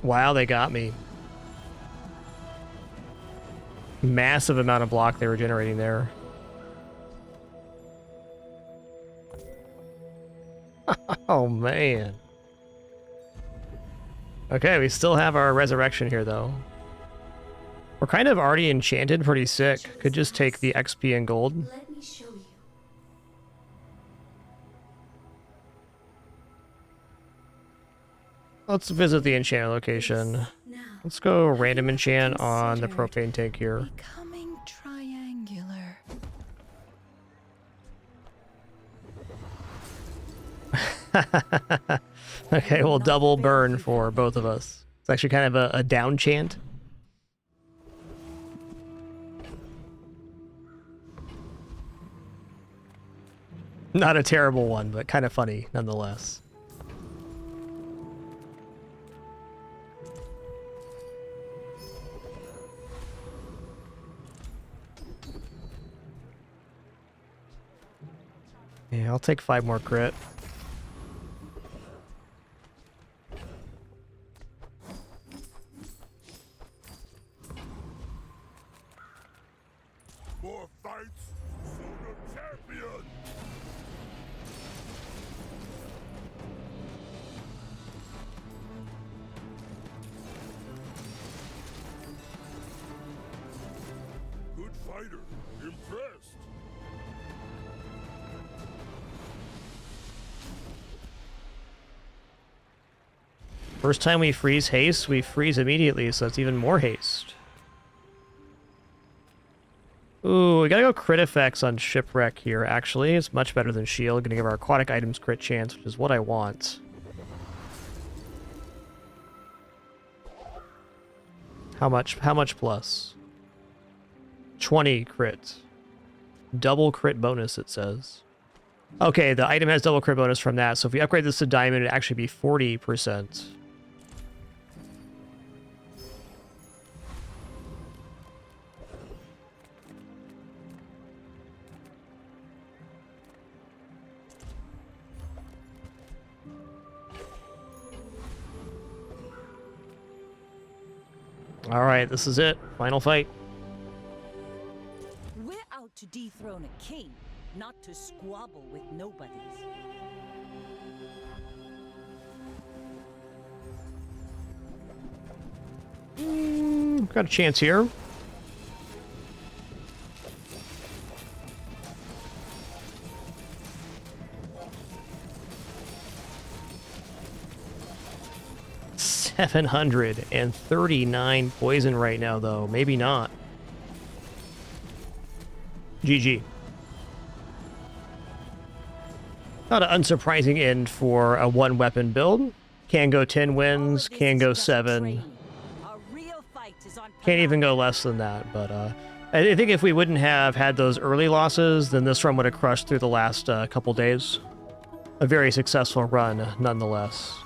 Wow, they got me. Massive amount of block they were generating there. Oh, man. Okay, we still have our resurrection here, though. We're kind of already enchanted, pretty sick. Could just take the XP and gold. Let me show you. Let's visit the enchant location. Let's go random enchant on the propane tank here. Becoming triangular. Okay, we'll double burn for both of us. It's actually kind of a down chant. Not a terrible one, but kind of funny nonetheless. Yeah, I'll take 5 more crit. More fights for the champion! Good fighter. Impressed. First time we freeze haste, we freeze immediately, so that's even more haste. Ooh, we gotta go crit effects on Shipwreck here, actually. It's much better than Shield. Gonna give our aquatic items crit chance, which is what I want. How much plus? 20 crit. Double crit bonus, it says. Okay, the item has double crit bonus from that, so if we upgrade this to Diamond, it'd actually be 40%. Alright, this is it. Final fight. We're out to dethrone a king, not to squabble with nobodies. Got a chance here. $739 poison right now, though. Maybe not. GG. Not an unsurprising end for a one-weapon build. Can go 10 wins, can go 7. Can't even go less than that, but I think if we wouldn't have had those early losses, then this run would have crushed through the last couple days. A very successful run, nonetheless.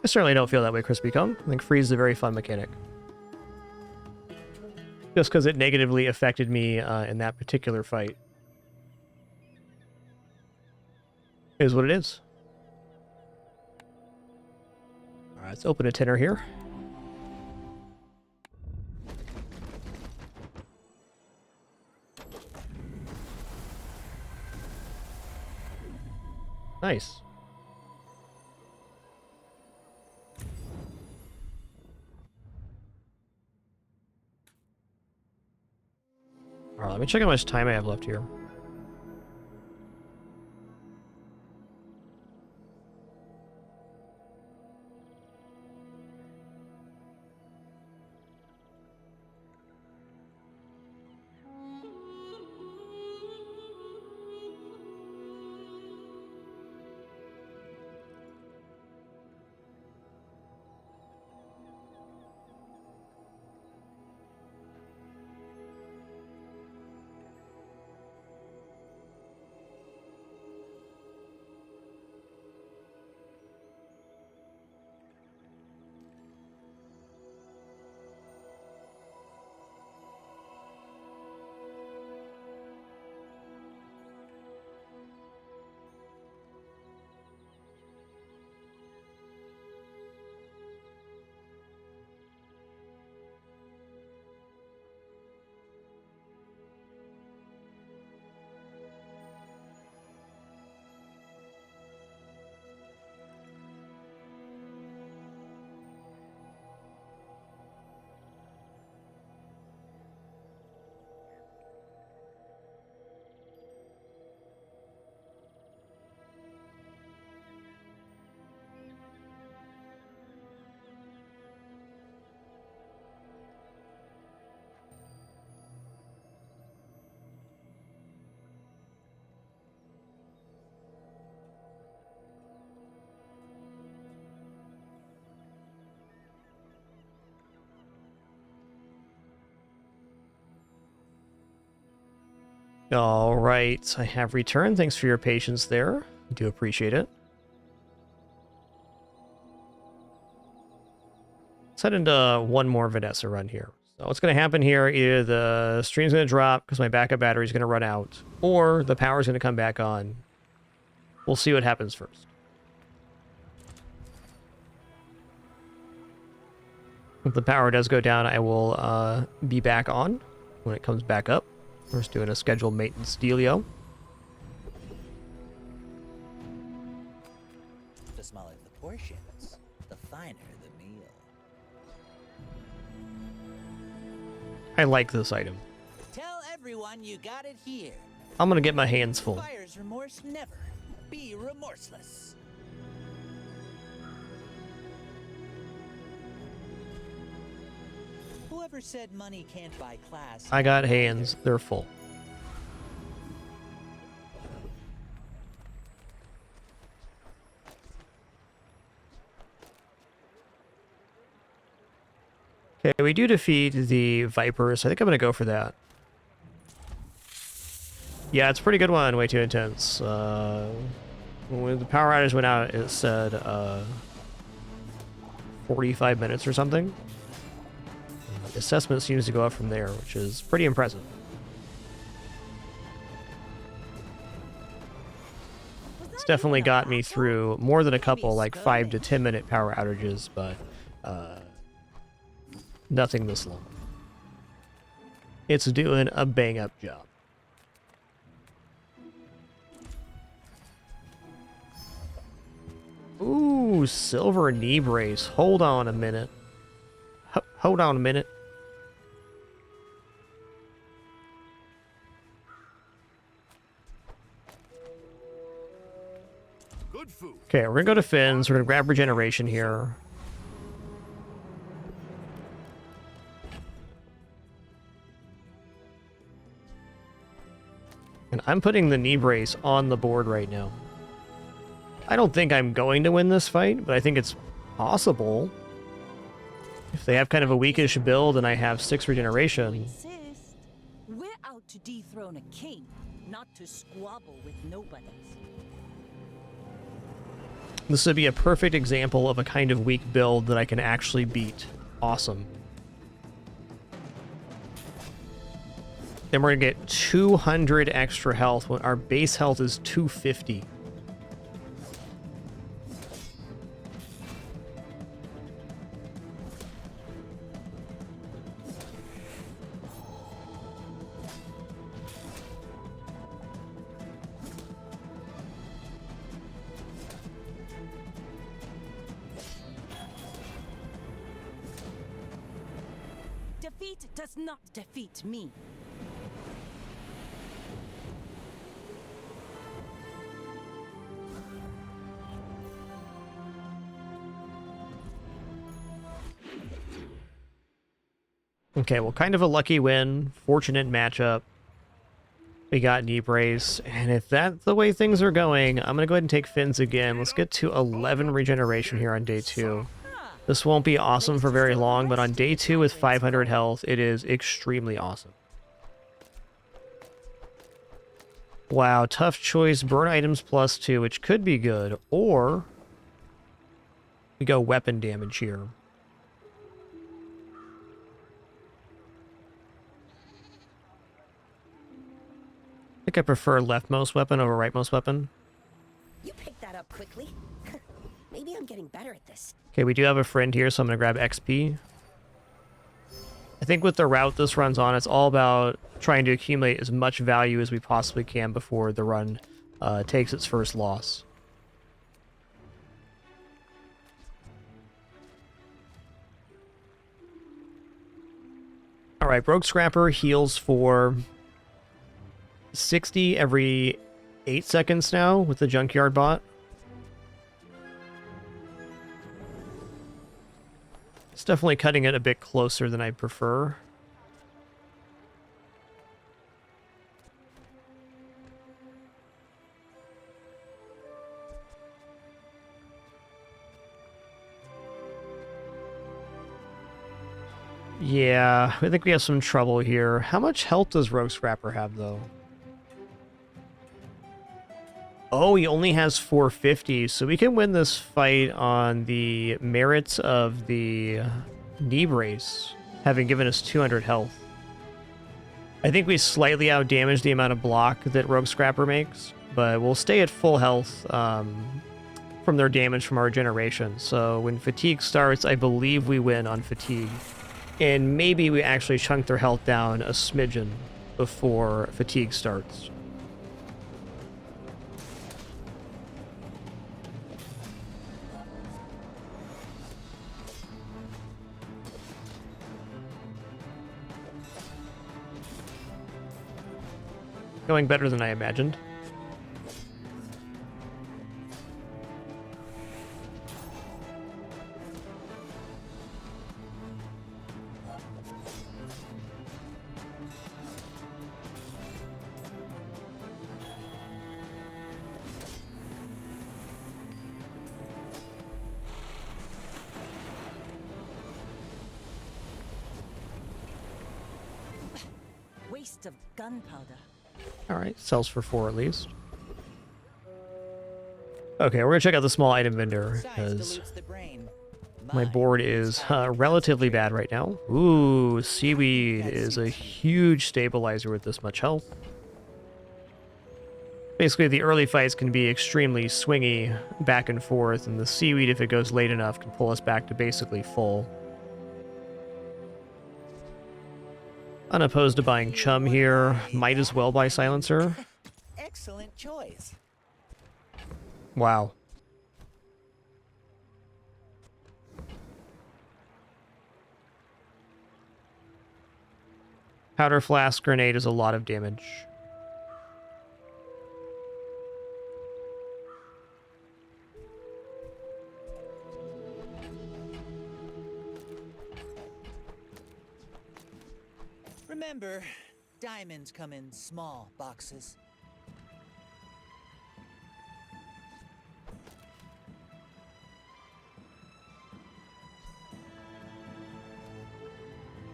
I certainly don't feel that way, Crispy Come. I think freeze is a very fun mechanic. Just because it negatively affected me in that particular fight. Is what it is. Alright, let's open a tenner here. Nice. Alright, let me check how much time I have left here. All right, I have returned. Thanks for your patience there. I do appreciate it. Let's head into one more Vanessa run here. So what's going to happen here, either the stream's going to drop because my backup battery is going to run out, or the power's going to come back on. We'll see what happens first. If the power does go down, I will be back on when it comes back up. We're just doing a scheduled maintenance dealio. The smaller the portions, the finer the meal. I like this item. Tell everyone you got it here. I'm gonna get my hands full. Buyer's remorse never. Be remorseless. Whoever said money can't buy class? I got hands. They're full. Okay, we do defeat the Vipers. I think I'm going to go for that. Yeah, it's a pretty good one. Way too intense. When the power outage went out, it said 45 minutes or something. The assessment seems to go up from there, which is pretty impressive. It's definitely got me through more than a couple, like 5 to 10 minute power outages, but nothing this long. It's doing a bang-up job. Ooh, silver knee brace. Hold on a minute. Hold on a minute. Good food. Okay, we're gonna go to Finn's. We're gonna grab regeneration here. And I'm putting the knee brace on the board right now. I don't think I'm going to win this fight, but I think it's possible. If they have kind of a weakish build and I have 6 regeneration. We're out to dethrone a king, not to squabble with nobodies. This would be a perfect example of a kind of weak build that I can actually beat. Awesome. Then we're gonna get 200 extra health when our base health is 250. Defeat does not defeat me. Okay, well, kind of a lucky win. Fortunate matchup. We got knee brace, and if that's the way things are going, I'm going to go ahead and take Finn's again. Let's get to 11 regeneration here on day 2. This won't be awesome for very long, but on day 2 with 500 health, it is extremely awesome. Wow, tough choice. Burn items +2, which could be good, or we go weapon damage here. I think I prefer leftmost weapon over rightmost weapon. You picked that up quickly. Maybe I'm getting better at this. Okay, we do have a friend here, so I'm going to grab XP. I think with the route this run's on, it's all about trying to accumulate as much value as we possibly can before the run takes its first loss. Alright, Broke Scrapper heals for 60 every 8 seconds now with the Junkyard bot. It's definitely cutting it a bit closer than I prefer. Yeah, I think we have some trouble here. How much health does Rogue Scrapper have, though? Oh, he only has 450, so we can win this fight on the merits of the knee brace, having given us 200 health. I think we slightly outdamaged the amount of block that Rogue Scrapper makes, but we'll stay at full health from their damage from our regeneration. So when fatigue starts, I believe we win on fatigue. And maybe we actually chunk their health down a smidgen before fatigue starts. Going better than I imagined. Waste of gunpowder. Alright, sells for 4 at least. Okay, we're gonna check out the small item vendor, because my board is relatively bad right now. Ooh, seaweed is a huge stabilizer with this much health. Basically, the early fights can be extremely swingy back and forth, and the seaweed, if it goes late enough, can pull us back to basically full. Unopposed to buying chum here. Might as well buy silencer. Excellent choice. Wow. Powder flask grenade is a lot of damage. Remember, diamonds come in small boxes.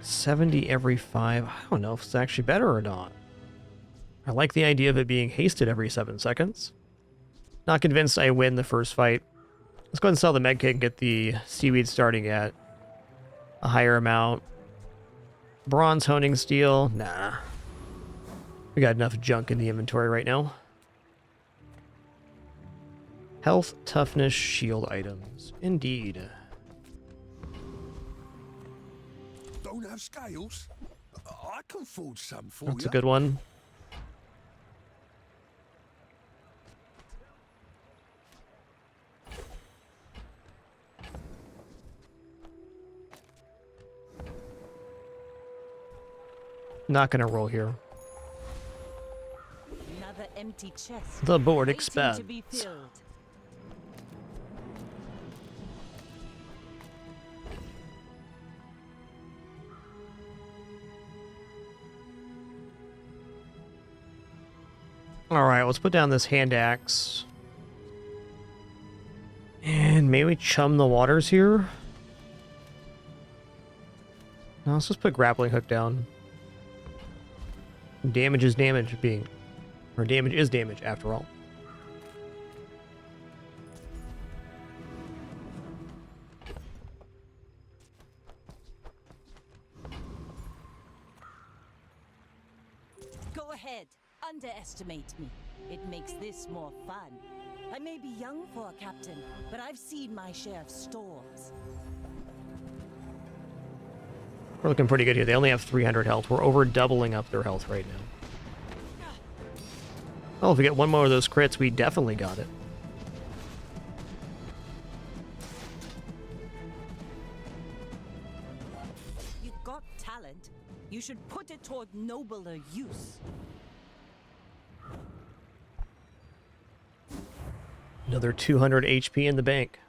$70 every 5. I don't know if it's actually better or not. I like the idea of it being hasted every 7 seconds. Not convinced I win the first fight. Let's go ahead and sell the medkit and get the seaweed starting at a higher amount. Bronze honing steel. Nah. We got enough junk in the inventory right now. Health, toughness, shield items. Indeed. Don't have scales? I can forge some for That's you. a good one. Not gonna roll here. Another empty chest. The board waiting expands. to be filled. Alright, let's put down this hand axe. And maybe chum the waters here? No, let's just put grappling hook down. Damage is damage being... Or damage is damage, after all. Go ahead. Underestimate me. It makes this more fun. I may be young for a captain, but I've seen my share of storms. We're looking pretty good here. They only have 300 health. We're over doubling up their health right now. Oh, if we get one more of those crits, we definitely got it. You've got talent. You should put it toward nobler use. Another 200 HP in the bank.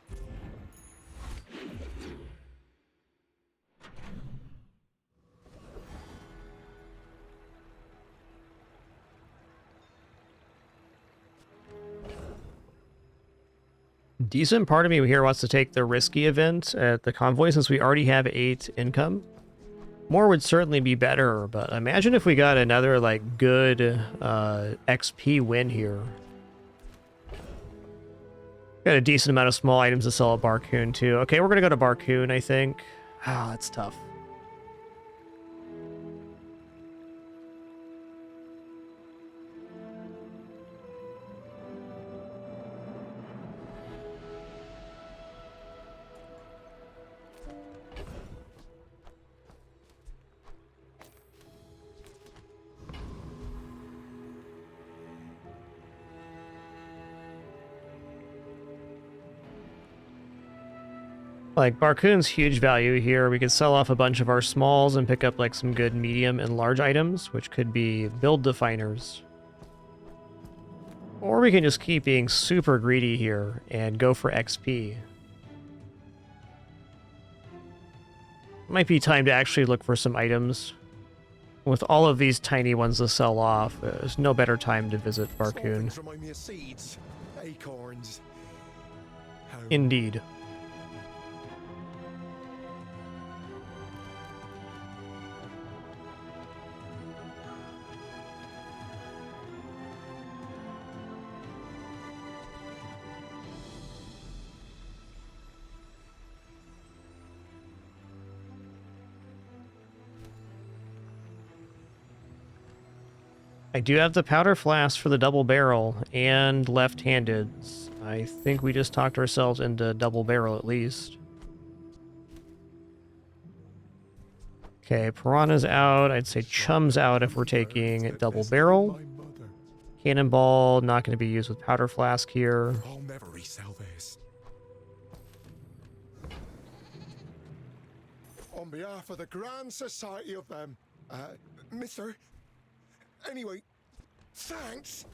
Decent part of me here wants to take the risky event at the convoy since we already have 8 income. More would certainly be better, but imagine if we got another like good XP win here. Got a decent amount of small items to sell at Barcoon, too. Okay, we're going to go to Barcoon, I think. Ah, that's tough. Like, Barcoon's huge value here. We could sell off a bunch of our smalls and pick up, like, some good medium and large items, which could be build definers. Or we can just keep being super greedy here and go for XP. Might be time to actually look for some items. With all of these tiny ones to sell off, there's no better time to visit Barcoon. Remind me of seeds, acorns. Home. Indeed. I do have the powder flask for the double barrel and left-handed. I think we just talked ourselves into double barrel at least. Okay, Piranha's out. I'd say Chum's out if we're taking double barrel. Cannonball, not going to be used with powder flask here. I'll never resell this. On behalf of the Grand Society of them, Mister. Anyway, thanks.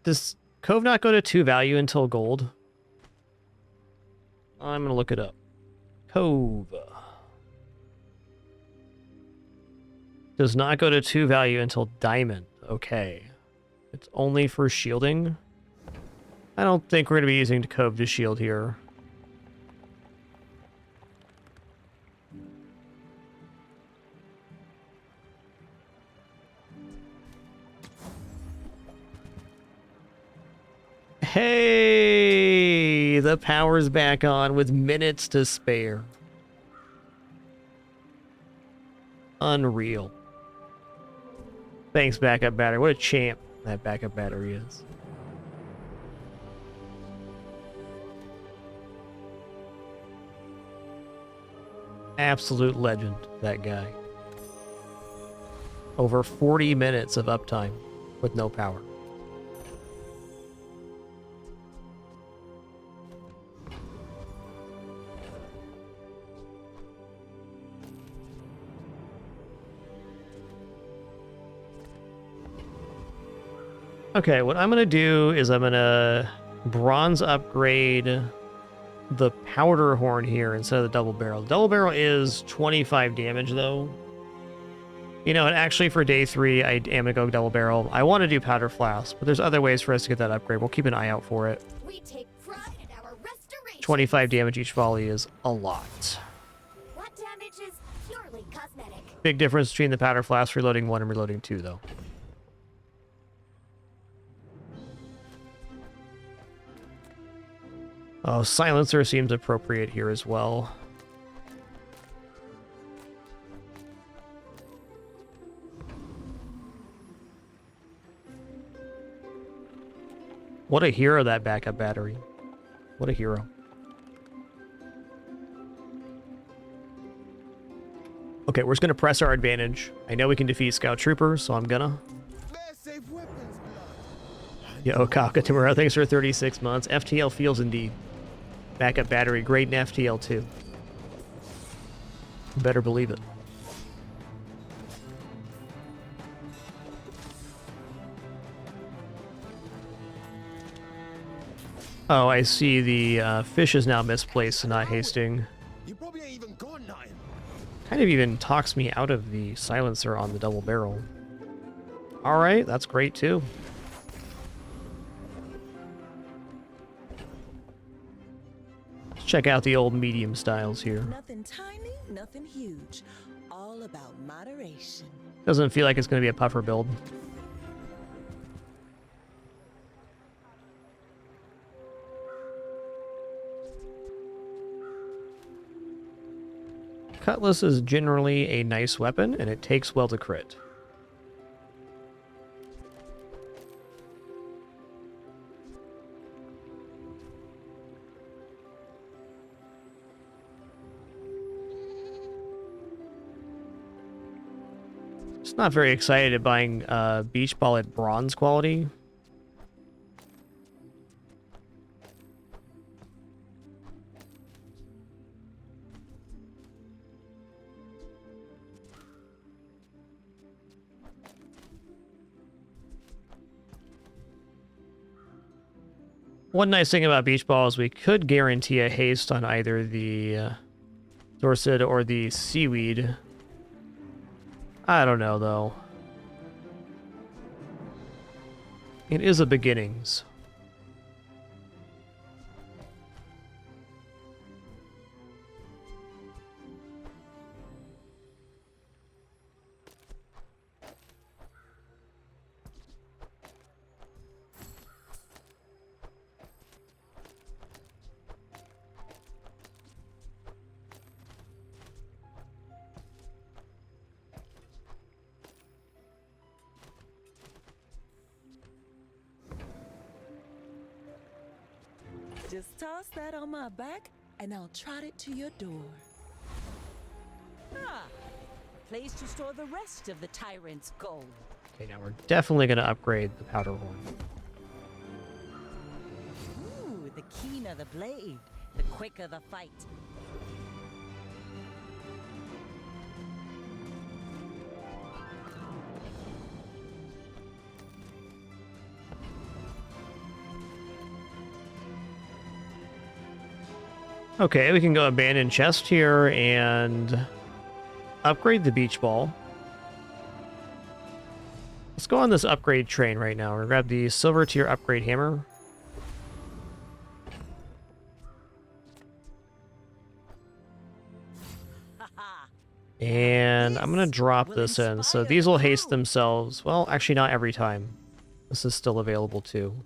Does Cove not go to 2 value until gold? I'm going to look it up. Cove. Does not go to 2 value until diamond. Okay. It's only for shielding. I don't think we're going to be using Cove to shield here. Hey! The power's back on with minutes to spare. Unreal. Thanks, backup battery. What a champ that backup battery is. Absolute legend, that guy. Over 40 minutes of uptime with no power. Okay, what I'm going to do is I'm going to bronze upgrade the powder horn here instead of the double barrel. The double barrel is 25 damage, though. You know, and actually for day 3, I am going to go double barrel. I want to do powder flask, but there's other ways for us to get that upgrade. We'll keep an eye out for it. We take pride in our restoration. 25 damage each volley is a lot. What damage is purely cosmetic? Big difference between the powder flask reloading 1 and reloading 2, though. Oh, silencer seems appropriate here as well. What a hero, that backup battery. What a hero. Okay, we're just going to press our advantage. I know we can defeat Scout Troopers, so I'm gonna. Yo, Kaka Tamura, thanks for 36 months. FTL feels indeed. Backup battery, great in FTL too. Better believe it. Oh, I see the fish is now misplaced and not hasting. You probably ain't even got nothing. Kind of even talks me out of the silencer on the double barrel. Alright, that's great too. check out the old medium styles here. Nothing tiny, nothing huge. All about moderation. Doesn't feel like it's going to be a puffer build. Cutlass is generally a nice weapon, and it takes well to crit. Just not very excited at buying Beach Ball at bronze quality. One nice thing about Beach Ball is we could guarantee a haste on either the Dorset or the Seaweed. I don't know, though. It is a beginnings. Just toss that on my back, and I'll trot it to your door. Ah, place to store the rest of the tyrant's gold. Okay, now we're definitely going to upgrade the powder horn. Ooh, the keener the blade, the quicker the fight. Okay, we can go abandon chest here and upgrade the beach ball. Let's go on this upgrade train right now. We're gonna grab the silver tier upgrade hammer. And I'm gonna drop this in. So these will haste themselves. Well, actually not every time. This is still available too.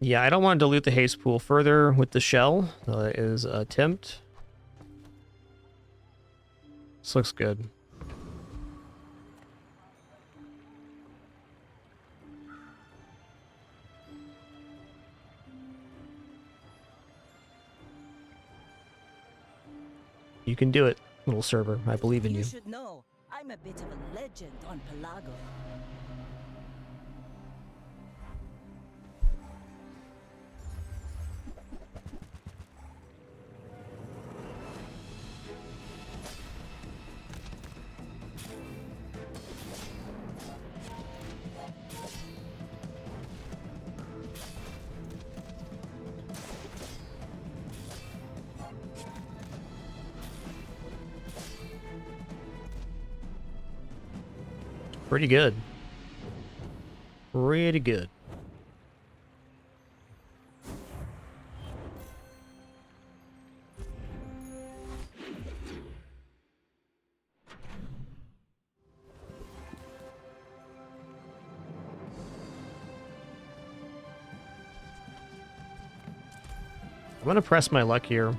Yeah, I don't want to dilute the haste pool further with the shell. That is a tempt. This looks good. You can do it, little server. I believe in you. You should know, I'm a bit of a legend on Pelago. Pretty good. Pretty good. I'm gonna press my luck here.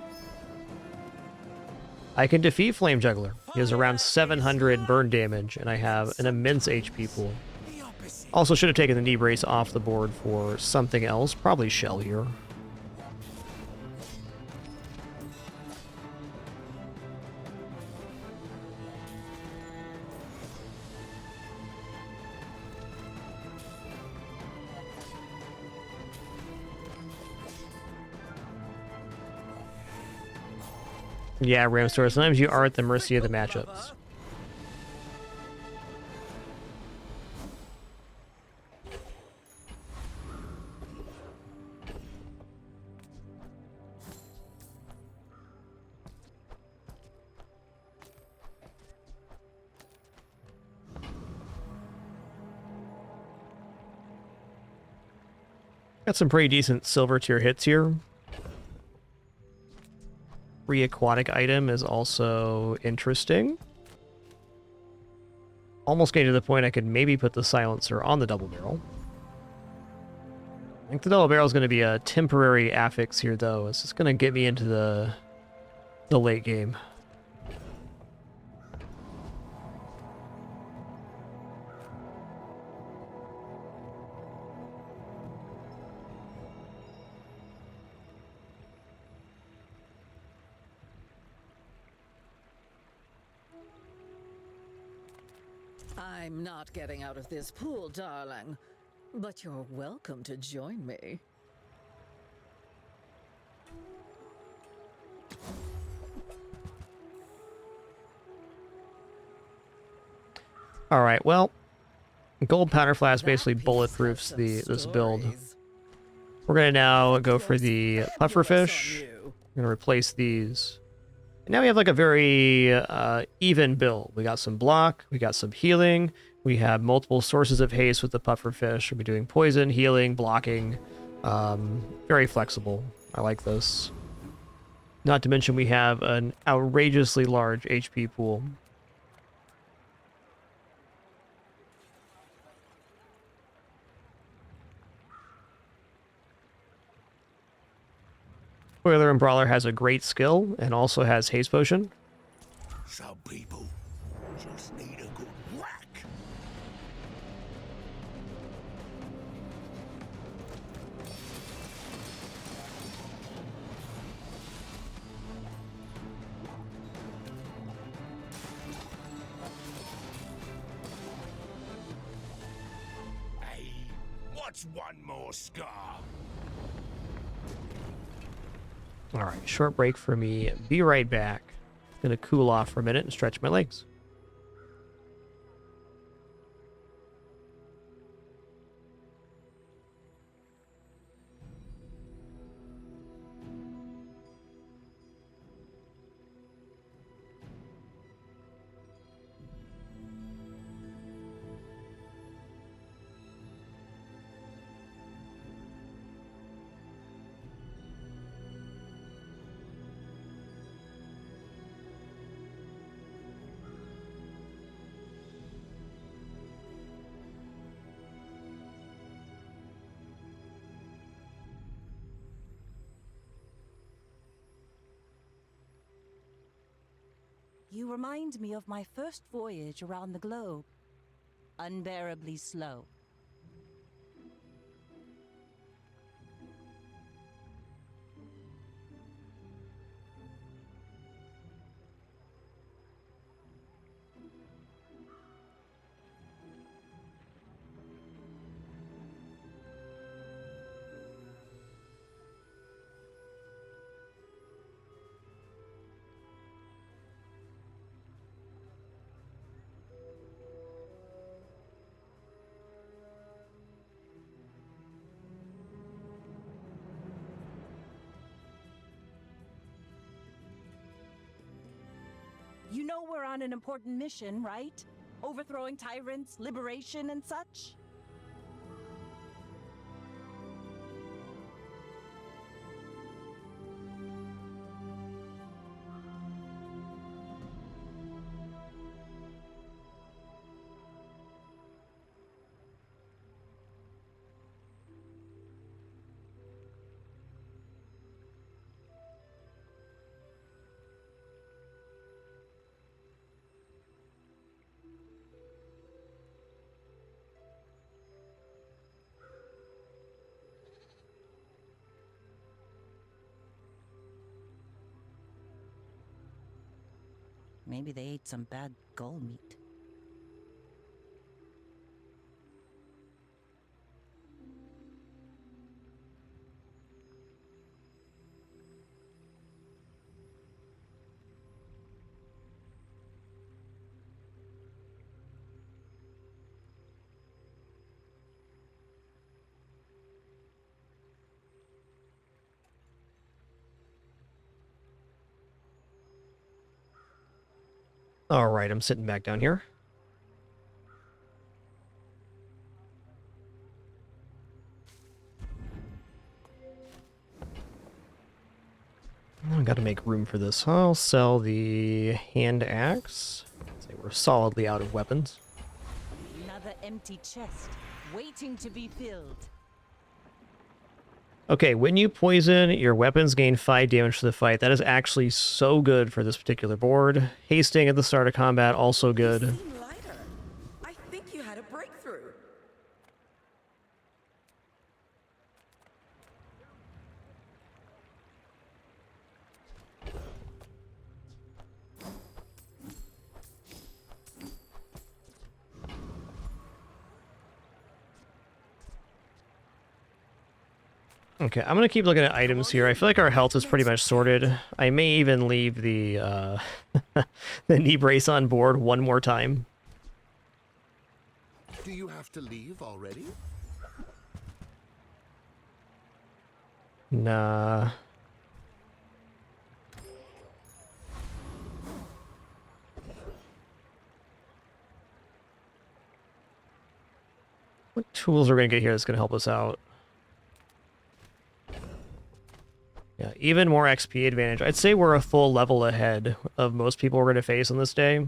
I can defeat Flame Juggler. He has around 700 burn damage, and I have an immense HP pool. Also should have taken the knee brace off the board for something else, probably Shell here. Yeah, Ramstor, sometimes you are at the mercy of the matchups. Got some pretty decent silver tier hits here. Free aquatic item is also interesting. Almost getting to the point I could maybe put the silencer on the double barrel. I think the double barrel is going to be a temporary affix here, though. It's just going to get me into the late game. I'm not getting out of this pool, darling, but you're welcome to join me. All right, well, gold powder flask basically bulletproofs this build. We're going to now go for the pufferfish. We're going to replace these. And now we have like a very even build. We got some block, we got some healing, we have multiple sources of haste with the pufferfish. We'll be doing poison, healing, blocking. Very flexible. I like this. Not to mention we have an outrageously large HP pool. Spoiler and Brawler has a great skill and also has haste potion. Some people just need a good whack. Hey, what's one more scar? All right, short break for me. Be right back. Gonna cool off for a minute and stretch my legs. You remind me of my first voyage around the globe. Unbearably slow. You know we're on an important mission, right? Overthrowing tyrants, liberation, and such? Maybe they ate some bad gull meat. All right, I'm sitting back down here. I gotta make room for this. I'll sell the hand axe. Say we're solidly out of weapons. Another empty chest, waiting to be filled. Okay, when you poison, your weapons gain 5 damage to the fight. That is actually so good for this particular board. Hasting at the start of combat, also good. You seem lighter. I think you had a breakthrough. Okay, I'm gonna keep looking at items here. I feel like our health is pretty much sorted. I may even leave the the knee brace on board one more time. Do you have to leave already? Nah. What tools are we gonna get here that's gonna help us out? Yeah, even more XP advantage. I'd say we're a full level ahead of most people we're gonna face on this day,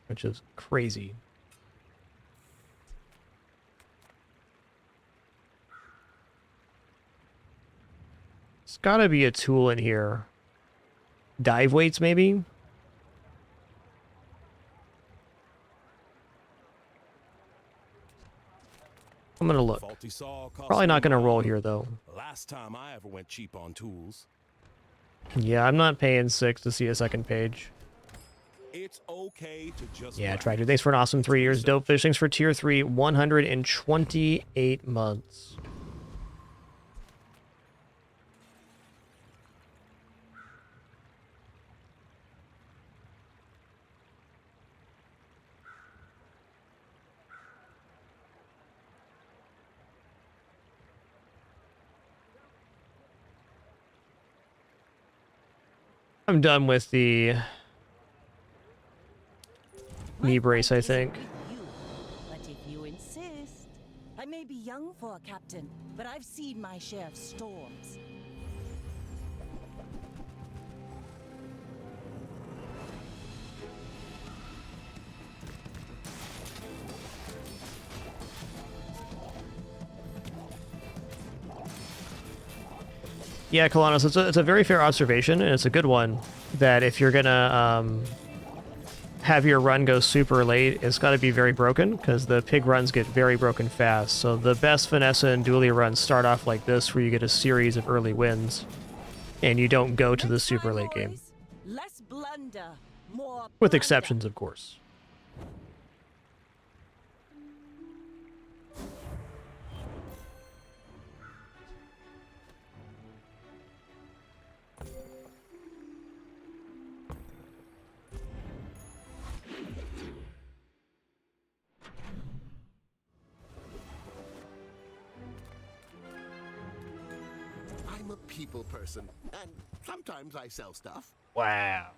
which is crazy. There's gotta be a tool in here. Dive weights, maybe? I'm gonna look. Probably not gonna roll here, though. Last time I ever went cheap on tools. Yeah, I'm not paying 6 to see a second page. It's okay to just Yeah, try to. Thanks for an awesome 3 years. Dope fish. Thanks for tier 3, 128 months. I'm done with the knee brace, I think. But if you insist, I may be young for a captain, but I've seen my share of storms. Yeah, Kalanos, it's a very fair observation, and it's a good one, that if you're gonna have your run go super late, it's got to be very broken, because the pig runs get very broken fast. So the best Vanessa and Duelie runs start off like this, where you get a series of early wins, and you don't go to the super late game. Less blunder, more With exceptions, of course. I'm a people person, and sometimes I sell stuff. Wow.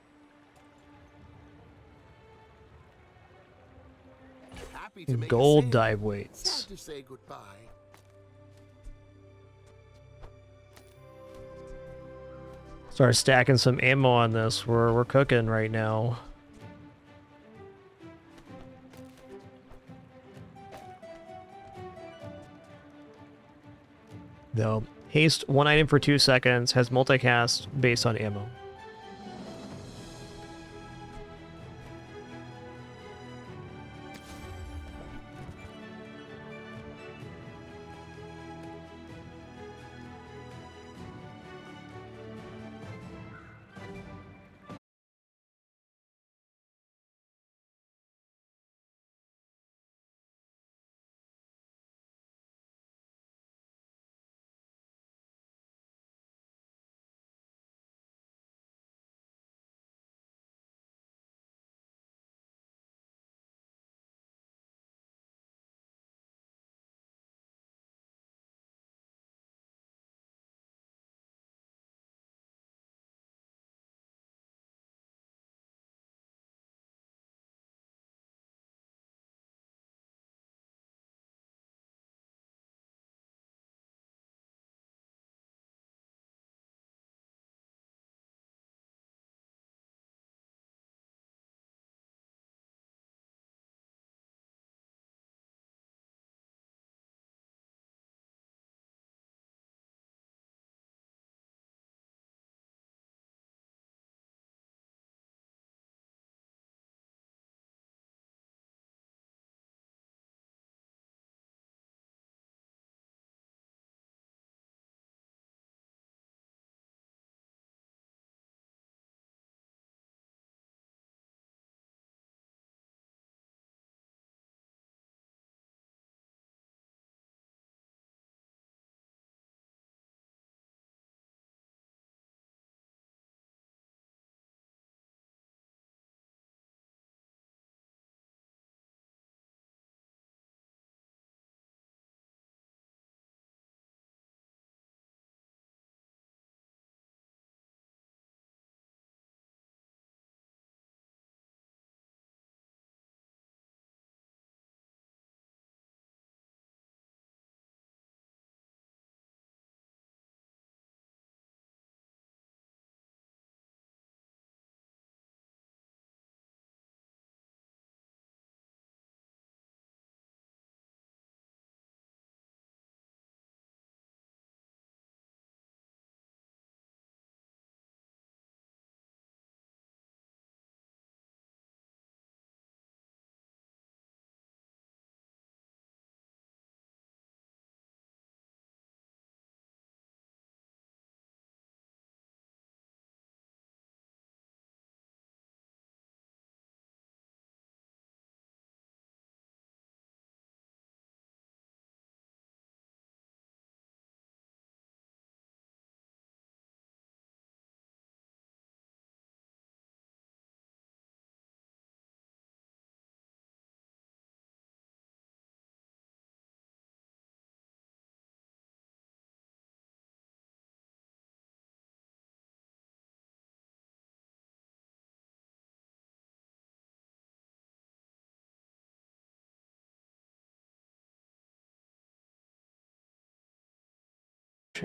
Happy to make Gold a sale. dive weights. Sad to say goodbye. Start stacking some ammo on this. We're cooking right now. Though, haste 1 item for 2 seconds, has multicast based on ammo.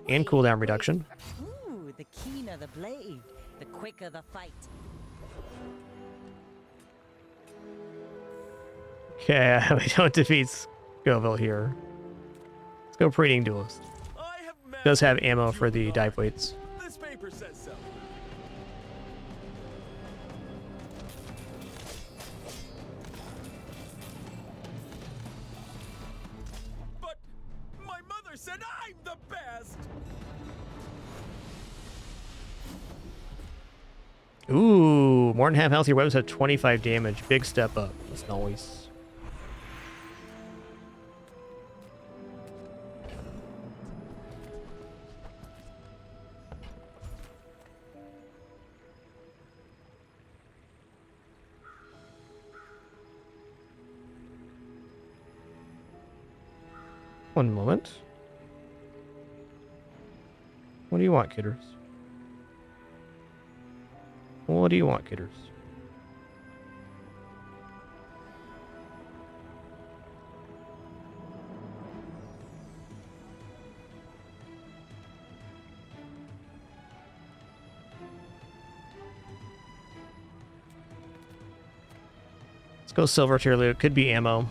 and cooldown reduction. Ooh, the keener the blade, the quicker the fight. Okay, we don't defeat Scoville here. Let's go Preening Duelist. Does have ammo for the dive weights. This paper says so. But my mother said I'm the best. Ooh, more than half health. Your weapons have 25 damage. Big step up. That's nice. One moment. What do you want, kidders? What do you want, kidders? Let's go silver tier loot. Could be ammo.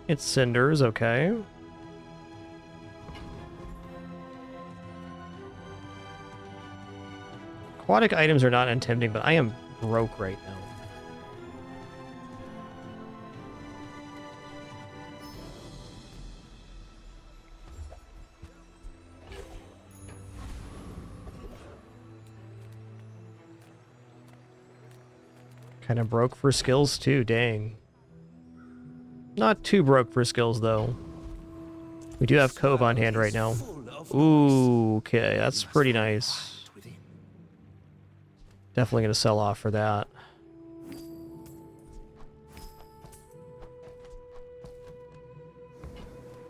It's cinders, okay. Aquatic items are not intimidating, but I am broke right now. Kind of broke for skills too, dang. Not too broke for skills though. We do have Cove on hand right now. Ooh, okay, that's pretty nice. Definitely gonna sell off for that.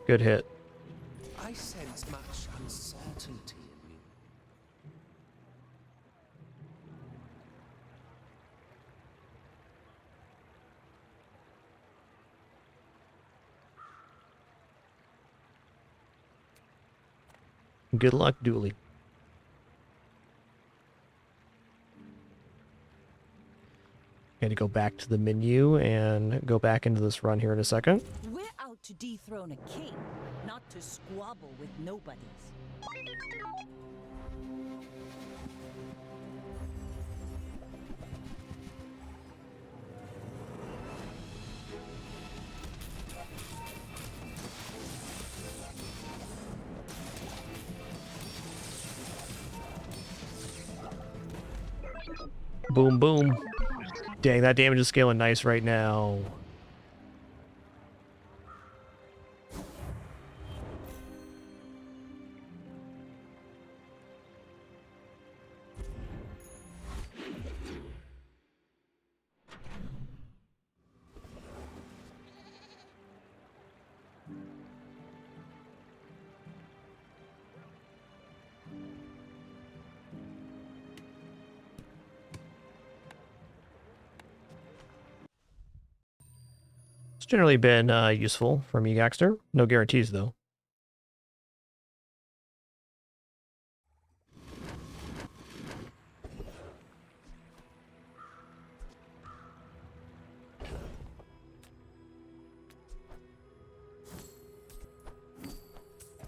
Good hit. I sense much uncertainty in you. Good luck, Dooley. Going to go back to the menu and go back into this run here in a second. We're out to dethrone a king, not to squabble with nobodies. Boom, boom. Dang, that damage is scaling nice right now. It's generally been useful for me, Gaxter. No guarantees, though.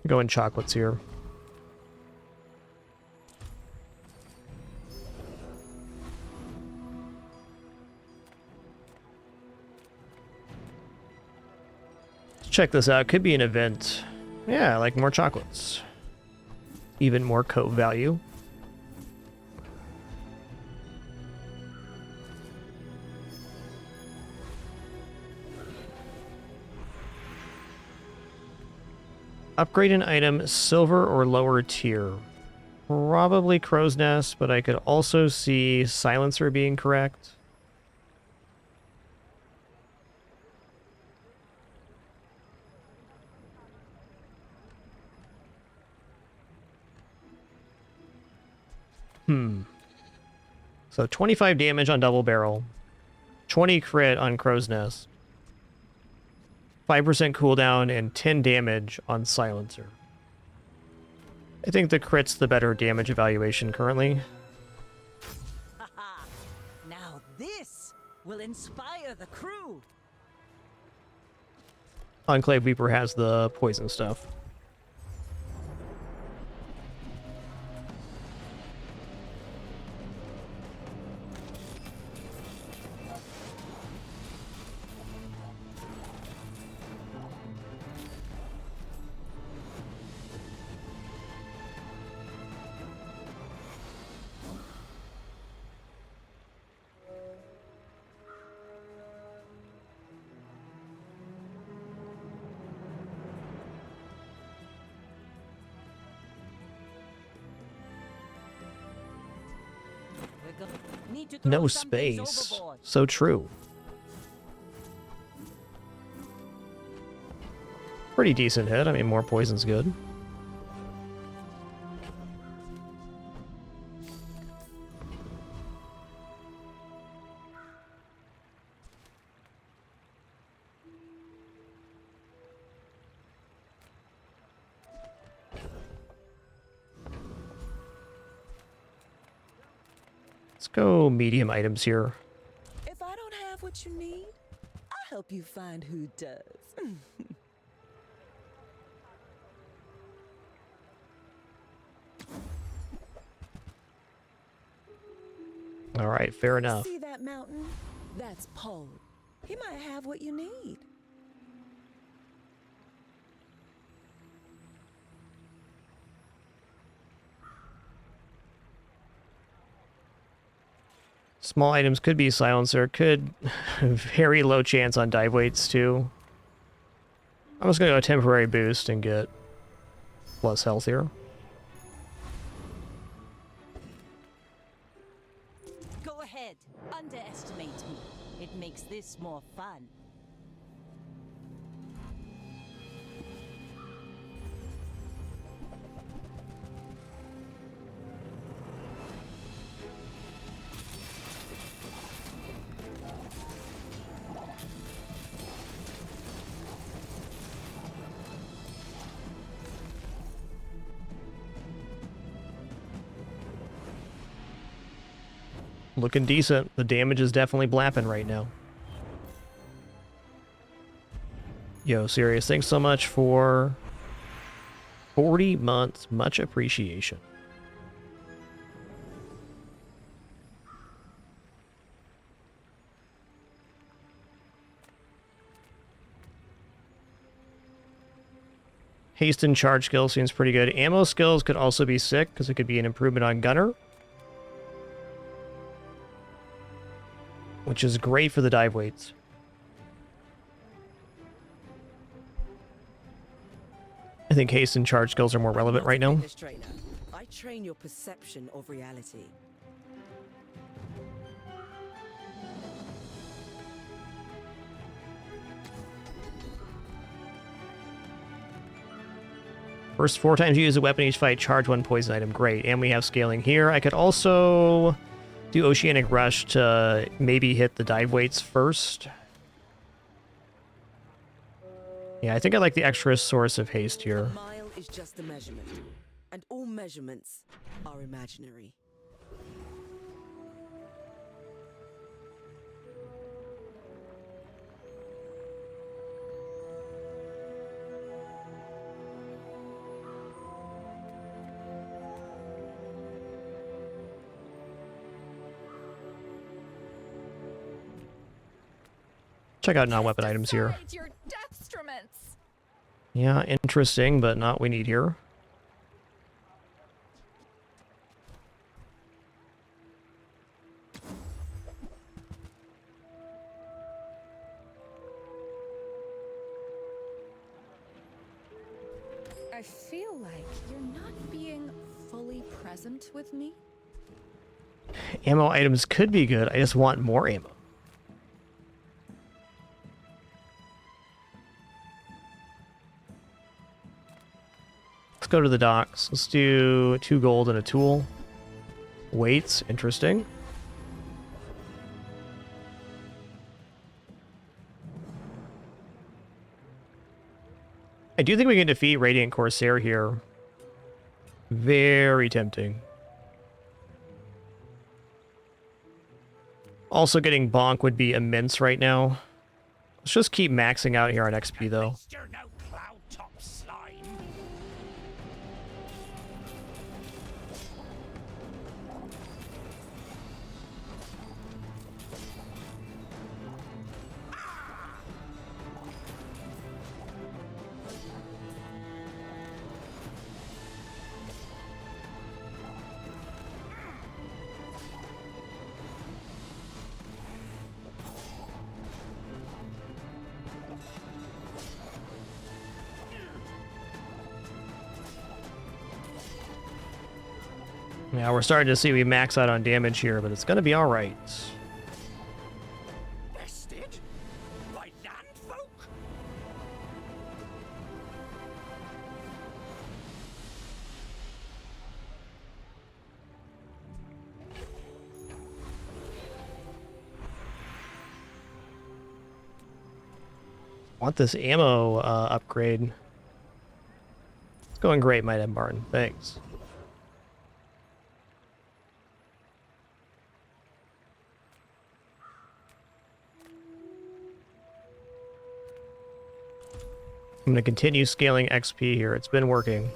Going chocolates here. Check this out. Could be an event. Yeah, I like more chocolates. Even more coat value. Upgrade an item silver or lower tier. Probably Crow's Nest, but I could also see Silencer being correct. So 25 damage on double barrel, 20 crit on Crow's Nest. 5% cooldown and 10 damage on Silencer. I think the crit's the better damage evaluation currently. Haha! Now this will inspire the crew. Enclave Weeper has the poison stuff. We're need to throw No some things space. overboard. So true. Pretty decent hit. I mean, more poison's good. Let's go medium items here. If I don't have what you need, I'll help you find who does. All right, fair enough. See that mountain? That's Poe. He might have what you need. Small items could be Silencer, could very low chance on dive weights too. I'm just gonna go temporary boost and get plus health here. Go ahead, underestimate me. It makes this more fun. Looking decent. The damage is definitely blapping right now. Yo, Sirius, thanks so much for 40 months. Much appreciation. Haste and charge skill seems pretty good. Ammo skills could also be sick because it could be an improvement on Gunner, which is great for the dive weights. I think haste and charge skills are more relevant right now. I train your perception of reality. First 4 times you use a weapon each fight, charge 1 poison item. Great. And we have scaling here. I could also do Oceanic Rush to maybe hit the dive weights first. Yeah, I think I like the extra source of haste here. A mile is just a measurement, and all measurements are imaginary. Check out non-weapon items here. Your deathstruments. Yeah, interesting, but not what we need here. I feel like you're not being fully present with me. Ammo items could be good. I just want more ammo. Let's go to the docks. Let's do 2 gold and a tool. Weights, interesting. I do think we can defeat Radiant Corsair here. Very tempting. Also getting Bonk would be immense right now. Let's just keep maxing out here on XP though. Yeah, we're starting to see we max out on damage here, but it's going to be all right. Bested? By landfolk? Want this ammo upgrade. It's going great, Might Have Martin. Thanks. I'm going to continue scaling XP here. It's been working.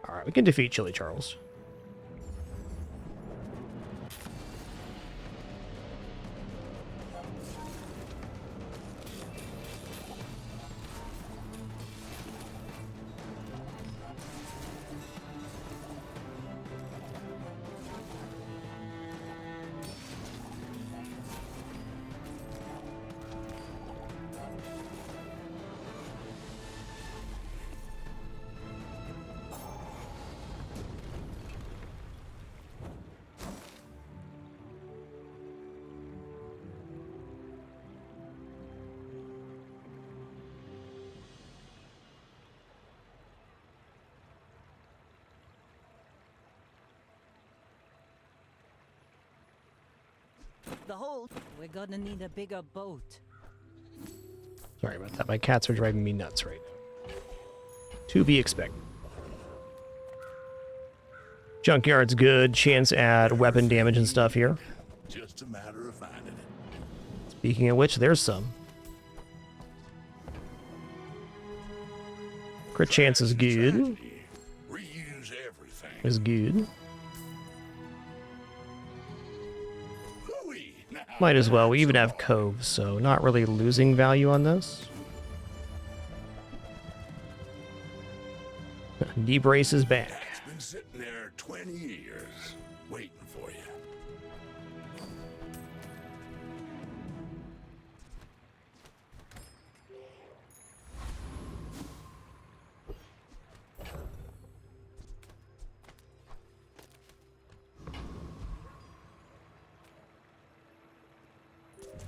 Alright, we can defeat Chili Charles. The hole. We're gonna need a bigger boat. Sorry about that. My cats are driving me nuts right now. To be expected. Junkyard's good. Chance at weapon damage and stuff here. Just a matter of finding it. Speaking of which, there's some. Crit chance is good. Reuse everything. Is good. Might as well. We even have Cove, so not really losing value on this. Knee brace is back. It's been sitting there 20 years, waiting for you.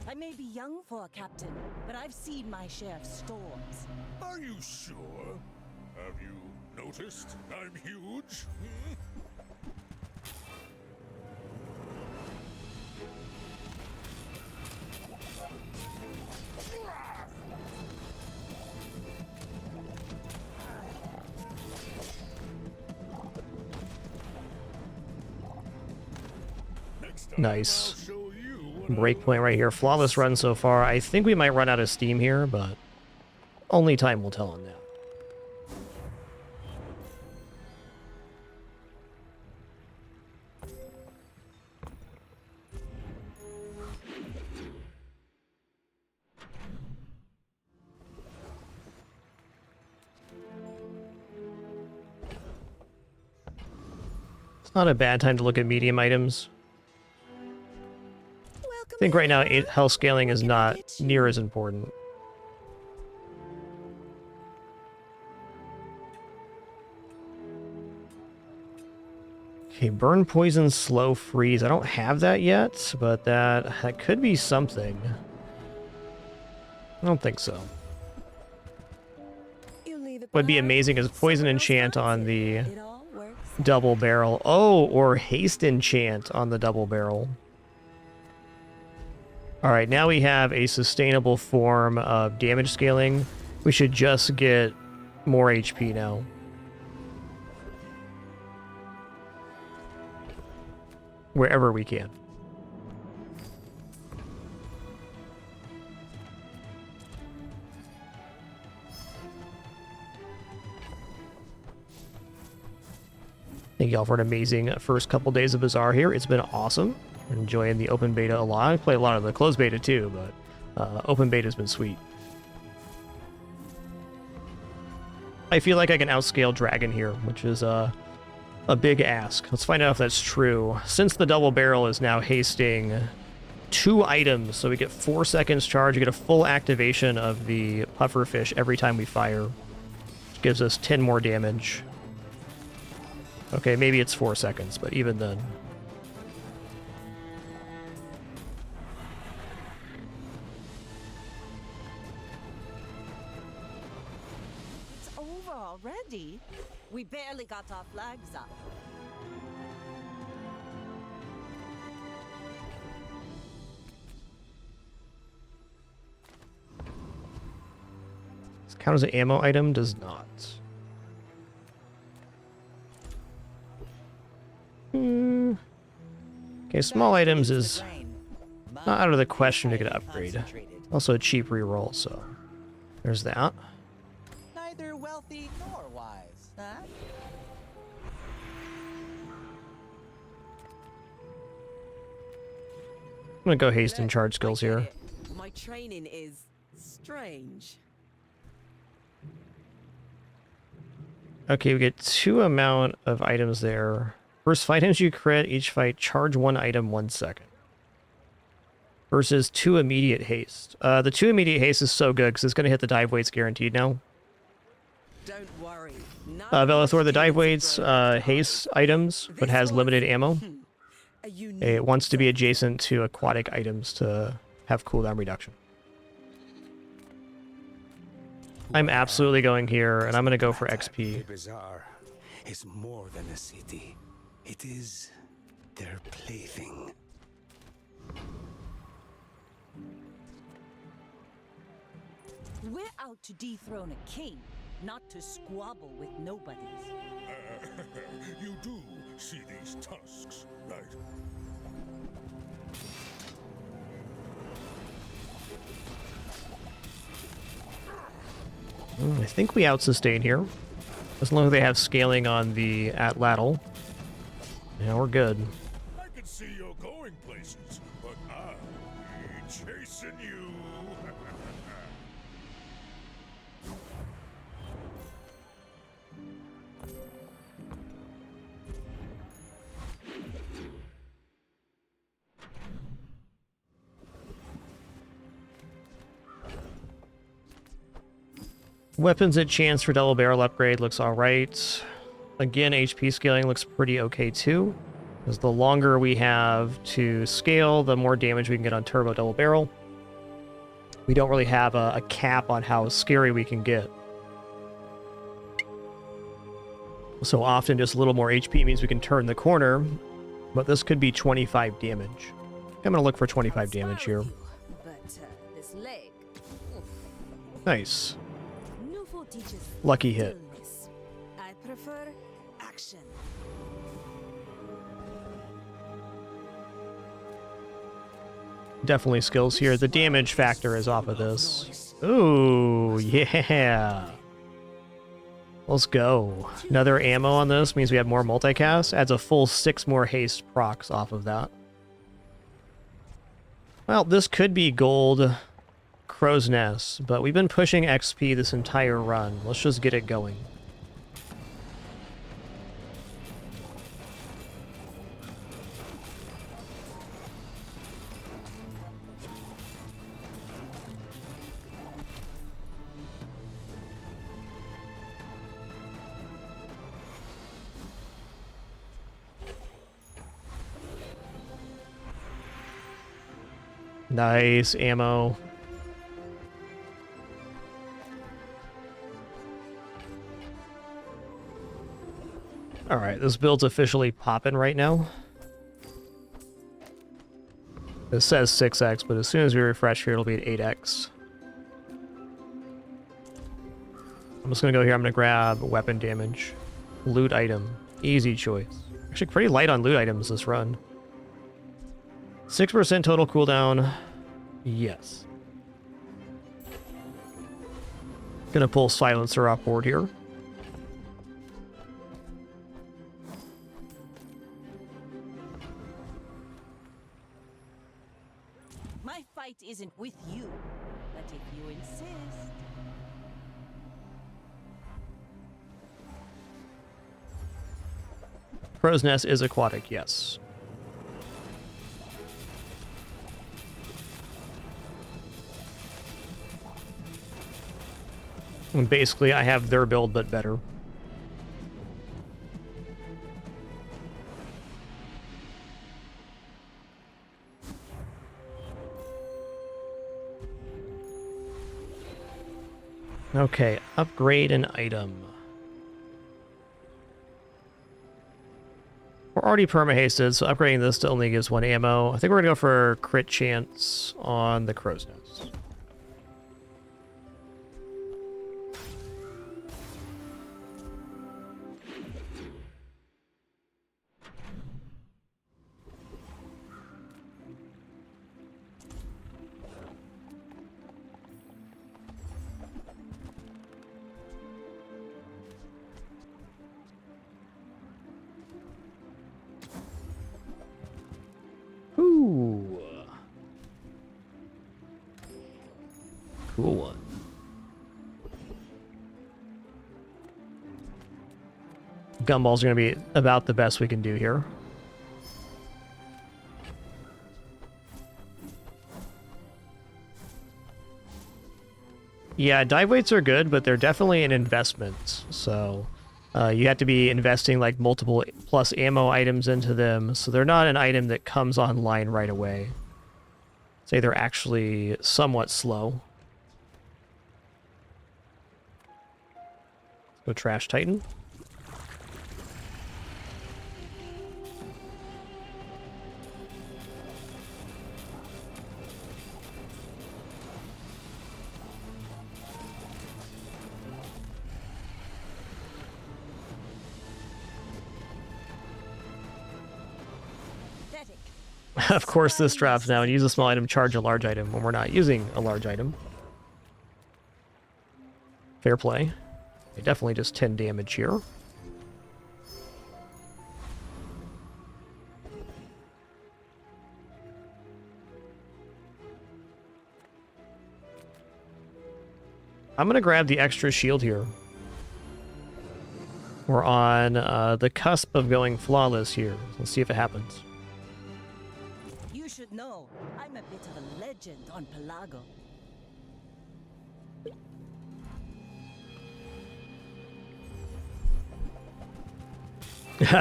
I may be young for a captain, but I've seen my share of storms. Are you sure? Have you noticed I'm huge? Nice. Breakpoint right here. Flawless run so far. I think we might run out of steam here, but only time will tell on that. It's not a bad time to look at medium items. I think right now health scaling is not near as important. Okay, burn, poison, slow, freeze. I don't have that yet, but that could be something. I don't think so. Would be amazing as poison enchant on the double barrel. Oh, or haste enchant on the double barrel. Alright, now we have a sustainable form of damage scaling. We should just get more HP now. Wherever we can. Thank y'all for an amazing first couple days of Bazaar here. It's been awesome. Enjoying the open beta a lot. I play a lot of the closed beta too, but open beta's been sweet. I feel like I can outscale Dragon here, which is a big ask. Let's find out if that's true. Since the double barrel is now hasting 2 items, so we get 4 seconds charge, we get a full activation of the pufferfish every time we fire, which gives us 10 more damage. Okay, maybe it's 4 seconds, but even then. It's over already. We barely got our flags up. Does it count as an ammo item? Does not. Okay, small items is not out of the question to get an upgrade. Also a cheap reroll, so there's that. Neither wealthy nor wise, huh? I'm gonna go haste and charge skills here. My training is strange. Okay, we get 2 amount of items there. First 5 times you crit, each fight, charge 1 item 1 second. Versus 2 immediate haste. The 2 immediate haste is so good because it's going to hit the dive weights guaranteed now. Don't worry. Bellathor, the dive weights haste items, but has limited ammo. It wants to be adjacent to aquatic items to have cooldown reduction. I'm absolutely going here, and I'm going to go for XP. Bazaar is more than a city. It is their plaything. We're out to dethrone a king, not to squabble with nobodies. You do see these tusks, right? I think we out-sustain here. As long as they have scaling on the atlatl. Yeah, we're good. I can see you're going places, but I'll be chasing you. Weapons at chance for double barrel upgrade looks alright. Again, HP scaling looks pretty okay too. Because the longer we have to scale, the more damage we can get on turbo double barrel. We don't really have a cap on how scary we can get. So often just a little more HP means we can turn the corner, but this could be 25 damage. I'm gonna look for 25 damage here. But this leg. Nice. Nouveau teaches Lucky hit. stillness. I prefer action. Definitely skills here. The damage factor is off of this. Ooh, yeah. Let's go. Another ammo on this means we have more multicast. Adds a full 6 more haste procs off of that. Well, this could be gold Crow's Nest, but we've been pushing XP this entire run. Let's just get it going. Nice ammo. Alright, this build's officially popping right now. It says 6x, but as soon as we refresh here, it'll be at 8x. I'm just going to go here. I'm going to grab weapon damage. Loot item. Easy choice. Actually, pretty light on loot items this run. 6% total cooldown. Yes. Gonna pull Silencer off board here. My fight isn't with you, but if you insist. Crow's Nest is aquatic, yes. And basically, I have their build, but better. Okay, upgrade an item. We're already perma-hasted, so upgrading this to only gives 1 ammo. I think we're gonna go for crit chance on the Crow's Nest. Ooh. Cool one. Gumballs are going to be about the best we can do here. Yeah, dive weights are good, but they're definitely an investment. So you have to be investing like multiple plus ammo items into them. So they're not an item that comes online right away. Say they're actually somewhat slow. Go Trash Titan. Of course this drops now, and use a small item, charge a large item when we're not using a large item. Fair play. Okay, definitely just 10 damage here. I'm gonna grab the extra shield here. We're on the cusp of going flawless here. Let's see if it happens. You should know, I'm a bit of a legend on Pelago.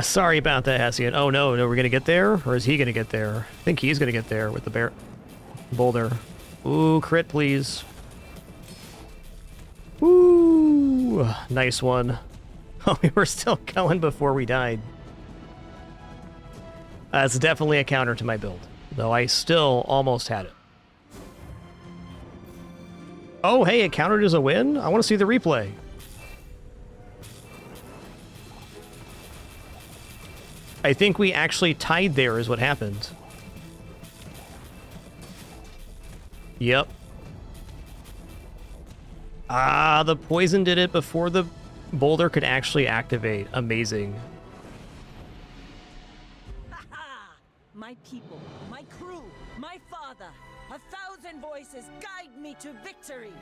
Sorry about that, Hessian. Oh no, we're gonna get there? Or is he gonna get there? I think he's gonna get there with the bear boulder. Ooh, crit please. Ooh, nice one. Oh, we were still going before we died. That's definitely a counter to my build, though I still almost had it. Oh, hey, it countered as a win? I want to see the replay. I think we actually tied there is what happened. Yep. Ah, the poison did it before the boulder could actually activate. Amazing. My people, my crew, my father, 1,000 voices guide me to victory.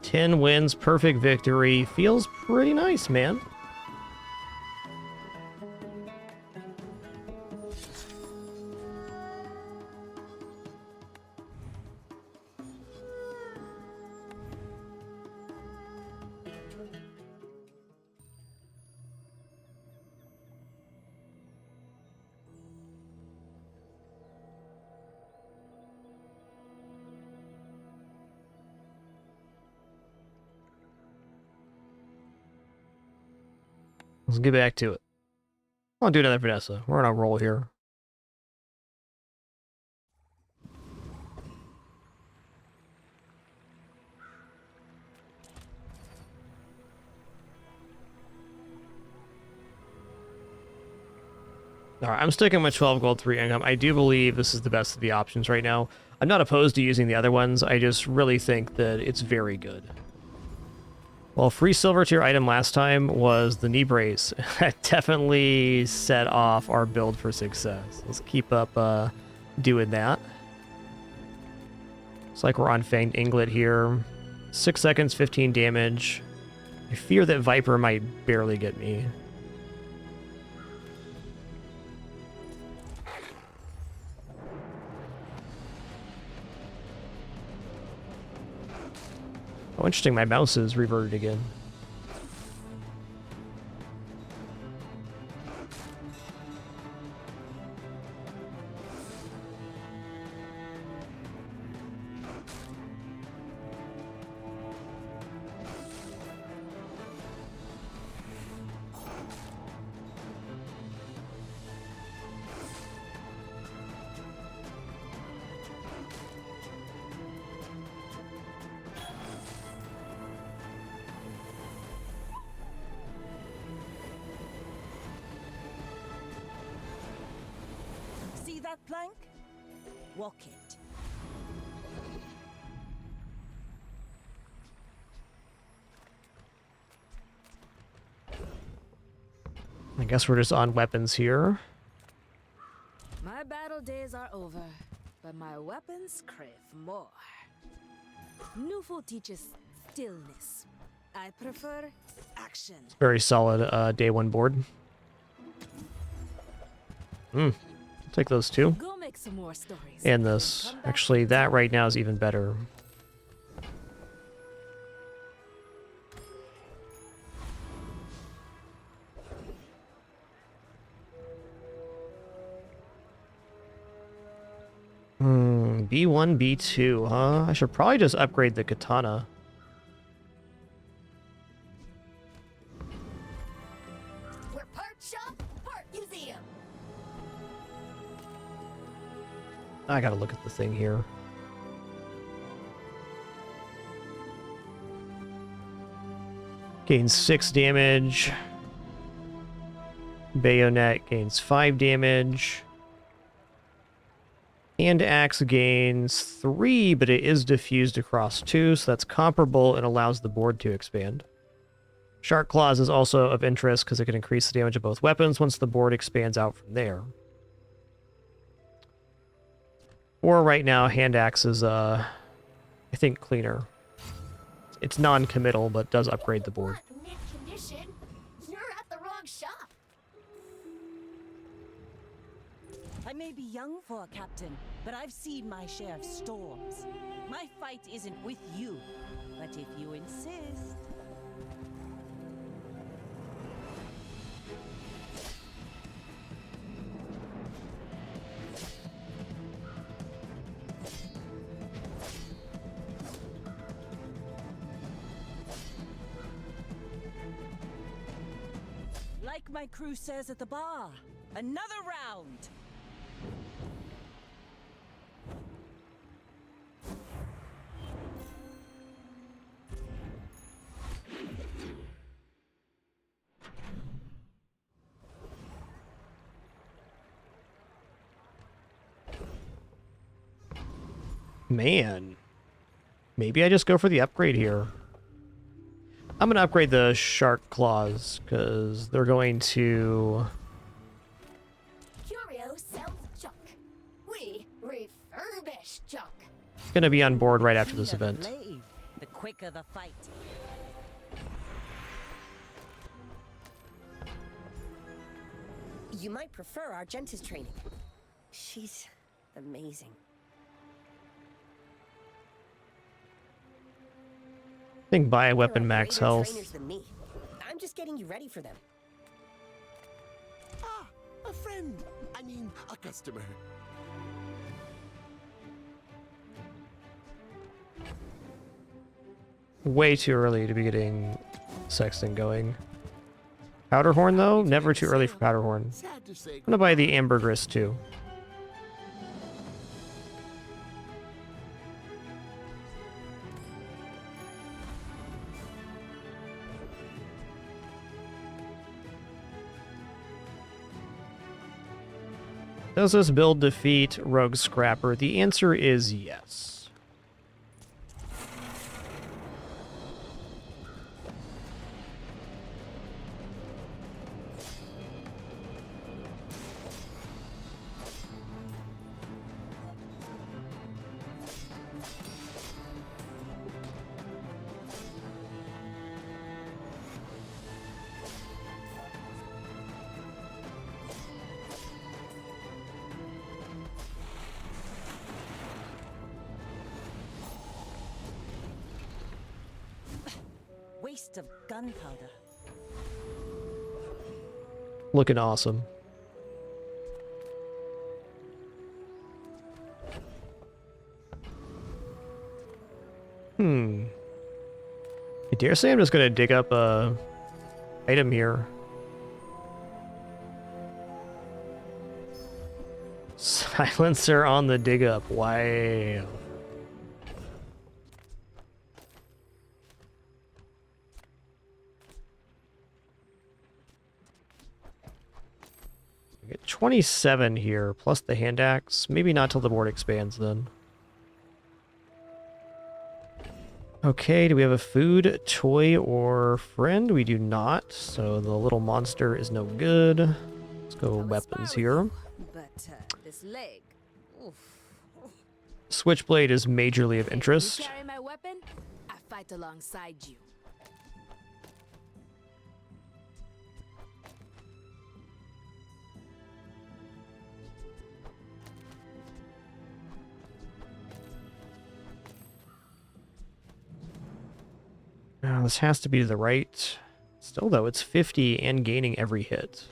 10 wins, perfect victory. Feels pretty nice, man. Let's get back to it. I'll do another Vanessa. We're on a roll here. All right, I'm sticking with 12 gold, 3 income. I do believe this is the best of the options right now. I'm not opposed to using the other ones. I just really think that it's very good. Well, free silver tier item last time was the knee brace. That definitely set off our build for success. Let's keep up doing that. It's like we're on Fanged Inglet here. 6 seconds, 15 damage. I fear that Viper might barely get me. Oh, interesting, my mouse is reverted again. See that plank? Walk it. I guess we're just on weapons here. My battle days are over, but my weapons crave more. Newful teaches stillness. I prefer action. Very solid day 1 board. I'll take those 2. Go make some more stories. And this. Actually, that right now is even better. B1, B2, huh? I should probably just upgrade the katana. We're part shop, part museum. I gotta look at the thing here. Gains 6 damage. Bayonet gains 5 damage. Hand axe gains 3, but it is diffused across 2, so that's comparable and allows the board to expand. Shark Claws is also of interest because it can increase the damage of both weapons once the board expands out from there. Or right now, Hand Axe is, I think, cleaner. It's non-committal, but does upgrade the board. Mint condition. You're at the wrong shop. I may be young for a captain, but I've seen my share of storms. My fight isn't with you, but if you insist. Like my crew says at the bar, another round. Man. Maybe I just go for the upgrade here. I'm going to upgrade the Shark Claws, because they're going to... Curio sells junk. We refurbish junk. Going to be on board right after this event. The quicker the fight. You might prefer Argenta's training. She's amazing. I think buy a weapon There are max greater health. trainers than me. I'm just getting you ready for them. Ah, a friend. I mean, a customer. Way too early to be getting Sexton going. Powderhorn, though? Never too early for Powderhorn. I'm gonna buy the Ambergris, too. Does this build defeat Rogue Scrapper? The answer is yes. Waste of gunpowder. Looking awesome. I dare say I'm just gonna dig up a item here. Silencer on the dig up. Wow. We get 27 here, plus the hand axe. Maybe not till the board expands then. Okay, do we have a food, toy, or friend? We do not, so the little monster is no good. Let's go weapons here. But this leg. Oof. Switchblade is majorly of interest. You carry my weapon, I fight alongside you. This has to be to the right. Still, though, it's 50 and gaining every hit.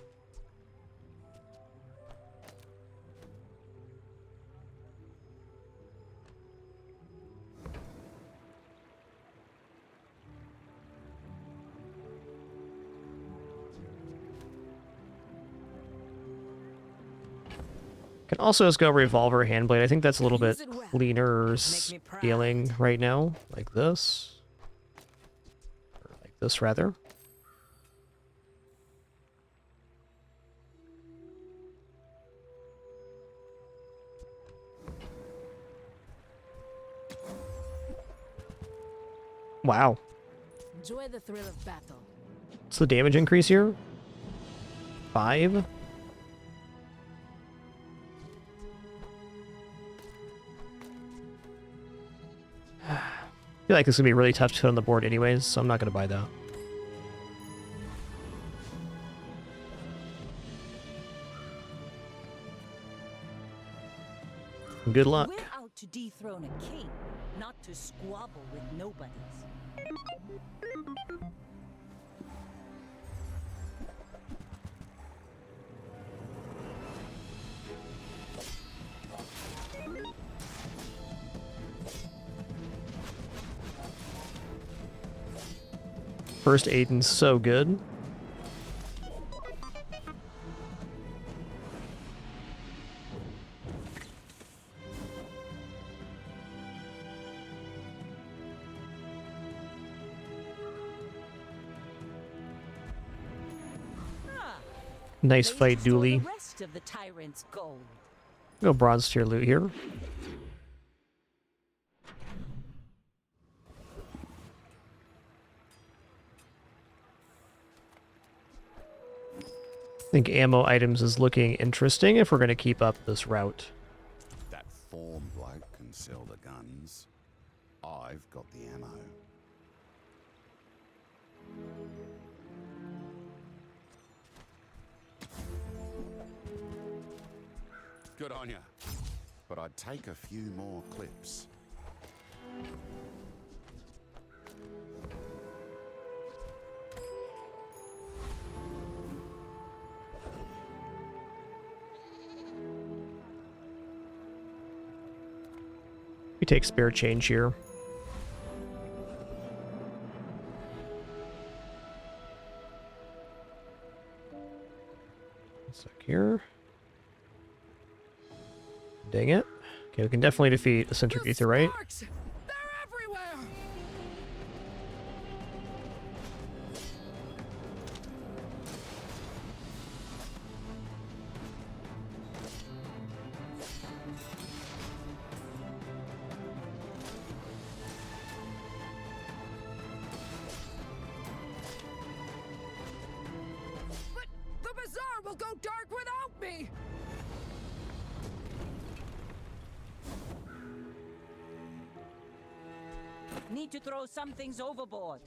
Can also just go revolver handblade. I think that's a little bit cleaner scaling right now, like this. This rather. Wow. Enjoy the thrill of battle. What's the damage increase here? 5? I feel like this is going to be really tough to hit on the board anyways, so I'm not going to buy that. Good luck. We're out to dethrone a king, not to squabble with nobodies. First Aiden's so good. Nice fight, Dooley. The rest of the tyrant's gold. Go bronze tier loot here. I think ammo items is looking interesting if we're going to keep up this route. That form bloke can sell the guns. I've got the ammo. Good on ya. But I'd take a few more clips. We take spare change here. One sec here. Dang it. Okay, we can definitely defeat Eccentric Ether, right? They're everywhere. Bazaar will go dark without me! Need to throw some things overboard.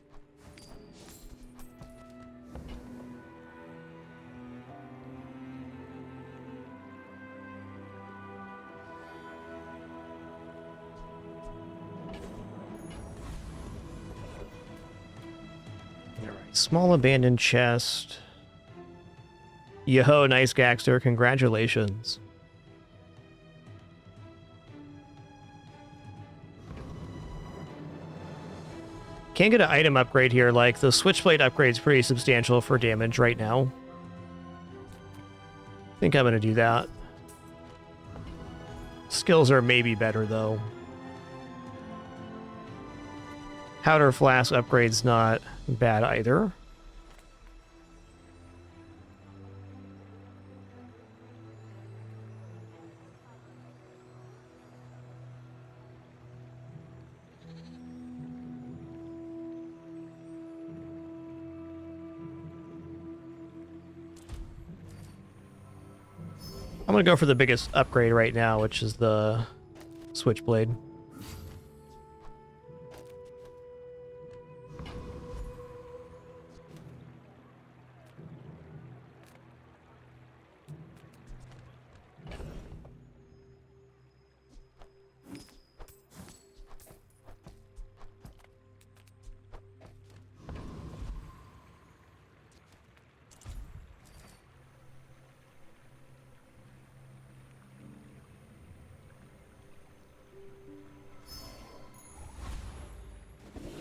Small abandoned chest. Yo, nice Gaxter. Congratulations. Can't get an item upgrade here. Like, the Switchblade upgrade's pretty substantial for damage right now. I think I'm going to do that. Skills are maybe better, though. Powder Flask upgrade's not bad either. I'm going to go for the biggest upgrade right now, which is the Switchblade.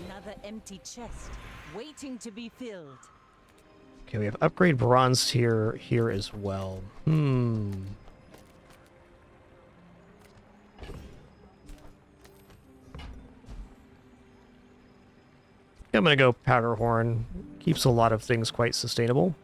Another empty chest, waiting to be filled. Okay, we have upgrade bronze tier here as well. I'm gonna go powder horn. Keeps a lot of things quite sustainable.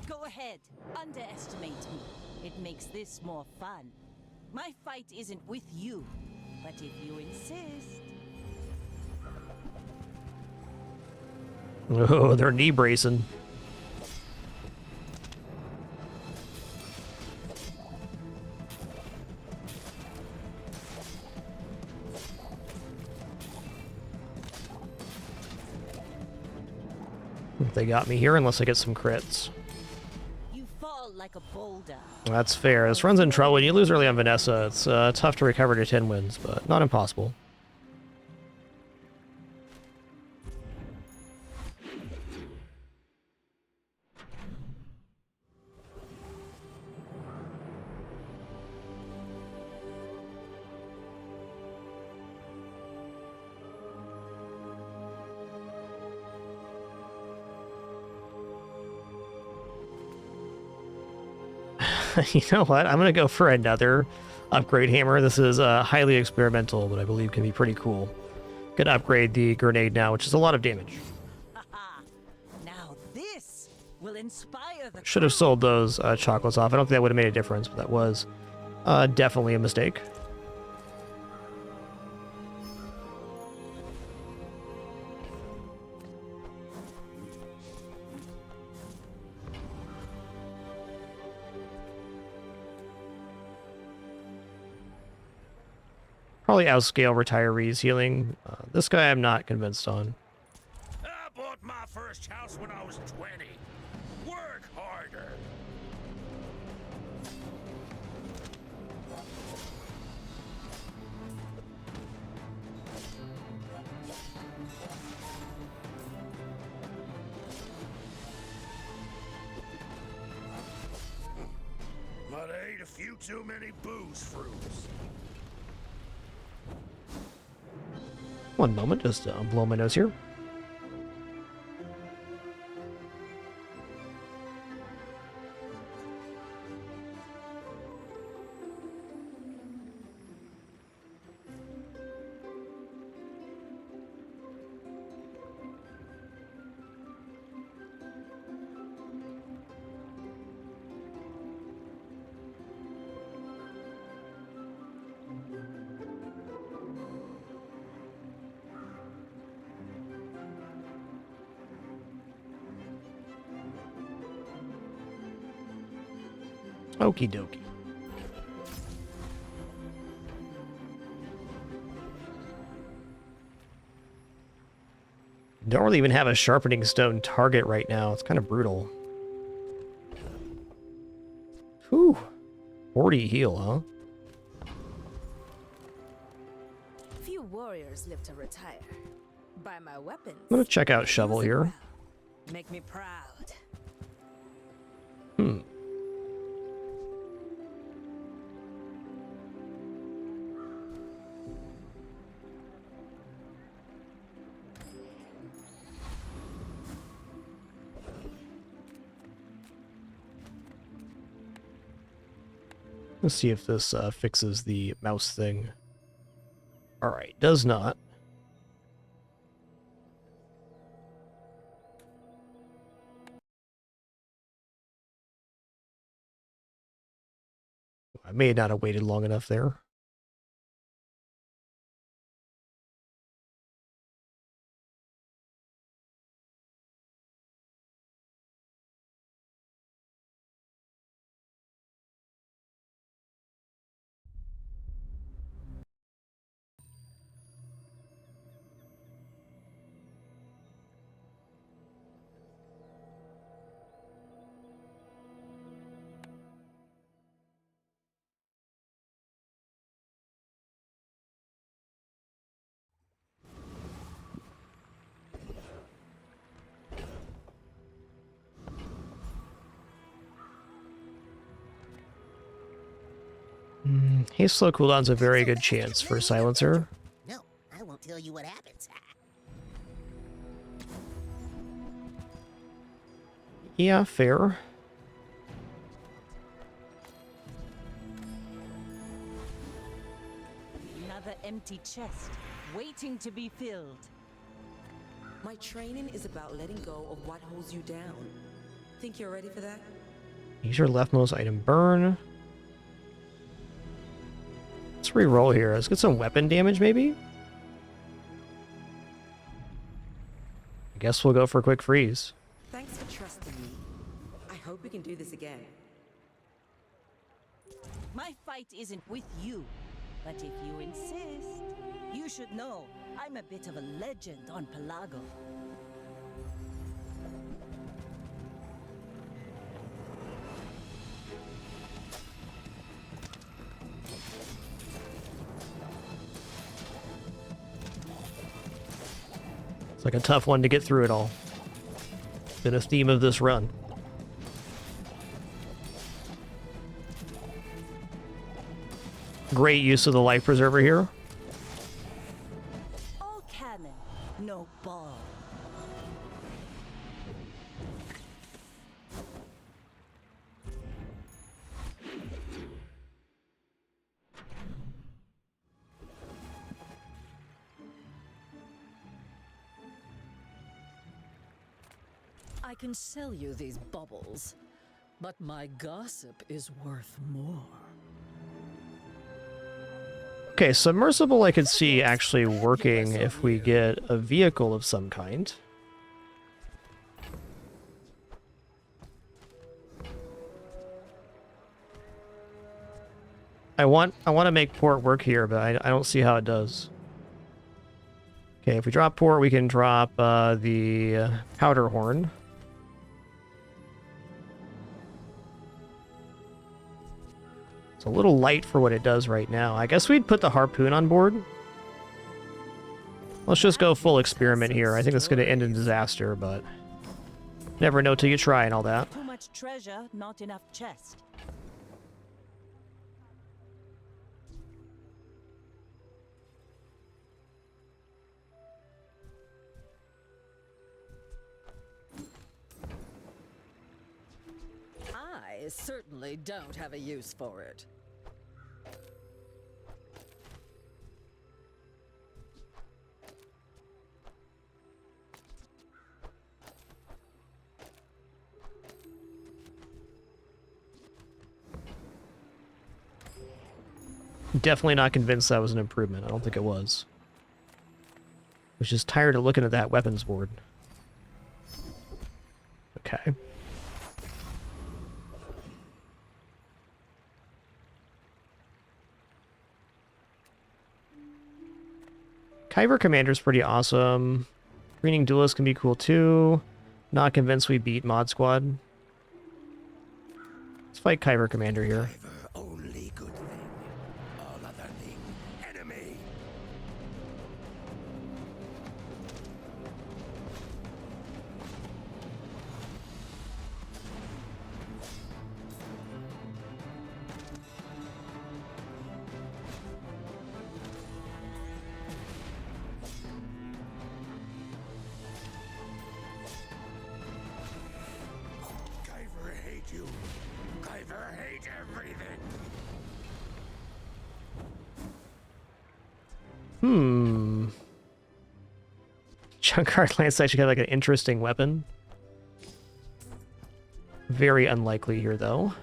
Go ahead, underestimate me. It makes this more fun. My fight isn't with you, but if you insist... Oh, they're knee bracing. They got me here unless I get some crits. You fall like a boulder. That's fair. This run's in trouble. When you lose early on Vanessa, it's tough to recover to 10 wins, but not impossible. You know what? I'm going to go for another upgrade hammer. This is highly experimental, but I believe can be pretty cool. Gonna upgrade the grenade now, which is a lot of damage. Now this will inspire the Should have sold those chocolates off. I don't think that would have made a difference, but that was definitely a mistake. Probably outscale retirees healing. This guy I'm not convinced on. I bought my first house when I was 20. Work harder. But I ate a few too many booze fruits. One moment, just blow my nose here. Okie dokie. Don't really even have a sharpening stone target right now. It's kind of brutal. Whew. 40 heal, huh? Few warriors live to retire. By my weapons. I'm gonna check out Shovel here. Make me proud. Hmm. Let's see if this fixes the mouse thing. Alright, does not. I may not have waited long enough there. Haste slow cooldown's a very good chance for Silencer. No, I won't tell you what happens. Yeah, fair. Another empty chest, waiting to be filled. My training is about letting go of what holds you down. Think you're ready for that? Use your leftmost item burn. Let's re-roll here. Let's get some weapon damage, maybe? I guess we'll go for a quick freeze. Thanks for trusting me. I hope we can do this again. My fight isn't with you, but if you insist, you should know I'm a bit of a legend on Pelago. It's like a tough one to get through it all. Been a theme of this run. Great use of the life preserver here. All cannon, no ball. I can sell you these bubbles, but my gossip is worth more. Okay, submersible I could see actually working if we get a vehicle of some kind. I want to make port work here, but I don't see how it does. Okay, if we drop port, we can drop the powder horn. It's a little light for what it does right now. I guess we'd put the harpoon on board. Let's just go full experiment here. I think it's going to end in disaster, but never know till you try and all that. Too much treasure, not enough chest. I certainly don't have a use for it. Definitely not convinced that was an improvement. I don't think it was. I was just tired of looking at that weapons board. Okay. Kyber Commander's pretty awesome. Greening Duelist can be cool too. Not convinced we beat Mod Squad. Let's fight Kyber Commander here. Only good thing. All other thing, enemy. Kyver hate you. Kyver hate everything. Junkard Lance actually got like an interesting weapon. Very unlikely here though.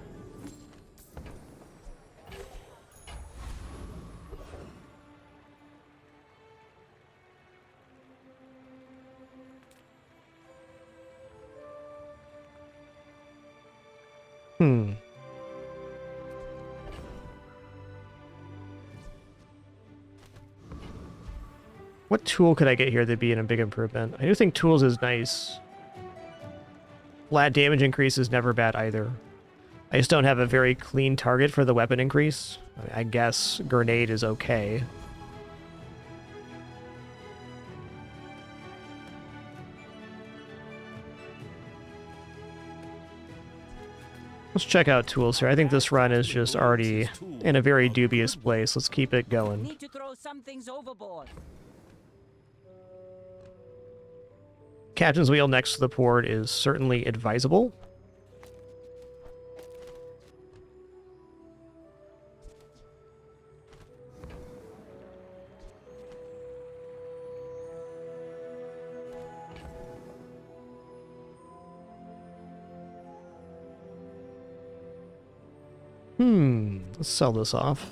What tool could I get here that'd be a big improvement? I do think tools is nice. Flat damage increase is never bad either. I just don't have a very clean target for the weapon increase. I guess grenade is okay. Let's check out tools here. I think this run is just already in a very dubious place. Let's keep it going. Need to throw some things overboard. Captain's wheel next to the port is certainly advisable. Let's sell this off.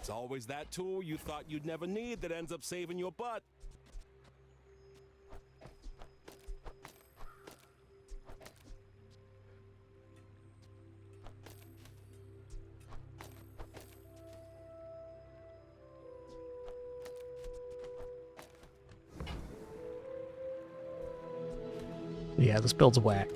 It's always that tool you thought you'd never need that ends up saving your butt. Yeah, this build's whack.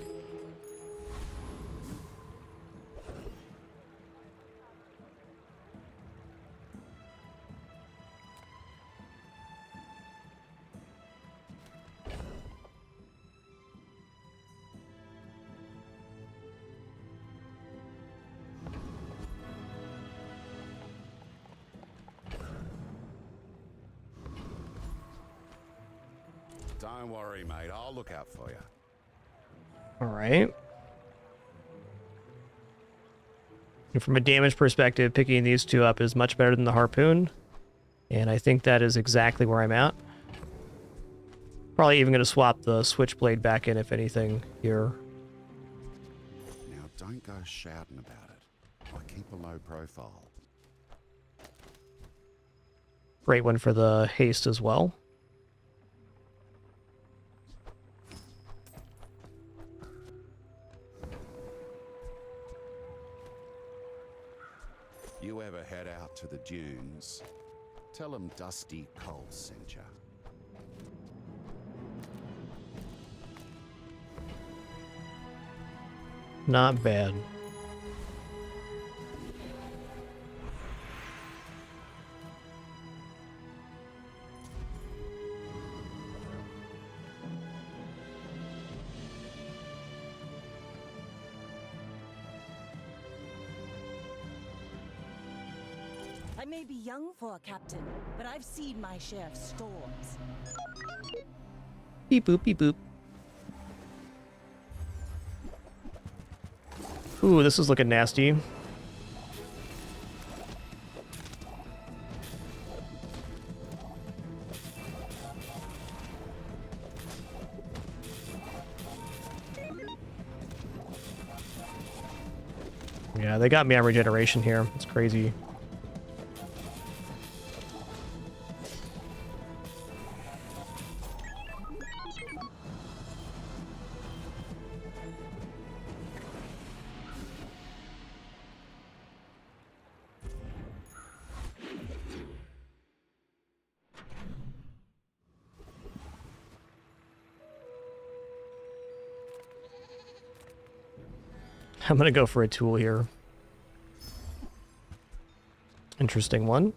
Don't worry, mate. I'll look out for you. All right. And from a damage perspective, picking these two up is much better than the harpoon. And I think that is exactly where I'm at. Probably even going to swap the switchblade back in, if anything, here. Now, don't go shouting about it. I keep a low profile. Great one for the haste as well. You ever head out to the dunes, tell them Dusty Cole sent you. Not bad. I may be young for a captain, but I've seen my share of storms. Beep boop, beep boop. Ooh, this is looking nasty. Yeah, they got me on regeneration here. It's crazy. I'm gonna go for a tool here. Interesting one.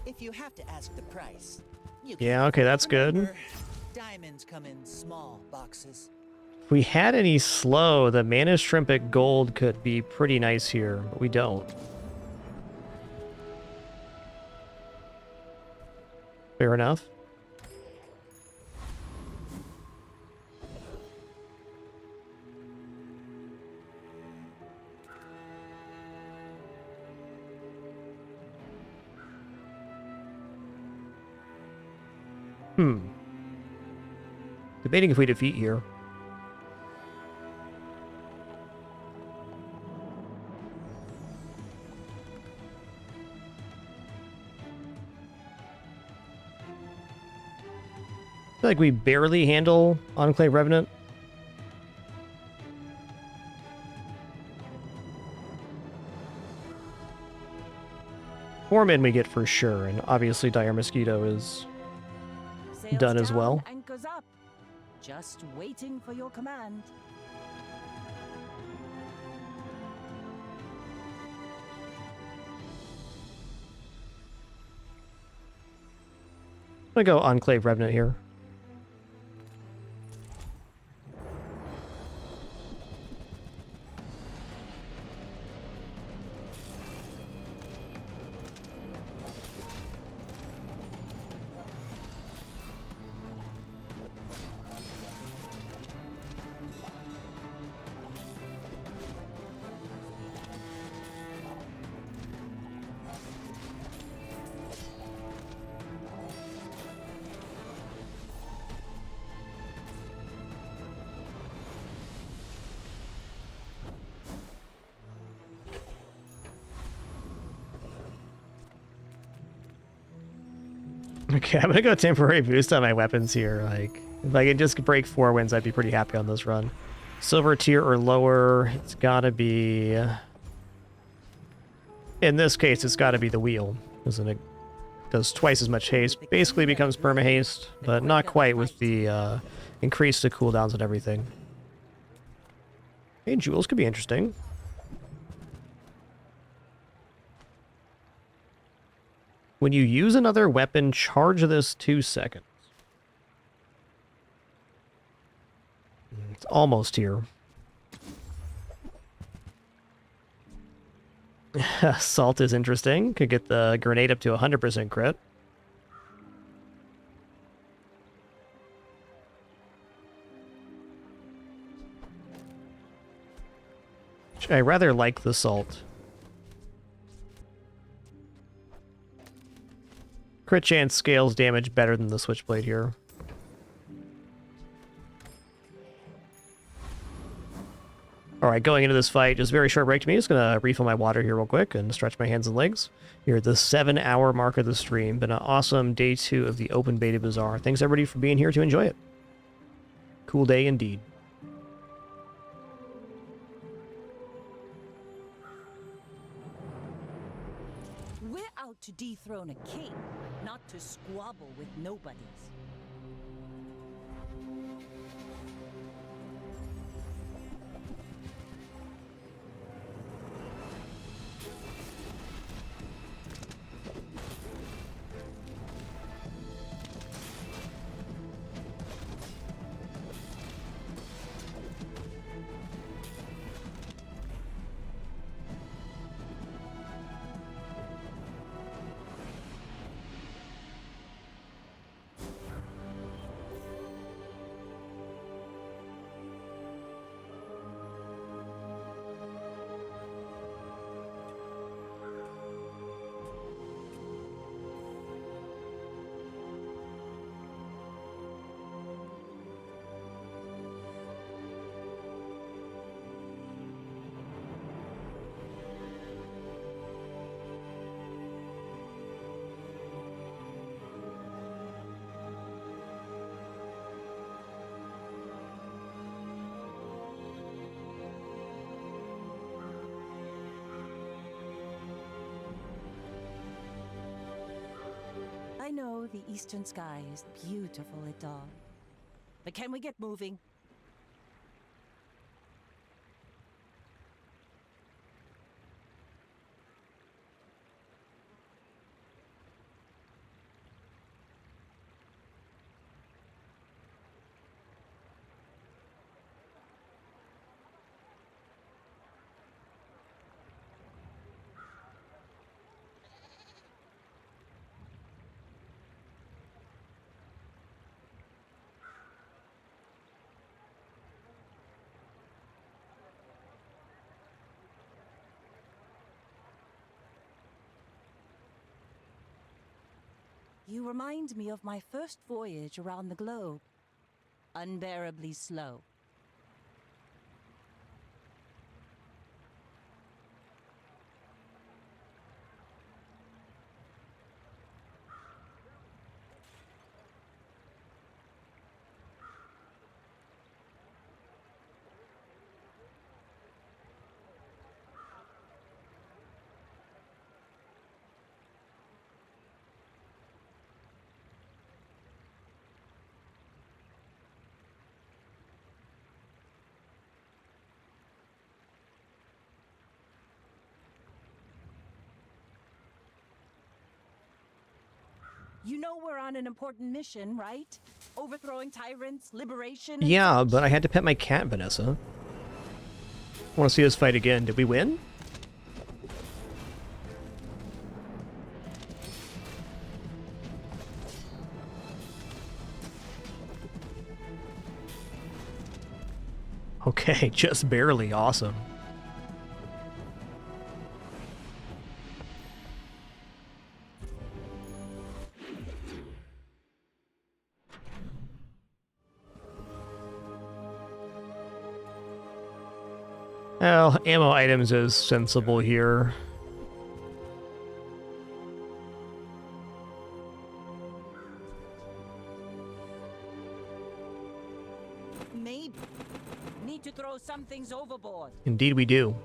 If you have to ask the price, you Yeah, okay, that's good. remember, diamonds come in small boxes. If we had any slow, the mana shrimp at gold could be pretty nice here, but we don't. Fair enough. Debating if we defeat here. I feel like we barely handle Enclave Revenant. Foreman we get for sure, and obviously Dire Mosquito is Sails done as down, well. Anchors up. Just waiting for your command. I'm gonna go Enclave Revenant here. Okay, I'm gonna go temporary boost on my weapons here. Like, if I can just break 4 wins, I'd be pretty happy on this run. Silver tier or lower, it's gotta be... In this case, it's gotta be the wheel. Isn't it? Does twice as much haste. Basically becomes perma-haste, but not quite with the increase to cooldowns and everything. Hey, jewels could be interesting. When you use another weapon, charge this 2 seconds. It's almost here. Salt is interesting. Could get the grenade up to 100% crit. I rather like the salt. Crit chance scales damage better than the switchblade here. Alright, going into this fight, just very short break to me. Just gonna refill my water here real quick and stretch my hands and legs. You're at the 7-hour mark of the stream. Been an awesome day 2 of the open beta Bazaar. Thanks everybody for being here to enjoy it. Cool day indeed. We're out to dethrone a king, not to squabble with nobodies. I know the eastern sky is beautiful at dawn. But can we get moving? You remind me of my first voyage around the globe. Unbearably slow. You know we're on an important mission, right? Overthrowing tyrants, liberation. Yeah, but I had to pet my cat, Vanessa. I want to see us fight again. Did we win? Okay, just barely. Awesome. Well, ammo items is sensible here. Maybe. Need to throw some things overboard. Indeed we do.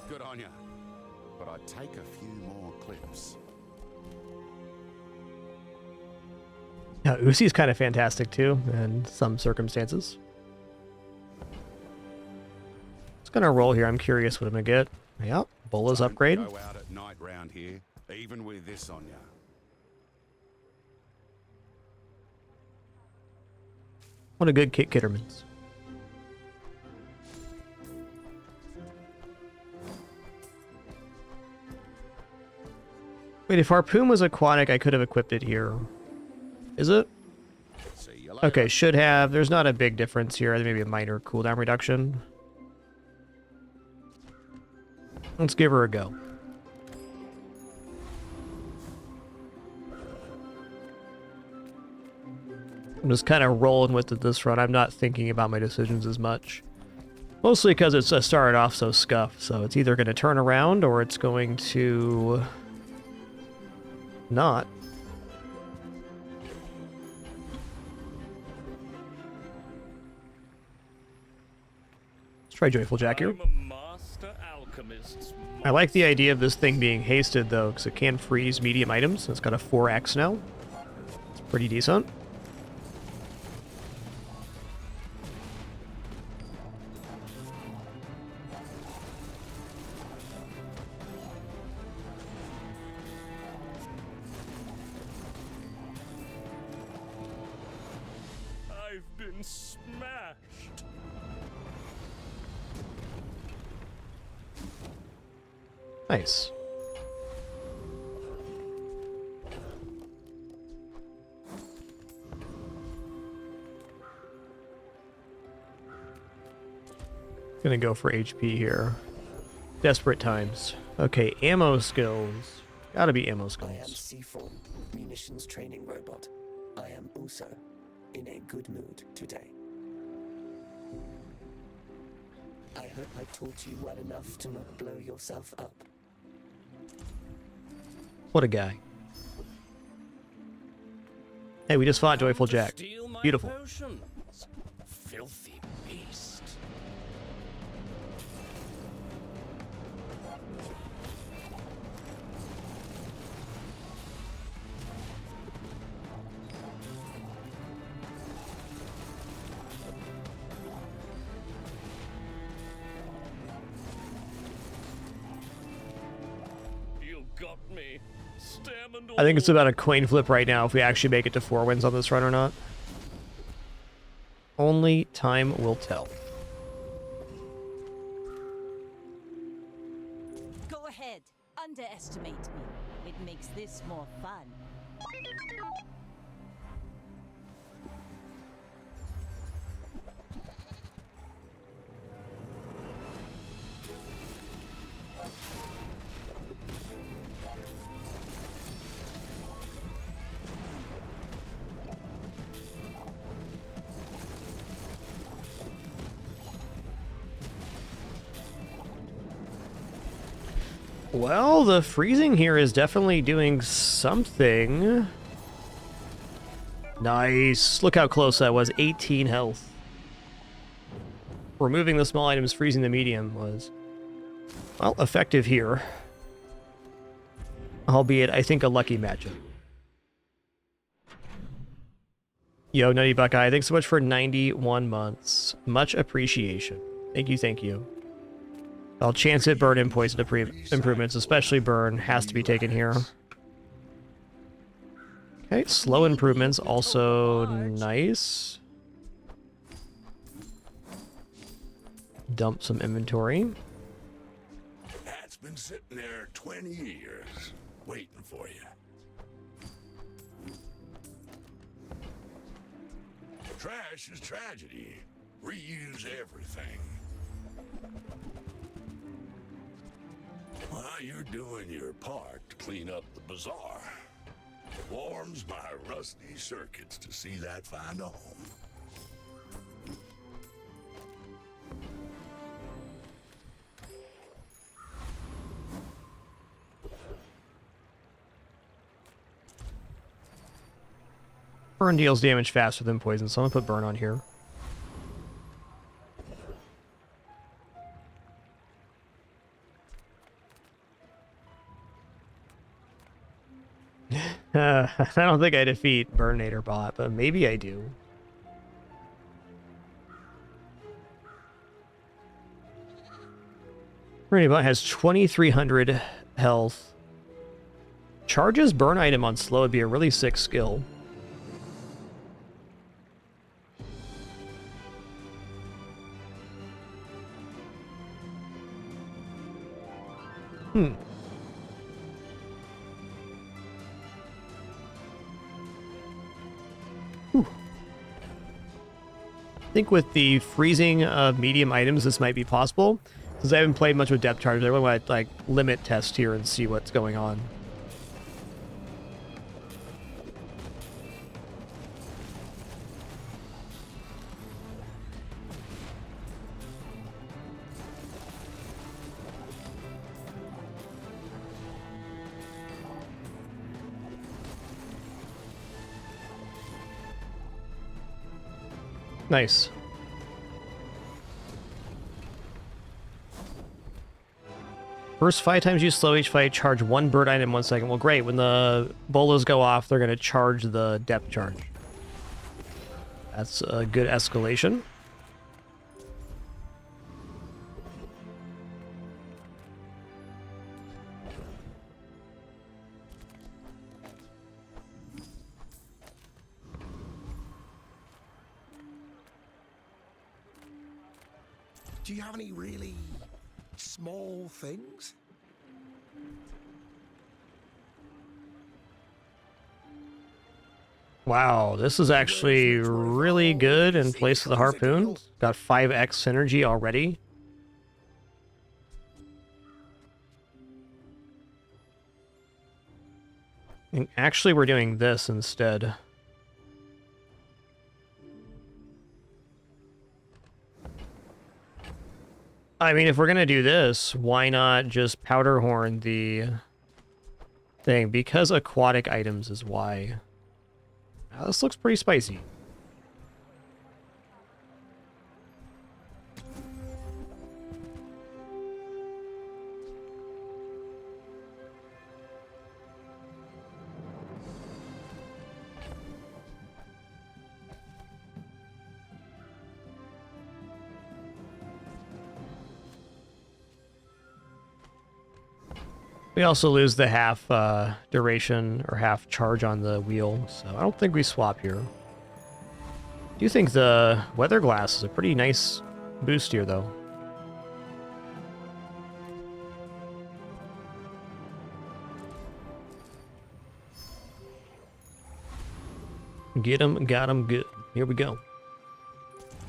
Good on ya. But I'd take a few more clips. Yeah, Uzi's kind of fantastic too, in some circumstances. Just gonna roll here. I'm curious what I'm gonna get. Yep, Bola's upgrade. Go out at night round here, even with this on ya. What a good Kit Kittermans. Wait, if Harpoon was aquatic, I could have equipped it here. Is it? Okay, should have. There's not a big difference here. Maybe a minor cooldown reduction. Let's give her a go. I'm just kind of rolling with it this run. I'm not thinking about my decisions as much. Mostly because it's started off so scuffed. So it's either going to turn around or it's going to not. Try Joyful Jack here. I like the idea of this thing being hasted though, because it can freeze medium items. It's got a 4x now. It's pretty decent. I've been smashed. Nice. Gonna go for HP here. Desperate times. Okay, ammo skills. Gotta be ammo skills. I am C4, munitions training robot. I am also in a good mood today. I hope I taught you well enough to not blow yourself up. What a guy. Hey, we just fought Joyful Jack. Beautiful. Filthy beast. I think it's about a coin flip right now if we actually make it to 4 wins on this run or not. Only time will tell. Go ahead, underestimate me. It makes this more fun. Well, the freezing here is definitely doing something. Nice. Look how close that was. 18 health. Removing the small items, freezing the medium was, well, effective here. Albeit, I think, a lucky matchup. Yo, Nutty Buckeye, thanks so much for 91 months. Much appreciation. Thank you, thank you. I'll chance it, burn, and poison improvements, especially burn, has to be taken here. Okay, slow improvements, also nice. Dump some inventory. That's been sitting there 20 years, waiting for you. Trash is tragedy. Reuse everything. Well, you're doing your part to clean up the bazaar. Warms my rusty circuits to see that find a home. Burn deals damage faster than poison, so I'm gonna put burn on here. I don't think I defeat Burninator Bot, but maybe I do. Burninator Bot has 2,300 health. Charges burn item on slow would be a really sick skill. I think with the freezing of medium items, this might be possible. Since I haven't played much with depth charges, I really want to like limit test here and see what's going on. Nice. First 5 times you slow each fight, charge 1 bird item in 1 second. Well, great. When the bolas go off, they're going to charge the depth charge. That's a good escalation. Do you have any really small things? Wow, this is actually really good in place of the harpoon. Got 5x synergy already. And actually, we're doing this instead. I mean, if we're gonna do this, why not just powder horn the thing? Because aquatic items is why. This looks pretty spicy. We also lose the half duration or half charge on the wheel, so I don't think we swap here. I do think the weather glass is a pretty nice boost here, though. Get him, got him, good. Here we go.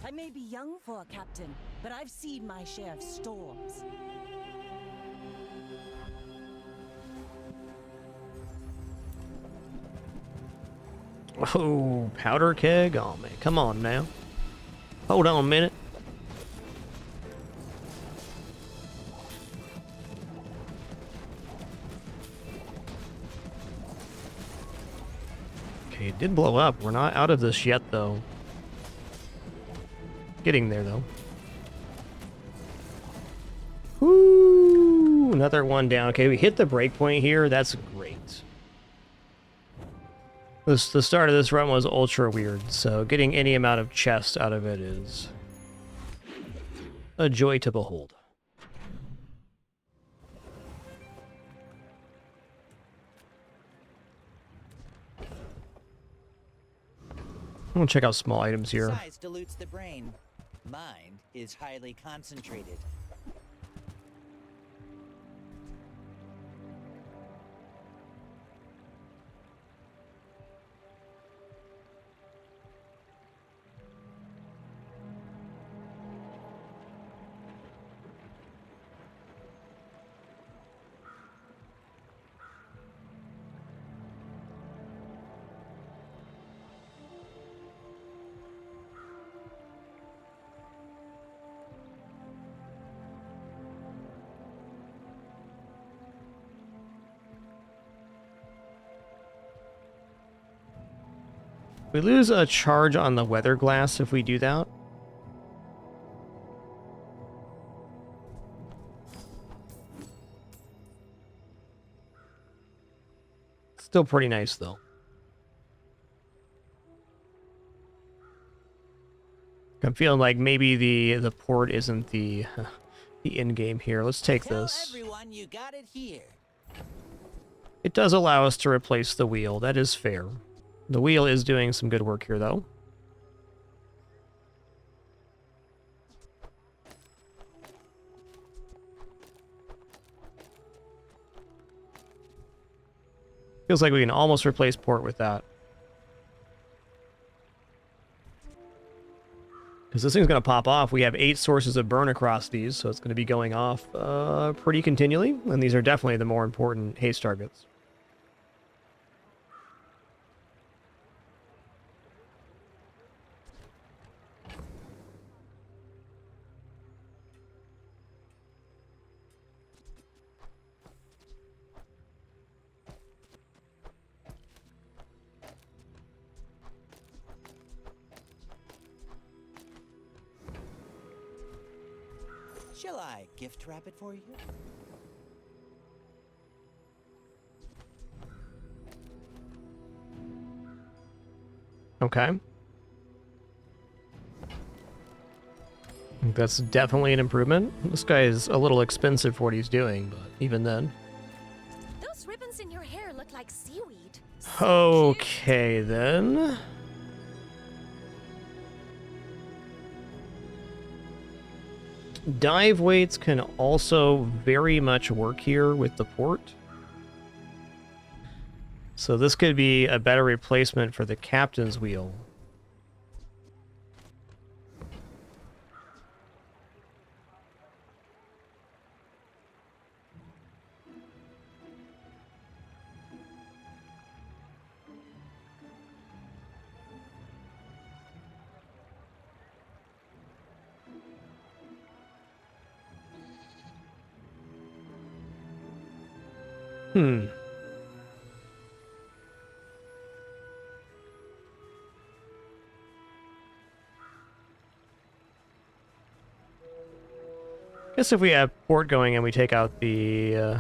I may be young for a captain, but I've seen my share of storms. Oh, powder keg? Oh, man, come on now. Hold on a minute. Okay, it did blow up. We're not out of this yet, though. Getting there, though. Woo! Another one down. Okay, we hit the breakpoint here. That's great. The start of this run was ultra weird, so getting any amount of chest out of it is a joy to behold. I'm gonna check out small items here. Size dilutes the brain. Mind is highly concentrated. We lose a charge on the weather glass if we do that. Still pretty nice, though. I'm feeling like maybe the port isn't the end game here. Let's take this. Everyone, you got it here. It does allow us to replace the wheel. That is fair. The wheel is doing some good work here, though. Feels like we can almost replace port with that. Because this thing's going to pop off. We have 8 sources of burn across these, so it's going to be going off pretty continually. And these are definitely the more important haste targets. Shall I gift wrap it for you? Okay. That's definitely an improvement. This guy is a little expensive for what he's doing, but even then. Those ribbons in your hair look like seaweed. Okay, then. Dive weights can also very much work here with the port. So this could be a better replacement for the captain's wheel. Guess if we have port going and we take out the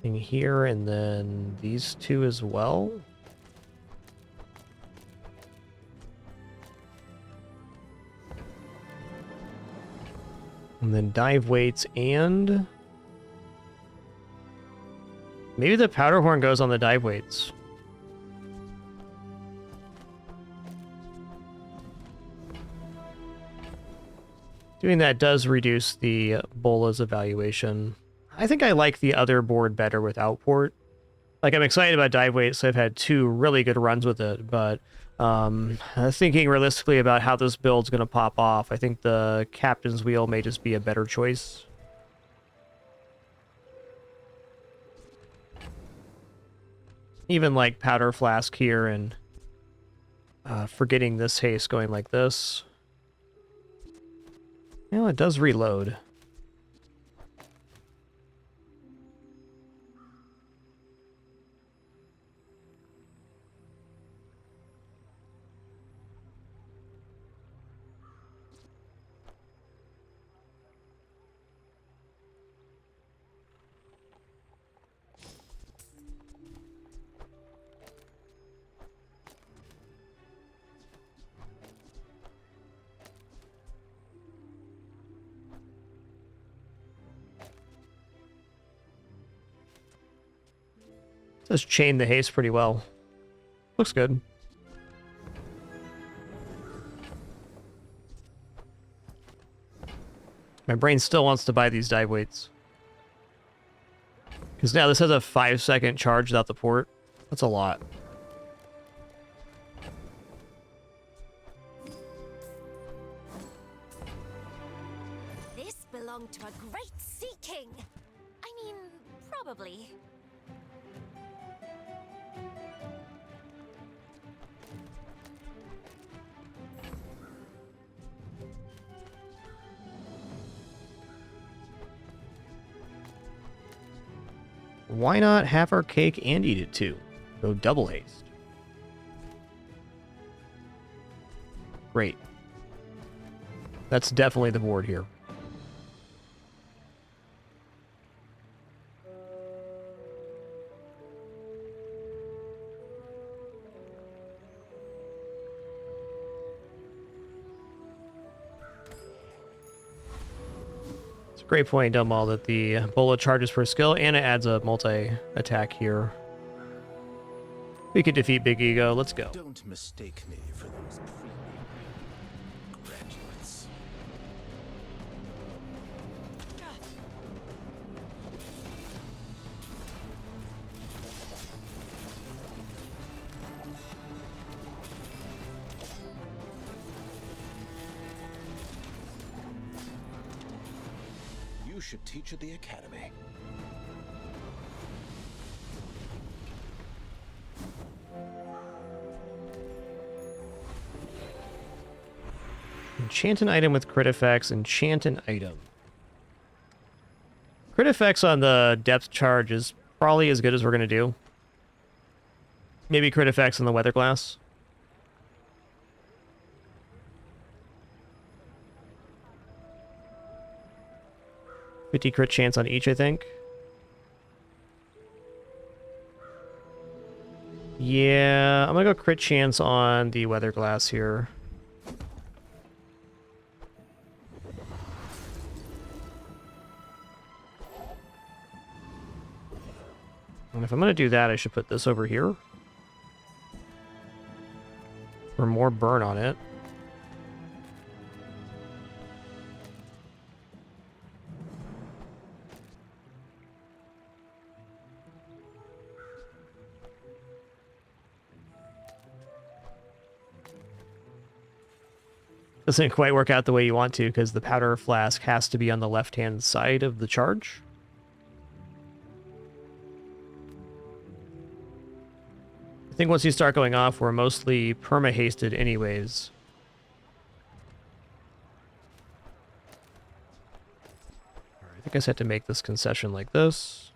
thing here and then these two as well. And then dive weights and Maybe the powder horn goes on the dive weights. Doing that does reduce the Bola's evaluation. I think I like the other board better without port. Like, I'm excited about dive weight, so I've had 2 really good runs with it, but thinking realistically about how this build's going to pop off, I think the captain's wheel may just be a better choice. Even like powder flask here and forgetting this haste going like this. Well, it does reload. Does chain the haste pretty well. Looks good. My brain still wants to buy these dive weights. Because now this has a 5-second charge without the port. That's a lot. This belonged to a great sea king. I mean, probably. Why not have our cake and eat it too? Go double haste. Great. That's definitely the board here. Great point, Dumball, that the Bola charges per skill, and it adds a multi-attack here. We could defeat Big Ego. Let's go. Don't mistake me for those graduates. You should teach at the academy. Enchant an item with crit effects. Enchant an item. Crit effects on the depth charge is probably as good as we're going to do. Maybe crit effects on the weather glass. $50 crit chance on each, I think. Yeah, I'm going to go crit chance on the weather glass here. And if I'm going to do that, I should put this over here. For more burn on it. Doesn't quite work out the way you want to because the powder flask has to be on the left-hand side of the charge. I think once you start going off, we're mostly perma-hasted anyways. Alright, I think I just have to make this concession like this.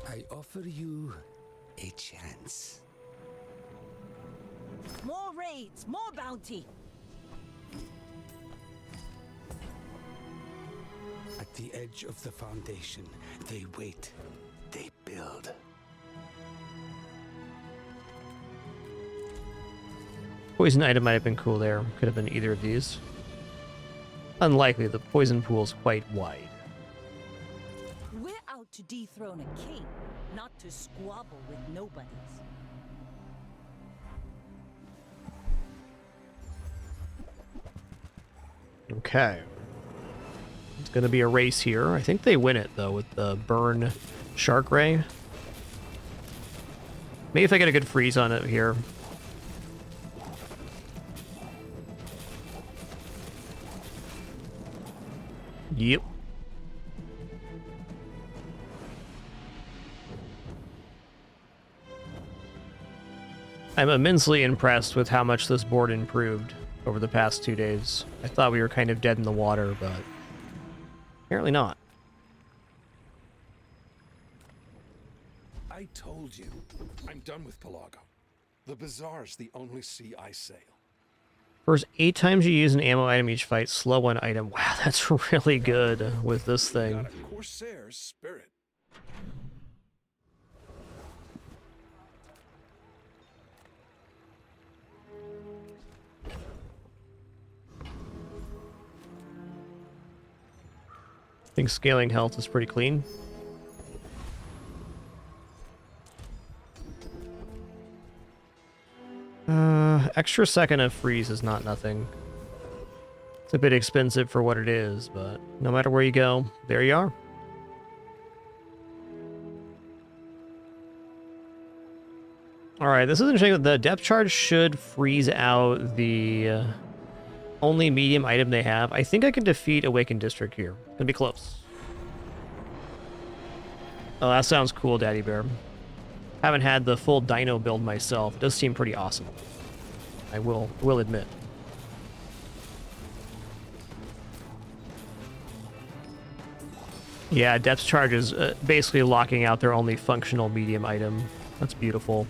I offer you a chance. More raids, more bounty. At the edge of the foundation, they wait, they build. Poison item might have been cool there. Could have been either of these. Unlikely, the poison pool's quite wide. We're out to dethrone a king, not to squabble with nobodies. Okay. It's going to be a race here. I think they win it, though, with the burn shark ray. Maybe if I get a good freeze on it here. Yep. I'm immensely impressed with how much this board improved over the past 2 days. I thought we were kind of dead in the water, but apparently not. I told you, I'm done with Pelago. The Bazaar's the only sea I sail. First 8 times you use an ammo item each fight, slow one item. Wow, that's really good with this thing. Got a Corsair's spirit. I think scaling health is pretty clean. Extra second of freeze is not nothing. It's a bit expensive for what it is, but no matter where you go, there you are. Alright, this is interesting. The depth charge should freeze out the only medium item they have. I think I can defeat Awakened District here. Gonna be close. Oh, that sounds cool, Daddy Bear. Haven't had the full dino build myself. It does seem pretty awesome. I will admit. Yeah, depth charge is basically locking out their only functional medium item. That's beautiful.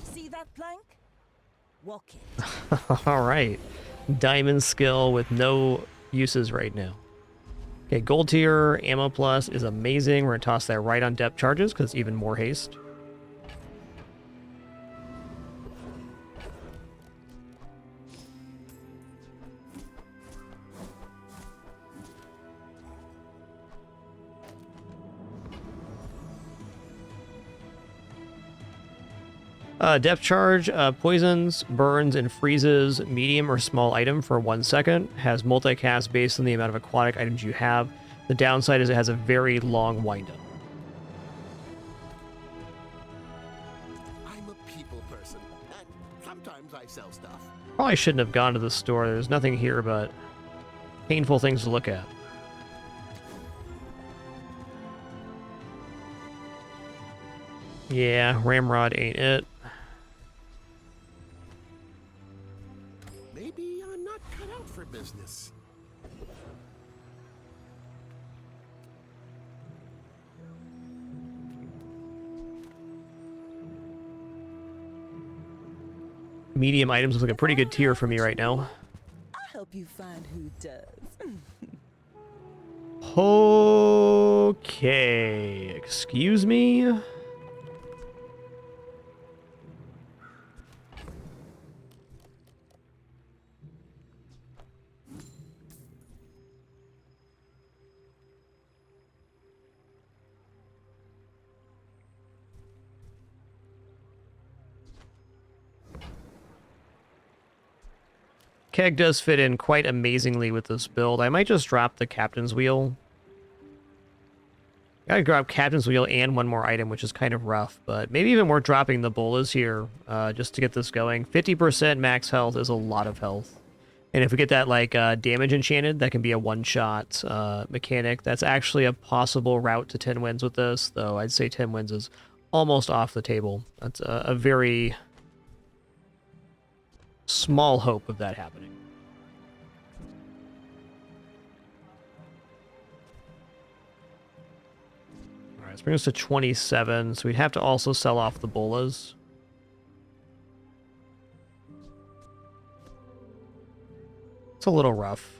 See that plank? Walk it. All right. Diamond skill with no uses right now. Okay, gold tier, ammo plus is amazing. We're going to toss that right on depth charges because it's even more haste. Depth charge, poisons, burns, and freezes medium or small item for 1 second. Has multicast based on the amount of aquatic items you have. The downside is it has a very long windup. I'm a people person, and sometimes I sell stuff. Probably shouldn't have gone to the store. There's nothing here but painful things to look at. Yeah, Ramrod ain't it. Maybe I'm not cut out for business. Medium items looks like a pretty good tier for me right now. I'll help you find who does. Okay, excuse me? Keg does fit in quite amazingly with this build. I might just drop the Captain's Wheel. I gotta grab Captain's Wheel and one more item, which is kind of rough, but maybe even worth dropping the bolas here, just to get this going. 50% max health is a lot of health. And if we get that, like, damage enchanted, that can be a one-shot mechanic. That's actually a possible route to 10 wins with this, though I'd say 10 wins is almost off the table. That's a very small hope of that happening. Alright, let's bring us to 27, so we'd have to also sell off the bolas. It's a little rough.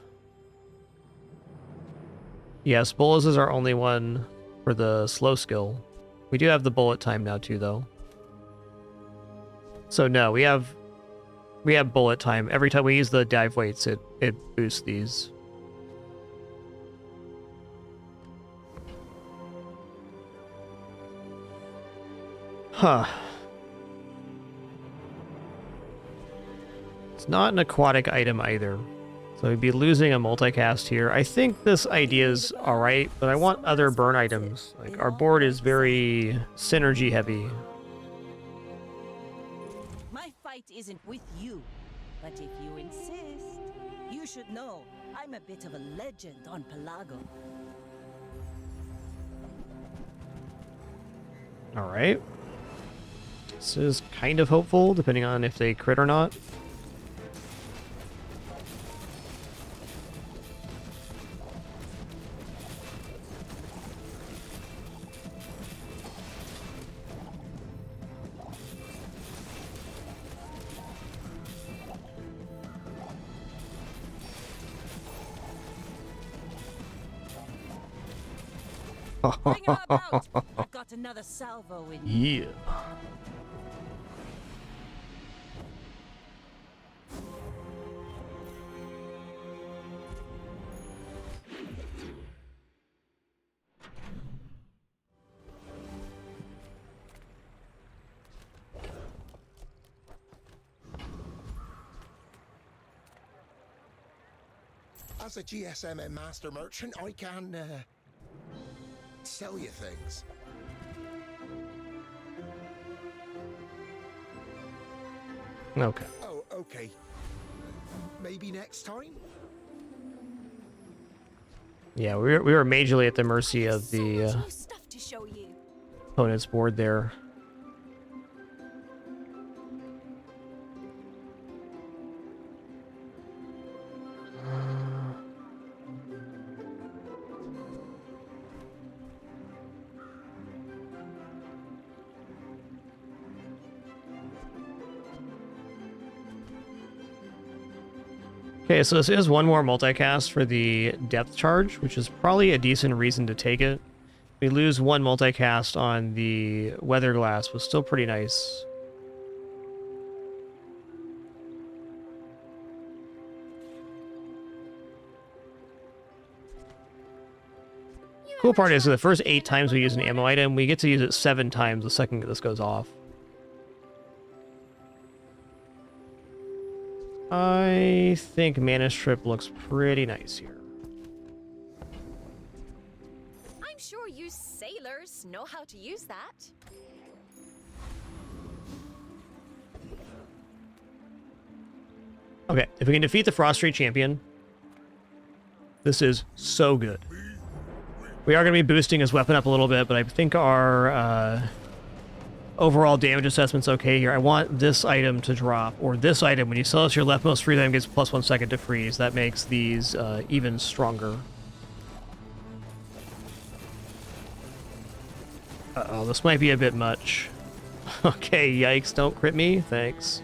Yes, bullets is our only one for the slow skill. We do have the bullet time now too, though. So no, we have bullet time. Every time we use the dive weights, it boosts these. Huh. It's not an aquatic item either. So we'd be losing a multicast here. I think this idea is alright, but I want other burn items. Like, our board is very synergy heavy. My fight isn't with you, but if you insist, you should know I'm a bit of a legend on Pelago. Alright. This is kind of hopeful, depending on if they crit or not. Bring her about. I've got another salvo in me. Yeah. As a GSM and master merchant, I can sell you things. Okay. Oh, okay. Maybe next time? Yeah, we were majorly at the mercy of the Stuff to show you. opponent's board there. Okay, so this is one more multicast for the depth charge, which is probably a decent reason to take it. We lose one multicast on the weather glass, was still pretty nice. Cool part is the first 8 times we use an ammo item, we get to use it 7 times the second this goes off. I think Mana Strip looks pretty nice here. I'm sure you sailors know how to use that. Okay, if we can defeat the Frost Street Champion, this is so good. We are going to be boosting his weapon up a little bit, but I think our overall damage assessment's okay here. I want this item to drop, or this item. When you sell us your leftmost freeze item, gets plus 1 second to freeze. That makes these even stronger. Uh-oh, this might be a bit much. Okay, yikes, don't crit me. Thanks.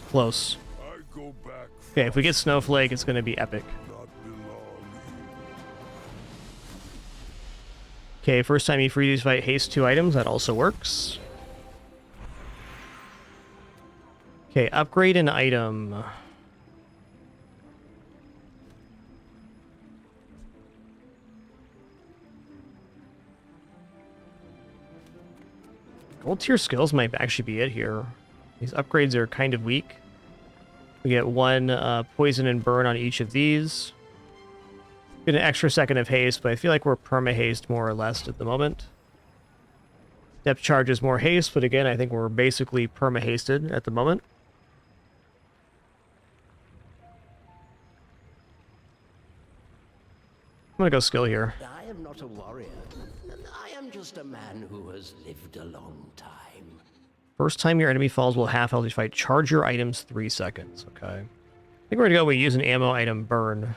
Close. Okay, if we get Snowflake, it's going to be epic. Okay, first time you freeze fight haste 2 items, that also works. Okay, upgrade an item. Gold tier skills might actually be it here. These upgrades are kind of weak. We get 1 poison and burn on each of these. Get an extra second of haste, but I feel like we're perma-haste more or less at the moment. Depth charge is more haste, but again, I think we're basically perma-hasted at the moment. I'm gonna go skill here. I am not a warrior. I am just a man who has lived a long time. First time your enemy falls will half health each fight. Charge your items 3 seconds. Okay. I think we're gonna go with use an ammo item burn.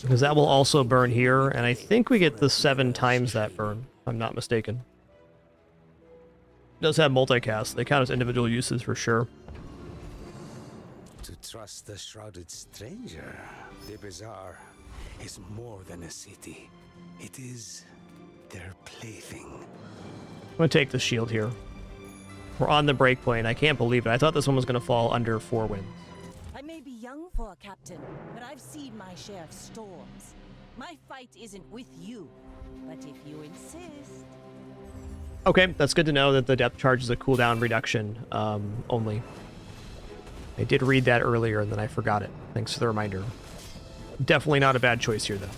Because that will also burn here, and I think we get the 7 times that burn, if I'm not mistaken. It does have multicast. They count as individual uses for sure. to trust the shrouded stranger. The Bazaar is more than a city. It is their plaything. I'm gonna take the shield here. We're on the breakpoint. I can't believe it. I thought this one was gonna fall under 4 winds. I may be young for a captain, but I've seen my share of storms. My fight isn't with you, but if you insist... Okay, that's good to know that the depth charge is a cooldown reduction only. I did read that earlier and then I forgot it. Thanks for the reminder. Definitely not a bad choice here, though.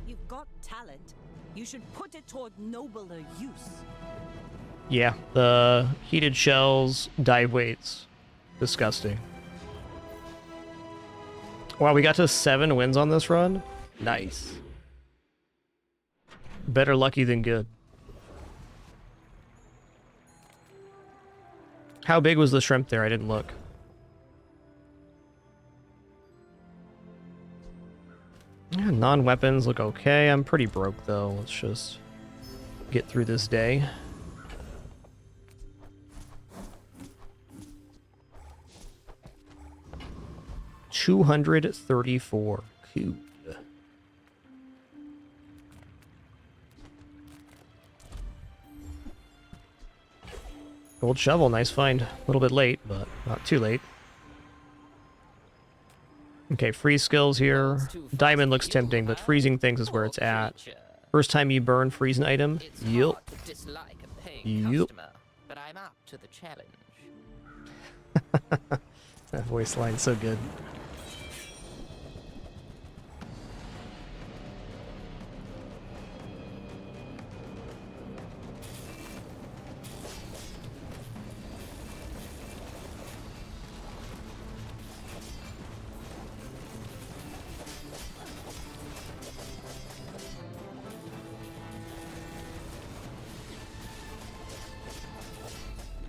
You've got talent. You should put it toward nobler use. Yeah, the heated shells, dive weights. Disgusting. Wow, we got to 7 wins on this run? Nice. Better lucky than good. How big was the shrimp there? I didn't look. Yeah, non-weapons look okay. I'm pretty broke, though. Let's just get through this day. $234. Cool. Gold shovel, nice find. A little bit late, but not too late. Okay, freeze skills here. Diamond looks tempting, but freezing things is where it's at. First time you burn, freeze an item. Yup. Yup. But I'm up to the challenge. That voice line's so good.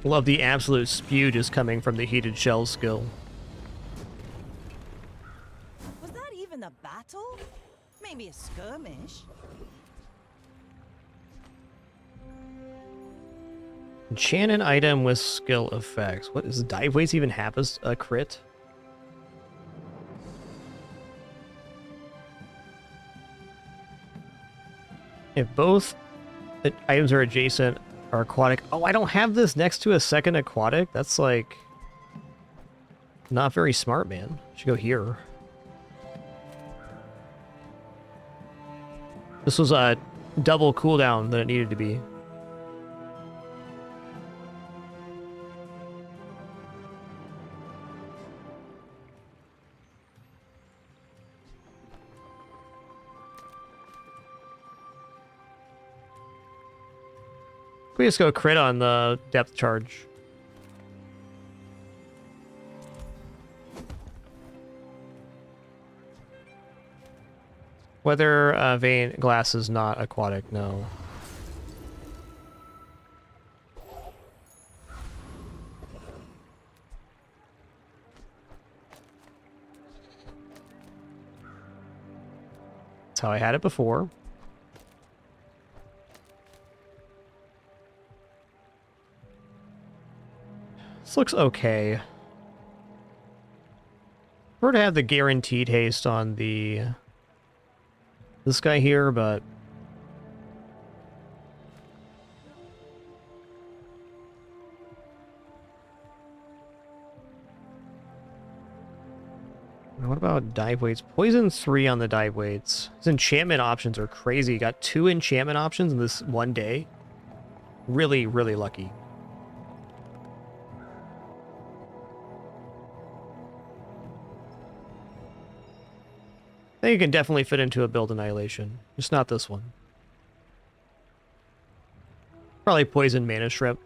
Love the absolute spew just coming from the heated shell skill. Was that even a battle? Maybe a skirmish. Enchant an item with skill effects. What does dive weights even have a crit? If both items are adjacent or aquatic. Oh, I don't have this next to a second aquatic? That's like not very smart, man. Should go here. This was a double cooldown than it needed to be. We just go crit on the depth charge. Weather vein glass is not aquatic, no. That's how I had it before. This looks okay. Prefer to have the guaranteed haste on this guy here, but what about dive weights? Poison 3 on the dive weights. His enchantment options are crazy. Got 2 enchantment options in this one day. Really, really lucky. I think it can definitely fit into a build Annihilation. Just not this one. Probably Poison Mana Shrimp.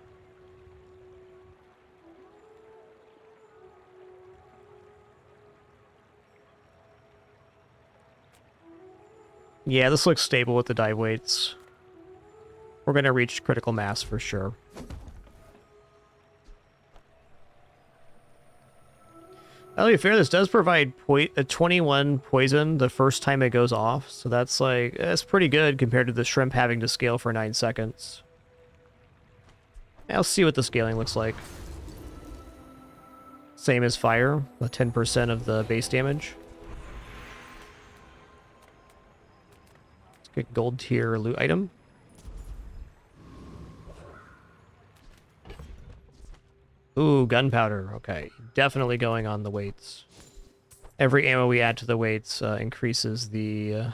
Yeah, this looks stable with the dive weights. We're going to reach critical mass for sure. I'll be fair, this does provide a 21 poison the first time it goes off, so that's like, that's pretty good compared to the shrimp having to scale for 9 seconds. I'll see what the scaling looks like. Same as fire, the 10% of the base damage. Let's get gold tier loot item. Ooh, gunpowder. Okay, definitely going on the weights. Every ammo we add to the weights increases the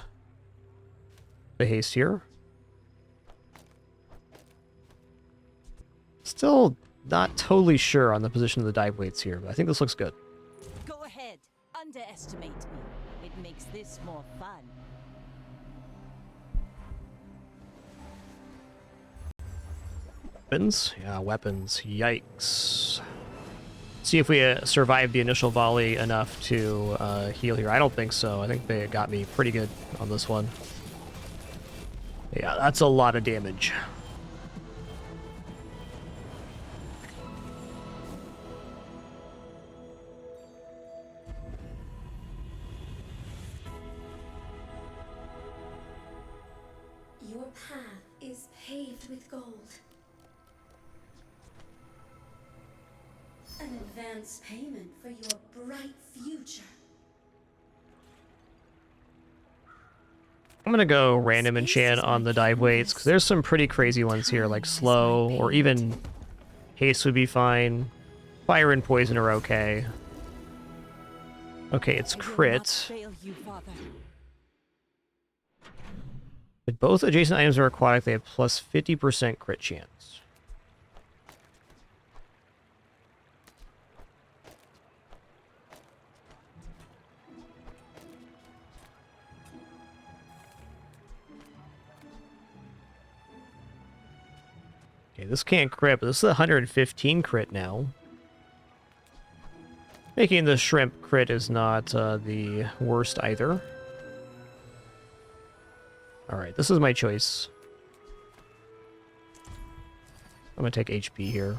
haste here. Still not totally sure on the position of the dive weights here, but I think this looks good. Go ahead, underestimate me. It makes this more fun. Weapons? Yeah, weapons. Yikes. See if we survive the initial volley enough to heal here. I don't think so. I think they got me pretty good on this one. Yeah, that's a lot of damage. Your path is paved with gold. An advance payment for your bright future. I'm gonna go random enchant on the dive weights, because there's some pretty crazy ones here, like slow, or even haste would be fine. Fire and poison are okay. Okay, it's crit. If both adjacent items are aquatic, they have plus 50% crit chance. Okay, this can't crit, but this is 115 crit now. Making the shrimp crit is not the worst either. Alright, this is my choice. I'm gonna take HP here.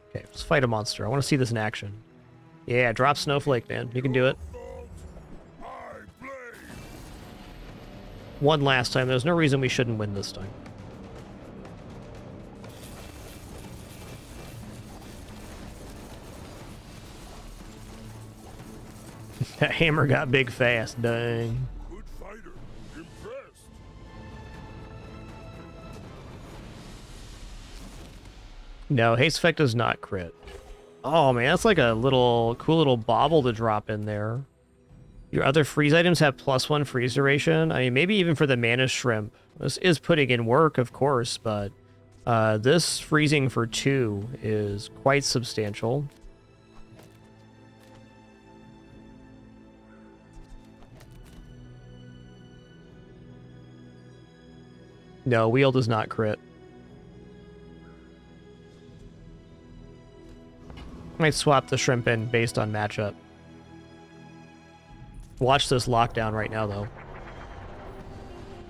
Okay, let's fight a monster. I want to see this in action. Yeah, drop Snowflake, man. You can do it. Won last time. There's no reason we shouldn't win this time. That hammer got big fast. Dang. Good fighter. Impressed. No, haste effect does not crit. Oh man, that's like a cool little bauble to drop in there. Your other freeze items have +1 freeze duration. I mean, maybe even for the mana shrimp. This is putting in work, of course, but this freezing for 2 is quite substantial. No, wheel does not crit. Might swap the shrimp in based on matchup. Watch this lockdown right now, though.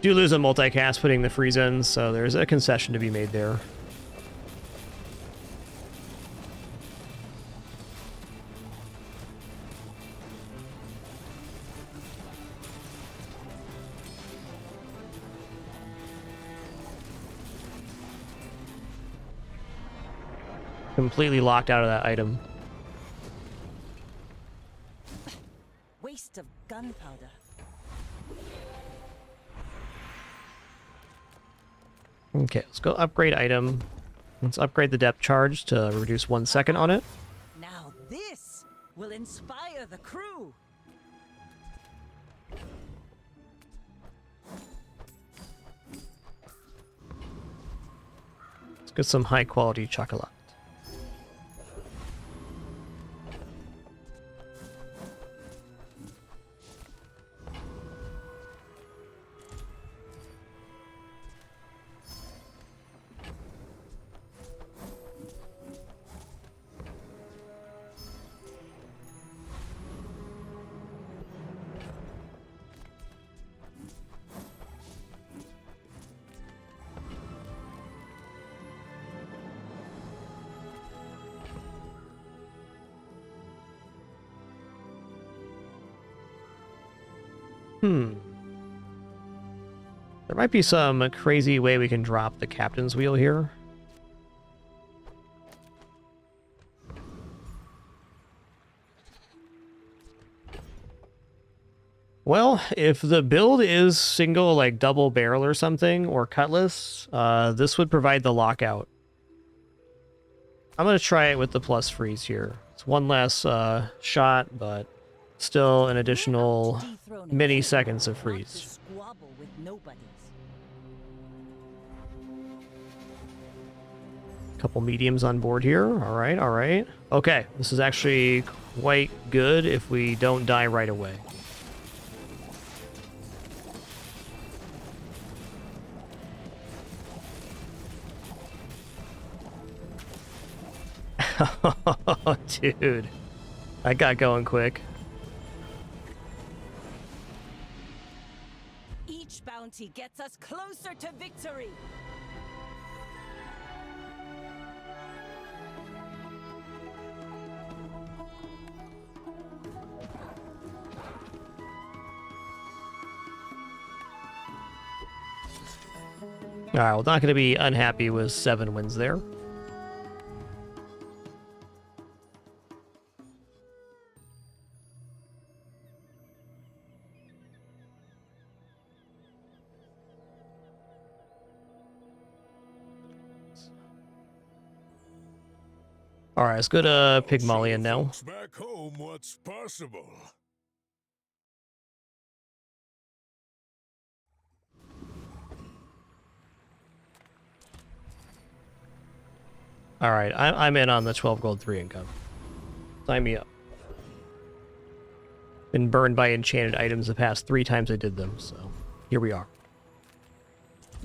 Do lose a multicast putting the freeze in, so there's a concession to be made there. Completely locked out of that item. Waste of gunpowder. Okay, let's go upgrade item. Let's upgrade the depth charge to reduce 1 second on it. Now this will inspire the crew. Let's get some high quality chocolate. There might be some crazy way we can drop the captain's wheel here. Well, if the build is single, like double barrel or something, or cutlass, this would provide the lockout. I'm going to try it with the plus freeze here. It's one less shot, but still an additional many seconds of freeze. Couple mediums on board here. All right, all right. Okay, this is actually quite good if we don't die right away. Oh, dude. I got going quick. Each bounty gets us closer to victory. Alright, well, not going to be unhappy with 7 wins there. Alright, let's go to Pygmalion now. Back home, what's possible? Alright, I'm in on the 12 gold 3 income. Sign me up. Been burned by enchanted items the past 3 times I did them, so here we are.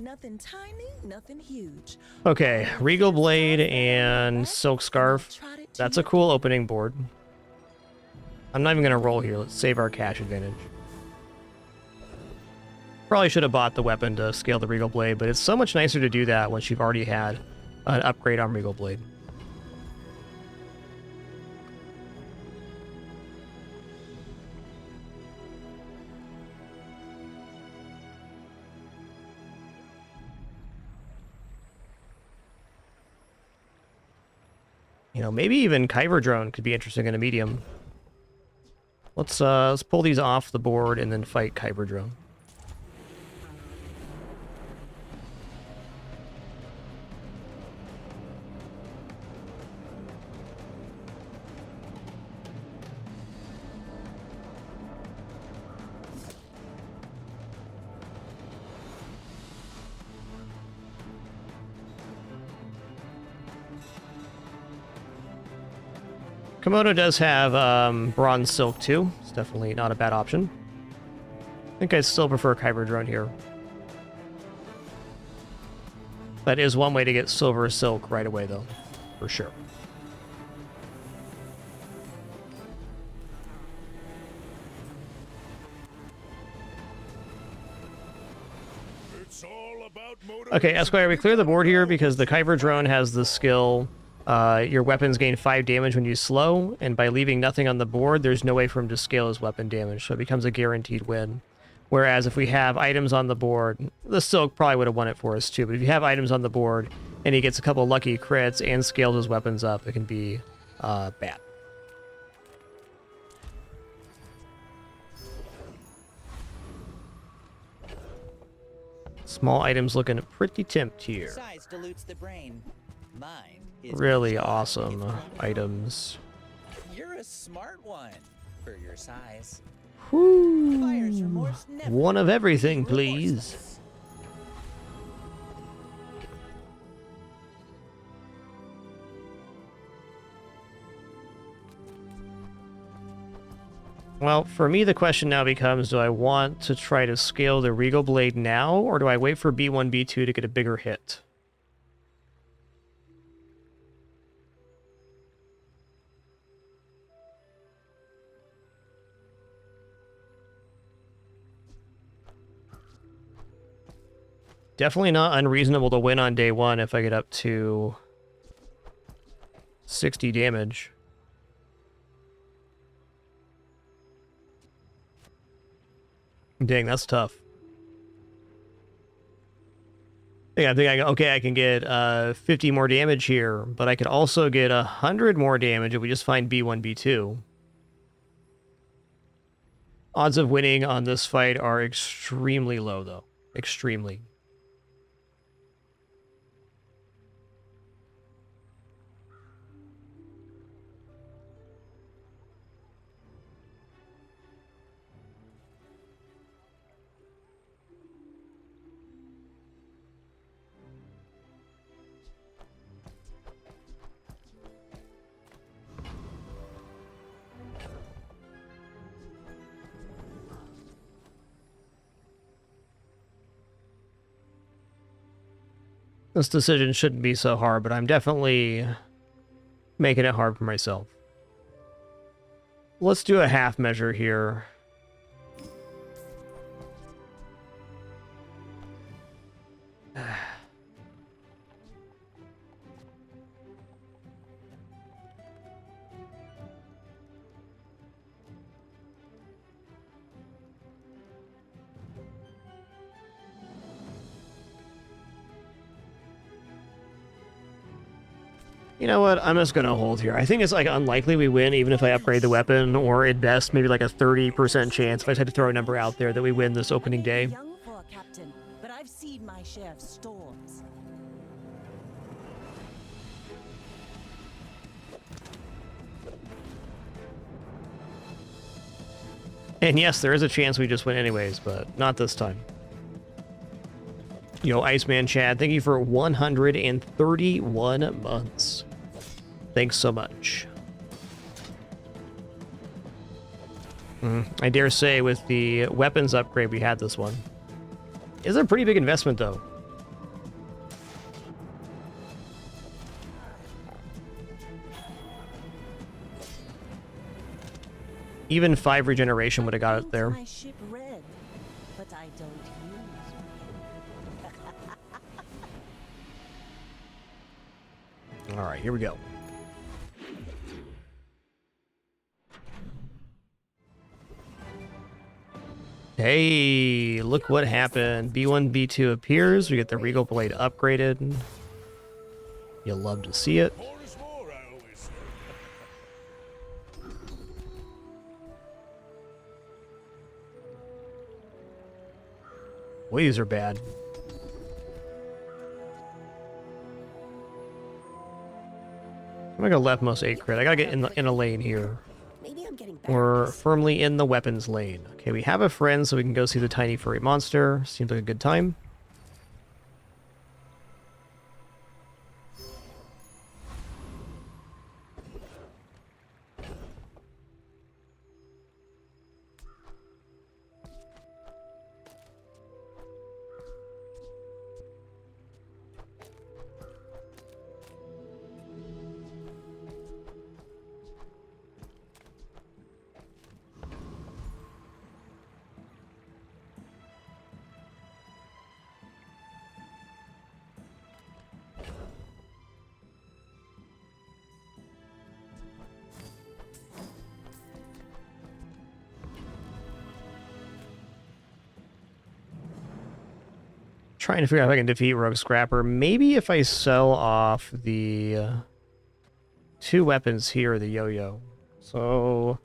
Nothing tiny, nothing huge. Okay, Regal Blade and Silk Scarf. That's a cool opening board. I'm not even going to roll here. Let's save our cash advantage. Probably should have bought the weapon to scale the Regal Blade, but it's so much nicer to do that once you've already had an upgrade on Regal Blade. You know, maybe even Kyber Drone could be interesting in a medium. Let's pull these off the board and then fight Kyber Drone. Komodo does have Bronze Silk too. It's definitely not a bad option. I think I still prefer Kyber Drone here. That is one way to get Silver Silk right away, though, for sure. Okay, Esquire, we clear the board here because the Kyber Drone has the skill... your weapons gain 5 damage when you slow, and by leaving nothing on the board, there's no way for him to scale his weapon damage, so it becomes a guaranteed win. Whereas if we have items on the board, the Silk probably would have won it for us too, but if you have items on the board and he gets a couple lucky crits and scales his weapons up, it can be bad. Small items looking pretty tempt here. Size dilutes the brain. Mine is Really awesome items. You're a smart one for your size. Whoo. Buyer's remorse never One of everything, please. Well, for me, the question now becomes, do I want to try to scale the Regal Blade now, or do I wait for B1, B2 to get a bigger hit? Definitely not unreasonable to win on day 1 if I get up to 60 damage. Dang, that's tough. Yeah, I can get 50 more damage here, but I could also get 100 more damage if we just find B1, B2. Odds of winning on this fight are extremely low, though. Extremely. This decision shouldn't be so hard, but I'm definitely making it hard for myself. Let's do a half measure here. You know what? I'm just gonna hold here. I think it's like unlikely we win even if I upgrade the weapon, or at best maybe like a 30% chance if I just had to throw a number out there that we win this opening day. Young for a captain, but I've seen my share of storms. And yes, there is a chance we just win anyways, but not this time. Yo, Iceman Chad, thank you for 131 months. Thanks so much. I dare say with the weapons upgrade we had this one. It's a pretty big investment though. Even 5 regeneration would have got it there. My ship red, but I don't use. All right, here we go. Hey, look what happened. B1, B2 appears. We get the Regal Blade upgraded. You'll love to see it. Boy, these are bad. I'm gonna go leftmost 8 crit. I gotta get in a lane here. We're firmly in the weapons lane. Okay, we have a friend, so we can go see the tiny furry monster. Seems like a good time. Trying to figure out if I can defeat Rogue Scrapper. Maybe if I sell off the 2 weapons here, the yo-yo. So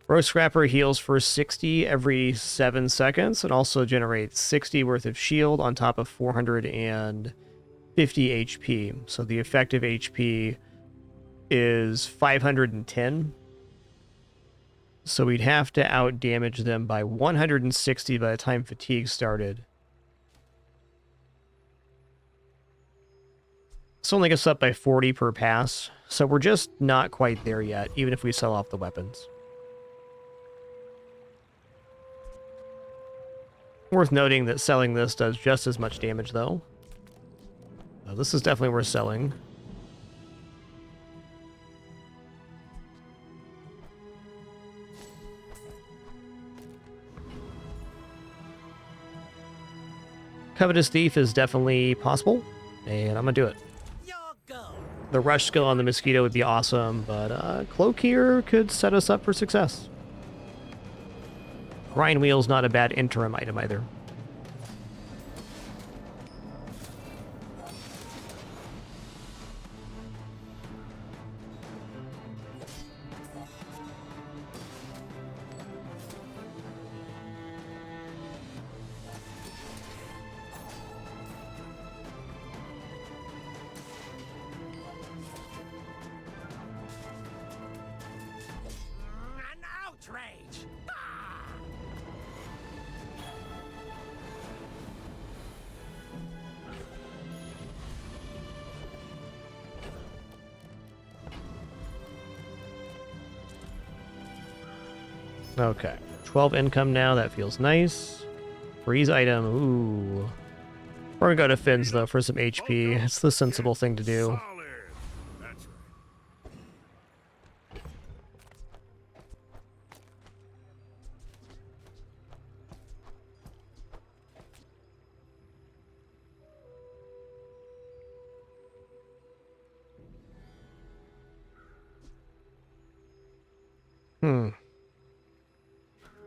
Rogue Scrapper heals for 60 every 7 seconds and also generates 60 worth of shield on top of 450 HP. So the effective HP is 510. So we'd have to out-damage them by 160 by the time fatigue started. This only gets up by 40 per pass, so we're just not quite there yet, even if we sell off the weapons. Worth noting that selling this does just as much damage, though. This is definitely worth selling. Covetous Thief is definitely possible, and I'm gonna do it. The rush skill on the Mosquito would be awesome, but Cloak here could set us up for success. Grind wheel's not a bad interim item either. An outrage! Okay. 12 income now. That feels nice. Freeze item. Ooh. We're gonna go to Finn's, though, for some HP. It's the sensible thing to do.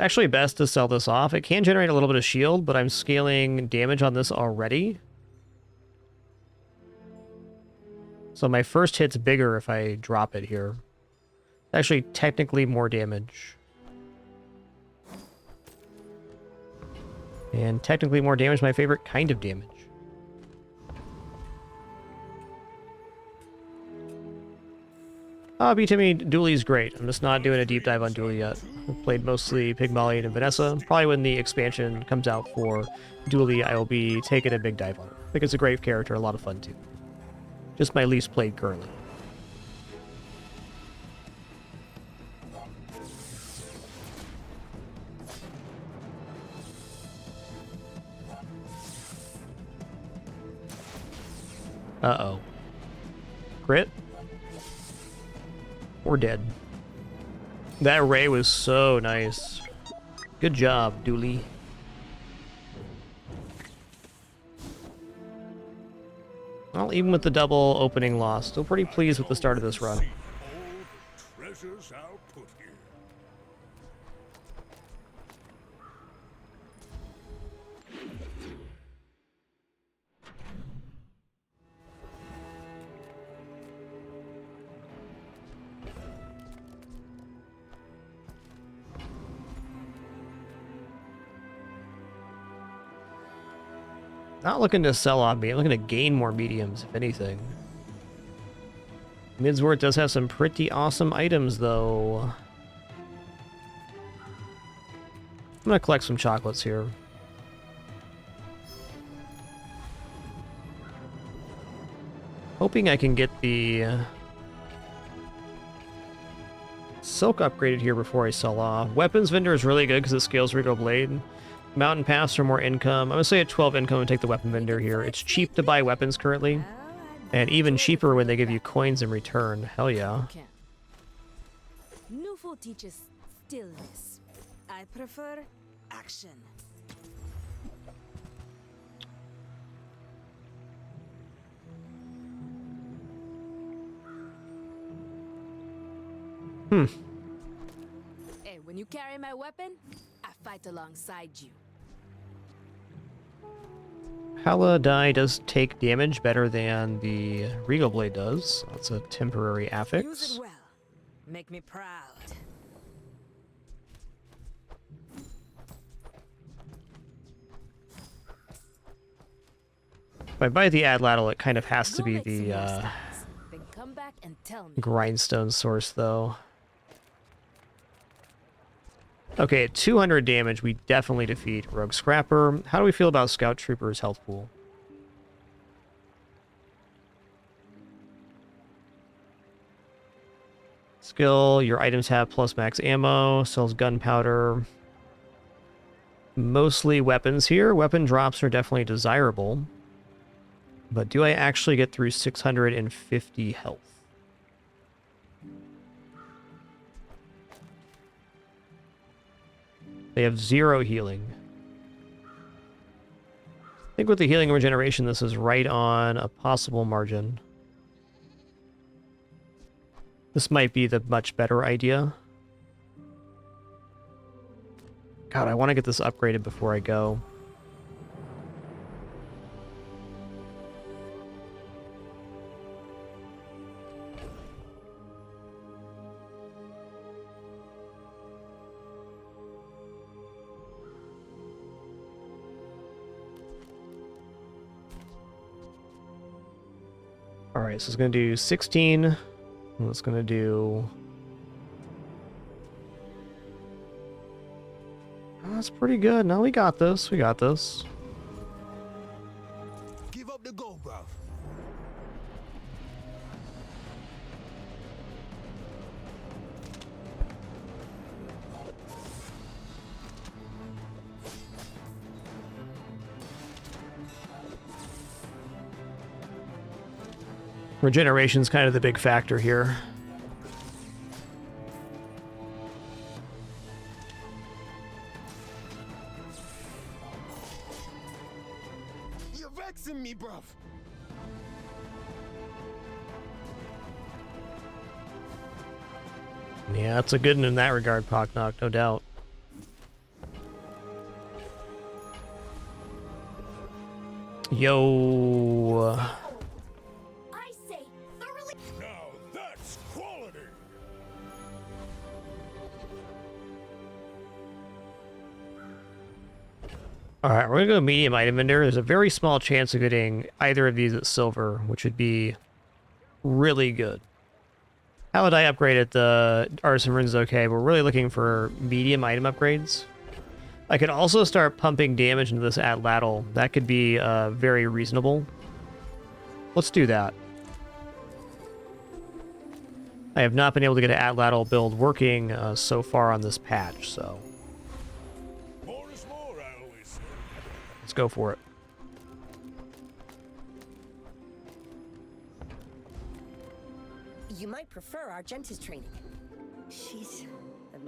Actually best to sell this off. It can generate a little bit of shield, but I'm scaling damage on this already. So my first hit's bigger if I drop it here. Actually, technically more damage. And technically more damage, my favorite kind of damage. B-Timmy, Dooley's great. I'm just not doing a deep dive on Dooley yet. I've played mostly Pig Molly and Vanessa. Probably when the expansion comes out for Dooley, I will be taking a big dive on it. I think it's a great character, a lot of fun too. Just my least played currently. Uh-oh. Crit? We're dead. That ray was so nice. Good job, Dooley. Well, even with the double opening loss, still pretty pleased with the start of this run. Treasures are put here. Not looking to sell on me. I'm looking to gain more mediums, if anything. Midsworth does have some pretty awesome items, though. I'm gonna collect some chocolates here. Hoping I can get the silk upgraded here before I sell off. Weapons vendor is really good because it scales Regal Blade. Mountain Pass for more income. I'm gonna say at 12 income and take the weapon vendor here. It's cheap to buy weapons currently, and even cheaper when they give you coins in return. Hell yeah. Nufo teaches stillness. I prefer action. Hey, when you carry my weapon, I fight alongside you. Paladai does take damage better than the Regal Blade does. That's a temporary affix. Use it well. Make me proud. If I buy the Adladdle, it kind of has to be Then the come back and tell me. Grindstone source, though. Okay, at 200 damage, we definitely defeat Rogue Scrapper. How do we feel about Scout Trooper's health pool? Skill, your items have plus max ammo, sells gunpowder. Mostly weapons here. Weapon drops are definitely desirable. But do I actually get through 650 health? They have 0 healing. I think with the healing and regeneration, this is right on a possible margin. This might be the much better idea. God, I want to get this upgraded before I go. Alright, so it's going to do 16. And it's going to do... Oh, that's pretty good. No, we got this. We got this. Give up the goal, bruv. Regeneration's kind of the big factor here. You're vexing me, bruv. Yeah, that's a good one in that regard, Pocknock, no doubt. Yo. I say thoroughly. Now that's quality. Alright, we're gonna go medium item vendor. There's a very small chance of getting either of these at silver, which would be really good. How would I upgrade it? The Artisan Runes is okay, but we're really looking for medium item upgrades. I could also start pumping damage into this atlatl. That could be very reasonable. Let's do that. I have not been able to get an atlatl build working so far on this patch, so... More is more, I always say. Let's go for it. You might prefer Argenta's training. She's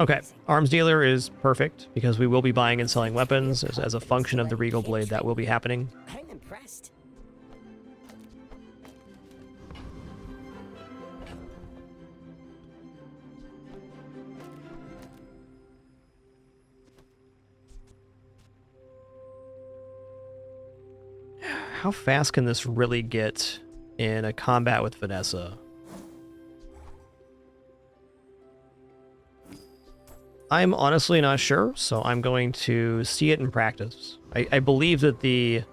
Okay, amazing. arms dealer is perfect because we will be buying and selling weapons as a function of the Regal Blade. That will be happening. I'm impressed. How fast can this really get in a combat with Vanessa? I'm honestly not sure, so I'm going to see it in practice. I believe that the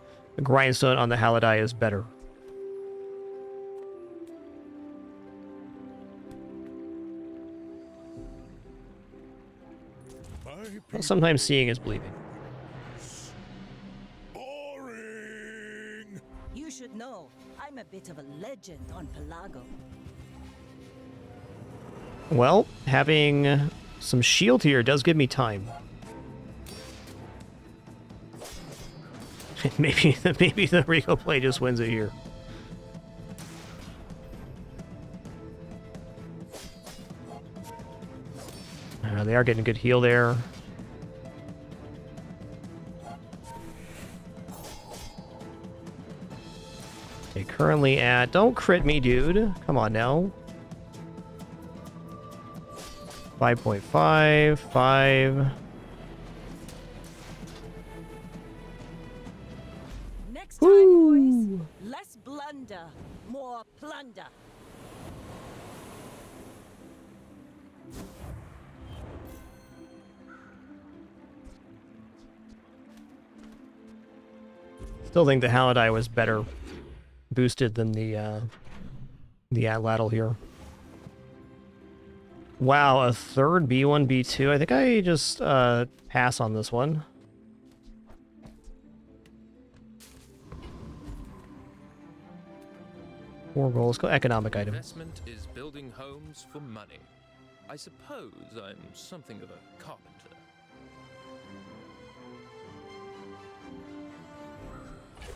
grindstone on the Halidai is better. Well, sometimes seeing is believing. You should know, I'm a bit of a legend on Pelago. Well, having some shield here does give me time. maybe the Regal Blade just wins it here. They are getting a good heal there. Okay, currently at... Don't crit me, dude. Come on now. 5.5, 5. Next time, boys, less blunder, more plunder. Still think the Halidai was better boosted than the atlatl here. Wow, a third B1, B2. I think I just pass on this one. More goals. Let's go economic item. Investment is building homes for money. I suppose I'm something of a carpenter.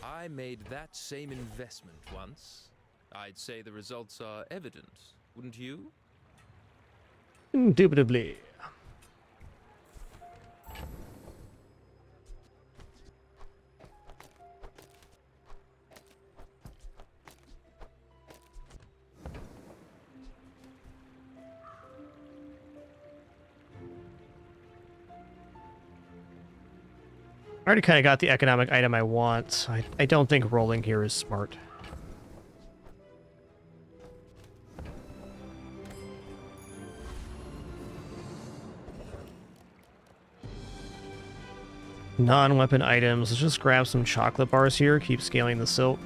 I made that same investment once. I'd say the results are evident, wouldn't you? Indubitably. I already kind of got the economic item I want. I don't think rolling here is smart. Non-weapon items. Let's just grab some chocolate bars here. Keep scaling the silk.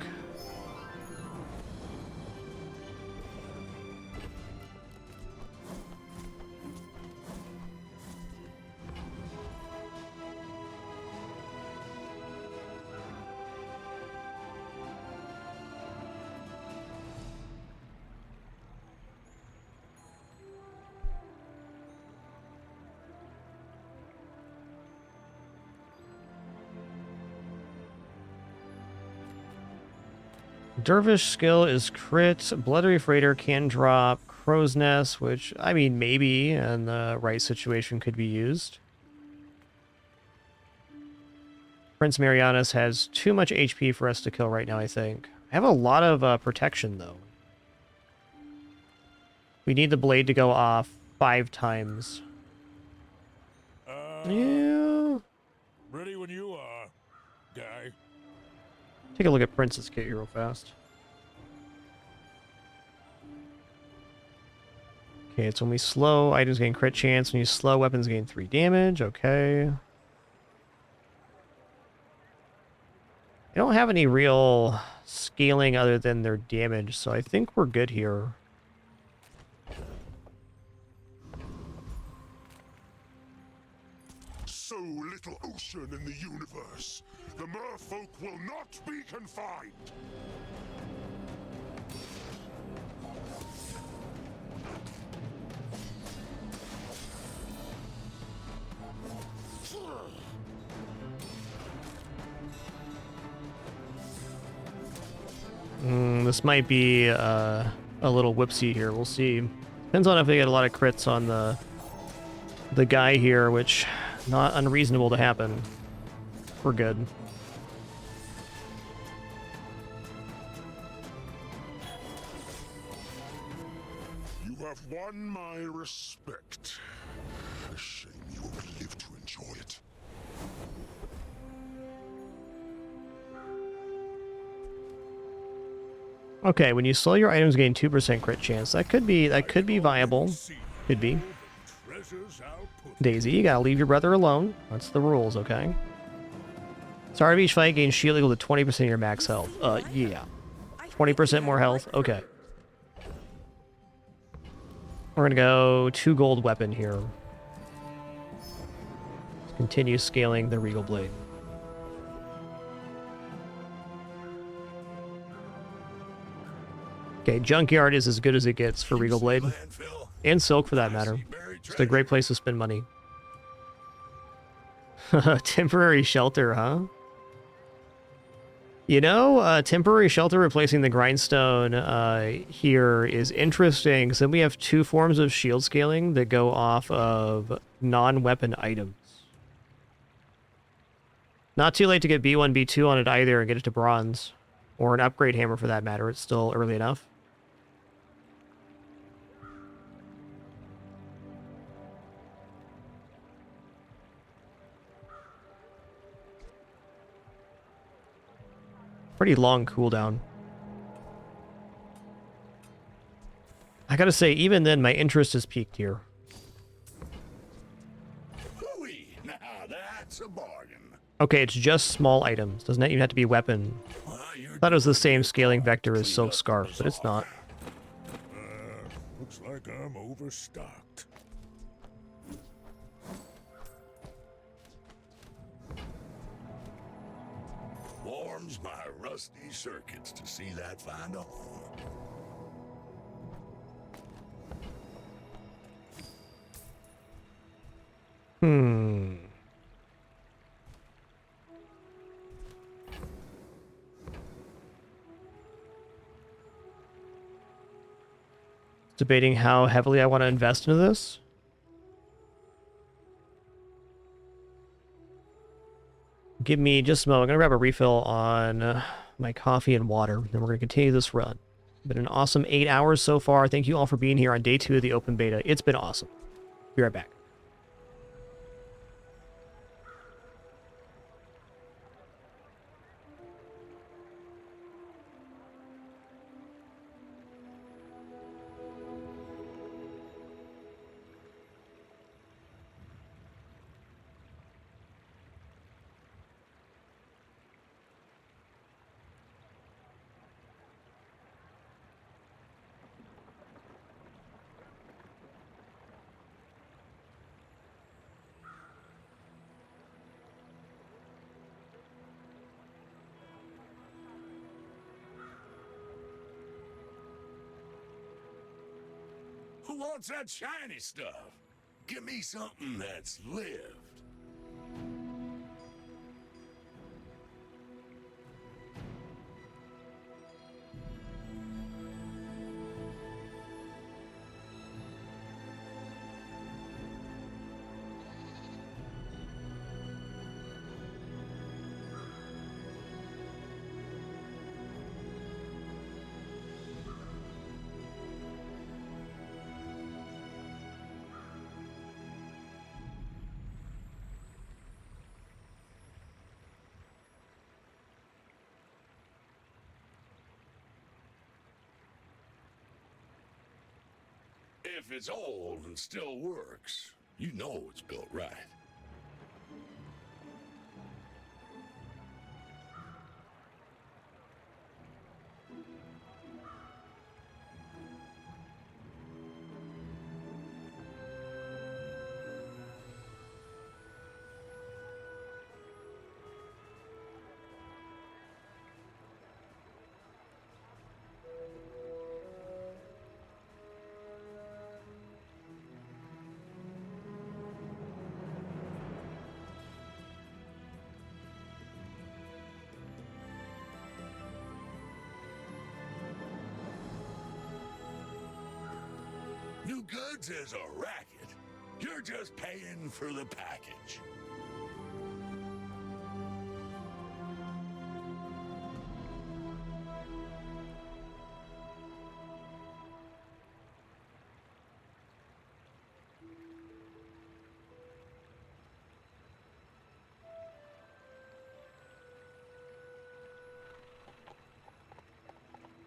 Dervish skill is crit. Bloody Freighter can drop Crow's Nest, which, I mean, maybe in the right situation could be used. Prince Marianus has too much HP for us to kill right now, I think. I have a lot of protection, though. We need the blade to go off 5 times. Yeah. Ready when you are, guy. Take a look at Prince's kit here real fast. Okay, it's when we slow, items gain crit chance. When you slow, weapons gain 3 damage. Okay. I don't have any real scaling other than their damage, so I think we're good here. So little ocean in the universe. The merfolk will not be confined. This might be a little whipsy here. We'll see. Depends on if they get a lot of crits on the guy here, which not unreasonable to happen. We're good. You have won my respect. A shame you won't live to enjoy it. Okay, when you slow your items gain 2% crit chance. That could be viable. Could be. Daisy, you gotta leave your brother alone. That's the rules, okay? Start of each fight gains shield equal to 20% of your max health. Yeah. 20% more health? Okay. We're gonna go 2 gold weapon here. Continue scaling the Regal Blade. Okay, Junkyard is as good as it gets for Regal Blade. And Silk, for that matter. It's a great place to spend money. Temporary shelter, huh? You know, temporary shelter replacing the grindstone here is interesting, because then we have 2 forms of shield scaling that go off of non-weapon items. Not too late to get B1, B2 on it either and get it to bronze. Or an upgrade hammer for that matter. It's still early enough. Pretty long cooldown. I gotta say, even then, my interest is peaked here. Hooey! Now that's a bargain. Okay, it's just small items. Doesn't even have to be weapon. I thought it was the same scaling vector as Silk Scarf, but it's not. Looks like I'm overstocked. Warms my rusty circuits to see that find a home. Debating how heavily I want to invest into this. Give me just a moment. I'm going to grab a refill on my coffee and water, then we're going to continue this run. Been an awesome 8 hours so far. Thank you all for being here on day 2 of the open beta. It's been awesome. Be right back. Who wants that shiny stuff? Give me something that's lived. If it's old and still works, you know it's built right. New goods is a racket. You're just paying for the package.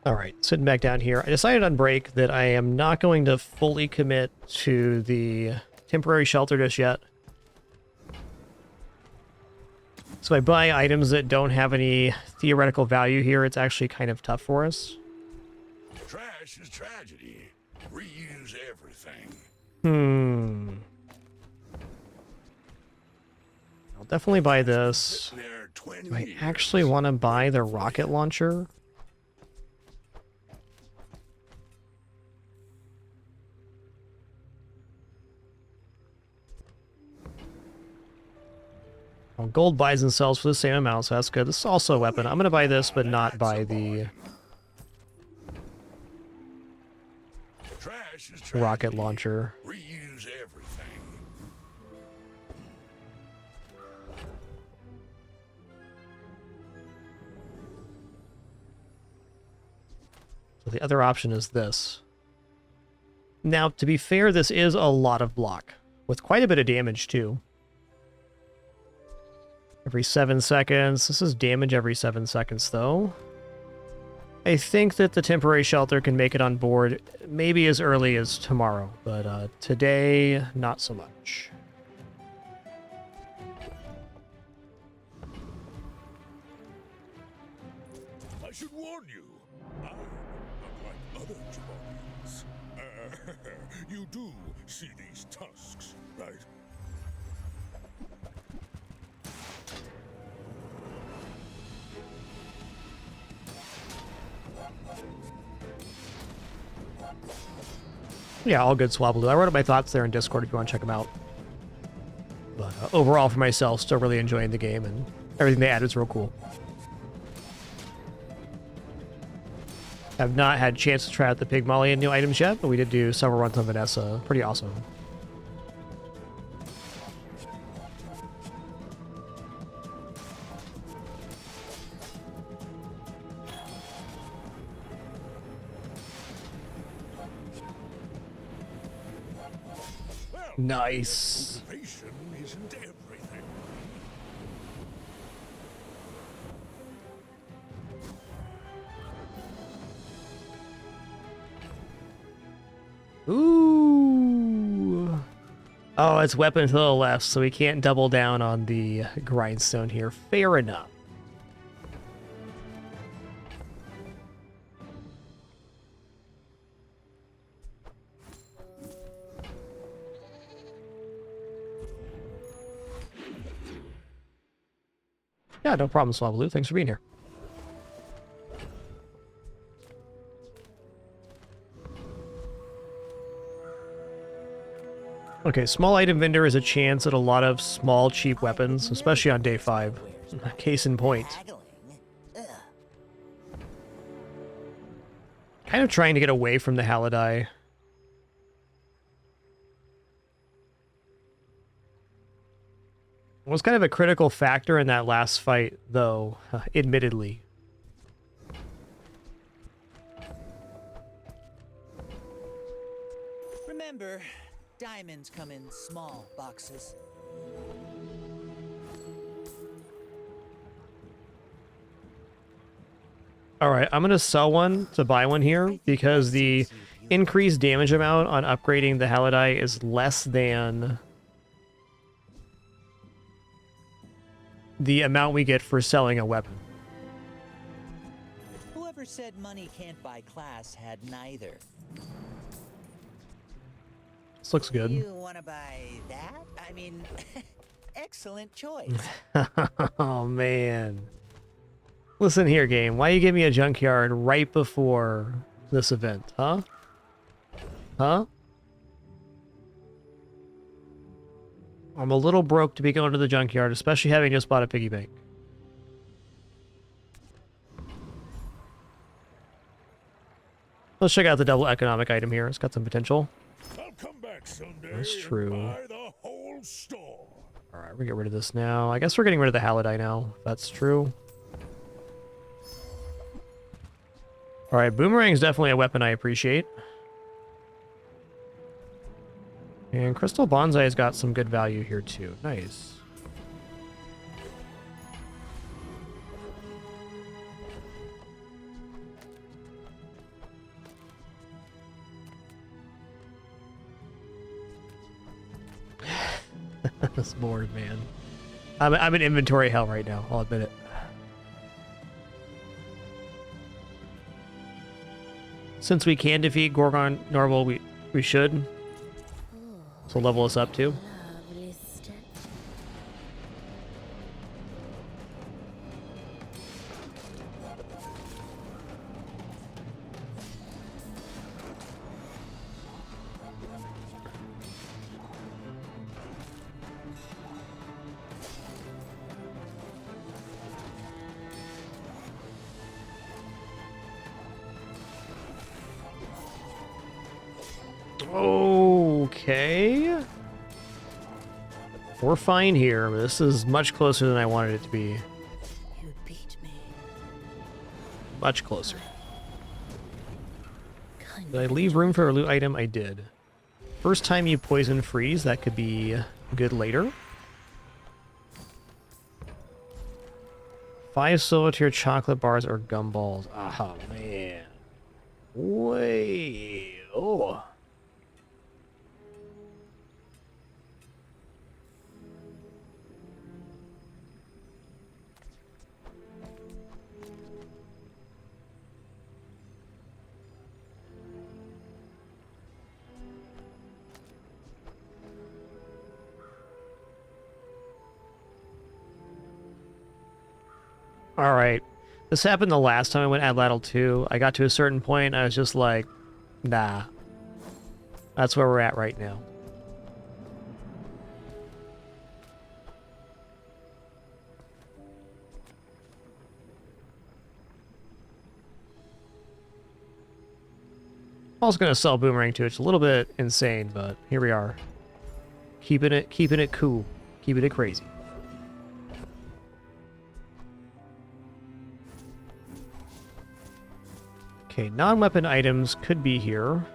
All right, sitting back down here. I decided on break that I am not going to fully commit to the temporary shelter just yet. So I buy items that don't have any theoretical value here. It's actually kind of tough for us. Trash is tragedy. Reuse everything. I'll definitely buy this. Do I actually want to buy the rocket launcher? Well, gold buys and sells for the same amount, so that's good. This is also a weapon. I'm going to buy this, but not buy the rocket launcher. Reuse everything. So the other option is this. Now, to be fair, this is a lot of block, with quite a bit of damage, too. Every 7 seconds. This is damage every 7 seconds, though. I think that the temporary shelter can make it on board maybe as early as tomorrow, but today, not so much. I should warn you, I'm unlike other Jabalians. You do see these tusks, right? Yeah, all good, Swabblue. I wrote up my thoughts there in Discord if you want to check them out. But overall, for myself, still really enjoying the game, and everything they added is real cool. I've not had a chance to try out the Pygmalion new items yet, but we did do several runs on Vanessa. Pretty awesome. Nice. Occupation isn't everything. Ooh. Oh, it's weapon to the left, so we can't double down on the grindstone here. Fair enough. Yeah, no problem, Swabblue. Thanks for being here. Okay, small item vendor is a chance at a lot of small, cheap weapons, especially on day 5. Case in point. Kind of trying to get away from the Halidai. Was kind of a critical factor in that last fight, though, admittedly. Remember, diamonds come in small boxes. Alright, I'm going to sell one to buy one here, because the increased damage amount on upgrading the Halidai is less than the amount we get for selling a weapon. Whoever said money can't buy class had neither. This looks good. You want to buy that? I mean, excellent choice. Oh, man. Listen here, game. Why you give me a junkyard right before this event, huh? Huh? I'm a little broke to be going to the junkyard, especially having just bought a piggy bank. Let's check out the double economic item here. It's got some potential. I'll come back someday. That's true. Buy the whole store. Alright, we're get rid of this now. I guess we're getting rid of the Halidai now, if that's true. Alright, boomerang is definitely a weapon I appreciate. And crystal bonsai has got some good value here too. Nice. This board, man. I'm in inventory hell right now, I'll admit it. Since we can defeat Gorgon normal, we should. So level us up too. Okay. We're fine here, but this is much closer than I wanted it to be. You beat me. Much closer. Did I leave room for a loot item? I did. First time you poison freeze, that could be good later. 5 solitaire chocolate bars or gumballs. Oh, man. Wait. Oh. All right. This happened the last time I went Adladdle 2. I got to a certain point, I was just like, nah. That's where we're at right now. I was gonna sell Boomerang too. It's a little bit insane, but here we are. Keeping it cool. Keeping it crazy. Okay, non-weapon items could be here.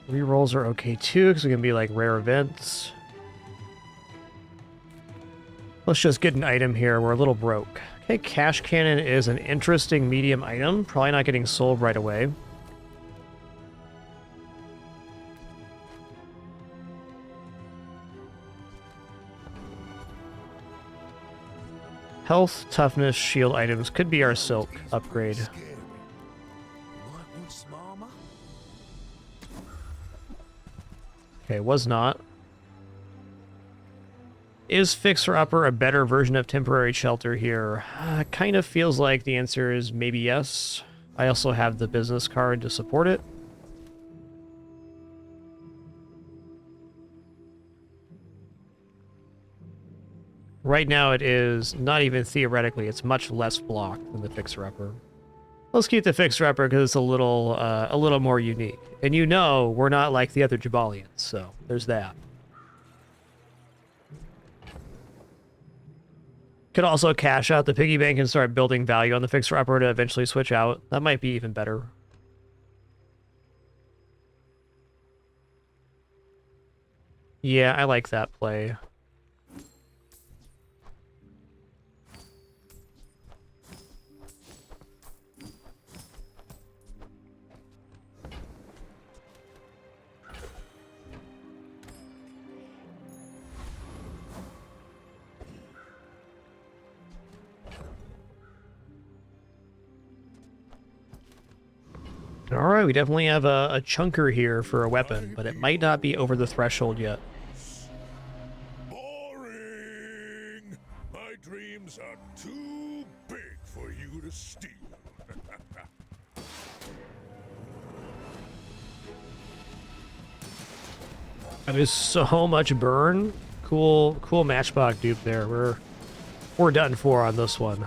Rerolls are okay too, because it can be like rare events. Let's just get an item here. We're a little broke. Okay, cash cannon is an interesting medium item. Probably not getting sold right away. Health, toughness, shield items could be our silk upgrade. Okay, was not. Is Fixer Upper a better version of Temporary Shelter here? Kind of feels like the answer is maybe yes. I also have the business card to support it. Right now it is not even theoretically, it's much less blocked than the fixer-upper. Let's keep the fixer-upper because it's a little more unique. And you know we're not like the other Jabalians, so there's that. Could also cash out the piggy bank and start building value on the fixer-upper to eventually switch out. That might be even better. Yeah, I like that play. Alright, we definitely have a chunker here for a weapon, but it might not be over the threshold yet. Boring! My dreams are too big for you to steal. There's so much burn. Cool matchbox dupe there. We're done for on this one.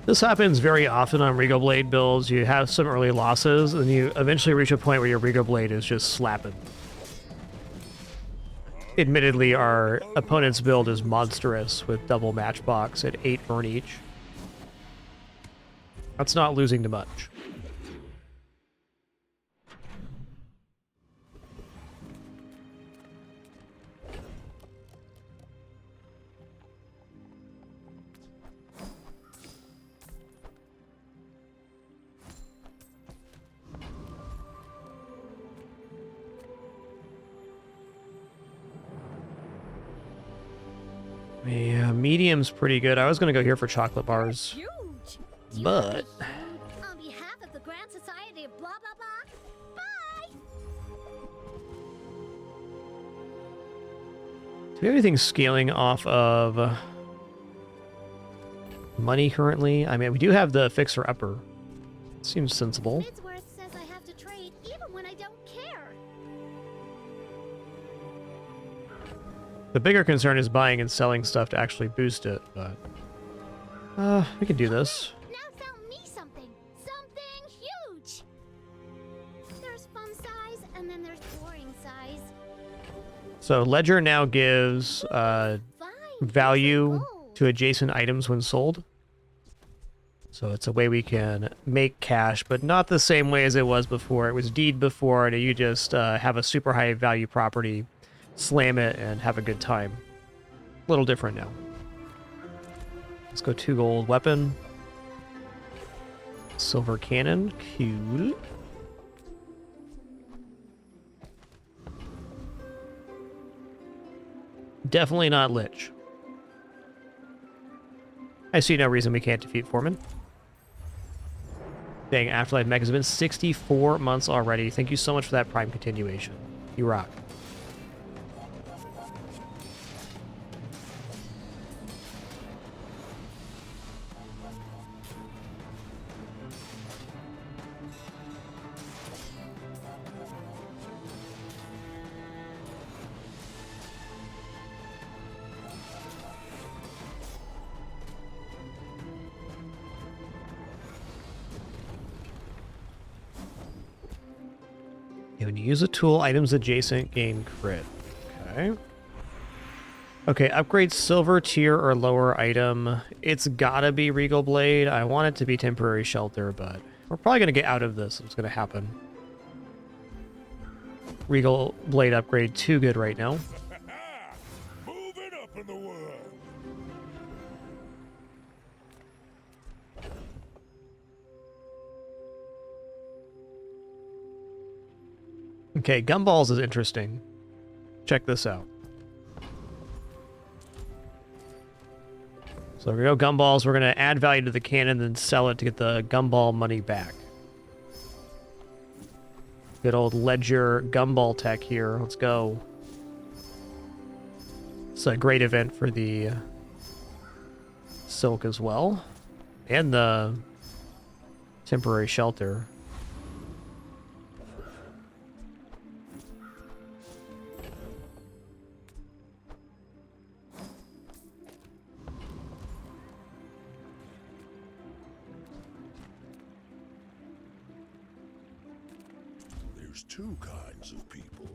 This happens very often on Regal Blade builds. You have some early losses, and you eventually reach a point where your Regal Blade is just slapping. Admittedly, our opponent's build is monstrous with double matchbox at 8 burn each. That's not losing to much. Yeah, medium's pretty good. I was gonna go here for chocolate bars, but On behalf of the Grand Society of blah blah blah. Bye. do we have anything scaling off of money currently? I mean, we do have the fixer-upper. Seems sensible. Midsworth says I have to trade even when I don't care. The bigger concern is buying and selling stuff to actually boost it, but we can do this. Now sell me something. Something huge. There's fun size and then there's boring size. So Ledger now gives value to adjacent items when sold. So it's a way we can make cash, but not the same way as it was before. It was deed before, and you just have a super high value property, slam it, and have a good time. A little different now. Let's go 2 gold weapon. Silver cannon, cool. Definitely not Lich. I see no reason we can't defeat Foreman. Dang, Afterlife Mech has been 64 months already. Thank you so much for that Prime continuation. You rock. When you use a tool, items adjacent gain crit. Okay. Okay, upgrade silver tier or lower item. It's gotta be Regal Blade. I want it to be temporary shelter, but we're probably gonna get out of this. What's gonna happen? Regal Blade upgrade too good right now. Moving up in the world. Okay, Gumballs is interesting. Check this out. So we go Gumballs. We're going to add value to the cannon, then sell it to get the Gumball money back. Good old Ledger Gumball tech here. Let's go. It's a great event for the Silk as well. And the temporary shelter. There's two kinds of people.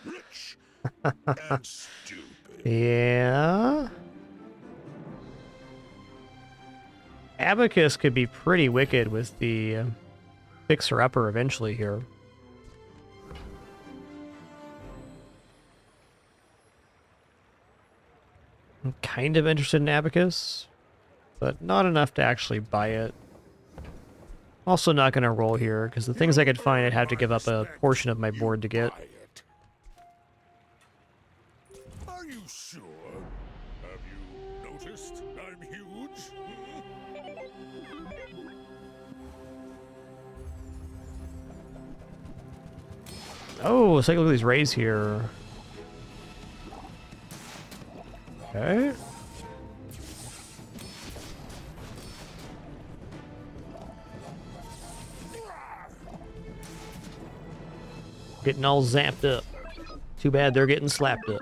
Rich and stupid. Yeah. Abacus could be pretty wicked with the fixer-upper eventually here. I'm kind of interested in Abacus, but not enough to actually buy it. Also not going to roll here, because the things I could find I'd have to give up a portion of my board to get. Are you sure? Have you noticed I'm huge? Oh, let's take a look at these rays here. Okay. Getting all zapped up. Too bad they're getting slapped up.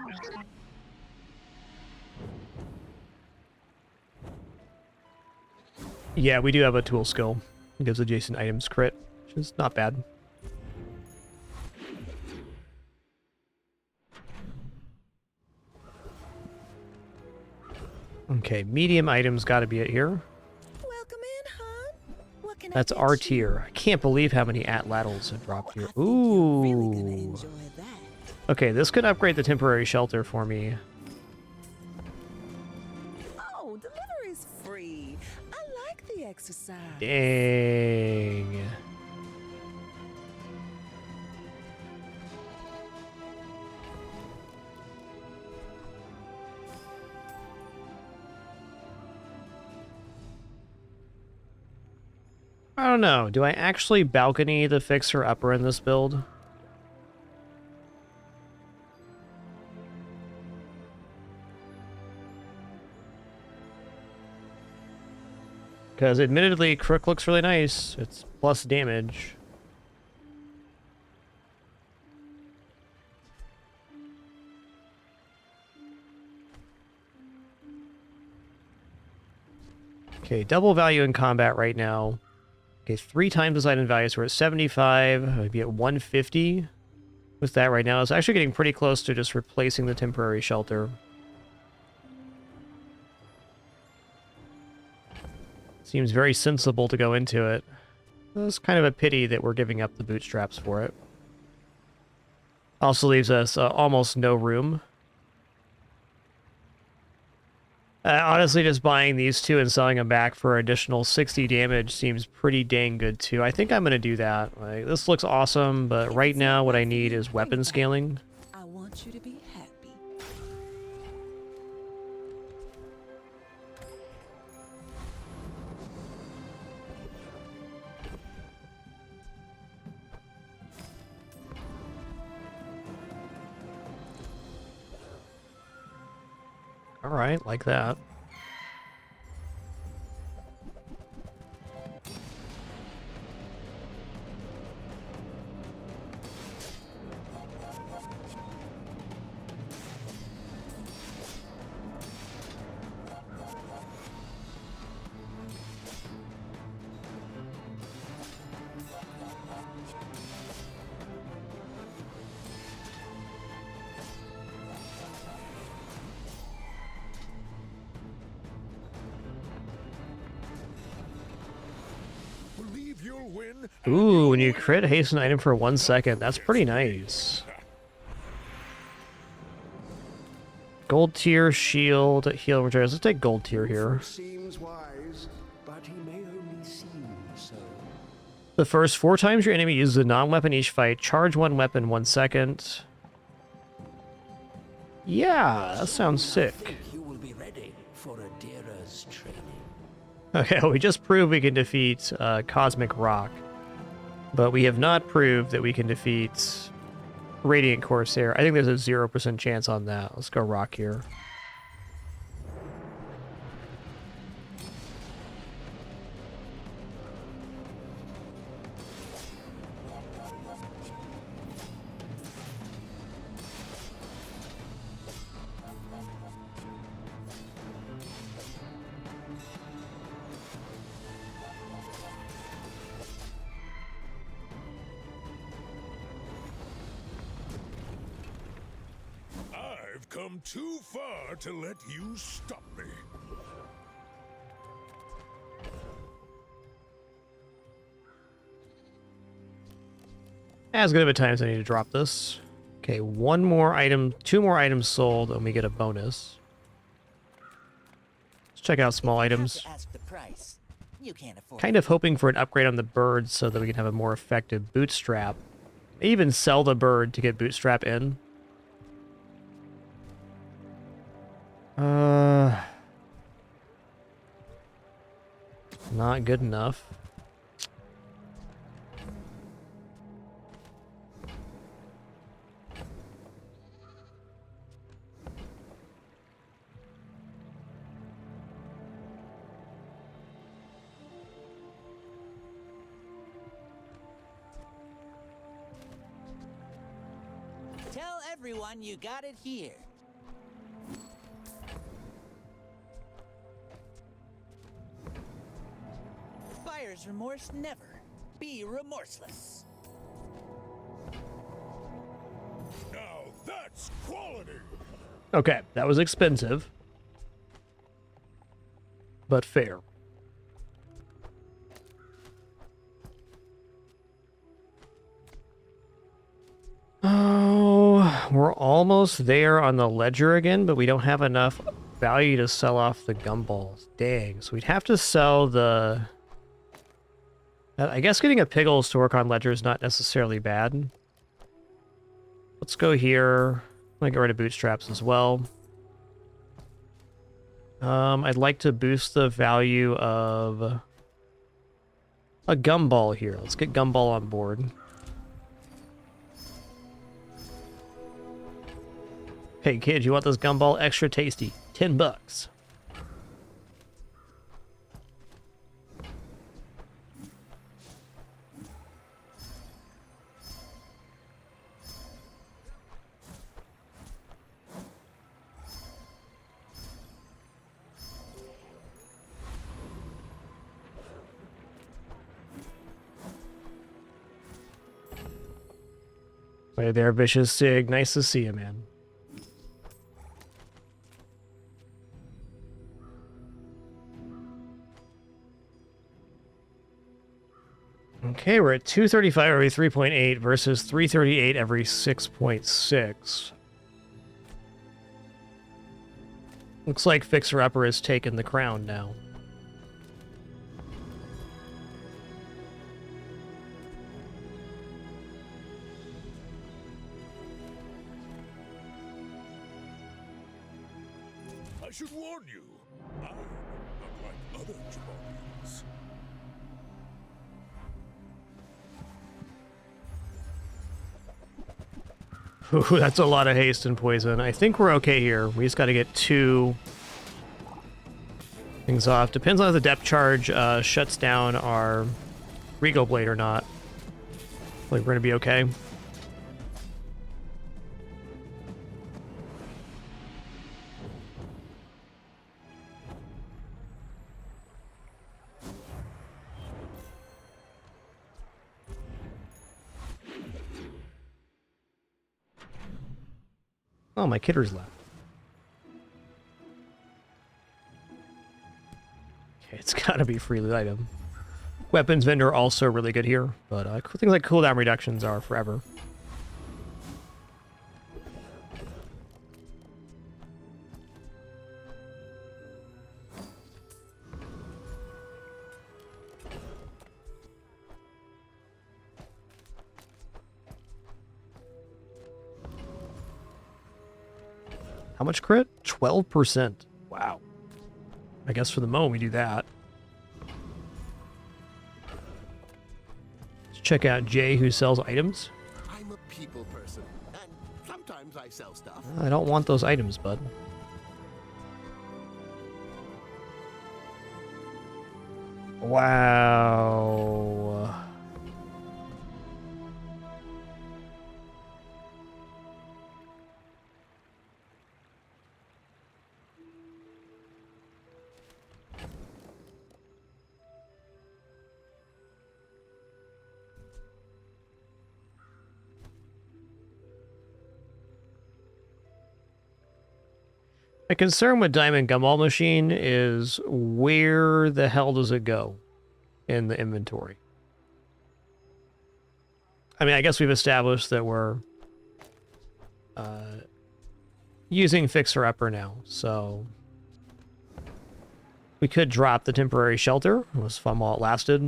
Yeah, we do have a tool skill. It gives adjacent items crit, which is not bad. Okay, medium items got to be it here. Welcome in, hon. What can That's I get R you? tier. I can't believe how many atlatls have dropped here. Ooh. Okay, this could upgrade the temporary shelter for me. Oh, delivery's free. I like the exercise. Dang. I don't know. Do I actually balcony the fixer-upper in this build? Because admittedly, Crook looks really nice. It's plus damage. Okay, double value in combat right now. Okay, 3 times this item value, so we're at 75. I'd be at 150 with that right now. It's actually getting pretty close to just replacing the temporary shelter. Seems very sensible to go into it. It's kind of a pity that we're giving up the bootstraps for it. Also leaves us almost no room. Honestly, just buying these two and selling them back for additional 60 damage seems pretty dang good too. I think I'm going to do that. Like, this looks awesome, but right now what I need is weapon scaling. I want you to be happy. Alright, like that. Believe you'll win. Ooh, when you crit hasten item for 1 second, that's pretty nice. Gold tier, shield, heal, returns. Let's take gold tier here. Seems wise, but he may only seem so. The first 4 times your enemy uses a non-weapon each fight, charge 1 weapon 1 second. Yeah, that sounds sick. You will be ready for Adira's training. Okay, well, we just proved we can defeat Cosmic Rock, but we have not proved that we can defeat Radiant Corsair. I think there's a 0% chance on that. Let's go Rock here. come too far to let you stop me. As good of a time as I need to drop this. Okay, one more item, 2 more items sold, and we get a bonus. Let's check out small items. Ask the price. You can't afford Kind of hoping for an upgrade on the bird so that we can have a more effective bootstrap. Even sell the bird to get bootstrap in. Not good enough. Tell everyone you got it here. Buyer's remorse never. Be remorseless. Now that's quality. Okay, that was expensive. But fair. Oh, we're almost there on the ledger again, but we don't have enough value to sell off the gumballs. Dang, so we'd have to sell the... I guess getting a Piggles to work on ledger is not necessarily bad. Let's go here. I'm gonna get rid of bootstraps as well. I'd like to boost the value of a gumball here. Let's get gumball on board. Hey kid, you want this gumball? Extra tasty. $10. Hey there, Vicious Sig. Nice to see you, man. Okay, we're at 235 every 3.8 versus 338 every 6.6. Looks like Fixer Upper has taken the crown now. I should warn you, I'm not like other Jamobians. Ooh, that's a lot of haste and poison. I think we're okay here. We just got to get 2 things off. Depends on if the depth charge shuts down our Regal Blade or not. Like, we're going to be okay. Oh, my kitter's left. Okay, it's gotta be free loot item. Weapons vendor also really good here, but things like cooldown reductions are forever. How much crit? 12%. Wow. I guess for the moment we do that. Let's check out Jay, who sells items. I'm a people person, and sometimes I sell stuff. I don't want those items, bud. Wow. My concern with Diamond Gumball Machine is where the hell does it go in the inventory? I mean, I guess we've established that we're using Fixer Upper now, so we could drop the temporary shelter. It was fun while it lasted.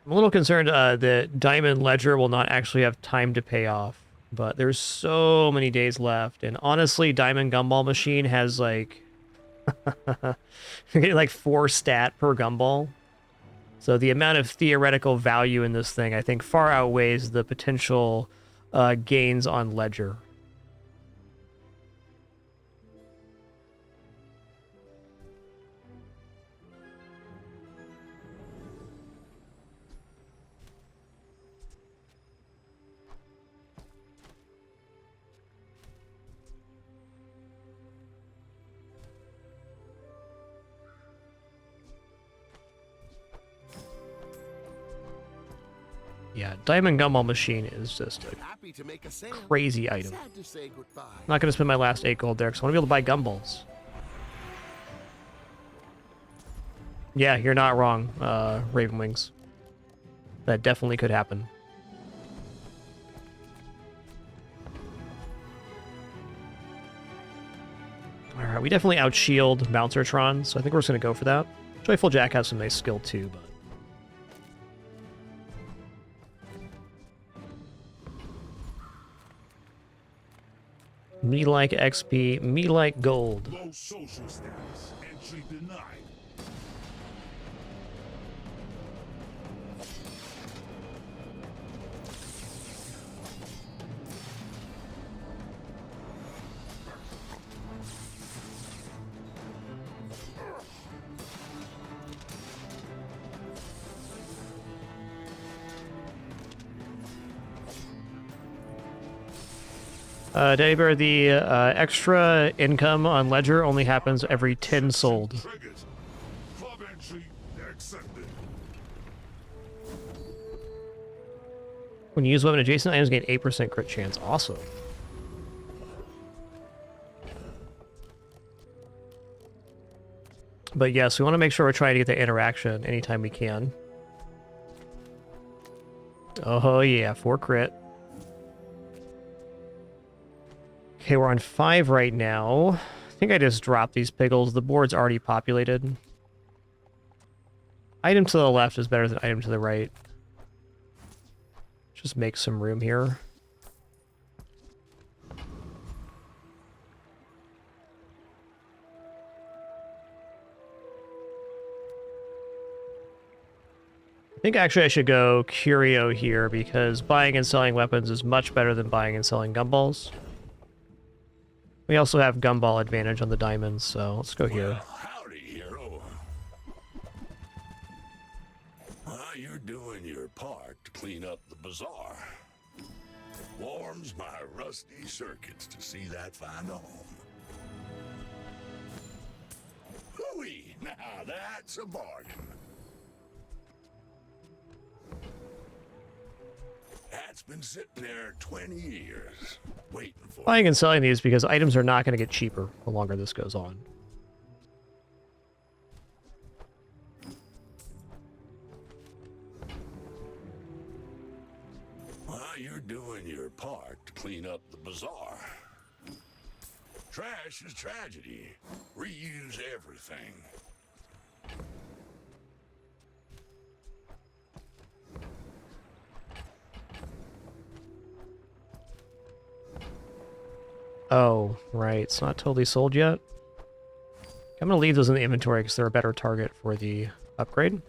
I'm a little concerned that Diamond Ledger will not actually have time to pay off, but there's so many days left, and honestly, Diamond Gumball Machine has like you're getting like 4 stat per gumball. So the amount of theoretical value in this thing, I think, far outweighs the potential gains on Ledger. Yeah, Diamond Gumball Machine is just a crazy item. I'm not going to spend my last 8 gold there because I want to be able to buy gumballs. Yeah, you're not wrong, Ravenwings. That definitely could happen. Alright, we definitely outshield Bouncertron, so I think we're just going to go for that. Joyful Jack has some nice skill too, but... Me like XP, me like gold. Low social status. Entry denied. Daddy Bear, the extra income on Ledger only happens every 10 sold. Club entry accepted. When you use weapon adjacent items, gain 8% crit chance. Awesome. But yes, we want to make sure we're trying to get the interaction anytime we can. Oh yeah, 4 crit. Okay, we're on 5 right now. I think I just dropped these Piggles. The board's already populated. Item to the left is better than item to the right. Just make some room here. I think actually I should go Curio here because buying and selling weapons is much better than buying and selling gumballs. We also have gumball advantage on the diamonds, so let's go here. Well, howdy, hero. You're doing your part to clean up the bazaar. Warms my rusty circuits to see that find a home. Hooey! Now that's a bargain. That's been sitting there 20 years, waiting for Buying and selling these because items are not going to get cheaper the longer this goes on. You're doing your part to clean up the bazaar. Trash is tragedy. Reuse everything. Oh, right. It's not totally sold yet. I'm going to leave those in the inventory because they're a better target for the upgrade.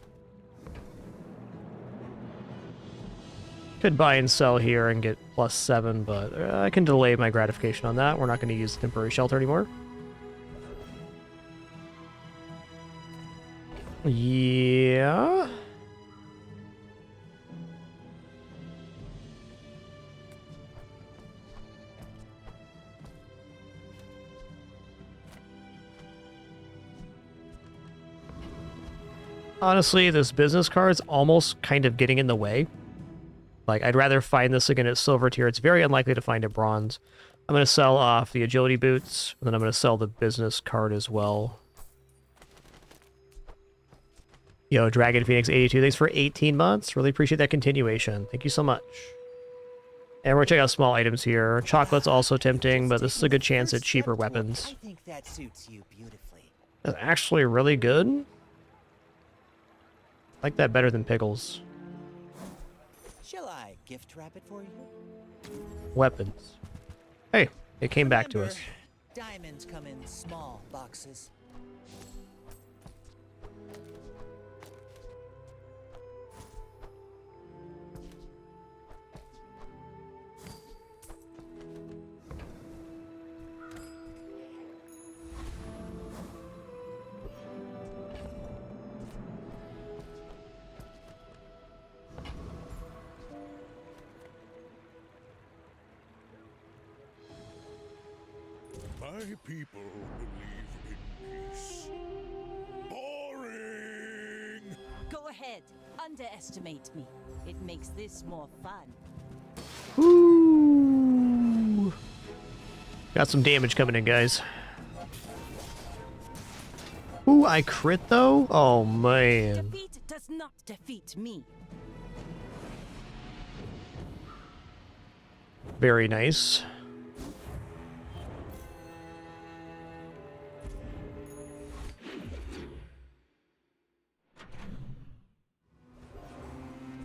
Could buy and sell here and get +7, but I can delay my gratification on that. We're not going to use the temporary shelter anymore. Yeah. Honestly, this business card's almost kind of getting in the way. Like, I'd rather find this again at silver tier. It's very unlikely to find a bronze. I'm going to sell off the agility boots, and then I'm going to sell the business card as well. Yo, Dragon Phoenix 82, thanks for 18 months. Really appreciate that continuation. Thank you so much. And we're going to check out small items here. Chocolate's also tempting, but this is a good chance at cheaper weapons. I think that suits you beautifully. That's actually really good. I like that better than Piggles. Shall I gift wrap it for you? Weapons. Hey, it came back to us. Diamonds come in small boxes. My people believe in peace. Boring! Go ahead, underestimate me. It makes this more fun. Ooh. Got some damage coming in, guys. Ooh, I crit though? Oh, man. Defeat does not defeat me. Very nice.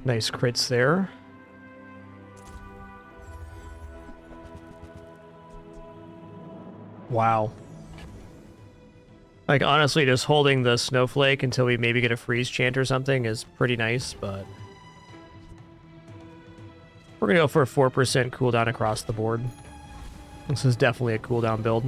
Nice crits there. Wow. Like, honestly, just holding the snowflake until we maybe get a freeze chant or something is pretty nice, but... we're gonna go for a 4% cooldown across the board. This is definitely a cooldown build.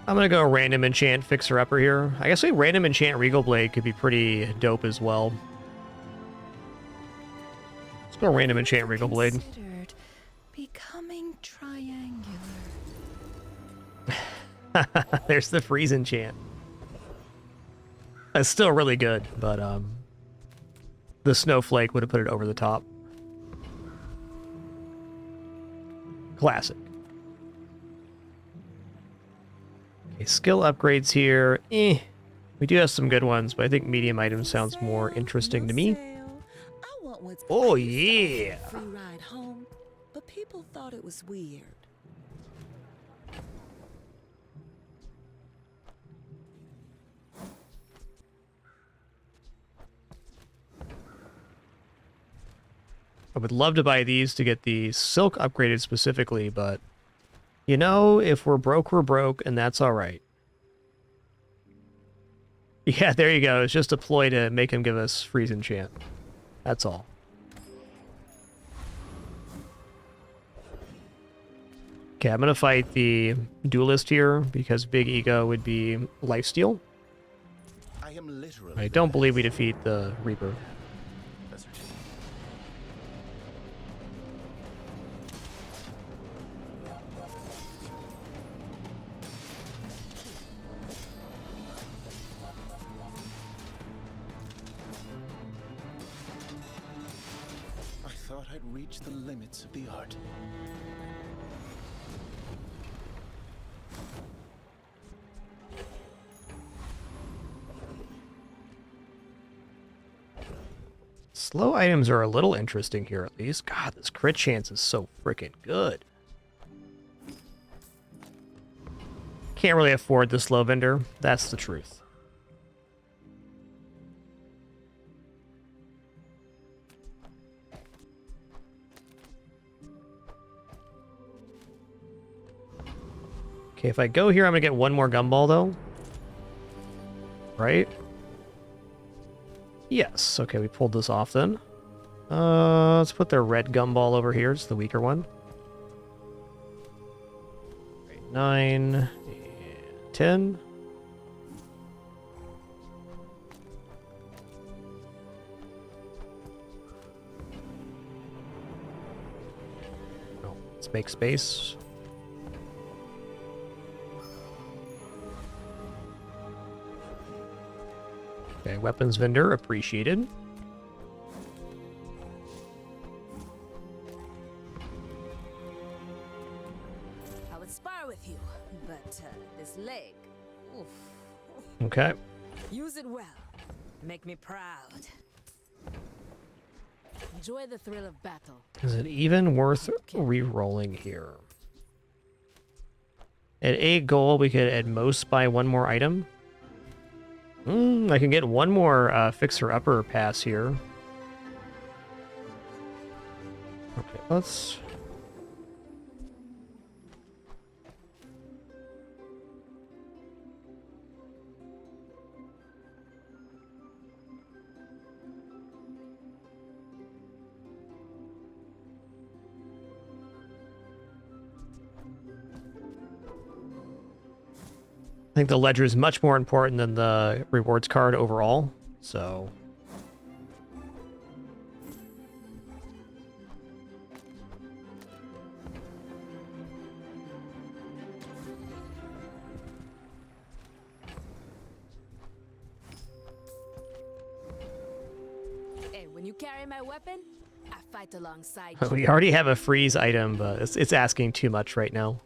I'm gonna go random enchant Fixer Upper here. I guess we random enchant Regal Blade could be pretty dope as well. Let's go random enchant Regal Blade. Considered becoming triangular. There's the freeze enchant. It's still really good, but the snowflake would have put it over the top. Classic. Okay, skill upgrades here. We do have some good ones, but I think medium items sounds more interesting to me. Oh yeah. Free ride home, but people thought it was weird. I would love to buy these to get the silk upgraded specifically, but you know, if we're broke, and that's all right. Yeah, there you go. It's just a ploy to make him give us freeze enchant. That's all. Okay, I'm gonna fight the duelist here because big ego would be lifesteal. I am literally. I don't believe we defeat the Reaper. I thought I'd reached the limits of the art. Slow items are a little interesting here, at least. God, this crit chance is so freaking good. Can't really afford the slow vendor. That's the truth. Okay, if I go here, I'm gonna get one more gumball, though. Right? Yes. Okay, we pulled this off then. Let's put the red gumball over here. It's the weaker one. 8, 9, and 10. Oh, let's make space. Okay, weapons vendor appreciated. I would spar with you, but this leg. Oof. Okay. Use it well. Make me proud. Enjoy the thrill of battle. Is it even worth re-rolling here? At 8 gold, we could at most buy one more item. I can get one more fixer-upper pass here. Okay, let's... I think the ledger is much more important than the rewards card overall, so... Hey, when you carry my weapon, I fight alongside We you. already have a freeze item, but it's asking too much right now.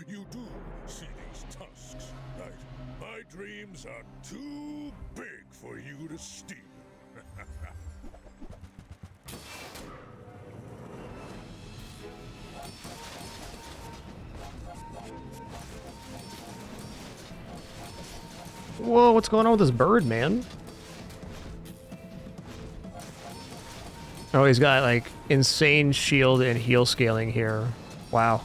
You do see these tusks, right? My dreams are too big for you to steal. Whoa, what's going on with this bird, man? Oh, he's got, like, insane shield and heal scaling here. Wow.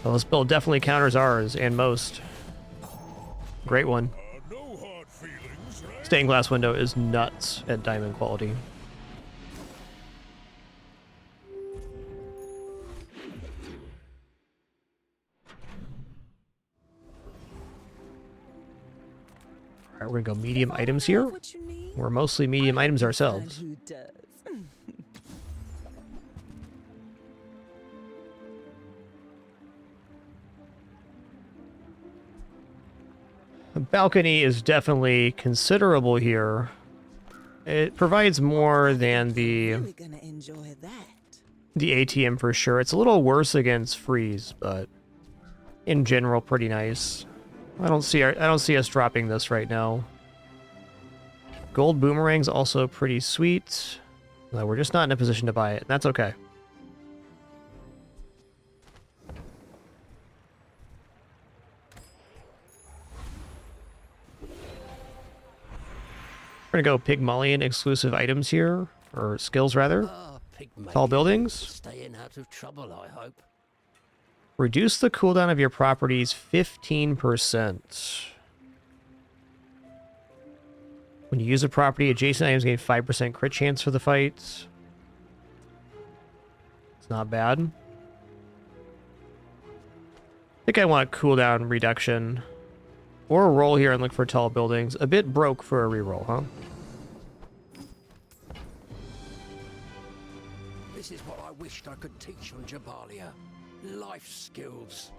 Well, this build definitely counters ours, and most. Great one. Stained glass window is nuts at diamond quality. Alright, we're gonna go medium items here. We're mostly medium items ourselves. Who does? The balcony is definitely considerable here. It provides more than the Really gonna enjoy that. the ATM for sure. It's a little worse against freeze, but in general, pretty nice. I don't see us dropping this right now. Gold boomerang's also pretty sweet. No, we're just not in a position to buy it. That's okay. We're gonna go Pygmalion exclusive items here, or skills rather. Tall buildings. Staying out of trouble, I hope. Reduce the cooldown of your properties 15%. When you use a property, adjacent items gain 5% crit chance for the fight. It's not bad. I think I want cooldown reduction. Or a roll here and look for tall buildings. A bit broke for a reroll, huh? This is what I wished I could teach on Jabalia. Life skills.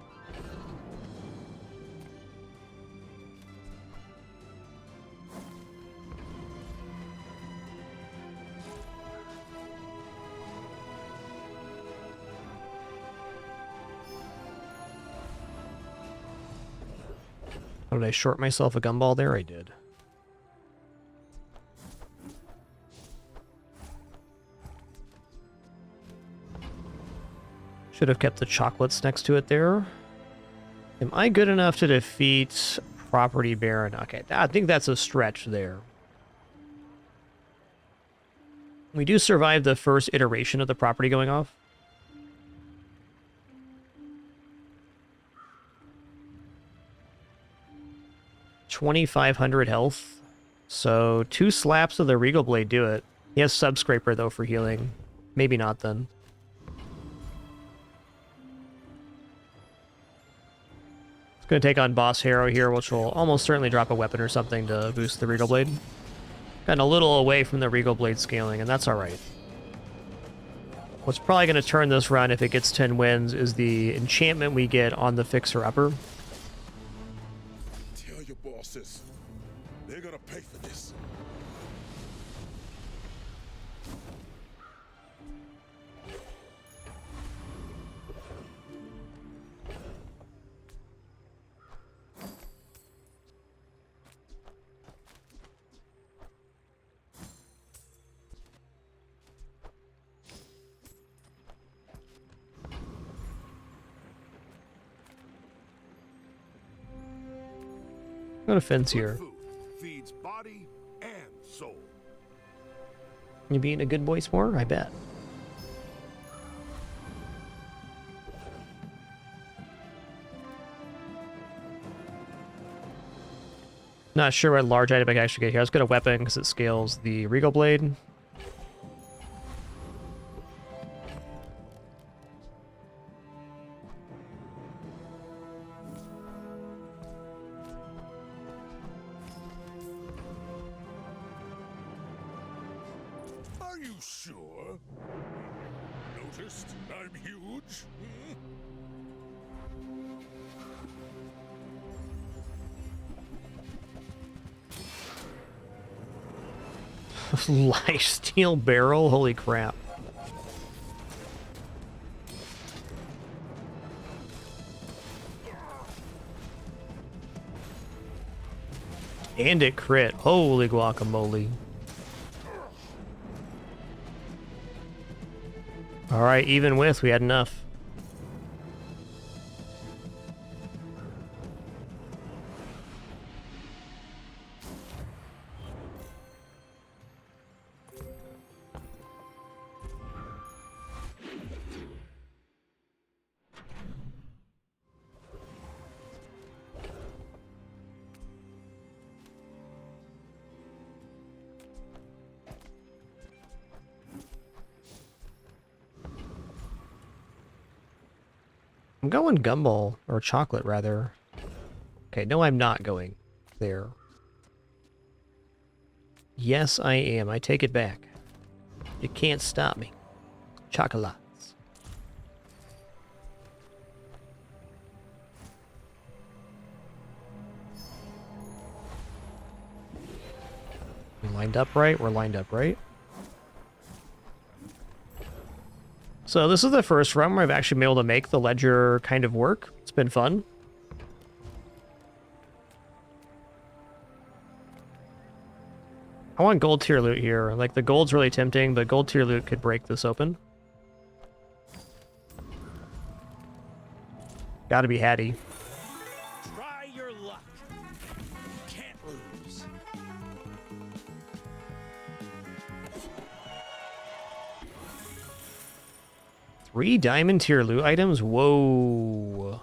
Oh, did I short myself a gumball there? I did. Should have kept the chocolates next to it there. Am I good enough to defeat Property Baron? Okay, I think that's a stretch there. We do survive the first iteration of the property going off. $2,500 health. So 2 slaps of the Regal Blade do it. He has Sub Scraper though for healing. Maybe not then. Going to take on Boss Hero here, which will almost certainly drop a weapon or something to boost the Regal Blade. Gotten a little away from the Regal Blade scaling, and that's alright. What's probably going to turn this run if it gets 10 wins is the enchantment we get on the Fixer-Upper. Tell your bosses. They're gonna pay for this. Got a fence here. Feeds body and soul. You being a good boy s'more? I bet. Not sure what large item I can actually get here. I was going to weapon because it scales the Regal Blade. Are you sure? Noticed I'm huge? Lifesteal barrel? Holy crap. And it crit. Holy guacamole. Alright, even with, we had enough. I'm going gumball, or chocolate rather. Okay, no I'm not going there. Yes I am, I take it back. You can't stop me. Chocolates. We lined up right, we're lined up right. So this is the first run where I've actually been able to make the ledger kind of work. It's been fun. I want gold tier loot here. Like, the gold's really tempting, but gold tier loot could break this open. Gotta be Hattie. Try your luck. You can't lose. 3 diamond tier loot items? Whoa.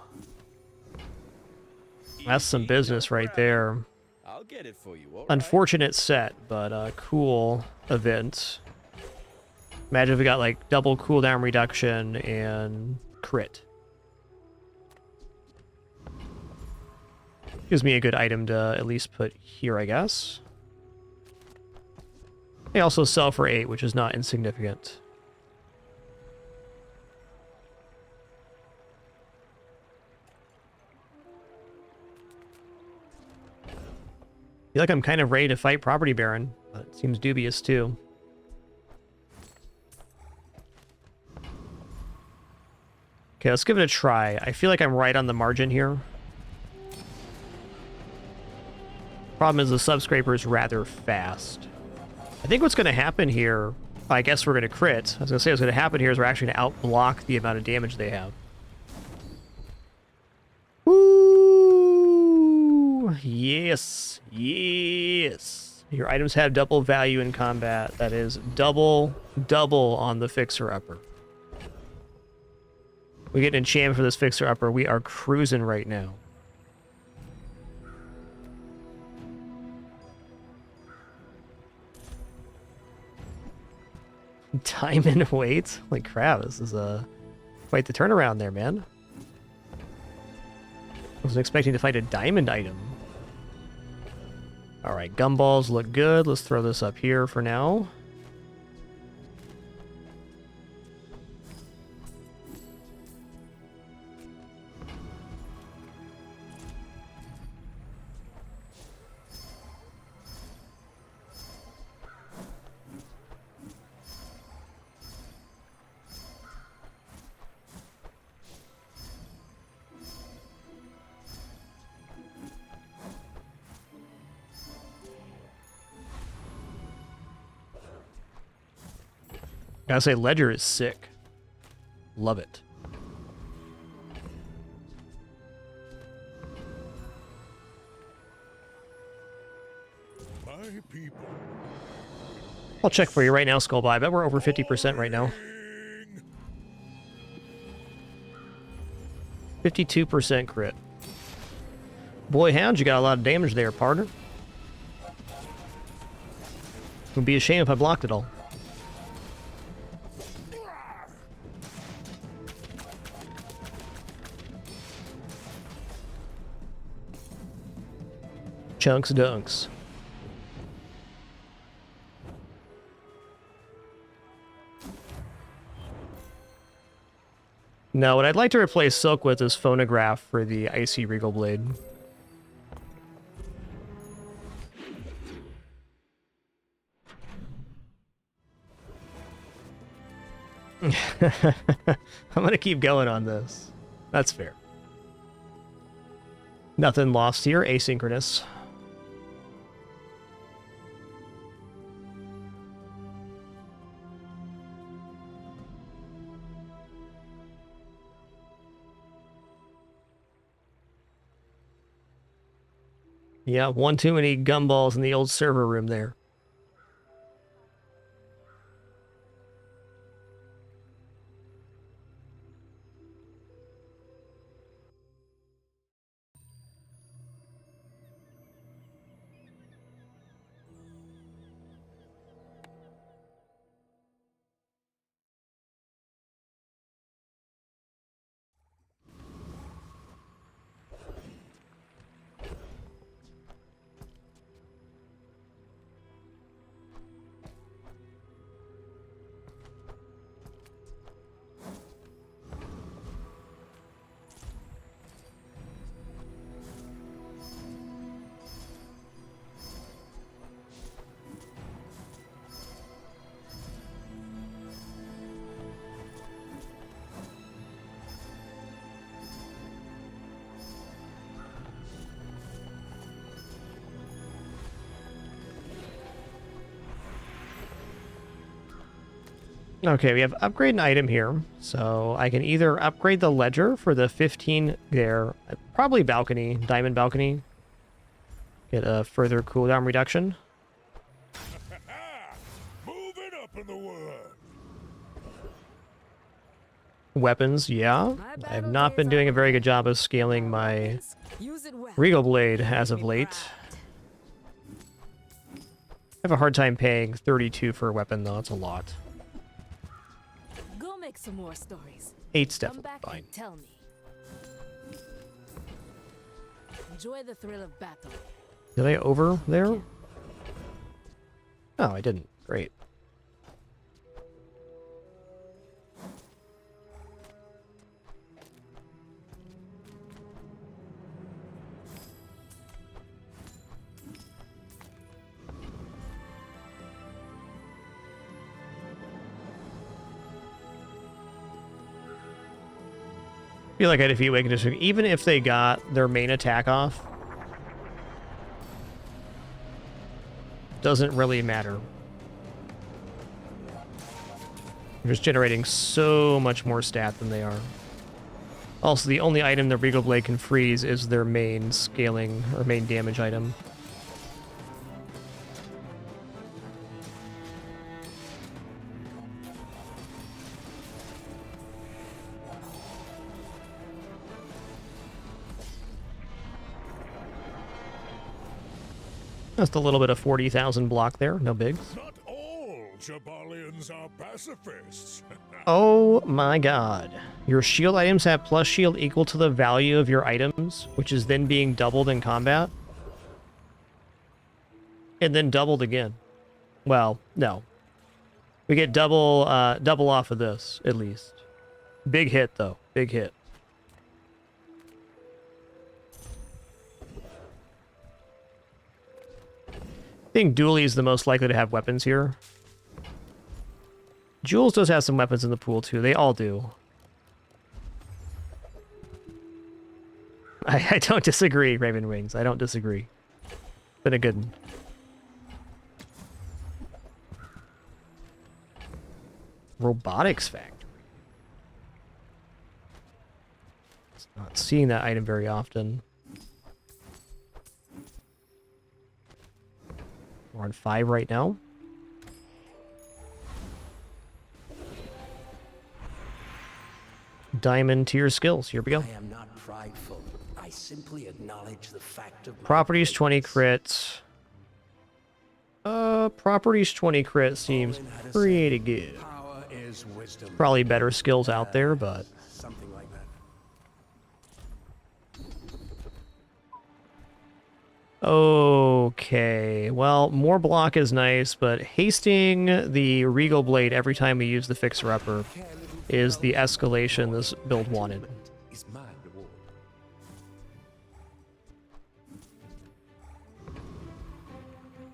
That's some business right there. I'll get it for you. All right. Unfortunate set, but cool event. Imagine if we got like double cooldown reduction and crit. Gives me a good item to at least put here, I guess. They also sell for 8, which is not insignificant. I feel like I'm kind of ready to fight Property Baron, but it seems dubious too. Okay, let's give it a try. I feel like I'm right on the margin here. Problem is the subscraper is rather fast. I think what's going to happen here, I guess we're going to crit. I was going to say what's going to happen here is we're actually going to outblock the amount of damage they have. Woo! Yes! Yes! Your items have double value in combat. That is double on the Fixer-Upper. We get an enchantment for this Fixer-Upper. We are cruising right now. Diamond weight? Like crap, this is quite the turnaround there, man. I wasn't expecting to fight a diamond item. Alright, gumballs look good. Let's throw this up here for now. Gotta say, Ledger is sick. Love it. My people. I'll check for you right now, Skullby. I bet we're over 50% right now. 52% crit. Boy, Hound, you got a lot of damage there, partner. It would be a shame if I blocked it all. Chunks dunks. No, what I'd like to replace Silk with is Phonograph for the Icy Regal Blade. I'm gonna keep going on this. That's fair. Nothing lost here, asynchronous. Yeah, one too many gumballs in the old server room there. Okay, we have upgrade an item here, so I can either upgrade the Ledger for the 15 there, probably Balcony, Diamond Balcony, get a further cooldown reduction. Moving up in the world. Weapons, yeah. I have not been doing a very good job of scaling my Regal Blade as of late. I have a hard time paying 32 for a weapon, though. That's a lot. Go make some more stories. 8's definitely Come back fine. and tell me. Enjoy the thrill of battle. Did I over there? Oh, I didn't. Great. Feel like I defeat Awakened District, even if they got their main attack off. Doesn't really matter. They're just generating so much more stat than they are. Also, the only item the Regal Blade can freeze is their main scaling or main damage item. Just a little bit of 40,000 block there, no bigs. Not all Jabalians are pacifists. Oh my god. Your shield items have plus shield equal to the value of your items, which is then being doubled in combat. And then doubled again. Well, no. We get double off of this, at least. Big hit, though. Big hit. I think Dooley is the most likely to have weapons here. Jules does have some weapons in the pool, too. They all do. I don't disagree, Raven Wings. I don't disagree. Been a good one. Robotics Factory. Not seeing that item very often. We're on 5 right now. Diamond tier skills. Here we go. I am not prideful. I simply acknowledge the fact of my Properties 20 crits. Properties 20 crit seems pretty good. Power is wisdom. Probably better skills out there, but Something like that. okay. Well, more block is nice, but hasting the Regal Blade every time we use the Fixer Upper is the escalation this build wanted. Is my reward.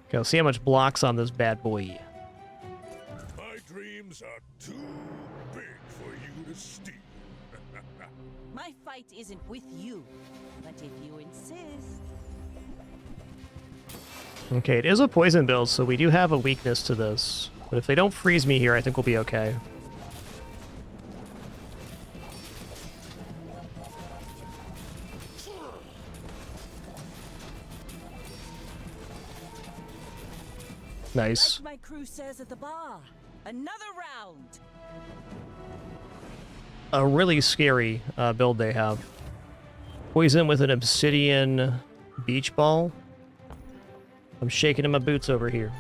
Okay, let's see how much blocks on this bad boy. My dreams are too big for you to steal. My fight isn't with you, but if you insist. Okay, it is a poison build, so we do have a weakness to this. But if they don't freeze me here, I think we'll be okay. Nice. Like my crew says at the bar, another round. A really scary build they have. Poison with an obsidian beach ball. I'm shaking in my boots over here.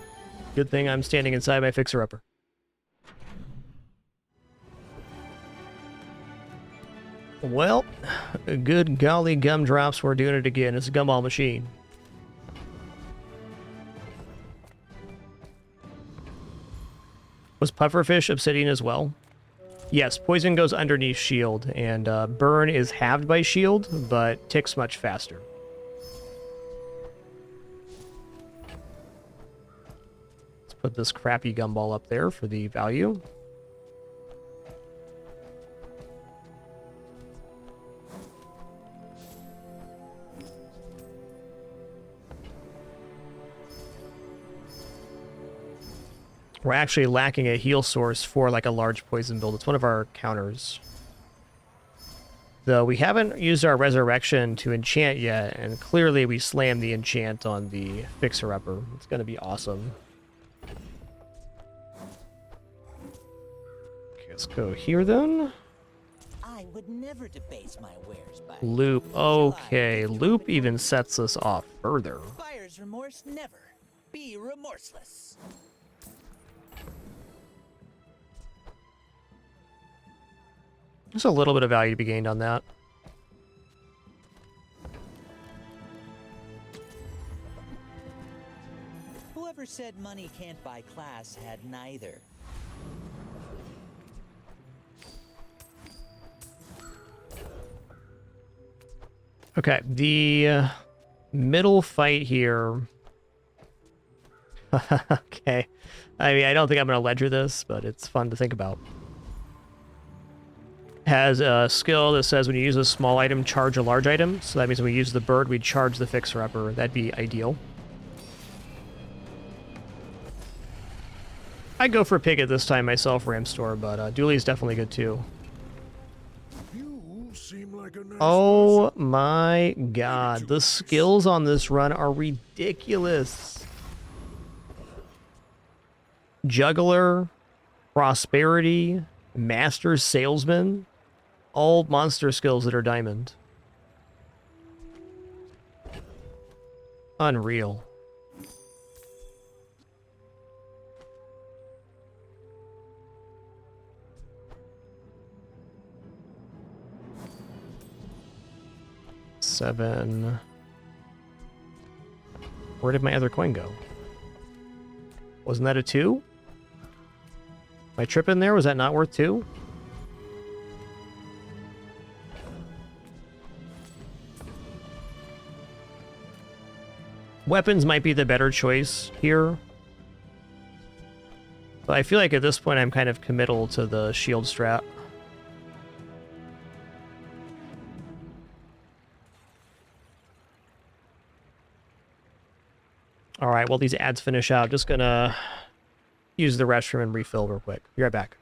Good thing I'm standing inside my fixer-upper. Well, good golly gumdrops, we're doing it again. It's a gumball machine. Was Pufferfish obsidian as well? Yes, poison goes underneath shield, and burn is halved by shield, but ticks much faster. Let's put this crappy gumball up there for the value. We're actually lacking a heal source for like a large poison build. It's one of our counters. Though we haven't used our resurrection to enchant yet, and clearly we slammed the enchant on the fixer-upper. It's going to be awesome. Okay, let's go here then. I would never debase my wares by Loop. Okay, loop even sets us off further. buyer's remorse. Never be remorseless. There's a little bit of value to be gained on that. Whoever said money can't buy class had neither. Okay, the middle fight here. Okay. I mean, I don't think I'm going to ledger this, but it's fun to think about. Has a skill that says when you use a small item, charge a large item. So that means when we use the bird, we charge the fixer-upper. That'd be ideal. I'd go for Piglet this time myself, Ramstore, but Dooley's definitely good too. You seem like a nice Oh my god, the skills on this run are ridiculous. Juggler, Prosperity, Master Salesman, all monster skills that are diamond. Unreal. Seven. Where did my other coin go? Wasn't that a 2? My trip in there, was that not worth 2? Weapons might be the better choice here. But I feel like at this point I'm kind of committal to the shield strat. Alright, well these ads finish out. Just gonna use the restroom and refill real quick. Be right back.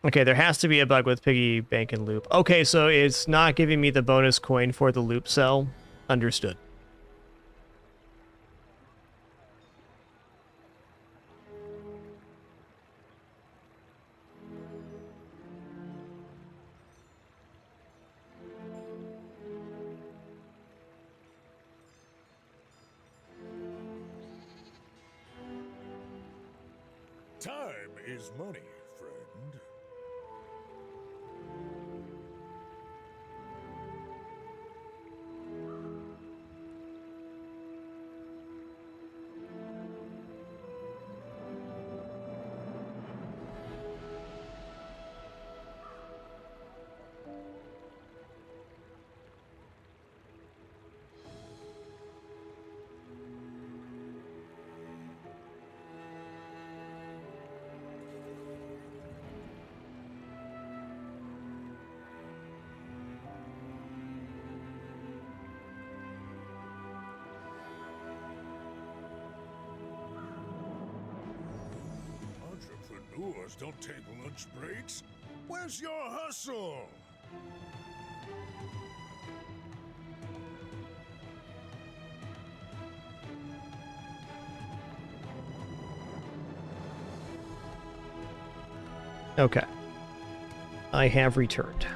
Okay, there has to be a bug with Piggy Bank and Loop. Okay, so it's not giving me the bonus coin for the loop cell. Understood. Time is money, friend. Entrepreneurs don't take lunch breaks. Where's your hustle? Okay. I have returned.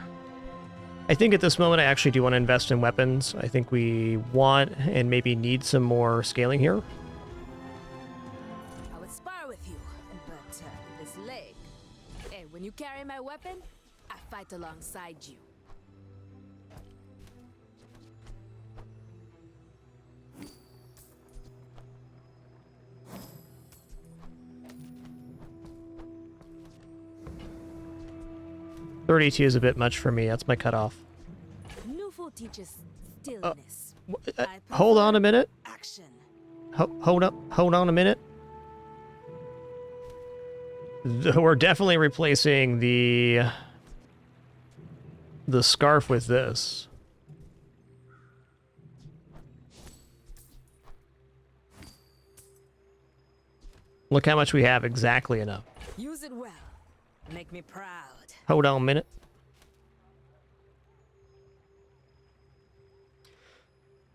I think at this moment I actually do want to invest in weapons. I think we want and maybe need some more scaling here. I would spar with you, but this leg. Hey, when you carry my weapon, I fight alongside you. $32 is a bit much for me. That's my cutoff. Newful teaches stillness. Hold on a minute. Action. Hold on a minute. We're definitely replacing the scarf with this. Look how much we have. Exactly enough. Use it well. Make me proud. Hold on a minute.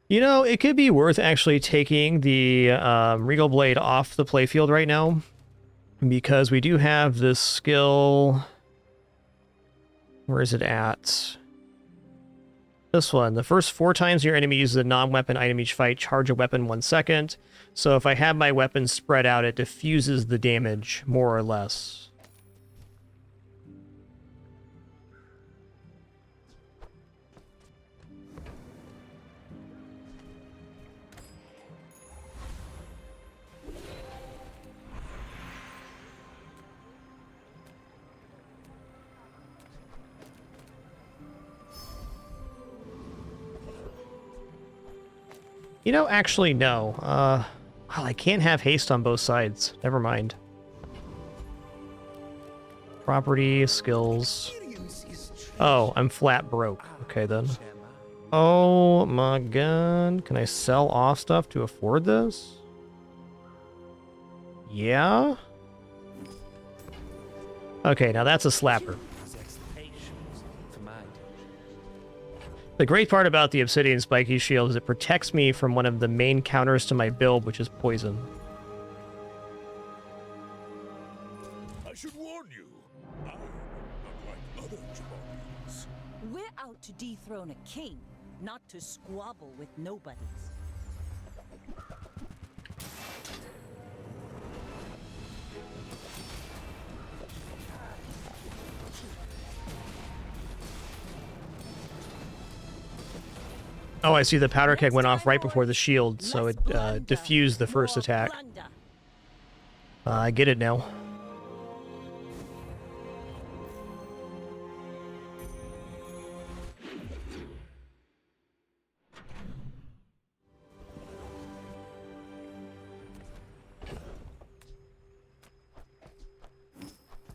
You know, it could be worth actually taking the Regal Blade off the playfield right now, because we do have this skill. Where is it at? This one. The first 4 times your enemy uses a non-weapon item each fight, charge a weapon 1 second. So if I have my weapon spread out, it diffuses the damage, more or less. You know, actually, no. Well, I can't have haste on both sides. Never mind. Property, skills. Oh, I'm flat broke. Okay, then. Oh my god. Can I sell off stuff to afford this? Yeah? Okay, now that's a slapper. The great part about the Obsidian Spiky Shield is it protects me from one of the main counters to my build, which is poison. I should warn you, I'm not like other Jabalians. We're out to dethrone a king, not to squabble with nobodies. Oh, I see the powder keg went off right before the shield, so it diffused the first attack. I get it now.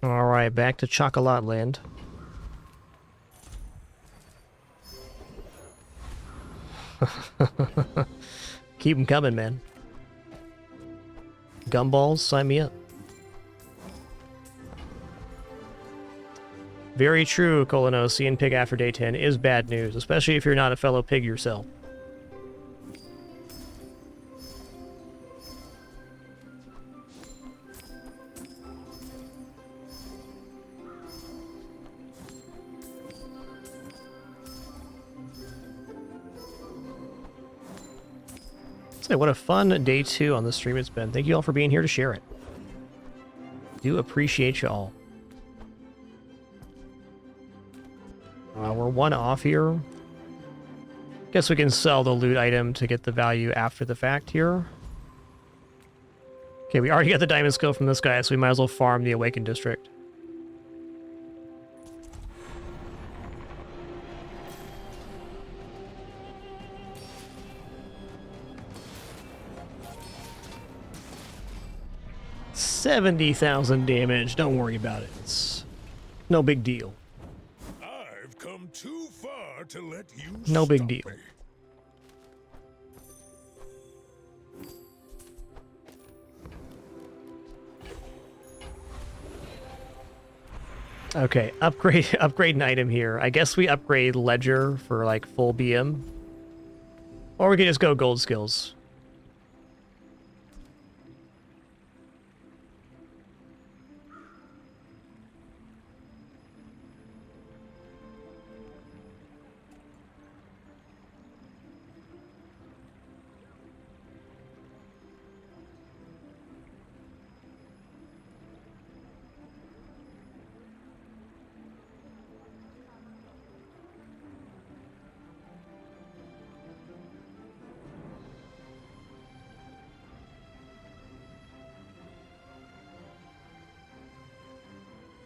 Alright, back to Chocolat Land. Keep them coming, man. Gumballs, sign me up. Very true, Colino. Seeing Pig after day 10 is bad news, especially if you're not a fellow pig yourself. Say, what a fun day 2 on the stream it's been. Thank you all for being here to share it. Do appreciate you all. We're 1 off here. Guess we can sell the loot item to get the value after the fact here. Okay, we already got the diamond skill from this guy, so we might as well farm the Awakened District. $70,000 damage. Don't worry about it. It's no big deal. I've come too far to let you No big stop deal. me. Okay, upgrade an item here. I guess we upgrade Ledger for like full BM. Or we can just go gold skills.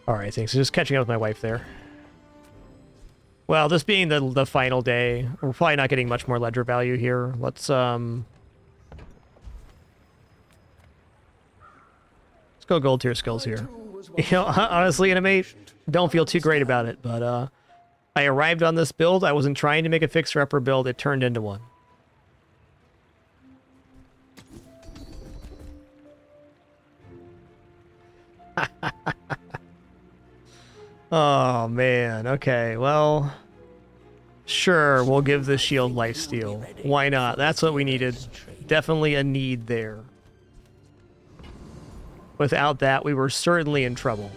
Alright, thanks. Just catching up with my wife there. Well, this being the final day, we're probably not getting much more ledger value here. Let's go gold tier skills here. You know, honestly, Animate, don't feel too great about it, but I arrived on this build. I wasn't trying to make a fixer-upper build. It turned into one. Oh, man. Okay, well... Sure, we'll give the shield lifesteal. Why not? That's what we needed. Definitely a need there. Without that, we were certainly in trouble.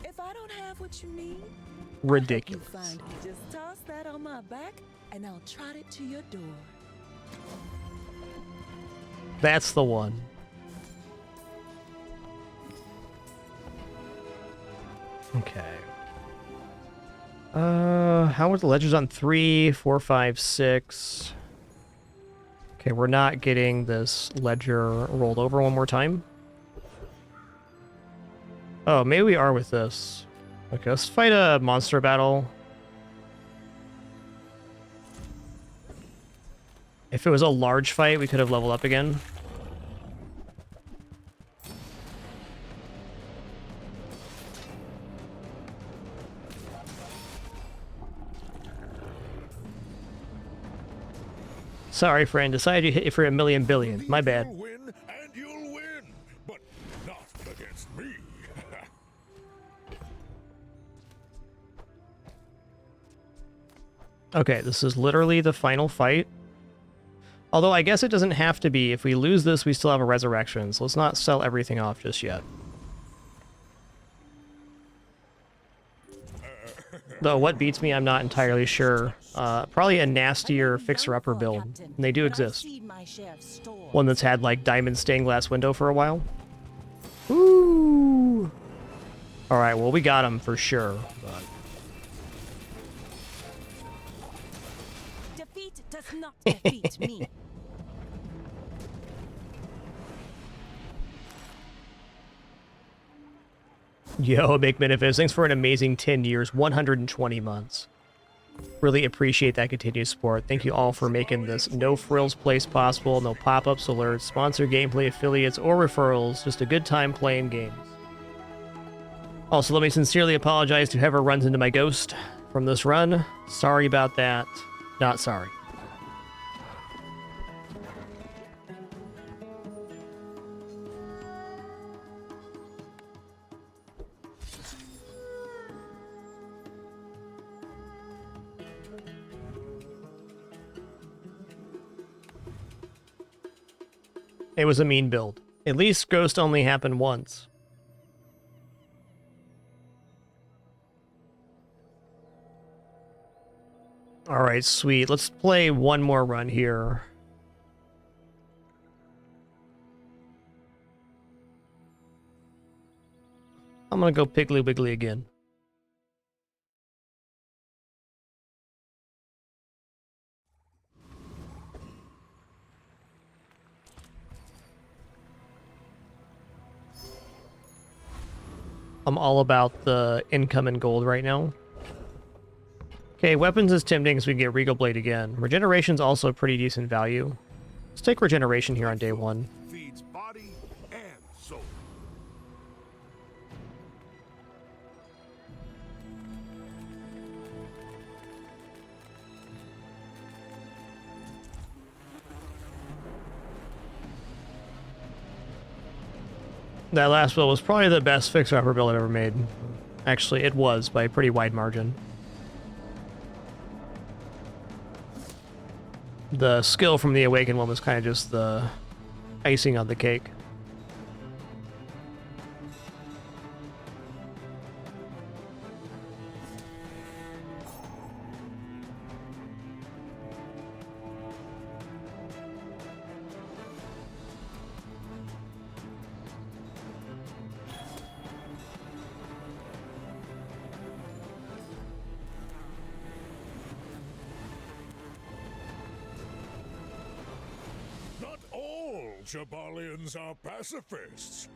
If I don't have what you need, Ridiculous. you find it. Just toss that on my back, and I'll trot it to your door. That's the one. Okay. How was the ledgers on 3, 4, 5, 6? Okay, we're not getting this ledger rolled over one more time. Oh, maybe we are with this. Okay, let's fight a monster battle. If it was a large fight, we could have leveled up again. Sorry, friend. Decided you hit you for a million billion. My bad. You'll win, and you'll win, but not against me. Okay, this is literally the final fight. Although I guess it doesn't have to be. If we lose this, we still have a resurrection, so let's not sell everything off just yet. Though what beats me, I'm not entirely sure. Probably a nastier fixer-upper build. And they do exist. One that's had, like, diamond stained glass window for a while. Ooh! Alright, well, we got him for sure. But... does not defeat me. Yo, Big Minifist, thanks for an amazing 10 years, 120 months. Really appreciate that continued support. Thank you all for making this no frills place possible. No pop-ups, alerts, sponsored gameplay, affiliates, or referrals. Just a good time playing games. Also, let me sincerely apologize to whoever runs into my ghost from this run. Sorry about that. Not sorry. It was a mean build. At least Ghost only happened once. Alright, sweet. Let's play one more run here. I'm gonna go Piggly Wiggly again. I'm all about the income and gold right now. Okay, weapons is tempting as we get Regal Blade again. Regeneration's also pretty decent value. Let's take Regeneration here on day one. Feeds body and soul. That last build was probably the best fixer-upper build I've ever made. Actually, it was by a pretty wide margin. The skill from the Awakened one was kind of just the icing on the cake. Not all Jabalians are pacifists.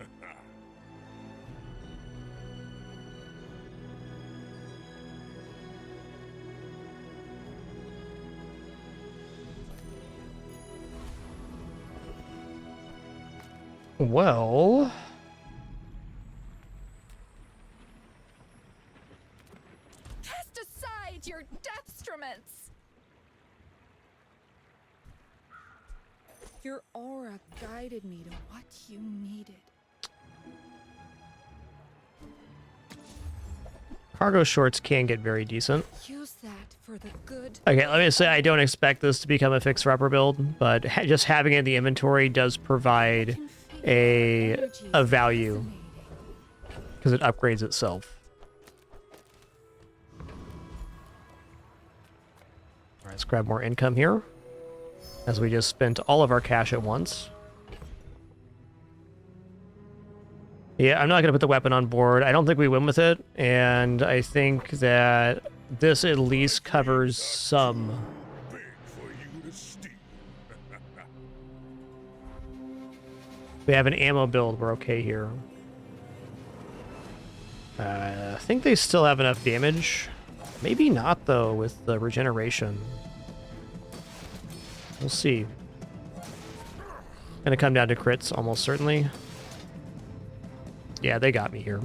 Well... Cast aside your deathstruments! Your aura guided me to what you needed. Cargo shorts can get very decent. Use that for the good. Okay, let me say I don't expect this to become a fixer-upper build, but just having it in the inventory does provide a value because it upgrades itself. All right, let's grab more income here as we just spent all of our cash at once. Yeah, I'm not going to put the weapon on board. I don't think we win with it, and I think that this at least covers some. We have an ammo build. We're okay here. I think they still have enough damage. Maybe not, though, with the regeneration. We'll see. Gonna come down to crits, almost certainly. Yeah, they got me here.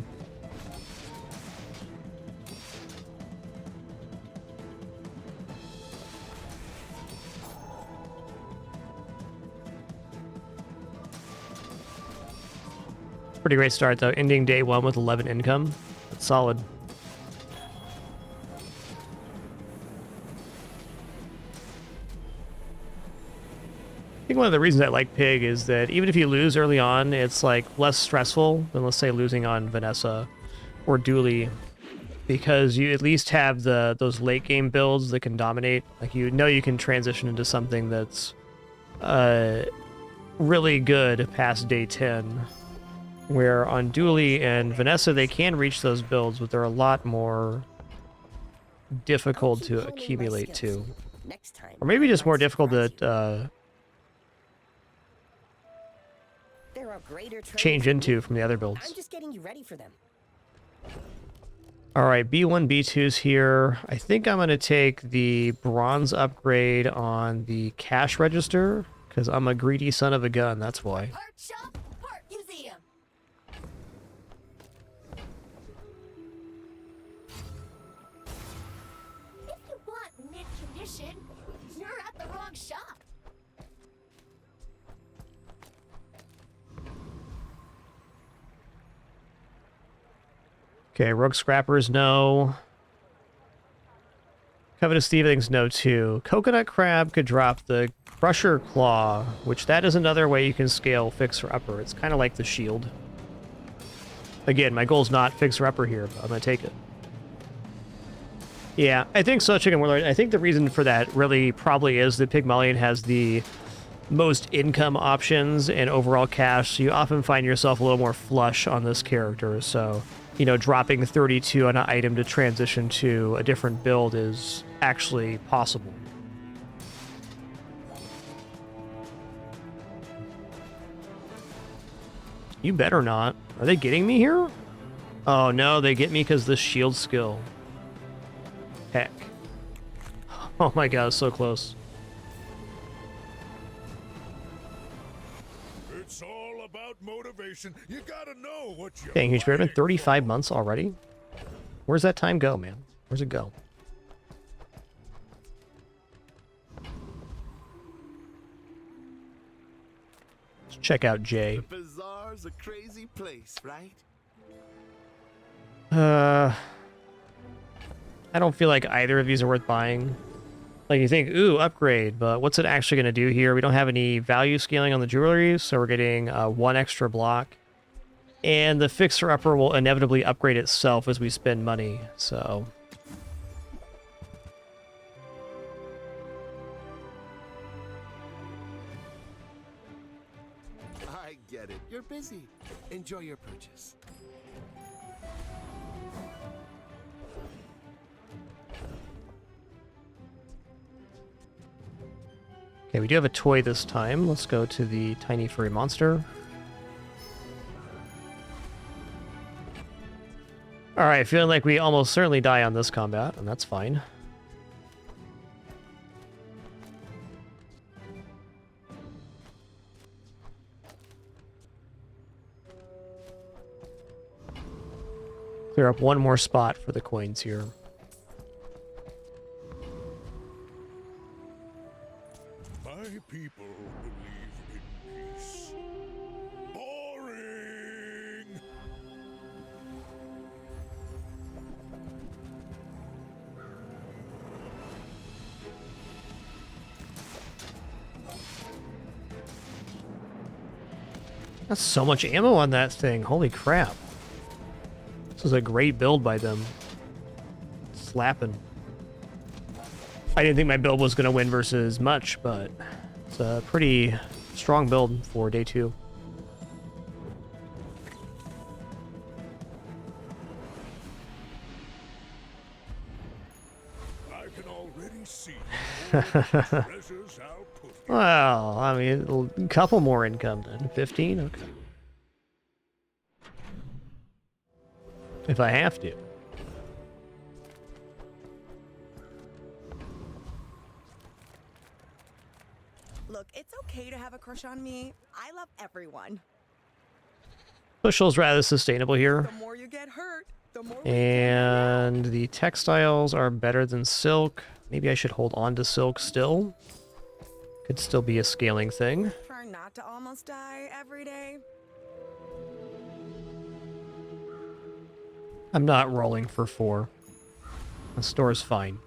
Pretty great start, though. Ending day one with 11 income. That's solid. I think one of the reasons I like Pig is that even if you lose early on, it's like less stressful than, let's say, losing on Vanessa or Dooley, because you at least have those late game builds that can dominate. Like, you know, you can transition into something that's really good past day 10. Where on Dooley and Vanessa, they can reach those builds, but they're a lot more difficult to accumulate to. Next time. Or maybe I just might more difficult surprise you. to There are greater trades change than into me. from the other I'm builds. just getting you ready for them. All right, B1, B2's here. I think I'm going to take the bronze upgrade on the cash register because I'm a greedy son of a gun. That's why. Part shop, part museum. If you want mint condition, you're at the wrong shop. Okay, Rogue Scrappers, no. Covetous Thievings, no too. Coconut Crab could drop the Crusher Claw, which that is another way you can scale Fixer Upper. It's kind of like the shield. Again, my goal is not Fixer Upper here, but I'm going to take it. Yeah, I think so, Chicken Warlord. I think the reason for that really probably is that Pygmalion has the most income options and overall cash, so you often find yourself a little more flush on this character, so... You know, dropping 32 on an item to transition to a different build is actually possible. You better not. Are they getting me here? Oh no, they get me because the shield skill. Heck. Oh my god, so close. It's all about motivation. You gotta know what you Dang, Huge Bear, been like. 35 months already? Where's that time go, man? Where's it go? Let's check out Jay. The Bazaar's a crazy place, right? I don't feel like either of these are worth buying. Like, you think, ooh, upgrade, but what's it actually going to do here? We don't have any value scaling on the jewelry, so we're getting one extra block. And the Fixer Upper will inevitably upgrade itself as we spend money, so... I get it. You're busy. Enjoy your purchase. Okay, we do have a toy this time. Let's go to the tiny furry monster. Alright, feeling like we almost certainly die on this combat, and that's fine. Clear up one more spot for the coins here. My people believe in peace. Boring! That's so much ammo on that thing. Holy crap. This is a great build by them. Slapping. I didn't think my build was going to win versus much, but it's a pretty strong build for day 2. I can already see all the treasures I'll put here. Well, I mean, a couple more income then. 15? Okay. If I have to. Look, it's okay to have a crush on me. I love everyone. Bushel's rather sustainable here. The more you get hurt, the more And the textiles are better than silk. Maybe I should hold on to silk still. Could still be a scaling thing. try not to almost die every day. I'm not rolling for 4. The store's fine.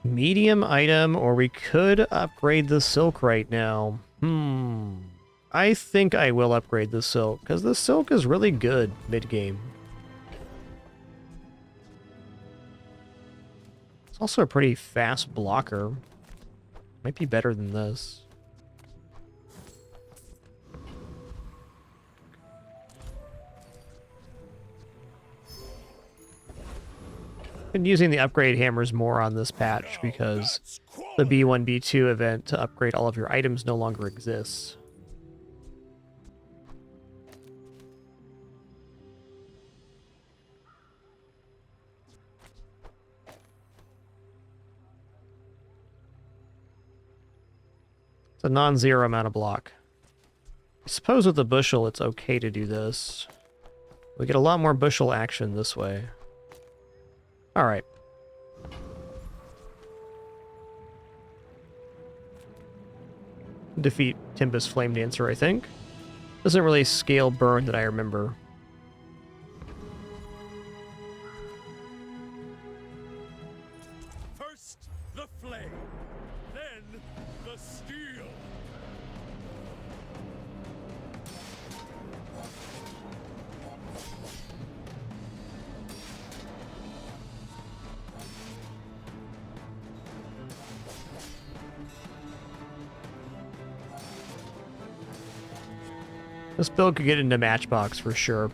Medium item, or we could upgrade the silk right now. I think I will upgrade the silk, because the silk is really good mid-game. It's also a pretty fast blocker. Might be better than this. Been using the upgrade hammers more on this patch because the B1, B2 event to upgrade all of your items no longer exists. It's a non-zero amount of block. I suppose with the bushel it's okay to do this. We get a lot more bushel action this way. Alright. Defeat Timbus Flame Dancer, I think. Doesn't really scale burn that I remember. First the flame, then the steel. This build could get into Matchbox for sure.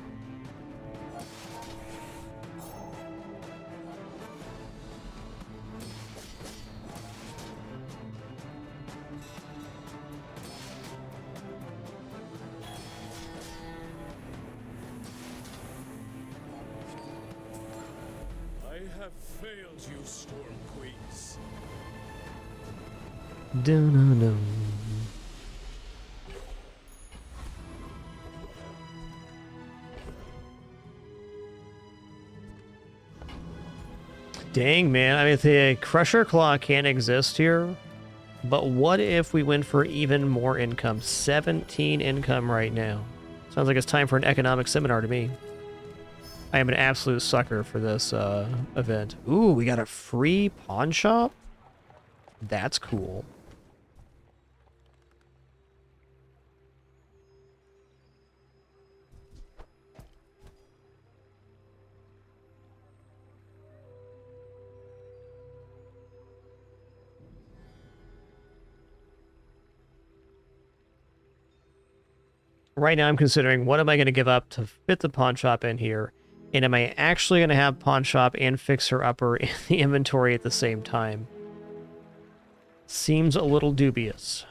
I have failed you, Storm Queens. Dun-dun-dun. Dang, man. I mean, the Crusher Claw can't exist here, but what if we went for even more income? 17 income right now. Sounds like it's time for an economic seminar to me. I am an absolute sucker for this event. Ooh, we got a free pawn shop? That's cool. Right now I'm considering what am I going to give up to fit the pawn shop in here, and am I actually going to have pawn shop and fixer upper in the inventory at the same time? Seems a little dubious.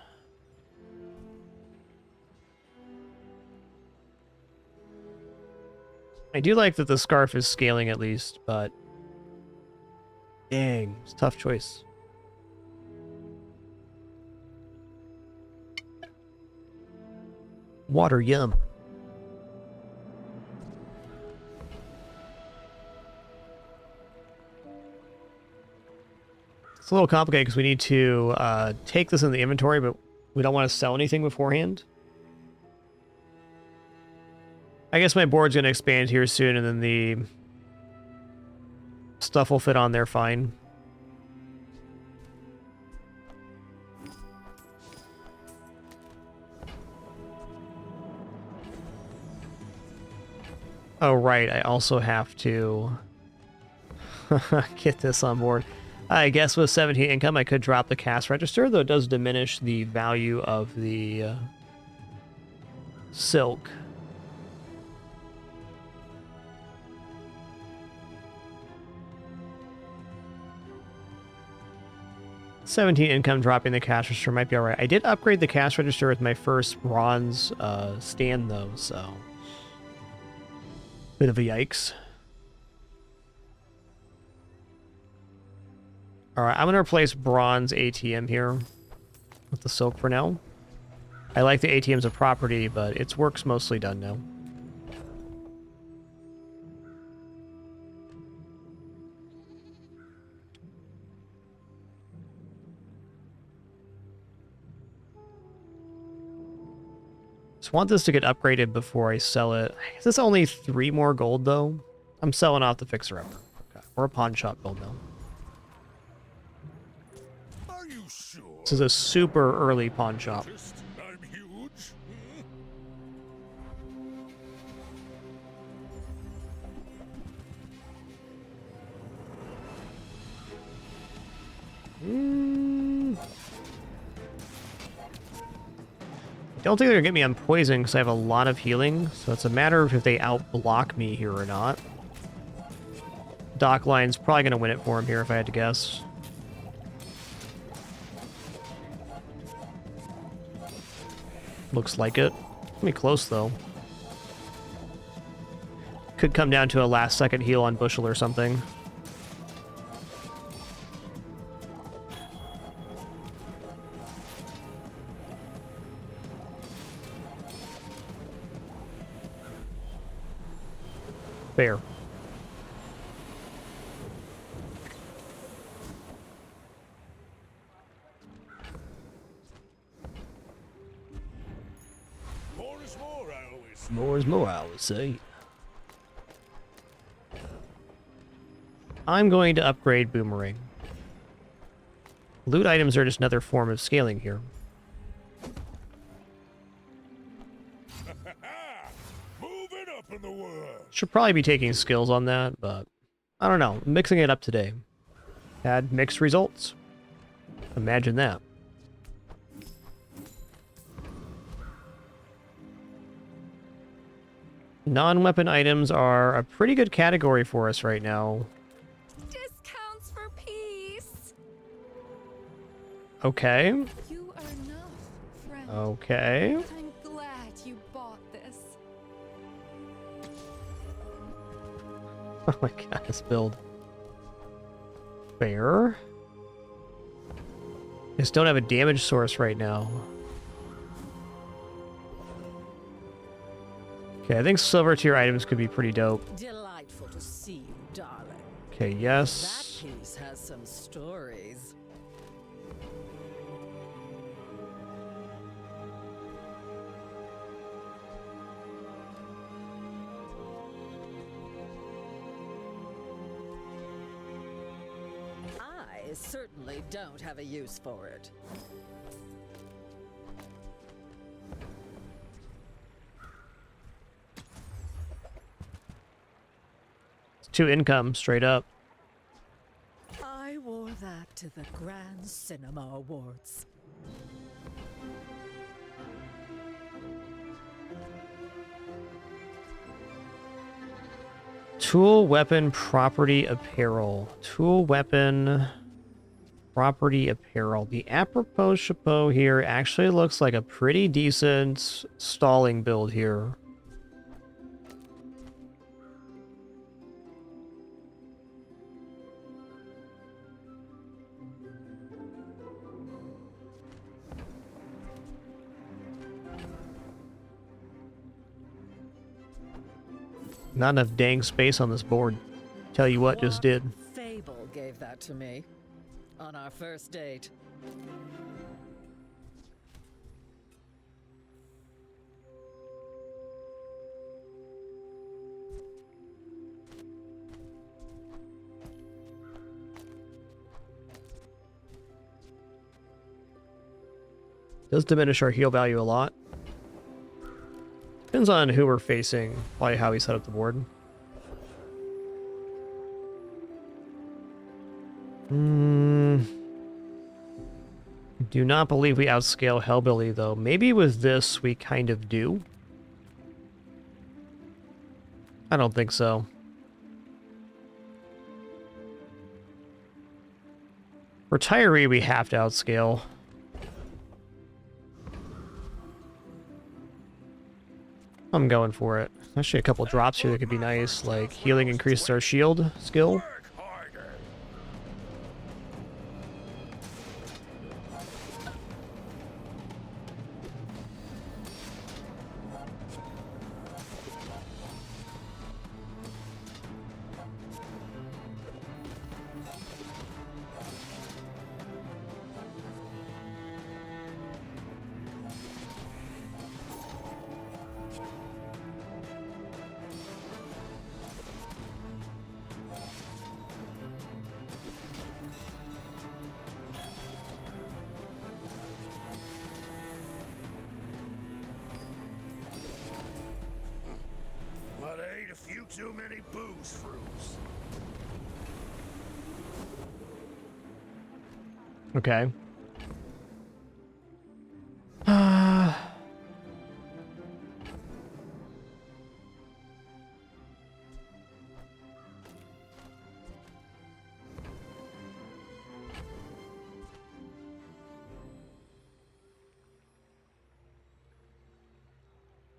I do like that the scarf is scaling at least, but dang, it's a tough choice. Water, yum. It's a little complicated because we need to take this in the inventory, but we don't want to sell anything beforehand. I guess my board's going to expand here soon, and then the stuff will fit on there fine. Oh, right, I also have to get this on board. I guess with 17 income, I could drop the cash register, though it does diminish the value of the silk. $17 income dropping the cash register might be alright. I did upgrade the cash register with my first bronze stand, though, so... Bit of a yikes. Alright, I'm going to replace bronze ATM here with the silk for now. I like the ATM as a property, but its work's mostly done now. Just want this to get upgraded before I sell it. Is this only 3 more gold, though? I'm selling off the fixer-upper. Okay. Or a pawn shop build, though. Are you sure? This is a super early pawn shop. I'm huge. I don't think they're going to get me on poison because I have a lot of healing, so it's a matter of if they outblock me here or not. Dock line's probably going to win it for him here if I had to guess. Looks like it. Gonna be close, though. Could come down to a last-second heal on Bushel or something. Fair. More is more, I always say. More is more, I would say. I'm going to upgrade Boomerang. Loot items are just another form of scaling here. Moving up in the world. Should probably be taking skills on that, but I don't know. Mixing it up today. Had mixed results. Imagine that. Non-weapon items are a pretty good category for us right now. Discounts for peace. Okay. You are enough, friend. Okay. I'm glad you bought this. Oh my god, this build. Fair. Just don't have a damage source right now. Okay, I think silver tier items could be pretty dope. Delightful to see you, darling. Okay, yes. That piece has some stories. I certainly don't have a use for it. It's 2 income, straight up. I wore that to the Grand Cinema Awards. Tool, weapon, property, apparel. Tool, weapon, property, apparel. The apropos chapeau here actually looks like a pretty decent stalling build here. Not enough dang space on this board. Tell you what, just did. Fable gave that to me on our first date. Does diminish our heal value a lot. Depends on who we're facing, probably how we set up the board. Do not believe we outscale Hellbilly, though. Maybe with this, we kind of do. I don't think so. Retiree, we have to outscale. I'm going for it. Actually, a couple drops here that could be nice, like healing increases our shield skill. But I ate a few too many booze fruits. Okay.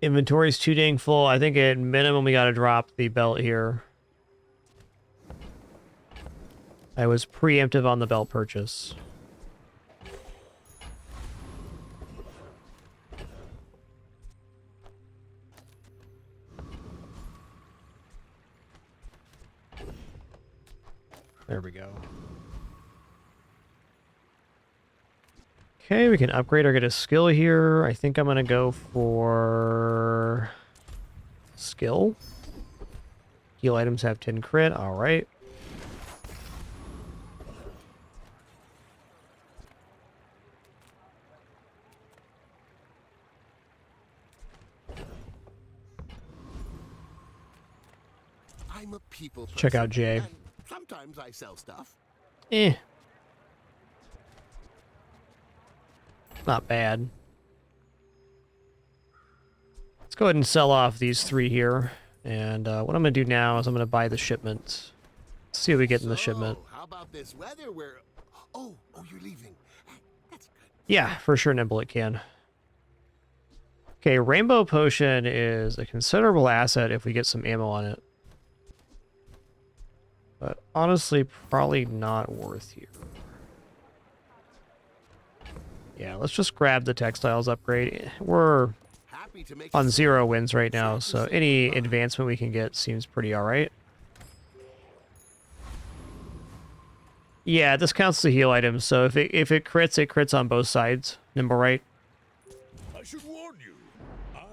Inventory's too dang full. I think at minimum we gotta drop the belt here. I was preemptive on the belt purchase. There we go. Okay, we can upgrade or get a skill here. I think I'm going to go for skill. Heal items have 10 crit. All right. I'm a people person, Check out Jay. and sometimes I sell stuff. Not bad. Let's go ahead and sell off these 3 here. And what I'm going to do now is I'm going to buy the shipment. Let's see what we get in the shipment. How about this weather where... Oh, you're leaving. That's good. Yeah, for sure, Nimble, it can. Okay, Rainbow Potion is a considerable asset if we get some ammo on it. But honestly, probably not worth here. Yeah, let's just grab the textiles upgrade. We're on 0 wins right now, so any advancement we can get seems pretty alright. Yeah, this counts the heal items, so if it crits, it crits on both sides. Nimble, right? I should warn you, I'm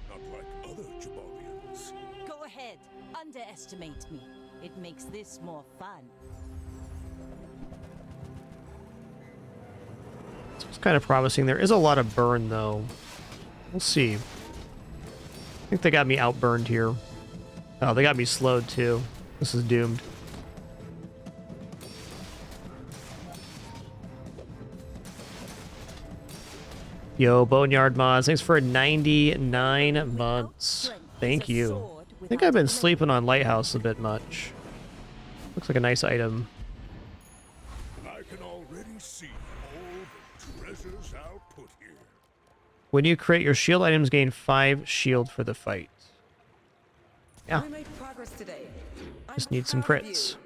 not like other Jabalians. Go ahead, underestimate me. It makes this more fun. It's kind of promising. There is a lot of burn, though. We'll see. I think they got me outburned here. Oh, they got me slowed, too. This is doomed. Yo, Boneyard Mods, thanks for 99 months. Thank you. I think I've been sleeping on Lighthouse a bit much. Looks like a nice item. I can already see all the treasures I'll put here. When you crit, your shield items gain 5 shield for the fight. Yeah. We made progress today. Just need some crits.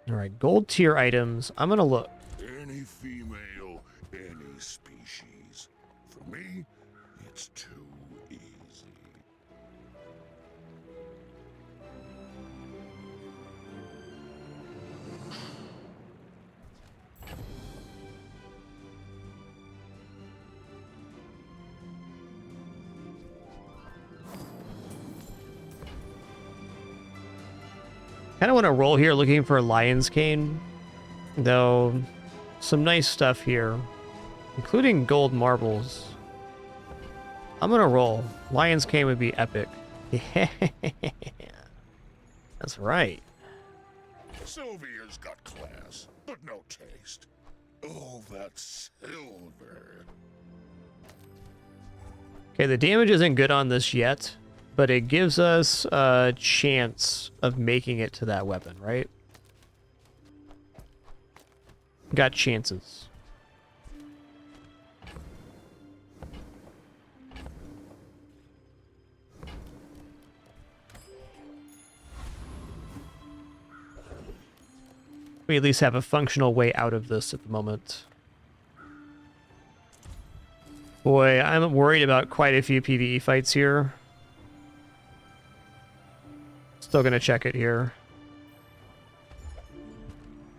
Alright, gold tier items. I'm gonna look. Any female, any species. For me, it's too easy. Kind of want to roll here looking for Lion's Cane, though some nice stuff here, including gold marbles. I'm going to roll. Lion's Cane would be epic. Yeah, that's right. Sylvia's got class, but no taste. Oh, that silver. Okay, the damage isn't good on this yet, but it gives us a chance of making it to that weapon, right? Got chances. We at least have a functional way out of this at the moment. Boy, I'm worried about quite a few PvE fights here. Still gonna check it here.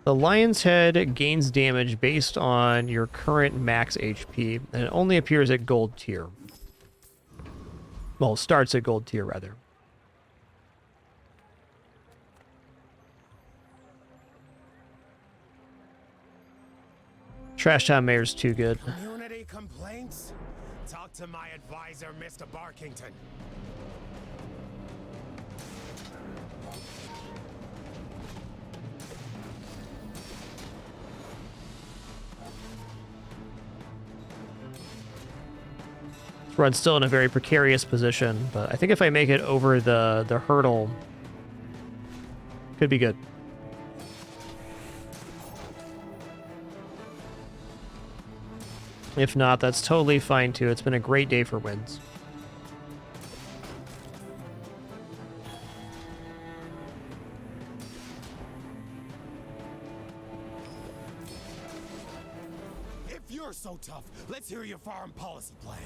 The Lion's Head gains damage based on your current max HP, and it only appears at gold tier. Well, starts at gold tier, rather. Trash Town Mayor's too good. Community complaints? Talk to my advisor, Mr. Barkington. Run's still in a very precarious position, but I think if I make it over the hurdle, could be good. If not, that's totally fine too. It's been a great day for wins. If you're so tough, let's hear your foreign policy plan.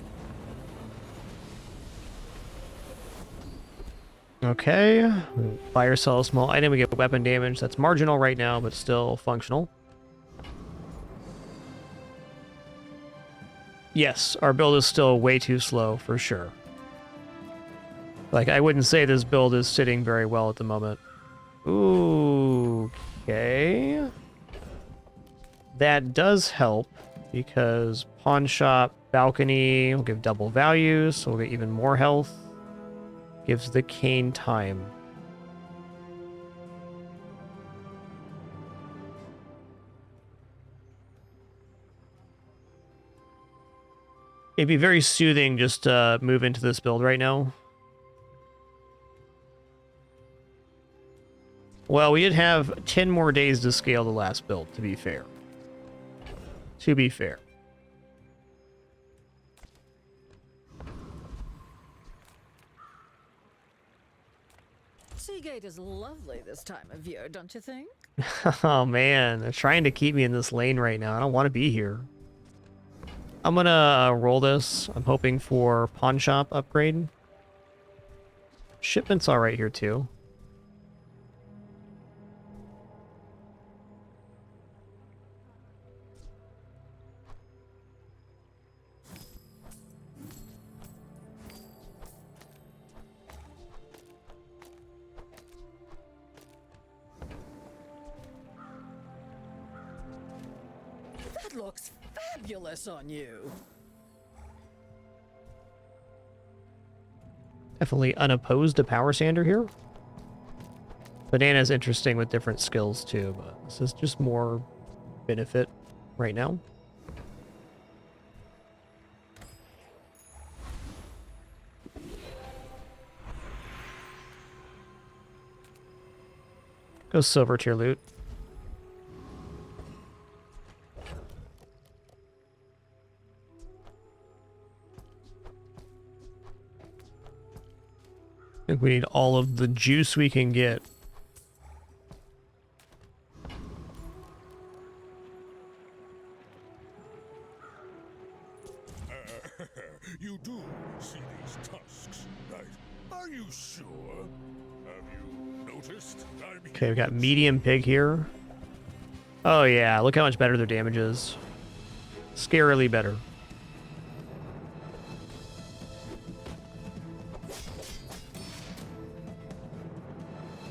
Okay. Buy or sell a small item. We get weapon damage. That's marginal right now, but still functional. Yes, our build is still way too slow, for sure. Like, I wouldn't say this build is sitting very well at the moment. Ooh, okay. That does help, because pawn shop, balcony will give double values, so we'll get even more health. Gives the cane time. It'd be very soothing just to move into this build right now. Well, we did have 10 more days to scale the last build, to be fair. To be fair. Seagate is lovely this time of year, don't you think? Oh man, they're trying to keep me in this lane right now. I don't want to be here. I'm gonna roll this. I'm hoping for pawn shop upgrade. Shipment's all right here too. That looks fabulous on you. Definitely unopposed to Power Sander here. Banana's interesting with different skills too, but this is just more benefit right now. Go silver tier loot. I think we need all of the juice we can get. You do see these tusks, right? Are you sure? Have you noticed? Okay, we got medium pig here. Oh yeah, look how much better their damage is. Scarily better.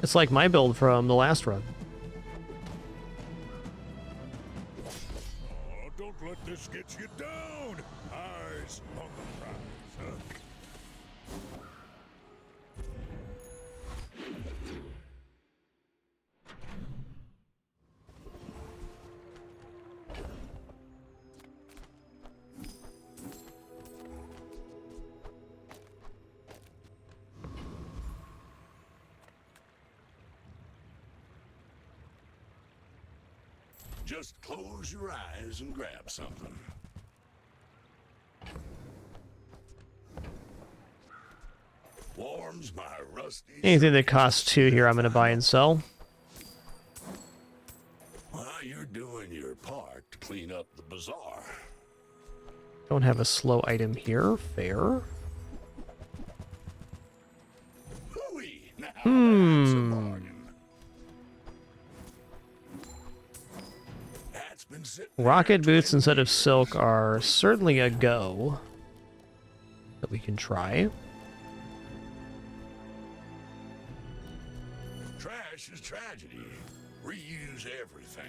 It's like my build from the last run. Oh, don't let this get you down. Eyes on the prize, huh? Just close your eyes and grab something. Warms my rusty. Anything that costs 2 here, I'm going to buy and sell. Well, you're doing your part to clean up the bazaar. Don't have a slow item here. Fair. Hooey! Now that's a Hmm. That's been sitting Rocket boots instead of silk are certainly a go that we can try. Trash is tragedy. Reuse everything.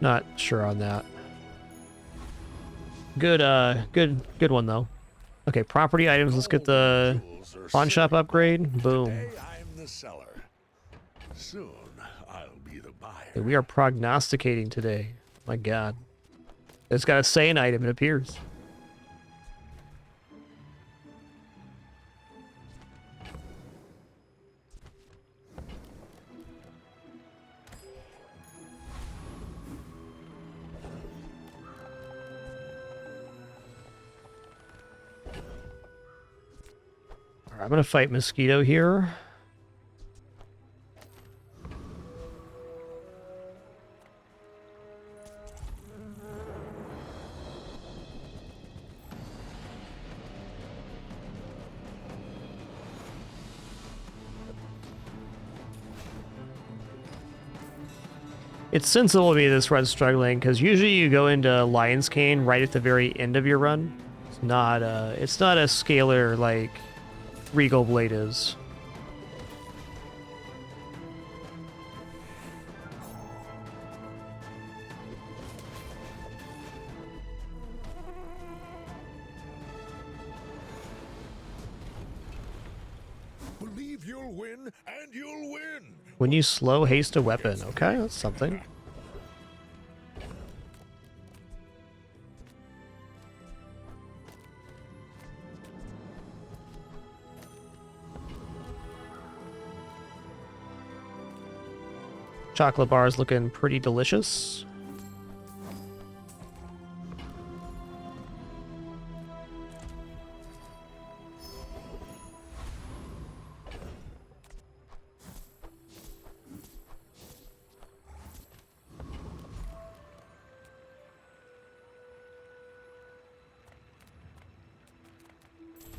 Not sure on that. Good good one though. Okay, property items, let's get the pawn shop upgrade. Boom. Today I'm the seller. Soon I'll be the buyer. Okay, we are prognosticating today. My god. It's got to say an item, it appears. Alright, I'm gonna fight Mosquito here. It's sensible to me this run struggling, because usually you go into Lion's Cane right at the very end of your run. It's not a scalar like Regal Blade is. Believe you'll win, and you'll win. When you slow haste a weapon, okay, that's something. Chocolate bar is looking pretty delicious.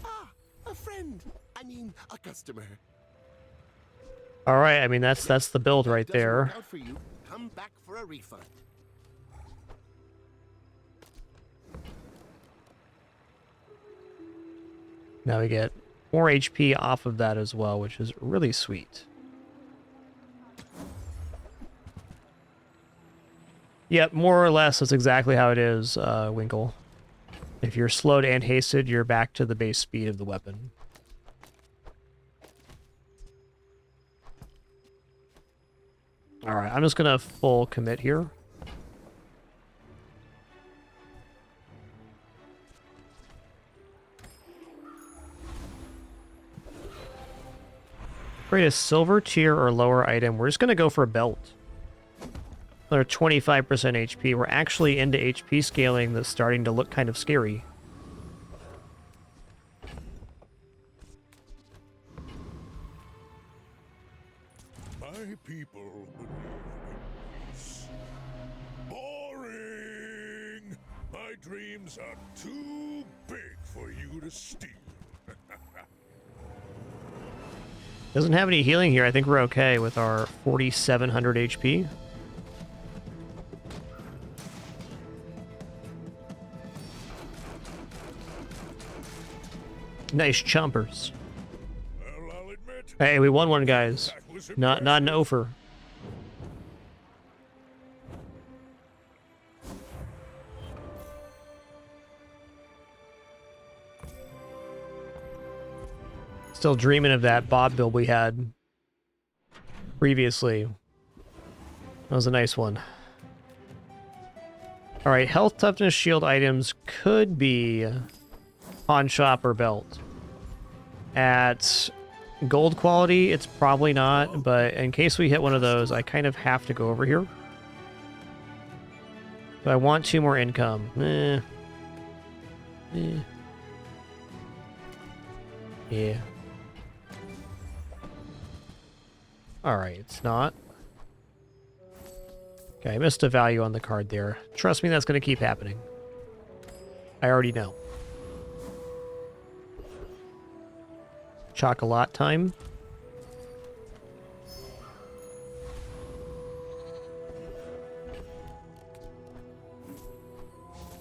Ah, a friend. I mean, a customer. All right, I mean that's the build right Doesn't work there. out for you. Come back for a refund. Now we get more HP off of that as well, which is really sweet. Yep, more or less that's exactly how it is, Winkle. If you're slowed and hasted, you're back to the base speed of the weapon. Alright, I'm just gonna full commit here. Create a silver tier or lower item. We're just gonna go for a belt. Another 25% HP. We're actually into HP scaling that's starting to look kind of scary. My people believe in peace. Boring! My dreams are too big for you to steal. Doesn't have any healing here. I think we're okay with our 4,700 HP. Nice chompers. Well, I'll admit, Hey, we won one, guys. that was Not an offer. Still dreaming of that Bob build we had previously. That was a nice one. Alright, health, toughness, shield items could be pawn shop or belt. At gold quality, it's probably not, but in case we hit one of those, I kind of have to go over here. But I want 2 more income. Yeah. Alright, it's not. Okay, I missed a value on the card there. Trust me, that's going to keep happening. I already know. Chocolat time.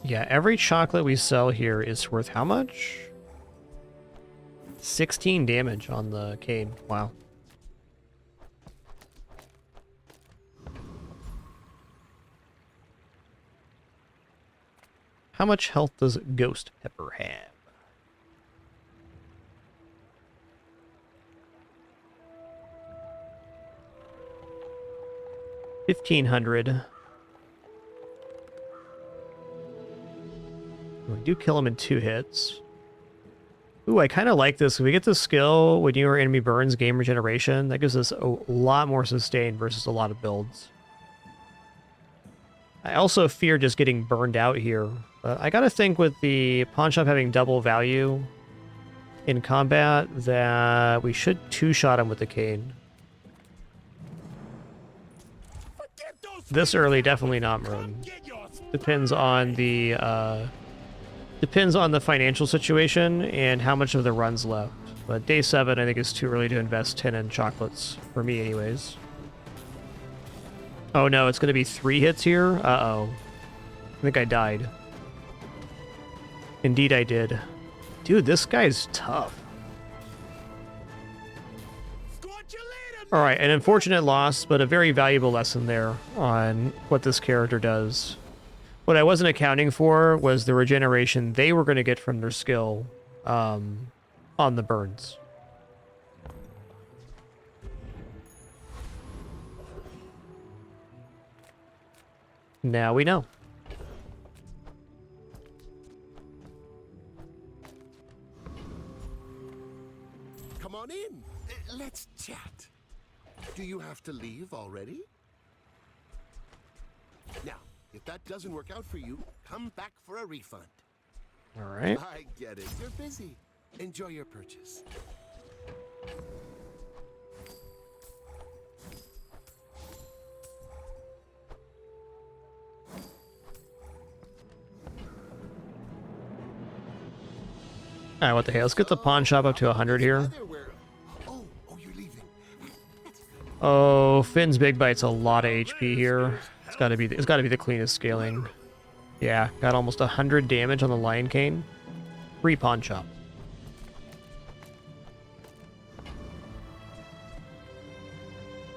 Yeah, every chocolate we sell here is worth how much? 16 damage on the cane. Wow. How much health does Ghost Pepper have? $1,500. We do kill him in 2 hits. Ooh, I kind of like this. We get the skill when your enemy burns game regeneration. That gives us a lot more sustain versus a lot of builds. I also fear just getting burned out here. But I gotta think with the pawn shop having double value, in combat that we should two-shot him with the cane. This early, definitely not Maroon. Depends on the financial situation and how much of the run's left. But day 7, I think, is too early to invest 10 in chocolates, for me anyways. Oh no, it's going to be 3 hits here? Uh-oh. I think I died. Indeed I did. Dude, this guy's tough. Alright, an unfortunate loss, but a very valuable lesson there on what this character does. What I wasn't accounting for was the regeneration they were going to get from their skill on the burns. Now we know. Come on in. Let's chat. Do you have to leave already? Now, if that doesn't work out for you, come back for a refund. All right. I get it. You're busy. Enjoy your purchase. All right, what the hell? Let's get the pawn shop up to 100 here. Oh, Finn's Big Bite's a lot of HP here. It's got to be the cleanest scaling. Yeah, got almost 100 damage on the Lion Cane. Free pawn shop.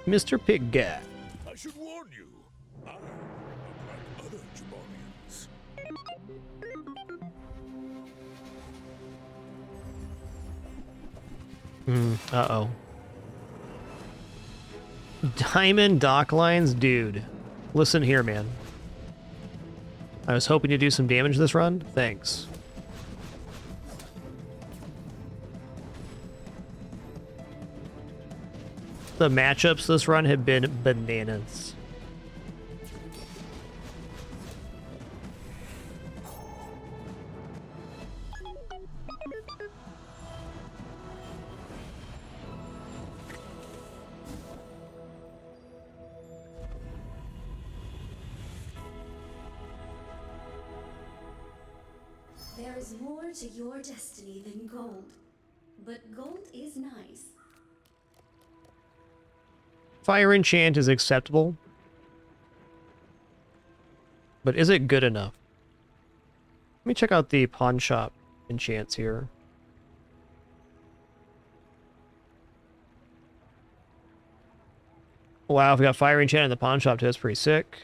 Mr. Pig Guy. I should warn you, I am like other Jabarians. Uh-oh. Diamond dock lines? Dude. Listen here, man. I was hoping to do some damage this run. Thanks. The matchups this run have been bananas. There is more to your destiny than gold. But gold is nice. Fire enchant is acceptable. But is it good enough? Let me check out the pawn shop enchants here. Wow, if we got fire enchant in the pawn shop too, that's pretty sick.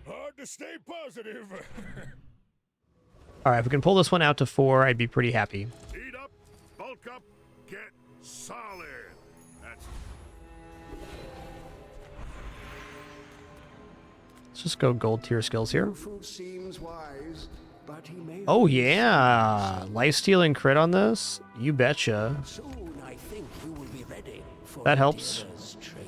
Hard to stay positive. Alright, if we can pull this one out to 4, I'd be pretty happy. Eat up, bulk up, get solid. That's Let's just go gold tier skills here. Seems wise, but he may Oh yeah! Lifestealing crit on this? You betcha. Soon I think you will be ready for That helps. training.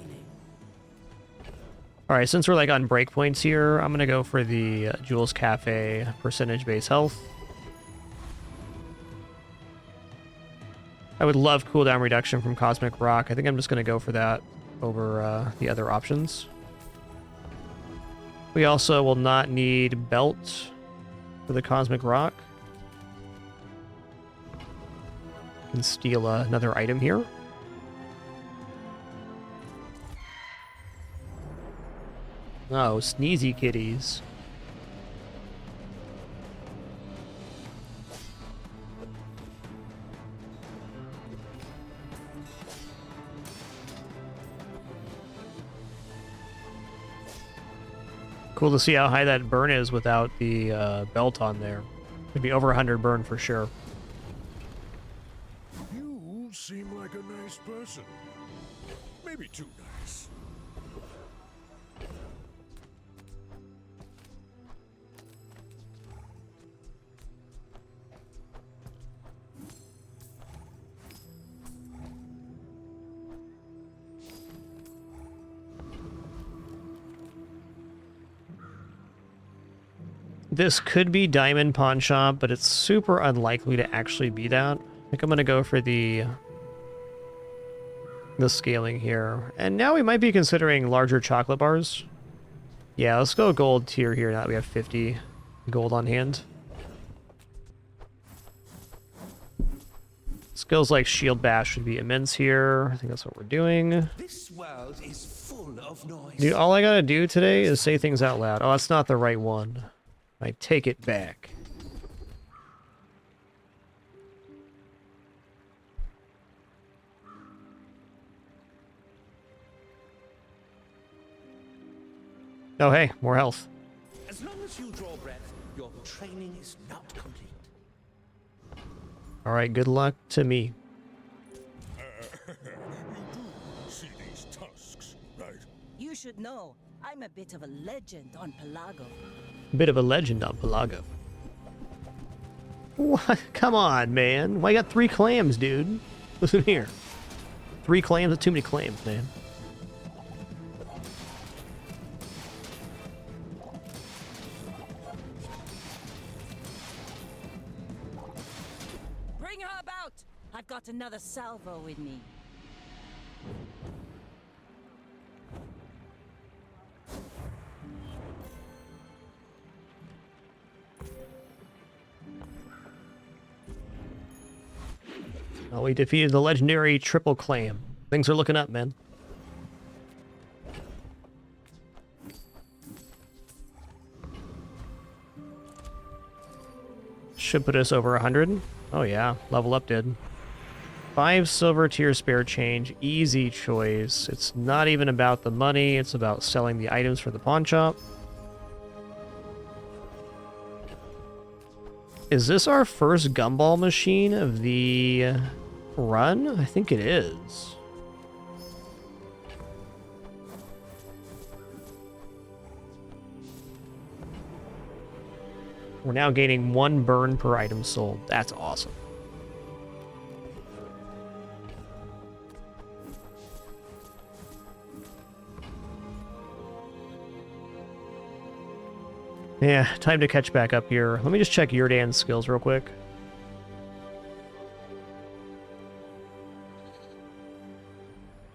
Alright, since we're like on breakpoints here, I'm gonna go for the Jules Cafe percentage base health. I would love cooldown reduction from Cosmic Rock. I think I'm just gonna go for that over the other options. We also will not need Belt for the Cosmic Rock. Can steal another item here. Oh, sneezy kitties. Cool to see how high that burn is without the belt on there. It'd be over 100 burn for sure. You seem like a nice person. Maybe too nice. This could be Diamond Pawn Shop, but it's super unlikely to actually be that. I think I'm going to go for the scaling here. And now we might be considering larger chocolate bars. Yeah, let's go gold tier here now that we have 50 gold on hand. Skills like Shield Bash should be immense here. I think that's what we're doing. This world is full of noise. Dude, all I gotta do today is say things out loud. Oh, that's not the right one. I take it back. Oh, hey, more health. As long as you draw breath, your training is not complete. All right, good luck to me. You do see these tusks, right? You should know, I'm a bit of a legend on Pelago. Bit of a legend on Pelago. What? Come on, man. Why you got 3 clams, dude? Listen here. 3 clams, that's too many clams, man. Bring her about! I've got another salvo with me. Oh, we defeated the legendary triple clam. Things are looking up, man. Should put us over 100. Oh yeah, level up did. 5 silver tier spare change, easy choice. It's not even about the money, it's about selling the items for the pawn shop. Is this our first gumball machine of the run? I think it is. We're now gaining 1 burn per item sold. That's awesome. Yeah, time to catch back up here. Let me just check Yurdan's skills real quick.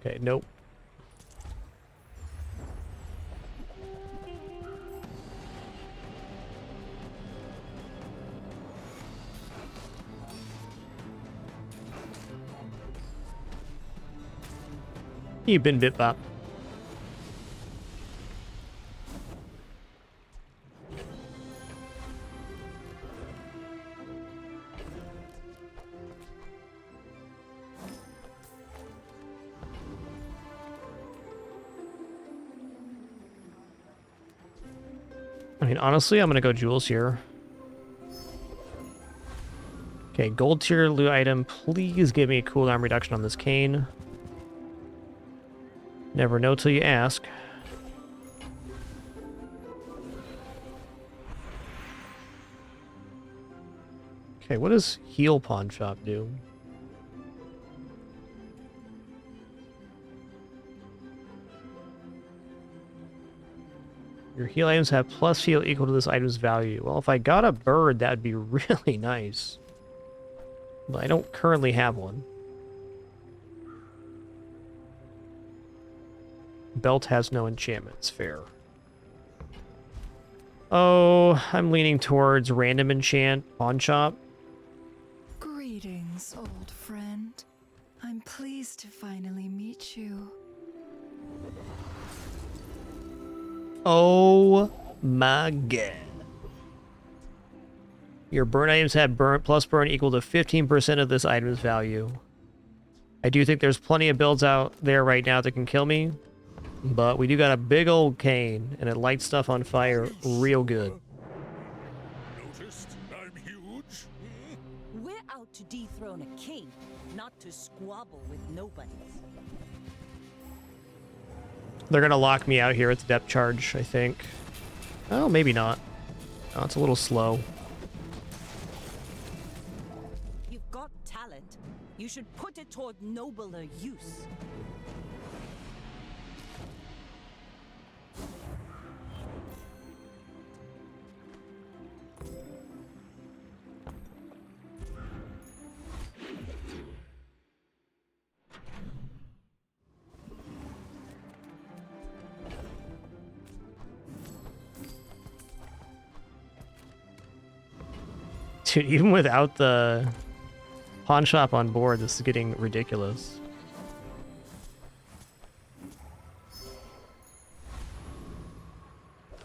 Okay, nope. You've been bit bop. I mean, honestly, I'm gonna go jewels here. Okay, gold tier loot item. Please give me a cooldown reduction on this cane. Never know till you ask. Okay, what does heal pawn shop do? Your heal items have plus heal equal to this item's value. Well, if I got a bird, that would be really nice. But I don't currently have one. Belt has no enchantments. Fair. Oh, I'm leaning towards random enchant pawn shop. Greetings, old friend. I'm pleased to finally meet you. Oh my god. Your burn items have burn plus burn equal to 15% of this item's value. I do think there's plenty of builds out there right now that can kill me. But we do got a big old cane, and it lights stuff on fire real good. Noticed I'm huge? We're out to dethrone a king, not to squabble with nobodies. They're gonna lock me out here at the depth charge, I think. Oh, maybe not. Oh, it's a little slow. You've got talent. You should put it toward nobler use. Dude, even without the pawn shop on board, this is getting ridiculous.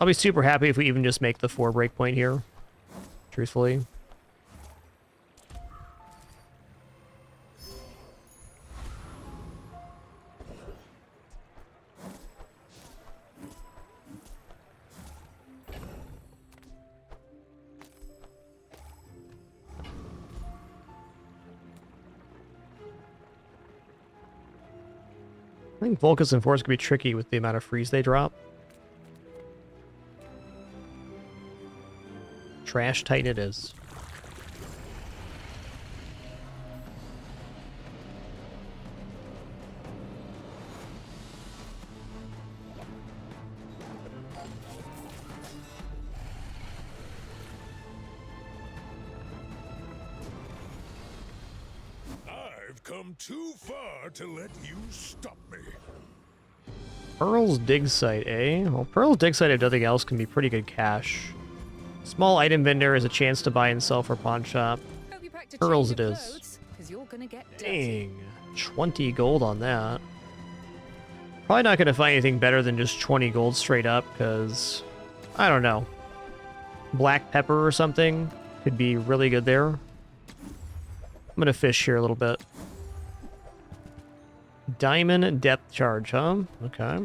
I'll be super happy if we even just make the 4 breakpoint here, truthfully. I think Vulcus and Force could be tricky with the amount of freeze they drop. Trash Titan it is. I've come too far to let you stop me. Pearl's Dig Site, eh? Well, Pearl's Dig Site, if nothing else, can be pretty good cash. Small item vendor is a chance to buy and sell for pawn shop. Pearls it is. Dang. 20 gold on that. Probably not going to find anything better than just 20 gold straight up, because, I don't know. Black pepper or something could be really good there. I'm going to fish here a little bit. Diamond depth charge, huh? Okay.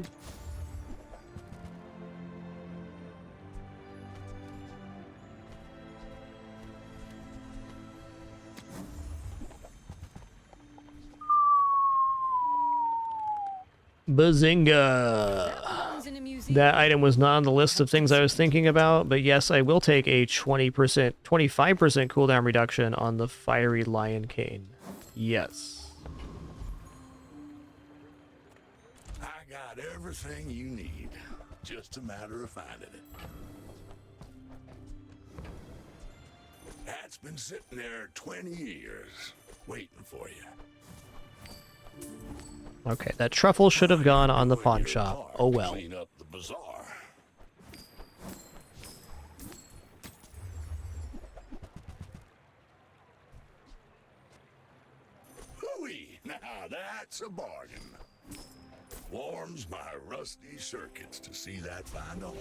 Bazinga! That item was not on the list of things I was thinking about, but yes, I will take a 20%, 25% cooldown reduction on the Fiery Lion Cane. Yes. I got everything you need. Just a matter of finding it. That's been sitting there 20 years, waiting for you. Okay, that truffle should have gone on the pawn shop. Oh well. Clean up the bazaar. Hooey! Now that's a bargain. Warms my rusty circuits to see that final.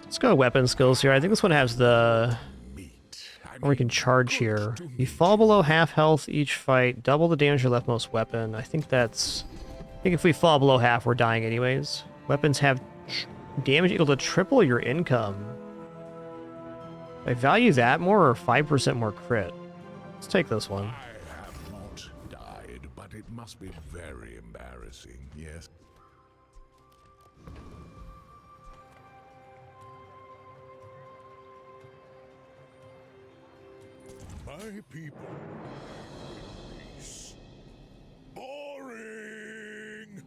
Let's go weapon skills here. I think this one has the... Or we can charge here. You fall below half health each fight, double the damage of your leftmost weapon. I think that's... I think if we fall below half, we're dying anyways. Weapons have damage equal to triple your income. I value that more or 5% more crit. Let's take this one. I have not died, but it must be very embarrassing, yes? My people, peace. Boring.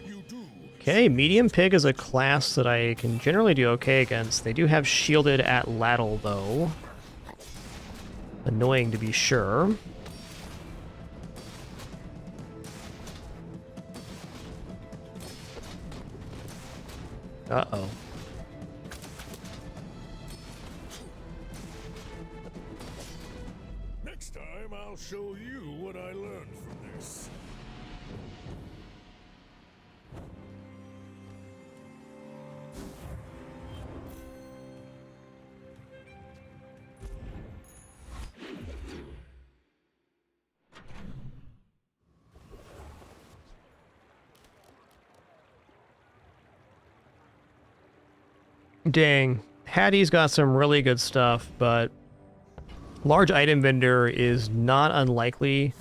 You do. Okay, medium pig is a class that I can generally do okay against. They do have shielded at lattle though. Annoying to be sure. Uh-oh. Next time I'll show you what I learned from this. Dang. Hattie's got some really good stuff, but large item vendor is not unlikely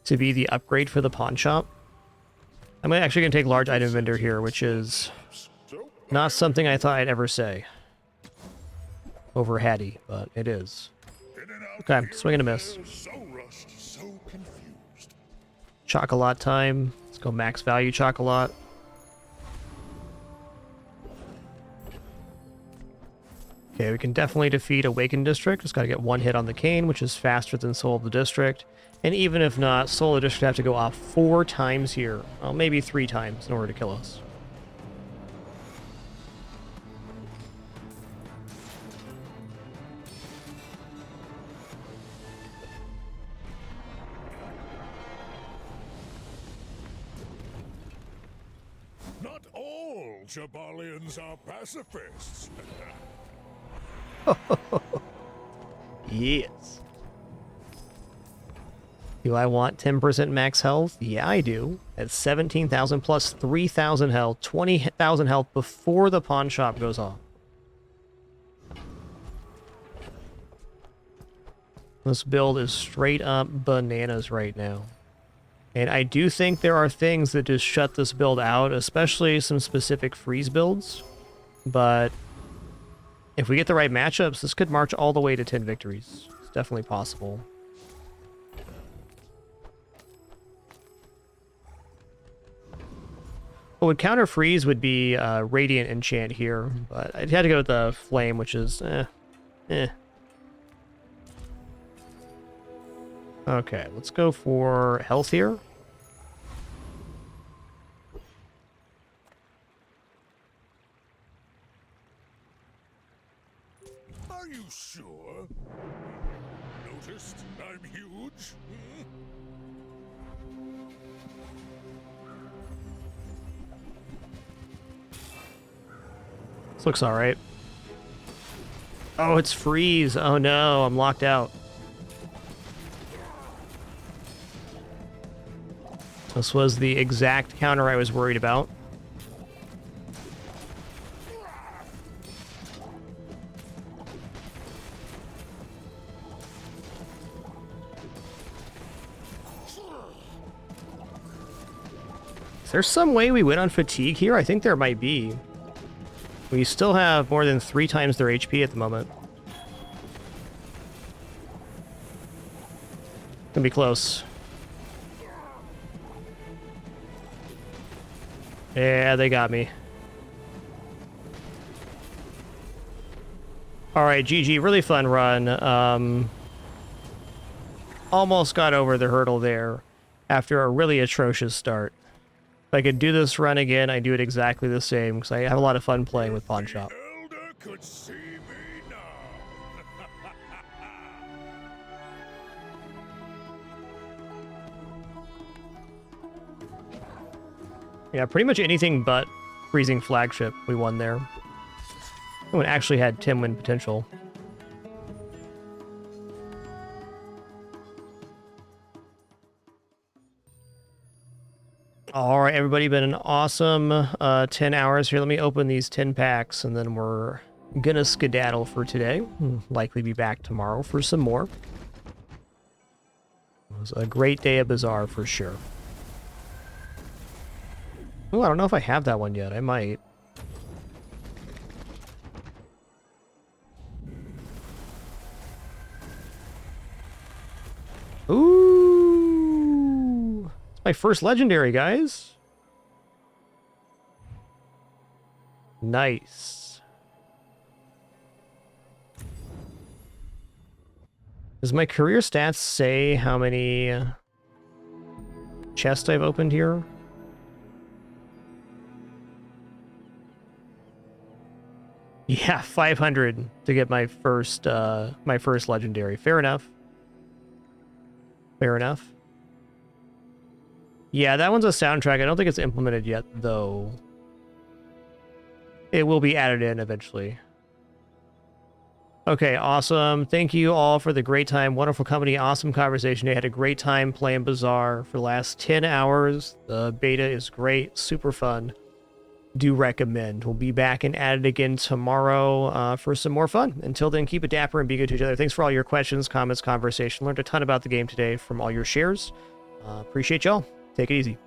to be the upgrade for the pawn shop. I'm actually going to take large item vendor here, which is not something I thought I'd ever say over Hattie, but it is. Okay, swing and a miss. So rushed, so confused. Chocolat time. Let's go max value chocolat. Okay, we can definitely defeat Awakened District. Just gotta get one hit on the cane, which is faster than Soul of the District. And even if not, Soul of the District have to go off 4 times here. Well, maybe 3 times in order to kill us. Not all Jabalians are pacifists. Yes. Do I want 10% max health? Yeah, I do. At 17,000 plus 3,000 health, 20,000 health before the pawn shop goes off. This build is straight up bananas right now. And I do think there are things that just shut this build out, especially some specific freeze builds. But if we get the right matchups, this could march all the way to 10 victories. It's definitely possible. What would counter freeze would be Radiant Enchant here, but I'd had to go with the Flame, which is Okay, let's go for health here. Are you sure? Noticed I'm huge? This looks alright. Oh, it's freeze. Oh no, I'm locked out. This was the exact counter I was worried about. Is there some way we win on fatigue here? I think there might be. We still have more than 3 times their HP at the moment. Gonna be close. Yeah, they got me. Alright, GG. Really fun run. Almost got over the hurdle there after a really atrocious start. If I could do this run again, I'd do it exactly the same, because I have a lot of fun playing with Pawn Shop. Elder could see me now. Yeah, pretty much anything but Freezing Flagship we won there. That one actually had 10 win potential. Alright, everybody, been an awesome 10 hours here. Let me open these 10 packs, and then we're gonna skedaddle for today. Likely be back tomorrow for some more. It was a great day at Bazaar for sure. Oh, I don't know if I have that one yet. I might. Ooh! It's my first legendary, guys. Nice. Does my career stats say how many chests I've opened here? Yeah, 500 to get my first legendary. Fair enough. Fair enough. Yeah, that one's a soundtrack. I don't think it's implemented yet, though. It will be added in eventually. Okay, awesome. Thank you all for the great time. Wonderful company. Awesome conversation. I had a great time playing Bazaar for the last 10 hours. The beta is great. Super fun. Do recommend. We'll be back and at it again tomorrow for some more fun. Until then, keep it dapper and be good to each other. Thanks for all your questions, comments, conversation. Learned a ton about the game today from all your shares. Appreciate y'all. Take it easy.